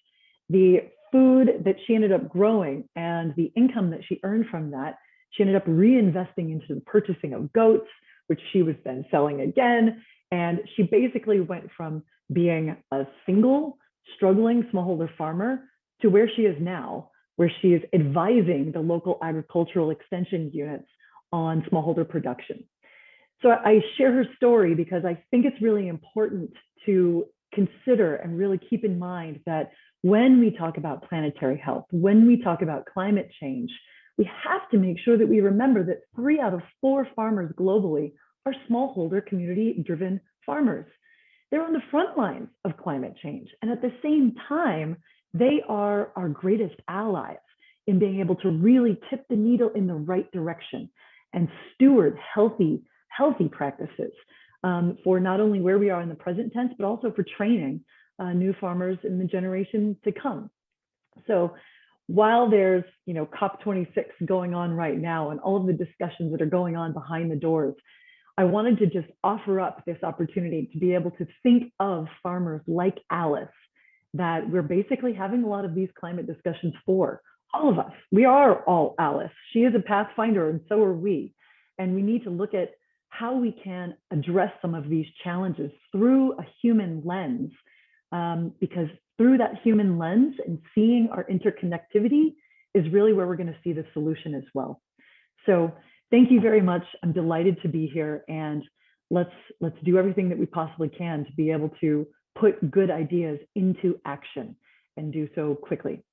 the food that she ended up growing and the income that she earned from that, she ended up reinvesting into the purchasing of goats, which she was then selling again. And she basically went from being a single, struggling smallholder farmer to where she is now, where she is advising the local agricultural extension units on smallholder production. So I share her story because I think it's really important to consider and really keep in mind that when we talk about planetary health, when we talk about climate change, we have to make sure that we remember that 3 out of 4 farmers globally are smallholder community-driven farmers. They're on the front lines of climate change. And at the same time, they are our greatest allies in being able to really tip the needle in the right direction and steward healthy practices for not only where we are in the present tense, but also for training new farmers in the generation to come. So while there's COP26 going on right now and all of the discussions that are going on behind the doors, I wanted to just offer up this opportunity to be able to think of farmers like Alice that we're basically having a lot of these climate discussions for. All of us, we are all Alice. She is a Pathfinder and so are we. And we need to look at how we can address some of these challenges through a human lens, because through that human lens and seeing our interconnectivity is really where we're going to see the solution as well. So thank you very much. I'm delighted to be here, and let's do everything that we possibly can to be able to put good ideas into action and do so quickly.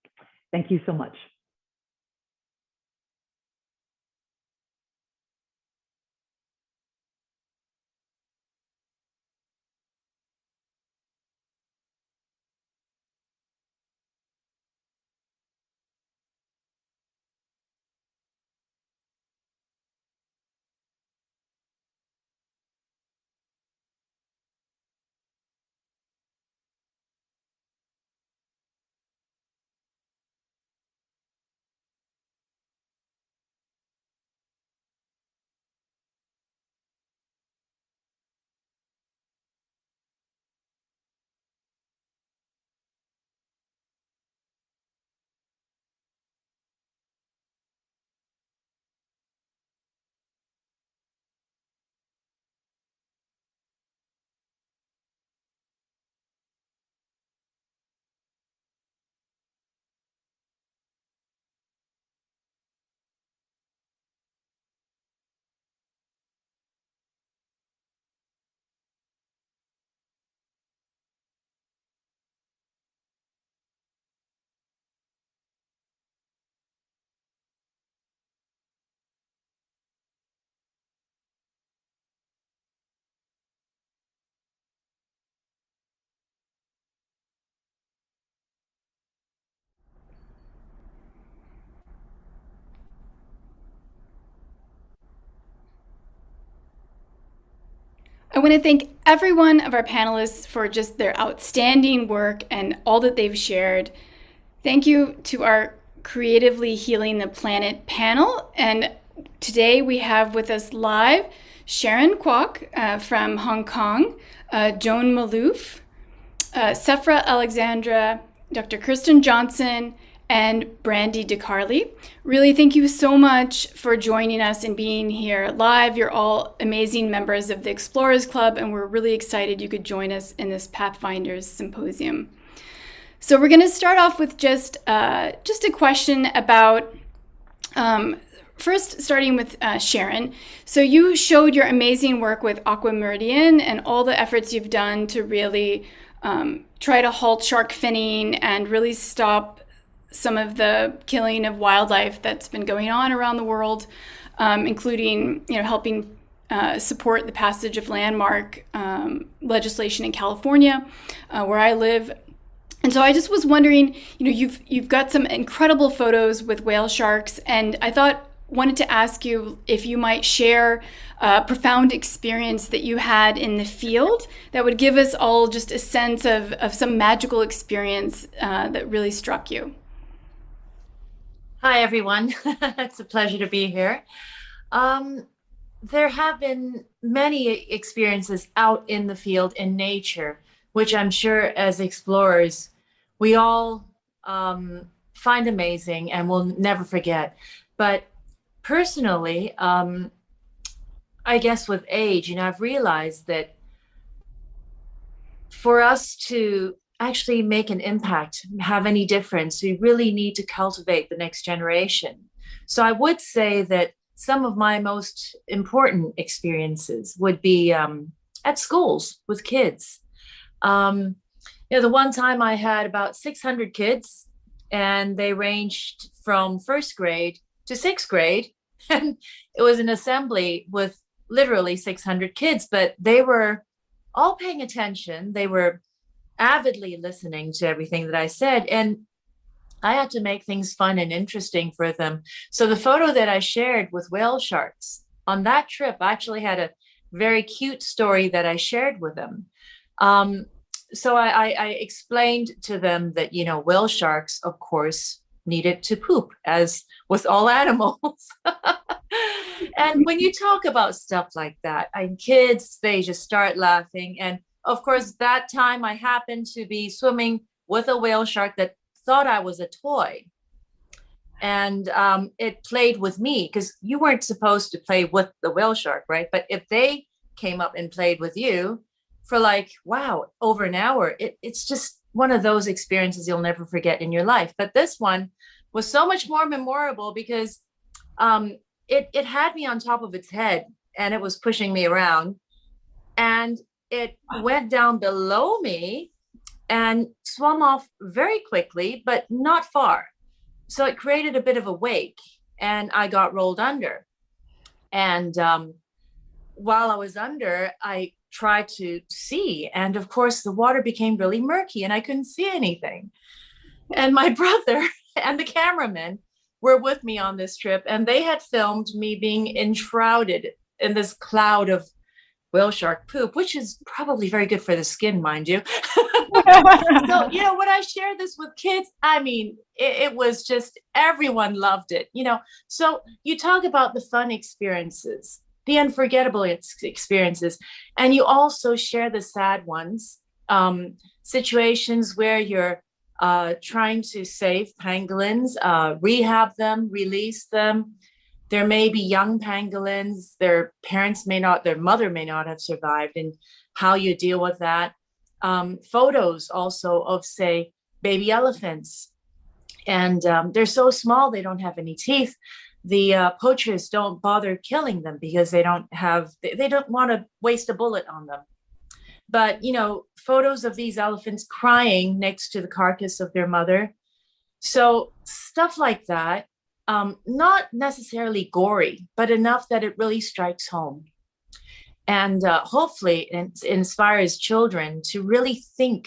Thank you so much. I want to thank every one of our panelists for just their outstanding work and all that they've shared. Thank you to our Creatively Healing the Planet panel. And today we have with us live Sharon Kwok from Hong Kong, Joan Malouf, Sefra Alexandra, Dr. Kirsten Johnson, and Brandy DeCarly. Really, thank you so much for joining us and being here live. You're all amazing members of the Explorers Club, and we're really excited you could join us in this Pathfinders Symposium. So we're going to start off with just a question about, first starting with Sharon. So you showed your amazing work with Aqua Meridian and all the efforts you've done to really try to halt shark finning and really stop some of the killing of wildlife that's been going on around the world. including helping support the passage of landmark legislation in California, where I live. And so I just was wondering, you've got some incredible photos with whale sharks, and I wanted to ask you if you might share a profound experience that you had in the field that would give us all just a sense of some magical experience that really struck you. Hi, everyone. It's a pleasure to be here. There have been many experiences out in the field in nature, which I'm sure as explorers, we all find amazing and will never forget. But personally, I guess with age, I've realized that for us to actually make an impact, have any difference, we really need to cultivate the next generation. So I would say that some of my most important experiences would be at schools with kids. The one time I had about 600 kids, and they ranged from first grade to sixth grade. And it was an assembly with literally 600 kids, but they were all paying attention. They were avidly listening to everything that I said. And I had to make things fun and interesting for them. So the photo that I shared with whale sharks on that trip actually had a very cute story that I shared with them. So I explained to them that, whale sharks, of course, needed to poop, as with all animals. And when you talk about stuff like that, and kids, they just start laughing. And of course, that time I happened to be swimming with a whale shark that thought I was a toy. And it played with me, because you weren't supposed to play with the whale shark, right? But if they came up and played with you for over an hour, it's just one of those experiences you'll never forget in your life. But this one was so much more memorable because it had me on top of its head, and it was pushing me around, and it went down below me and swam off very quickly, but not far. So it created a bit of a wake, and I got rolled under. And while I was under, I tried to see. And of course, the water became really murky and I couldn't see anything. And my brother and the cameraman were with me on this trip, and they had filmed me being enshrouded in this cloud of whale shark poop, which is probably very good for the skin, mind you. So, when I shared this with kids, it was just, everyone loved it, So you talk about the fun experiences, the unforgettable experiences, and you also share the sad ones, situations where you're trying to save pangolins, rehab them, release them. There may be young pangolins, their mother may not have survived, and how you deal with that. Photos also of, say, baby elephants. And they're so small, they don't have any teeth. The poachers don't bother killing them because they don't want to waste a bullet on them. But, photos of these elephants crying next to the carcass of their mother. So stuff like that, not necessarily gory, but enough that it really strikes home. And hopefully it inspires children to really think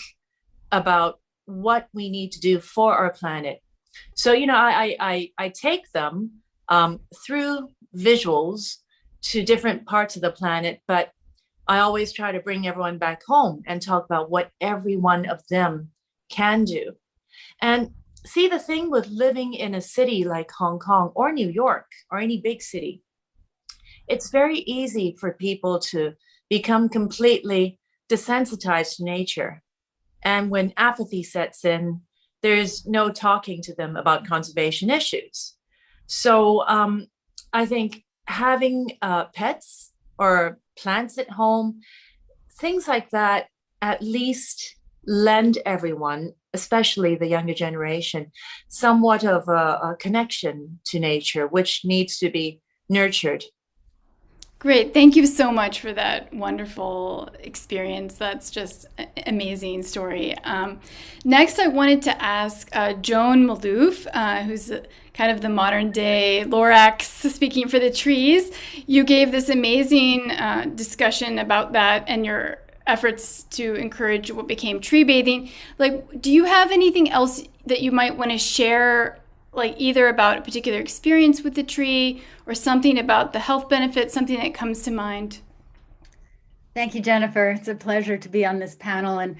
about what we need to do for our planet. So, I take them through visuals to different parts of the planet, but I always try to bring everyone back home and talk about what every one of them can do. And see, the thing with living in a city like Hong Kong or New York or any big city, it's very easy for people to become completely desensitized to nature. And when apathy sets in, there's no talking to them about conservation issues. So I think having pets or plants at home, things like that, at least lend everyone, especially the younger generation, somewhat of a connection to nature, which needs to be nurtured. Great. Thank you so much for that wonderful experience. That's just an amazing story. Next, I wanted to ask Joan Malouf, who's kind of the modern day Lorax speaking for the trees. You gave this amazing discussion about that and your efforts to encourage what became tree bathing. Like, do you have anything else that you might want to share, like either about a particular experience with the tree or something about the health benefits, something that comes to mind? Thank you, Jennifer. It's a pleasure to be on this panel and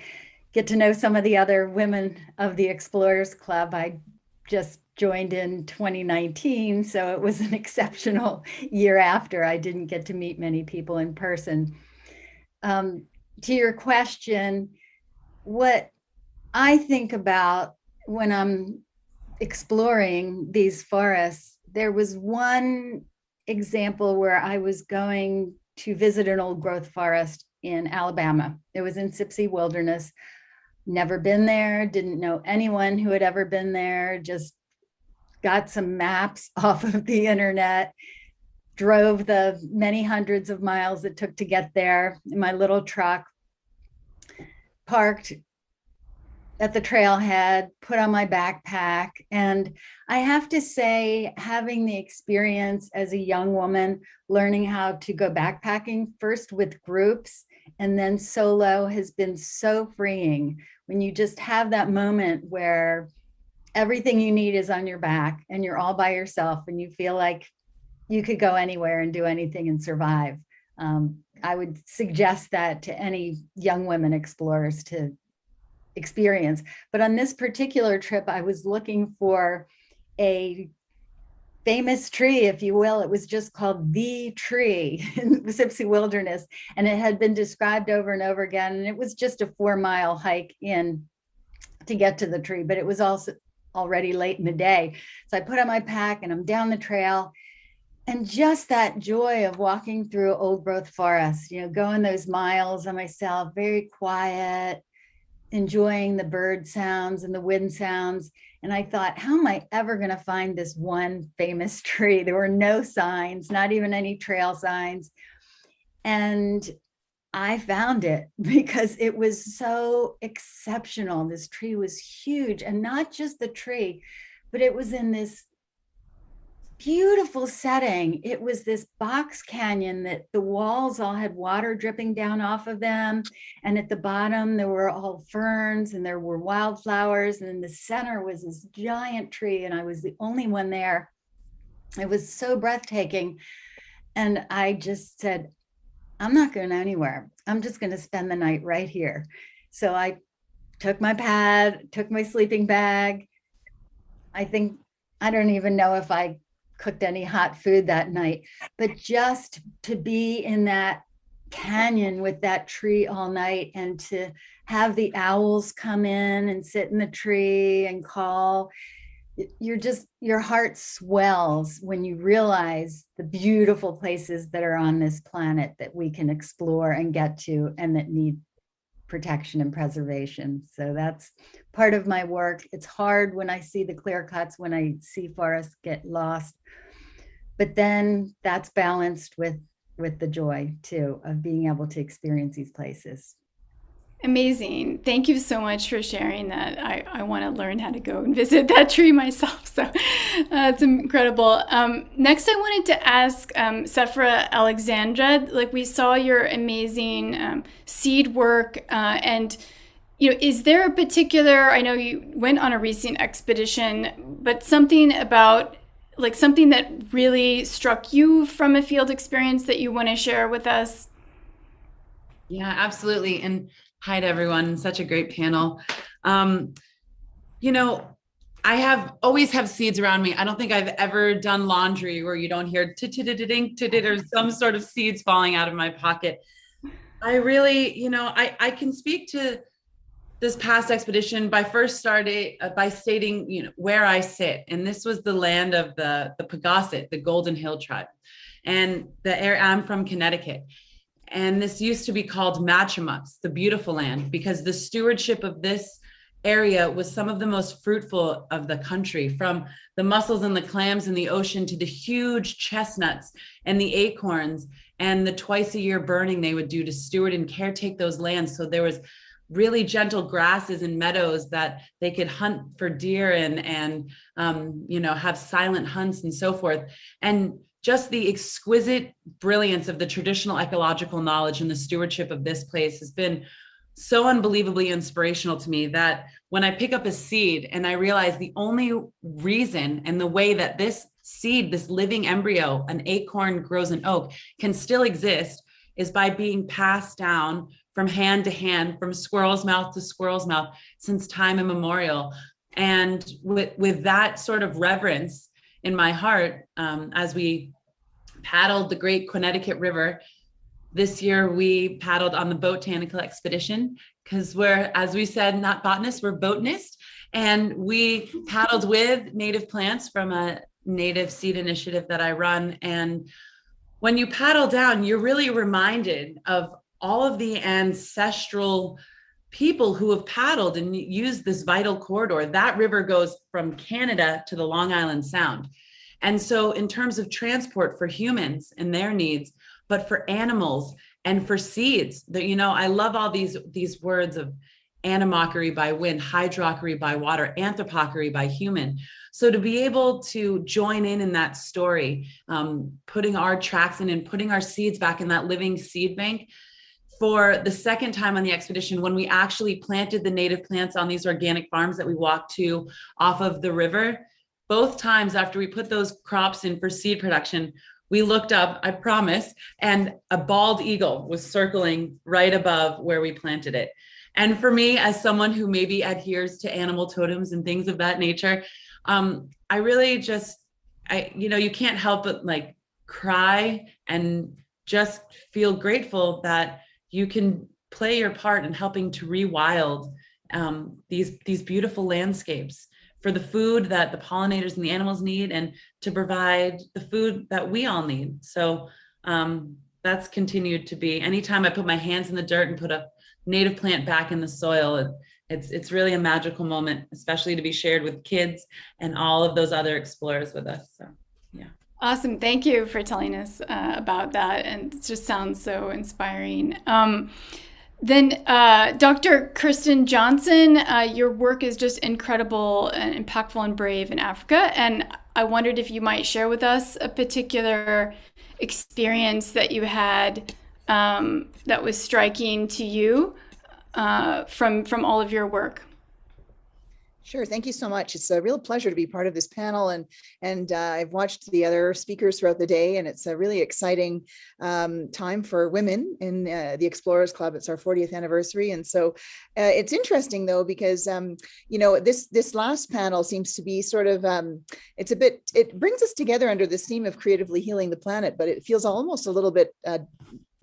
get to know some of the other women of the Explorers Club. I just joined in 2019, so it was an exceptional year after. I didn't get to meet many people in person. To your question, what I think about when I'm exploring these forests, there was one example where I was going to visit an old growth forest in Alabama. It was in Symposium Wilderness. Never been there, didn't know anyone who had ever been there, just got some maps off of the internet, drove the many hundreds of miles it took to get there in my little truck, parked at the trailhead, put on my backpack. And I have to say, having the experience as a young woman, learning how to go backpacking first with groups and then solo has been so freeing. When you just have that moment where everything you need is on your back and you're all by yourself and you feel like you could go anywhere and do anything and survive. I would suggest that to any young women explorers to experience. But on this particular trip, I was looking for a famous tree, if you will. It was just called The Tree in the Symposium Wilderness, and it had been described over and over again. And it was just a 4-mile hike in to get to the tree, but it was also already late in the day. So I put on my pack and I'm down the trail. And just that joy of walking through old growth forest, you know, going those miles on myself, very quiet, enjoying the bird sounds and the wind sounds. And I thought, how am I ever going to find this one famous tree? There were no signs, not even any trail signs. And I found it because it was so exceptional. This tree was huge, and not just the tree, but it was in this beautiful setting. It was this box canyon that the walls all had water dripping down off of them. And at the bottom, there were all ferns and there were wildflowers. And in the center was this giant tree. And I was the only one there. It was so breathtaking. And I just said, I'm not going anywhere. I'm just going to spend the night right here. So I took my pad, took my sleeping bag. I don't even know if I cooked any hot food that night, but just to be in that canyon with that tree all night and to have the owls come in and sit in the tree and call, your heart swells when you realize the beautiful places that are on this planet that we can explore and get to and that need protection and preservation. So that's part of my work. It's hard when I see the clear cuts, when I see forests get lost, but then that's balanced with the joy too of being able to experience these places. Amazing. Thank you so much for sharing that. I want to learn how to go and visit that tree myself. So it's incredible. Next, I wanted to ask Sephora Alexandra, like we saw your amazing seed work and, you know, is there a particular, I know you went on a recent expedition, but something about like something that really struck you from a field experience that you want to share with us? Yeah, absolutely. And hi to everyone. Such a great panel. You know, I always have seeds around me. I don't think I've ever done laundry where you don't hear titididink or some sort of seeds falling out of my pocket. I really, you know, I can speak to this past expedition by stating, you know, where I sit. And this was the land of the Pagosset, the Golden Hill tribe. And I'm from Connecticut. And this used to be called Machamuks, the beautiful land, because the stewardship of this area was some of the most fruitful of the country, from the mussels and the clams in the ocean to the huge chestnuts and the acorns and the twice a year burning they would do to steward and caretake those lands. So there was really gentle grasses and meadows that they could hunt for deer and have silent hunts and so forth. And just the exquisite brilliance of the traditional ecological knowledge and the stewardship of this place has been so unbelievably inspirational to me that when I pick up a seed and I realize the only reason and the way that this seed, this living embryo, an acorn grows an oak, can still exist is by being passed down from hand to hand, from squirrel's mouth to squirrel's mouth since time immemorial. And with that sort of reverence in my heart, as we paddled the great Connecticut River, this year we paddled on the botanical expedition because we're, as we said, not botanists, we're botanists. And we paddled with native plants from a native seed initiative that I run. And when you paddle down, you're really reminded of all of the ancestral people who have paddled and used this vital corridor. That river goes from Canada to the Long Island Sound. And so in terms of transport for humans and their needs, but for animals and for seeds, that, I love all these words of anemochory by wind, hydrochory by water, anthropochory by human. So to be able to join in that story, putting our tracks in and putting our seeds back in that living seed bank, for the second time on the expedition, when we actually planted the native plants on these organic farms that we walked to off of the river, both times after we put those crops in for seed production, we looked up, I promise, and a bald eagle was circling right above where we planted it. And for me, as someone who maybe adheres to animal totems and things of that nature, I really you can't help but like cry and just feel grateful that you can play your part in helping to rewild these beautiful landscapes for the food that the pollinators and the animals need, and to provide the food that we all need. So that's continued to be, anytime I put my hands in the dirt and put a native plant back in the soil, it's really a magical moment, especially to be shared with kids and all of those other explorers with us. So, yeah. Awesome. Thank you for telling us about that. And it just sounds so inspiring. Then Dr. Kirsten Johnson, your work is just incredible and impactful and brave in Africa. And I wondered if you might share with us a particular experience that you had that was striking to you from all of your work. Sure. Thank you so much. It's a real pleasure to be part of this panel, and I've watched the other speakers throughout the day, and it's a really exciting time for women in the Explorers Club. It's our 40th anniversary, and so it's interesting though because this last panel seems to be sort of it brings us together under this theme of creatively healing the planet, but it feels almost a little bit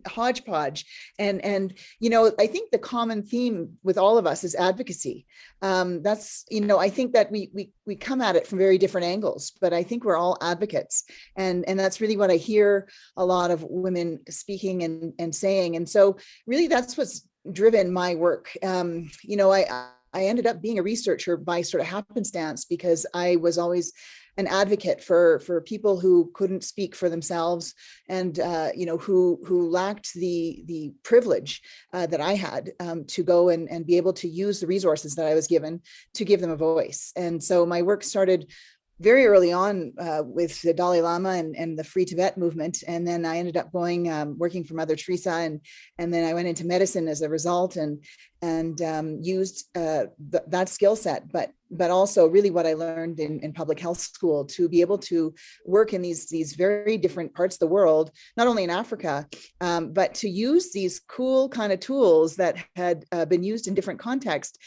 hodgepodge, and I think the common theme with all of us is advocacy. That's I think that we come at it from very different angles, but I think we're all advocates, and that's really what I hear a lot of women speaking and saying, and so really that's what's driven my work. I ended up being a researcher by sort of happenstance because I was always an advocate for people who couldn't speak for themselves, and who lacked the privilege that I had to go and be able to use the resources that I was given to give them a voice. And so my work started very early on with the Dalai Lama and the Free Tibet movement, and then I ended up going working for Mother Teresa, and then I went into medicine as a result, and used that skill set, but also really what I learned in public health school to be able to work in these very different parts of the world, not only in Africa, but to use these cool kind of tools that had been used in different contexts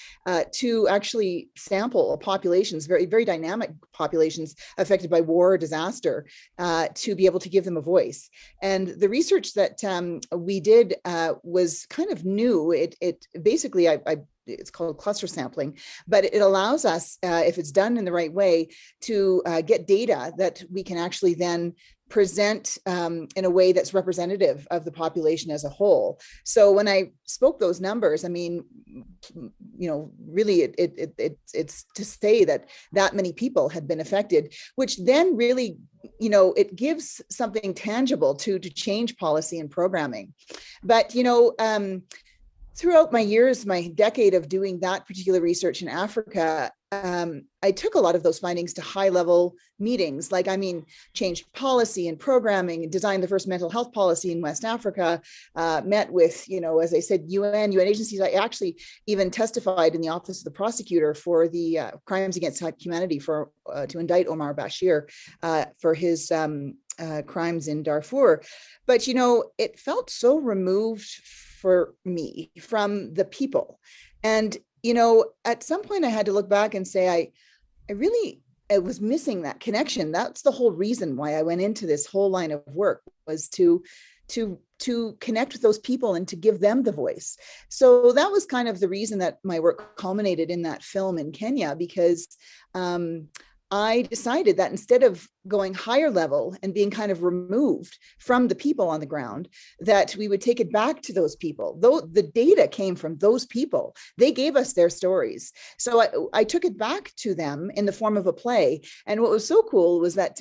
to actually sample populations, very, very dynamic populations affected by war or disaster, to be able to give them a voice. And the research that we did was kind of new. It basically, it's called cluster sampling, but it allows us, if it's done in the right way, to get data that we can actually then present in a way that's representative of the population as a whole. So when I spoke those numbers, I mean, really it's to say that many people had been affected, which then really it gives something tangible to change policy and programming. But, throughout my years, my decade of doing that particular research in Africa, I took a lot of those findings to high level meetings, changed policy and programming and designed the first mental health policy in West Africa, met with, as I said, UN agencies. I actually even testified in the Office of the Prosecutor for the crimes against humanity to indict Omar Bashir for his crimes in Darfur. But, it felt so removed for me from the people. And, at some point I had to look back and say, I was missing that connection. That's the whole reason why I went into this whole line of work, was to connect with those people and to give them the voice. So that was kind of the reason that my work culminated in that film in Kenya, because I decided that instead of going higher level and being kind of removed from the people on the ground, that we would take it back to those people. Though the data came from those people, they gave us their stories. So I took it back to them in the form of a play. And what was so cool was that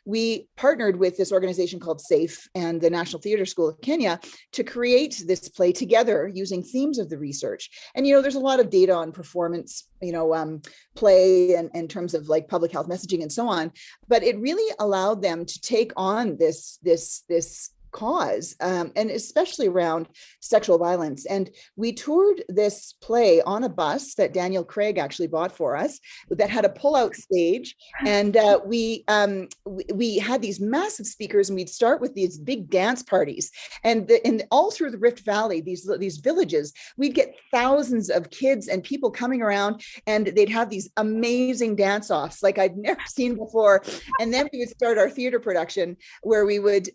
we partnered with this organization called SAFE and the National Theatre School of Kenya to create this play together using themes of the research. And, there's a lot of data on performance, play and in terms of like public health messaging and so on, but it really allowed them to take on this cause, and especially around sexual violence. And we toured this play on a bus that Daniel Craig actually bought for us that had a pull-out stage. And we had these massive speakers, and we'd start with these big dance parties. And all through the Rift Valley, these villages, we'd get thousands of kids and people coming around, and they'd have these amazing dance-offs like I'd never seen before. And then we would start our theater production, where we would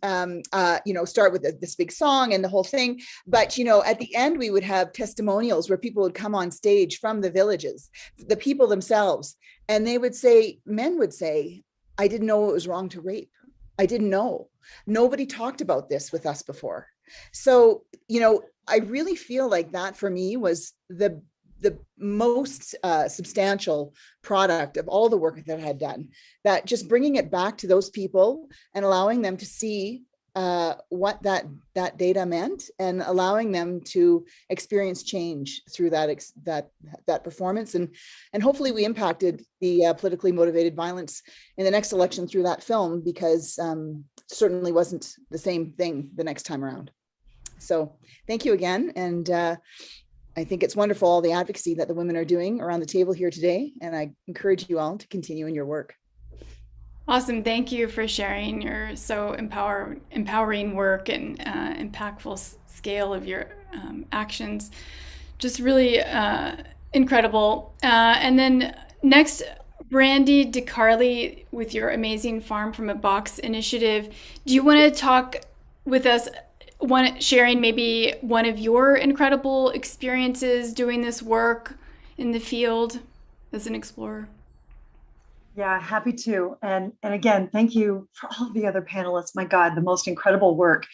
start with this big song and the whole thing. But, at the end, we would have testimonials where people would come on stage from the villages, the people themselves. And they would say, men would say, I didn't know it was wrong to rape. I didn't know. Nobody talked about this with us before. So, I really feel like that for me was the most substantial product of all the work that I had done, that just bringing it back to those people and allowing them to see what that data meant, and allowing them to experience change through that performance, and hopefully we impacted the politically motivated violence in the next election through that film, because certainly wasn't the same thing the next time around. So thank you again, and I think it's wonderful, all the advocacy that the women are doing around the table here today, and I encourage you all to continue in your work. Awesome. Thank you for sharing your so empowering work and impactful scale of your actions. Just really incredible. And then next, Brandy DeCarly, with your amazing Farm from a Box initiative. Do you want to talk with us, sharing maybe one of your incredible experiences doing this work in the field as an explorer? Yeah, happy to. And again, thank you for all of the other panelists. My God, the most incredible work.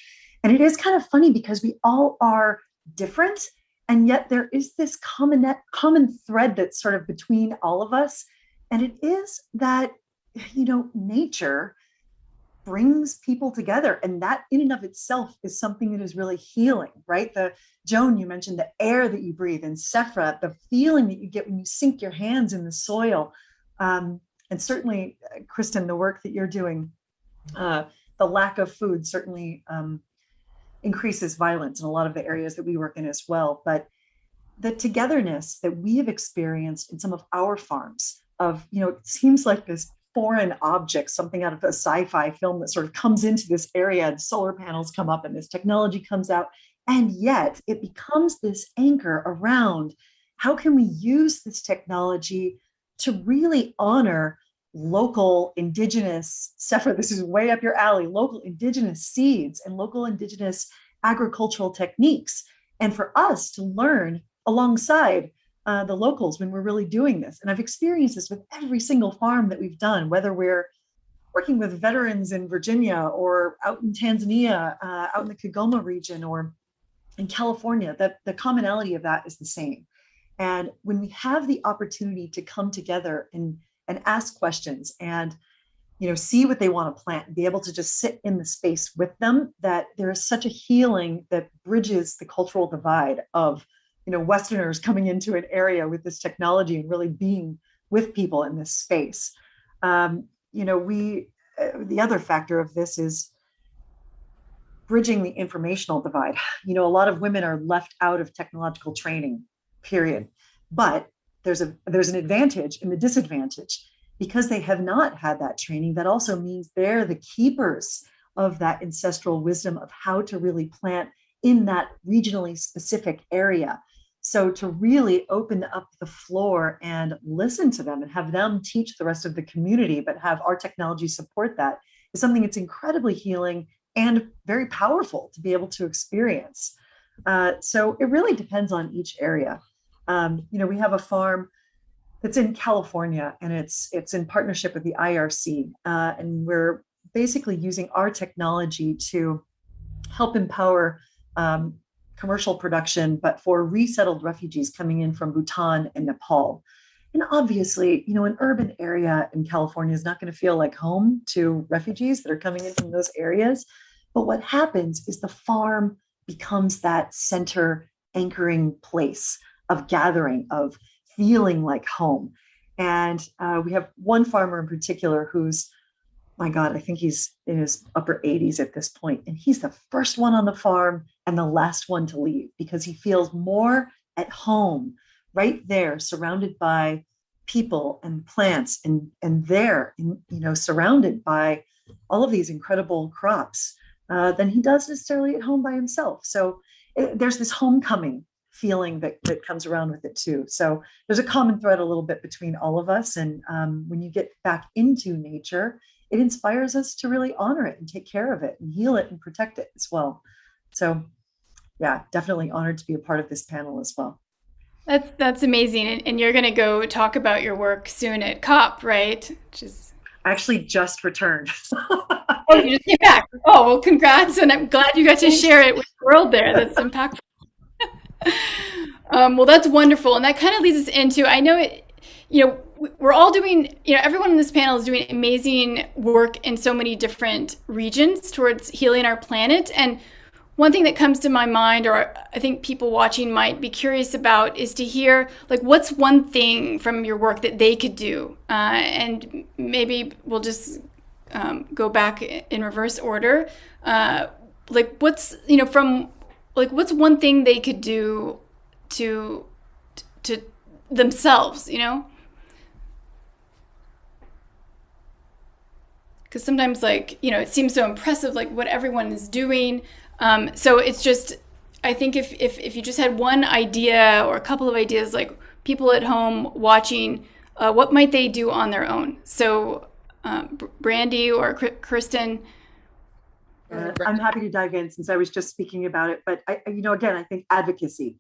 And it is kind of funny because we all are different, and yet there is this common thread that's sort of between all of us. And it is that, nature brings people together. And that in and of itself is something that is really healing, right? Joan, you mentioned the air that you breathe, and Sephra, the feeling that you get when you sink your hands in the soil. And certainly, Kristen, the work that you're doing, the lack of food certainly increases violence in a lot of the areas that we work in as well. But the togetherness that we have experienced in some of our farms of, it seems like this foreign object, something out of a sci-fi film that sort of comes into this area, and solar panels come up and this technology comes out. And yet it becomes this anchor around how can we use this technology to really honor local indigenous, Sephra, this is way up your alley, local indigenous seeds and local indigenous agricultural techniques. And for us to learn alongside the locals when we're really doing this. And I've experienced this with every single farm that we've done, whether we're working with veterans in Virginia or out in Tanzania, out in the Kigoma region or in California, that the commonality of that is the same. And when we have the opportunity to come together and ask questions and see what they want to plant, and be able to just sit in the space with them, that there is such a healing that bridges the cultural divide of, Westerners coming into an area with this technology and really being with people in this space. The other factor of this is bridging the informational divide. A lot of women are left out of technological training, period. But there's an advantage and a disadvantage. Because they have not had that training, that also means they're the keepers of that ancestral wisdom of how to really plant in that regionally specific area. So to really open up the floor and listen to them and have them teach the rest of the community, but have our technology support that, is something that's incredibly healing and very powerful to be able to experience. So it really depends on each area. We have a farm that's in California, and it's in partnership with the IRC, and we're basically using our technology to help empower commercial production, but for resettled refugees coming in from Bhutan and Nepal. And obviously, an urban area in California is not going to feel like home to refugees that are coming in from those areas. But what happens is the farm becomes that center anchoring place of gathering, of feeling like home. And we have one farmer in particular who's, my God, I think he's in his upper 80s at this point. And he's the first one on the farm and the last one to leave, because he feels more at home right there, surrounded by people and plants, and there, surrounded by all of these incredible crops, than he does necessarily at home by himself. So there's this homecoming feeling that comes around with it too. So there's a common thread a little bit between all of us. And when you get back into nature, it inspires us to really honor it and take care of it and heal it and protect it as well. So yeah, definitely honored to be a part of this panel as well. That's amazing. And you're going to go talk about your work soon at COP, right? I actually just returned. Oh, you just came back. Oh, well, congrats. And I'm glad you got to share it with the world there. That's impactful. Well, that's wonderful. And that kind of leads us into, I know it, we're all doing, everyone in this panel is doing amazing work in so many different regions towards healing our planet. And one thing that comes to my mind, or I think people watching might be curious about, is to hear, what's one thing from your work that they could do? And maybe we'll just go back in reverse order. What's one thing they could do to themselves, Because sometimes, it seems so impressive, what everyone is doing. So it's just, I think if you just had one idea or a couple of ideas, people at home watching, what might they do on their own? So Brandy or Kristen. I'm happy to dive in since I was just speaking about it. But I think advocacy.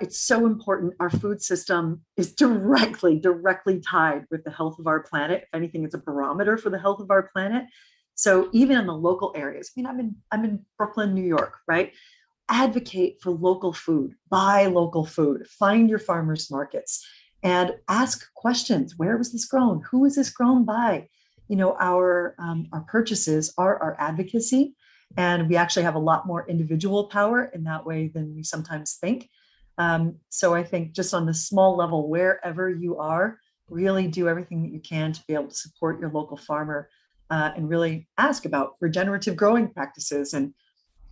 It's so important. Our food system is directly tied with the health of our planet. If anything, it's a barometer for the health of our planet. So even in the local areas, I'm in Brooklyn, New York, right? Advocate for local food, buy local food, find your farmers markets, and ask questions. Where was this grown? Who is this grown by? Our purchases are our advocacy, and we actually have a lot more individual power in that way than we sometimes think. So I think just on the small level, wherever you are, really do everything that you can to be able to support your local farmer, and really ask about regenerative growing practices and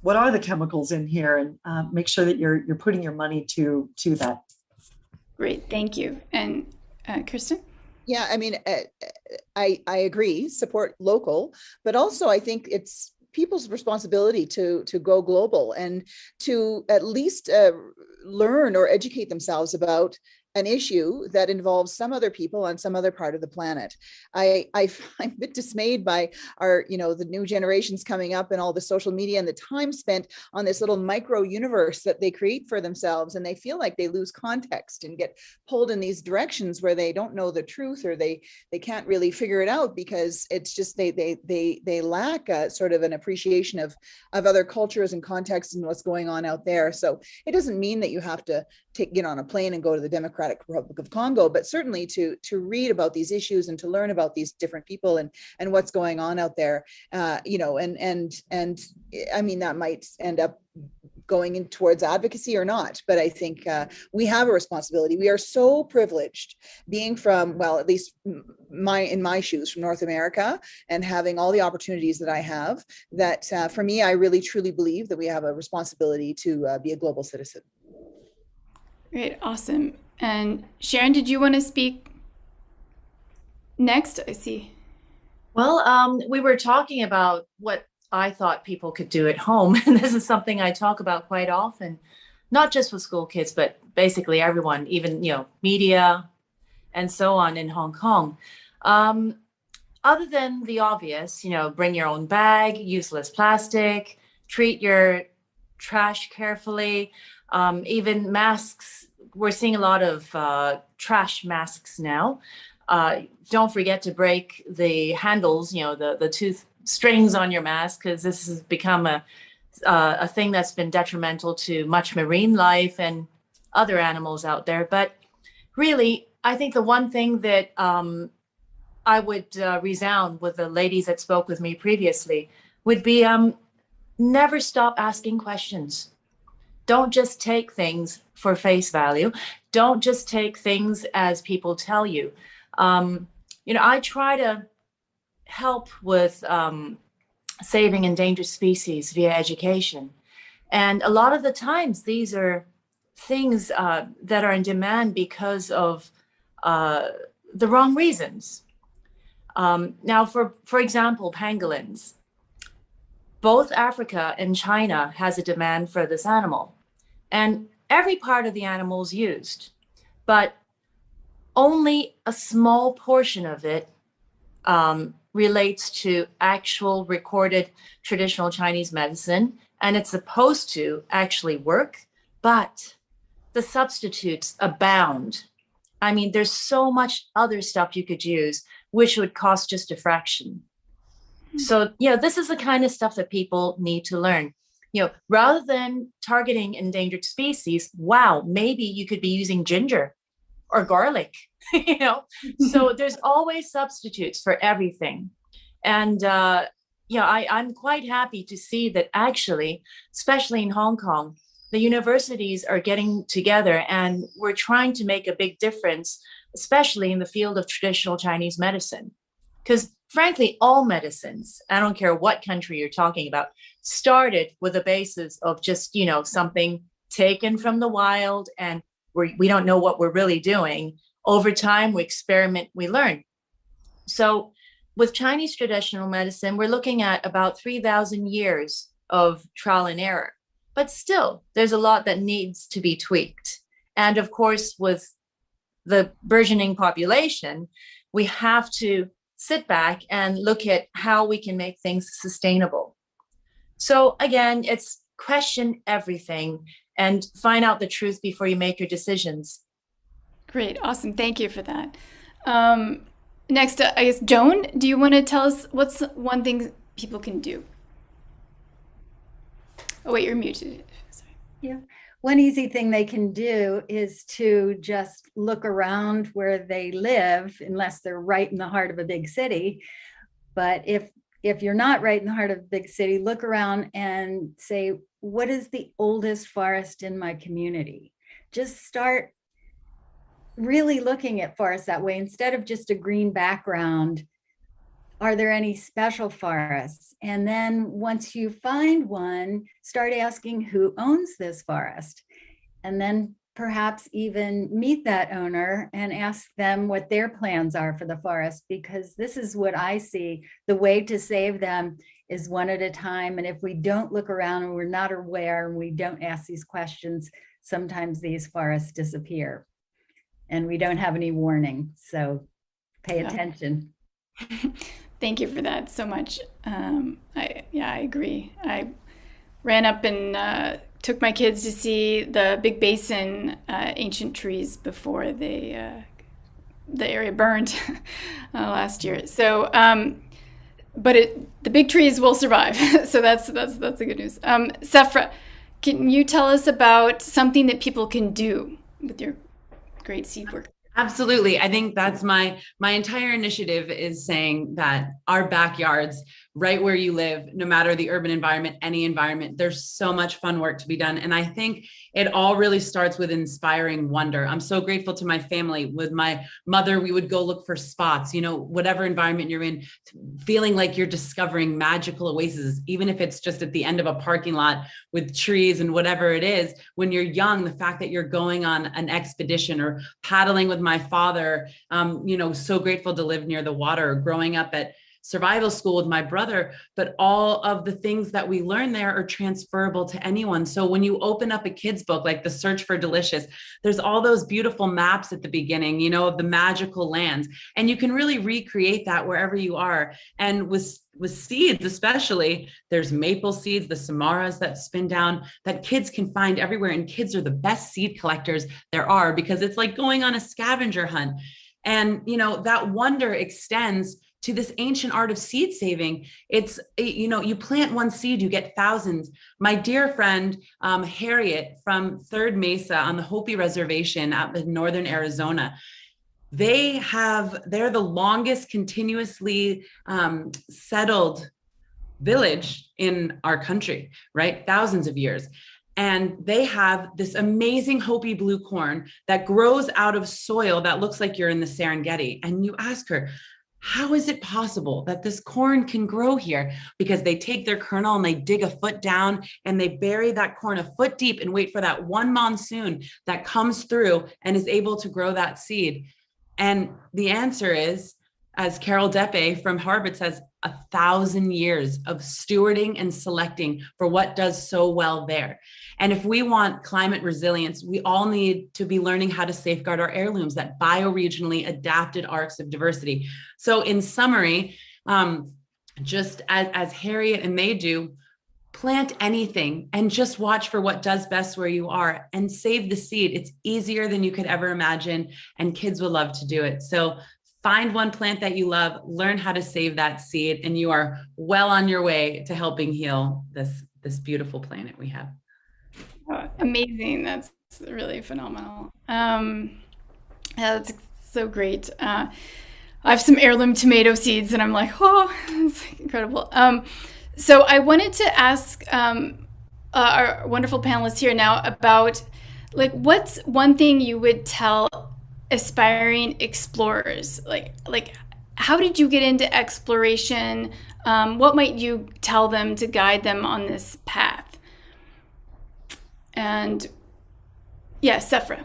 what are the chemicals in here, and make sure that you're putting your money to that. Great, thank you. And Kristen? Yeah, I agree, support local, but also I think it's people's responsibility to go global and to at least learn or educate themselves about an issue that involves some other people on some other part of the planet. I'm a bit dismayed by our, the new generations coming up and all the social media and the time spent on this little micro universe that they create for themselves. And they feel like they lose context and get pulled in these directions where they don't know the truth, or they can't really figure it out because it's just, they lack a sort of an appreciation of other cultures and contexts and what's going on out there. So it doesn't mean that you have to get on a plane and go to the Democratic Democratic Republic of Congo, but certainly to read about these issues and to learn about these different people and what's going on out there, you know, and I mean, that might end up going in towards advocacy or not, but I think we have a responsibility. We are so privileged being from, well, at least in my shoes, from North America, and having all the opportunities that I have, that for me, I really truly believe that we have a responsibility to be a global citizen. Great, awesome. And Sharon, did you want to speak next? I see. Well, we were talking about what I thought people could do at home. And this is something I talk about quite often, not just with school kids, but basically everyone, even, you know, media and so on in Hong Kong. Other than the obvious, you know, bring your own bag, use less plastic, treat your trash carefully, even masks. We're seeing a lot of trash masks now. Don't forget to break the handles, you know, the tooth strings on your mask, because this has become a thing that's been detrimental to much marine life and other animals out there. But really, I think the one thing that I would resound with the ladies that spoke with me previously would be never stop asking questions. Don't just take things for face value. Don't just take things as people tell you. You know, I try to help with saving endangered species via education. And a lot of the times, these are things that are in demand because of the wrong reasons. Now, for example, pangolins. Both Africa and China has a demand for this animal. And every part of the animal is used, but only a small portion of it relates to actual recorded traditional Chinese medicine, and it's supposed to actually work, but the substitutes abound. I mean, there's so much other stuff you could use, which would cost just a fraction. So, you know, this is the kind of stuff that people need to learn. You know, rather than targeting endangered species, wow, maybe you could be using ginger or garlic, you know? So there's always substitutes for everything. And, you know, I'm quite happy to see that actually, especially in Hong Kong, the universities are getting together and we're trying to make a big difference, especially in the field of traditional Chinese medicine. Because frankly, all medicines, I don't care what country you're talking about, started with a basis of just, you know, something taken from the wild, and we don't know what we're really doing. Over time, we experiment, we learn. So with Chinese traditional medicine, we're looking at about 3,000 years of trial and error. But still, there's a lot that needs to be tweaked. And of course, with the burgeoning population, we have to sit back and look at how we can make things sustainable. So again, it's question everything and find out the truth before you make your decisions. Great, awesome, thank you for that. Next, I guess, Joan, do you want to tell us what's one thing people can do? Oh wait, you're muted. Sorry. Yeah. One easy thing they can do is to just look around where they live, unless they're right in the heart of a big city. But if you're not right in the heart of a big city, look around and say, what is the oldest forest in my community? Just start really looking at forests that way, instead of just a green background. Are there any special forests? And then once you find one, start asking who owns this forest. And then perhaps even meet that owner and ask them what their plans are for the forest, because this is what I see. The way to save them is one at a time. And if we don't look around and we're not aware and we don't ask these questions, sometimes these forests disappear and we don't have any warning. So pay attention. Thank you for that so much. I agree. I ran up and took my kids to see the Big Basin ancient trees before the area burned last year. So, but the big trees will survive. So that's the good news. Sefra, can you tell us about something that people can do with your great seed work. Absolutely. I think that's my entire initiative is saying that our backyards, right where you live, no matter the urban environment, any environment, there's so much fun work to be done. And I think it all really starts with inspiring wonder. I'm so grateful to my family. With my mother, we would go look for spots, whatever environment you're in, feeling like you're discovering magical oases, even if it's just at the end of a parking lot with trees and whatever it is. When you're young, the fact that you're going on an expedition or paddling with my father, so grateful to live near the water, growing up at survival school with my brother, but all of the things that we learn there are transferable to anyone. So when you open up a kid's book, like The Search for Delicious, there's all those beautiful maps at the beginning, of the magical lands, and you can really recreate that wherever you are. And with seeds, especially, there's maple seeds, the samaras that spin down that kids can find everywhere. And kids are the best seed collectors there are, because it's like going on a scavenger hunt. And, that wonder extends to this ancient art of seed saving. It's, you plant one seed, you get thousands. My dear friend, Harriet from Third Mesa on the Hopi Reservation out in northern Arizona, they're the longest continuously settled village in our country, right? Thousands of years. And they have this amazing Hopi blue corn that grows out of soil that looks like you're in the Serengeti. And you ask her, how is it possible that this corn can grow here? Because they take their kernel and they dig a foot down and they bury that corn a foot deep and wait for that one monsoon that comes through and is able to grow that seed. And the answer is, as Carol Deppe from Harvard says, 1,000 years of stewarding and selecting for what does so well there. And if we want climate resilience, we all need to be learning how to safeguard our heirlooms, that bioregionally adapted arcs of diversity. So in summary, just as Harriet and they do, plant anything and just watch for what does best where you are and save the seed. It's easier than you could ever imagine, and kids will love to do it. So find one plant that you love, learn how to save that seed, and you are well on your way to helping heal this beautiful planet we have. Oh, amazing. That's really phenomenal. That's so great. I have some heirloom tomato seeds and I'm like, oh, that's incredible. So I wanted to ask our wonderful panelists here now about, what's one thing you would tell aspiring explorers? Like how did you get into exploration? What might you tell them to guide them on this path? And yeah, Sephra.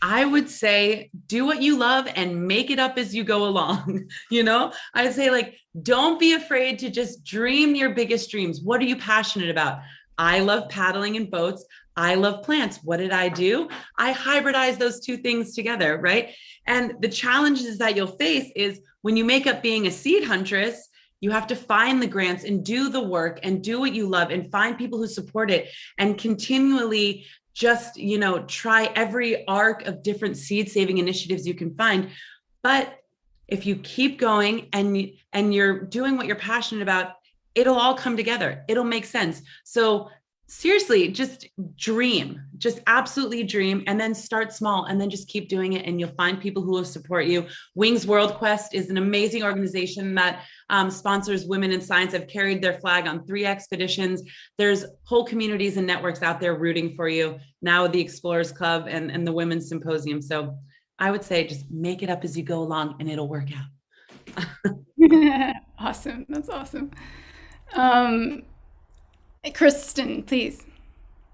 I would say do what you love and make it up as you go along. I'd say don't be afraid to just dream your biggest dreams. What are you passionate about? I love paddling in boats. I love plants. What did I do? I hybridized those two things together, right? And the challenges that you'll face is when you make up being a seed huntress, you have to find the grants and do the work and do what you love and find people who support it and continually just, try every arc of different seed saving initiatives you can find. But if you keep going and you're doing what you're passionate about, it'll all come together. It'll make sense. So seriously, just dream, just absolutely dream, and then start small and then just keep doing it. And you'll find people who will support you. Wings World Quest is an amazing organization that sponsors women in science. I've carried their flag on 3 expeditions. There's whole communities and networks out there rooting for you now with the Explorers Club and the Women's Symposium. So I would say just make it up as you go along and it'll work out. Awesome. That's awesome. Kristen, please.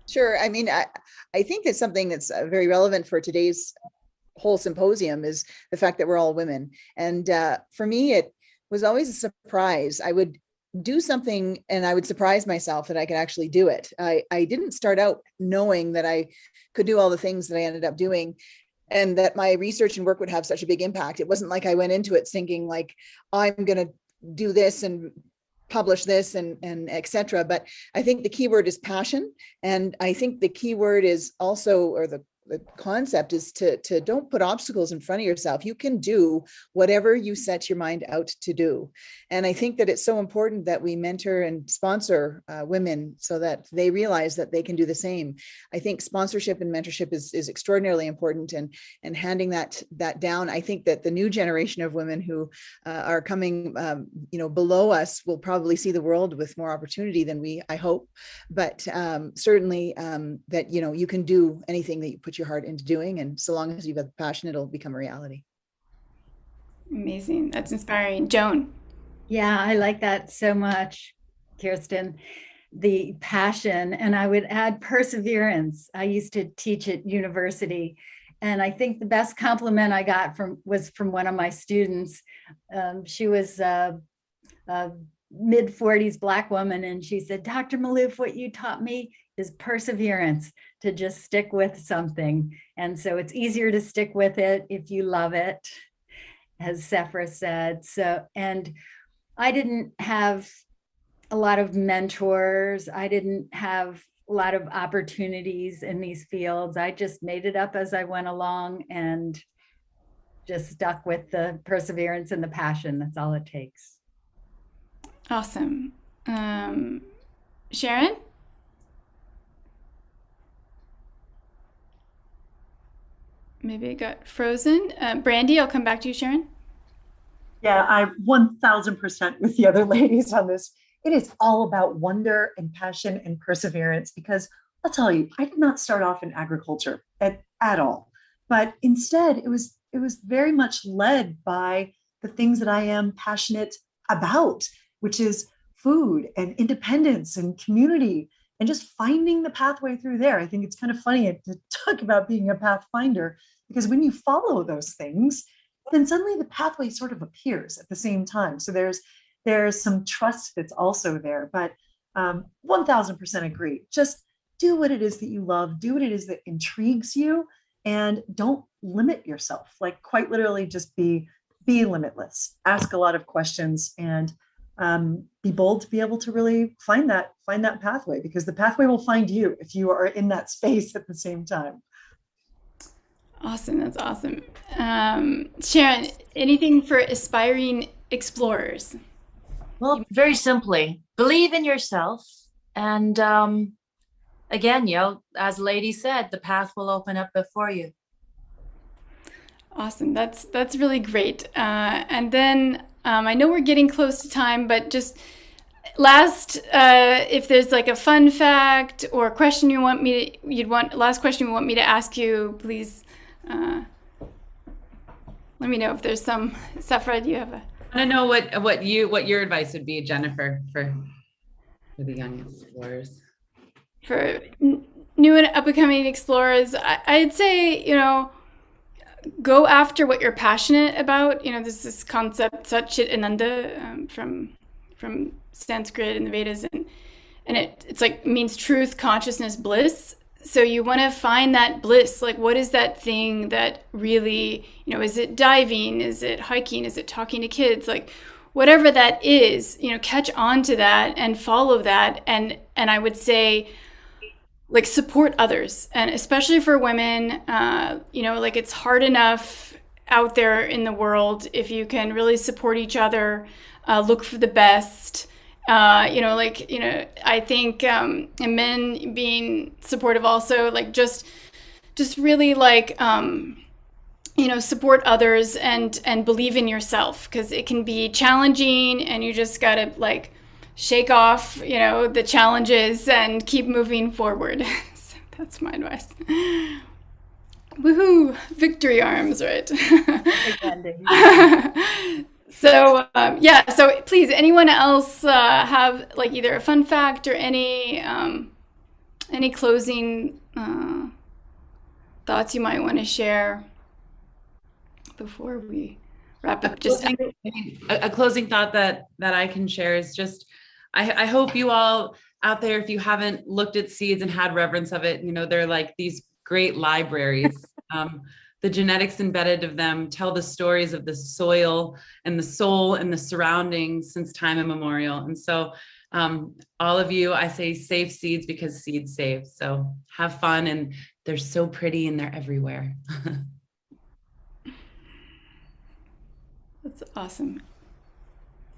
Sure. I mean, I think that something that's very relevant for today's whole symposium is the fact that we're all women. And for me, it was always a surprise. I would do something and I would surprise myself that I could actually do it. I didn't start out knowing that I could do all the things that I ended up doing and that my research and work would have such a big impact. It wasn't like I went into it thinking like, I'm going to do this and publish this and et cetera. But I think the key word is passion. And I think the key word is also, or the concept is to don't put obstacles in front of yourself. You can do whatever you set your mind out to do. And I think that it's so important that we mentor and sponsor women so that they realize that they can do the same. I think sponsorship and mentorship is extraordinarily important, and handing that down. I think that the new generation of women who are coming below us will probably see the world with more opportunity than we, I hope. But certainly that, you can do anything that you put your heart into doing. And so long as you've got the passion, it'll become a reality. Amazing. That's inspiring. Joan. Yeah, I like that so much, Kirsten. The passion, and I would add perseverance. I used to teach at university, and I think the best compliment I got was from one of my students. She was a mid-40s Black woman, and she said, "Dr. Malouf, what you taught me is perseverance, to just stick with something." And so it's easier to stick with it if you love it, as Sephra said. So, and I didn't have a lot of mentors. I didn't have a lot of opportunities in these fields. I just made it up as I went along and just stuck with the perseverance and the passion. That's all it takes. Awesome. Sharon? Maybe it got frozen. Brandy, I'll come back to you, Sharon. Yeah, I'm 1000% with the other ladies on this. It is all about wonder and passion and perseverance, because I'll tell you, I did not start off in agriculture at all, but instead it was very much led by the things that I am passionate about, which is food and independence and community, and just finding the pathway through there. I think it's kind of funny to talk about being a pathfinder, because when you follow those things, then suddenly the pathway sort of appears at the same time. So there's some trust that's also there, but 1000% agree. Just do what it is that you love, do what it is that intrigues you, and don't limit yourself. Like, quite literally, just be limitless. Ask a lot of questions, and be bold to be able to really find that pathway, because the pathway will find you if you are in that space at the same time. Awesome. That's awesome. Sharon, anything for aspiring explorers? Well, very simply, believe in yourself. And again, as Lady said, the path will open up before you. Awesome. That's really great. And then I know we're getting close to time, but just last, if there's like a fun fact or question last question you want me to ask you, please let me know if there's some. Sephra, do you have a? I don't know what your advice would be, Jennifer, for the young explorers. For new and up-and-coming explorers, I'd say, go after what you're passionate about. There's this concept, Satchit Ananda, from Sanskrit and the Vedas, and it's like means truth, consciousness, bliss. So you want to find that bliss. Like, what is that thing that really, is it diving? Is it hiking? Is it talking to kids? Like, whatever that is, catch on to that and follow that. And I would say, like, support others. And especially for women, like, it's hard enough out there in the world. If you can really support each other, look for the best. I think, and men being supportive also, like, just really, like, support others and believe in yourself, because it can be challenging, and you just gotta, like, shake off, the challenges and keep moving forward. So that's my advice. Woohoo! Victory arms, right? So, so please, anyone else have, like, either a fun fact or any closing thoughts you might want to share before we wrap up? Just a closing thought that I can share is just, I hope you all out there, if you haven't looked at seeds and had reverence of it, they're like these great libraries. The genetics embedded of them tell the stories of the soil and the soul and the surroundings since time immemorial. And so all of you, I say save seeds, because seeds save. So have fun and They're so pretty and they're everywhere. That's awesome.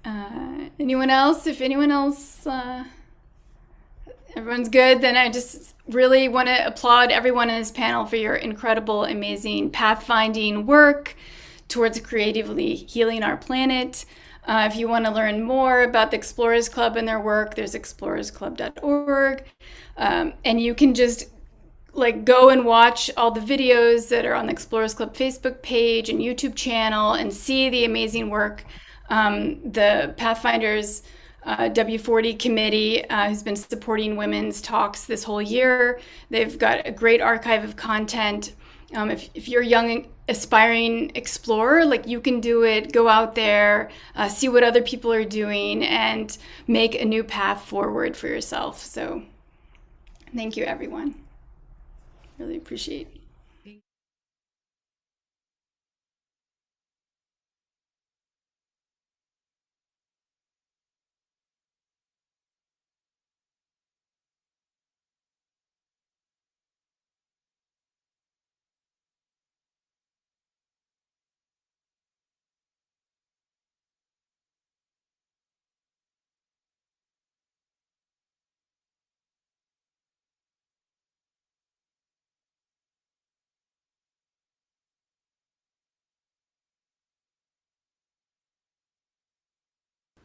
Anyone else? If anyone else, everyone's good, then I just really want to applaud everyone in this panel for your incredible, amazing pathfinding work towards creatively healing our planet. If you want to learn more about the Explorers Club and their work, there's explorersclub.org. And you can just go and watch all the videos that are on the Explorers Club Facebook page and YouTube channel and see the amazing work. The Pathfinders W40 committee has been supporting women's talks this whole year. They've got a great archive of content. If you're a young aspiring explorer, you can do it, go out there, see what other people are doing and make a new path forward for yourself. So thank you, everyone. Really appreciate it.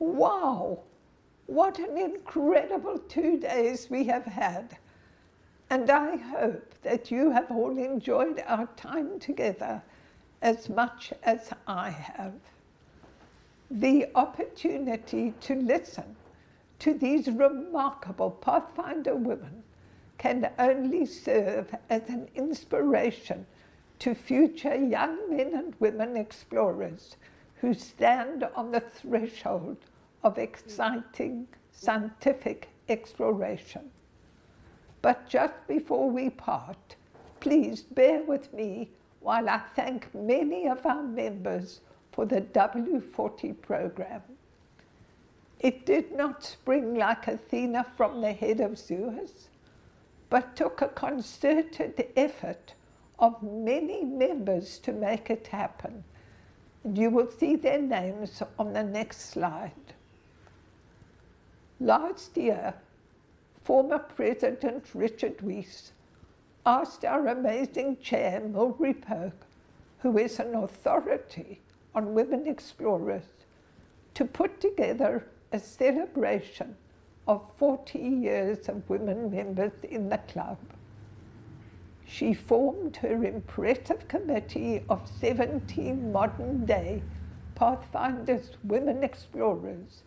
Wow, what an incredible 2 days we have had. And I hope that you have all enjoyed our time together as much as I have. The opportunity to listen to these remarkable Pathfinder women can only serve as an inspiration to future young men and women explorers who stand on the threshold of exciting scientific exploration. But just before we part, please bear with me while I thank many of our members for the W40 program. It did not spring like Athena from the head of Zeus, but took a concerted effort of many members to make it happen. And you will see their names on the next slide. Last year, former President Richard Weiss asked our amazing chair, Mulberry Poke, who is an authority on women explorers, to put together a celebration of 40 years of women members in the club. She formed her impressive committee of 17 modern-day Pathfinders women explorers,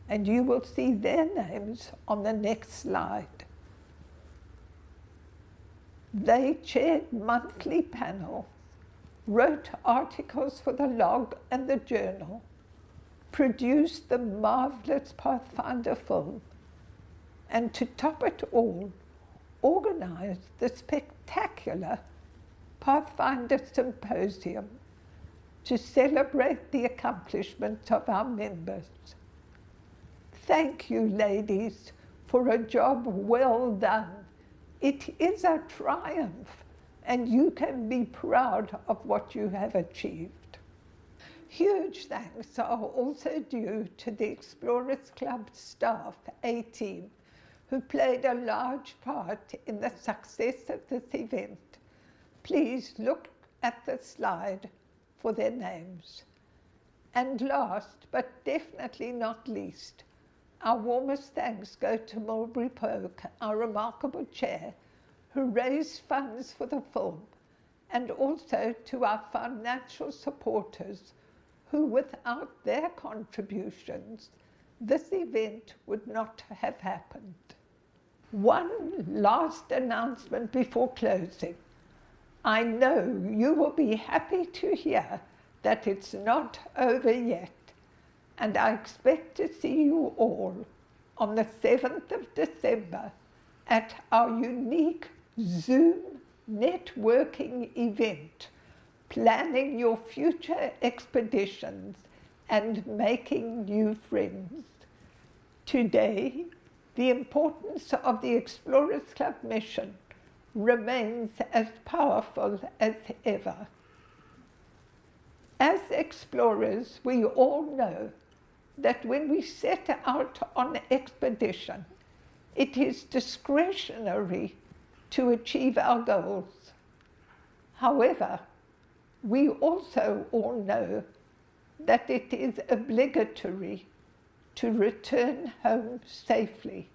and you will see their names on the next slide. They chaired monthly panels, wrote articles for the log and the journal, produced the marvelous Pathfinder film, and to top it all, organized the spectacular Pathfinder Symposium to celebrate the accomplishments of our members. Thank you, ladies, for a job well done. It is a triumph, and you can be proud of what you have achieved. Huge thanks are also due to the Explorers Club staff, A-team, who played a large part in the success of this event. Please look at the slide for their names. And last, but definitely not least, our warmest thanks go to Mulberry Poke, our remarkable chair, who raised funds for the film, and also to our financial supporters, who without their contributions, this event would not have happened. One last announcement before closing. I know you will be happy to hear that it's not over yet, and I expect to see you all on the 7th of December at our unique Zoom networking event, planning your future expeditions and making new friends. Today, the importance of the Explorers Club mission remains as powerful as ever. As explorers, we all know that when we set out on expedition, it is discretionary to achieve our goals. However, we also all know that it is obligatory to return home safely.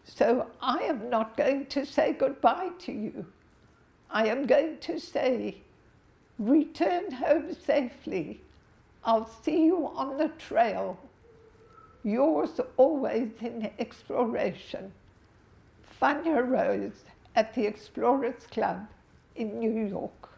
So I am not going to say goodbye to you. I am going to say, return home safely. I'll see you on the trail. Yours always in exploration, Fania Rose at the Explorers Club in New York.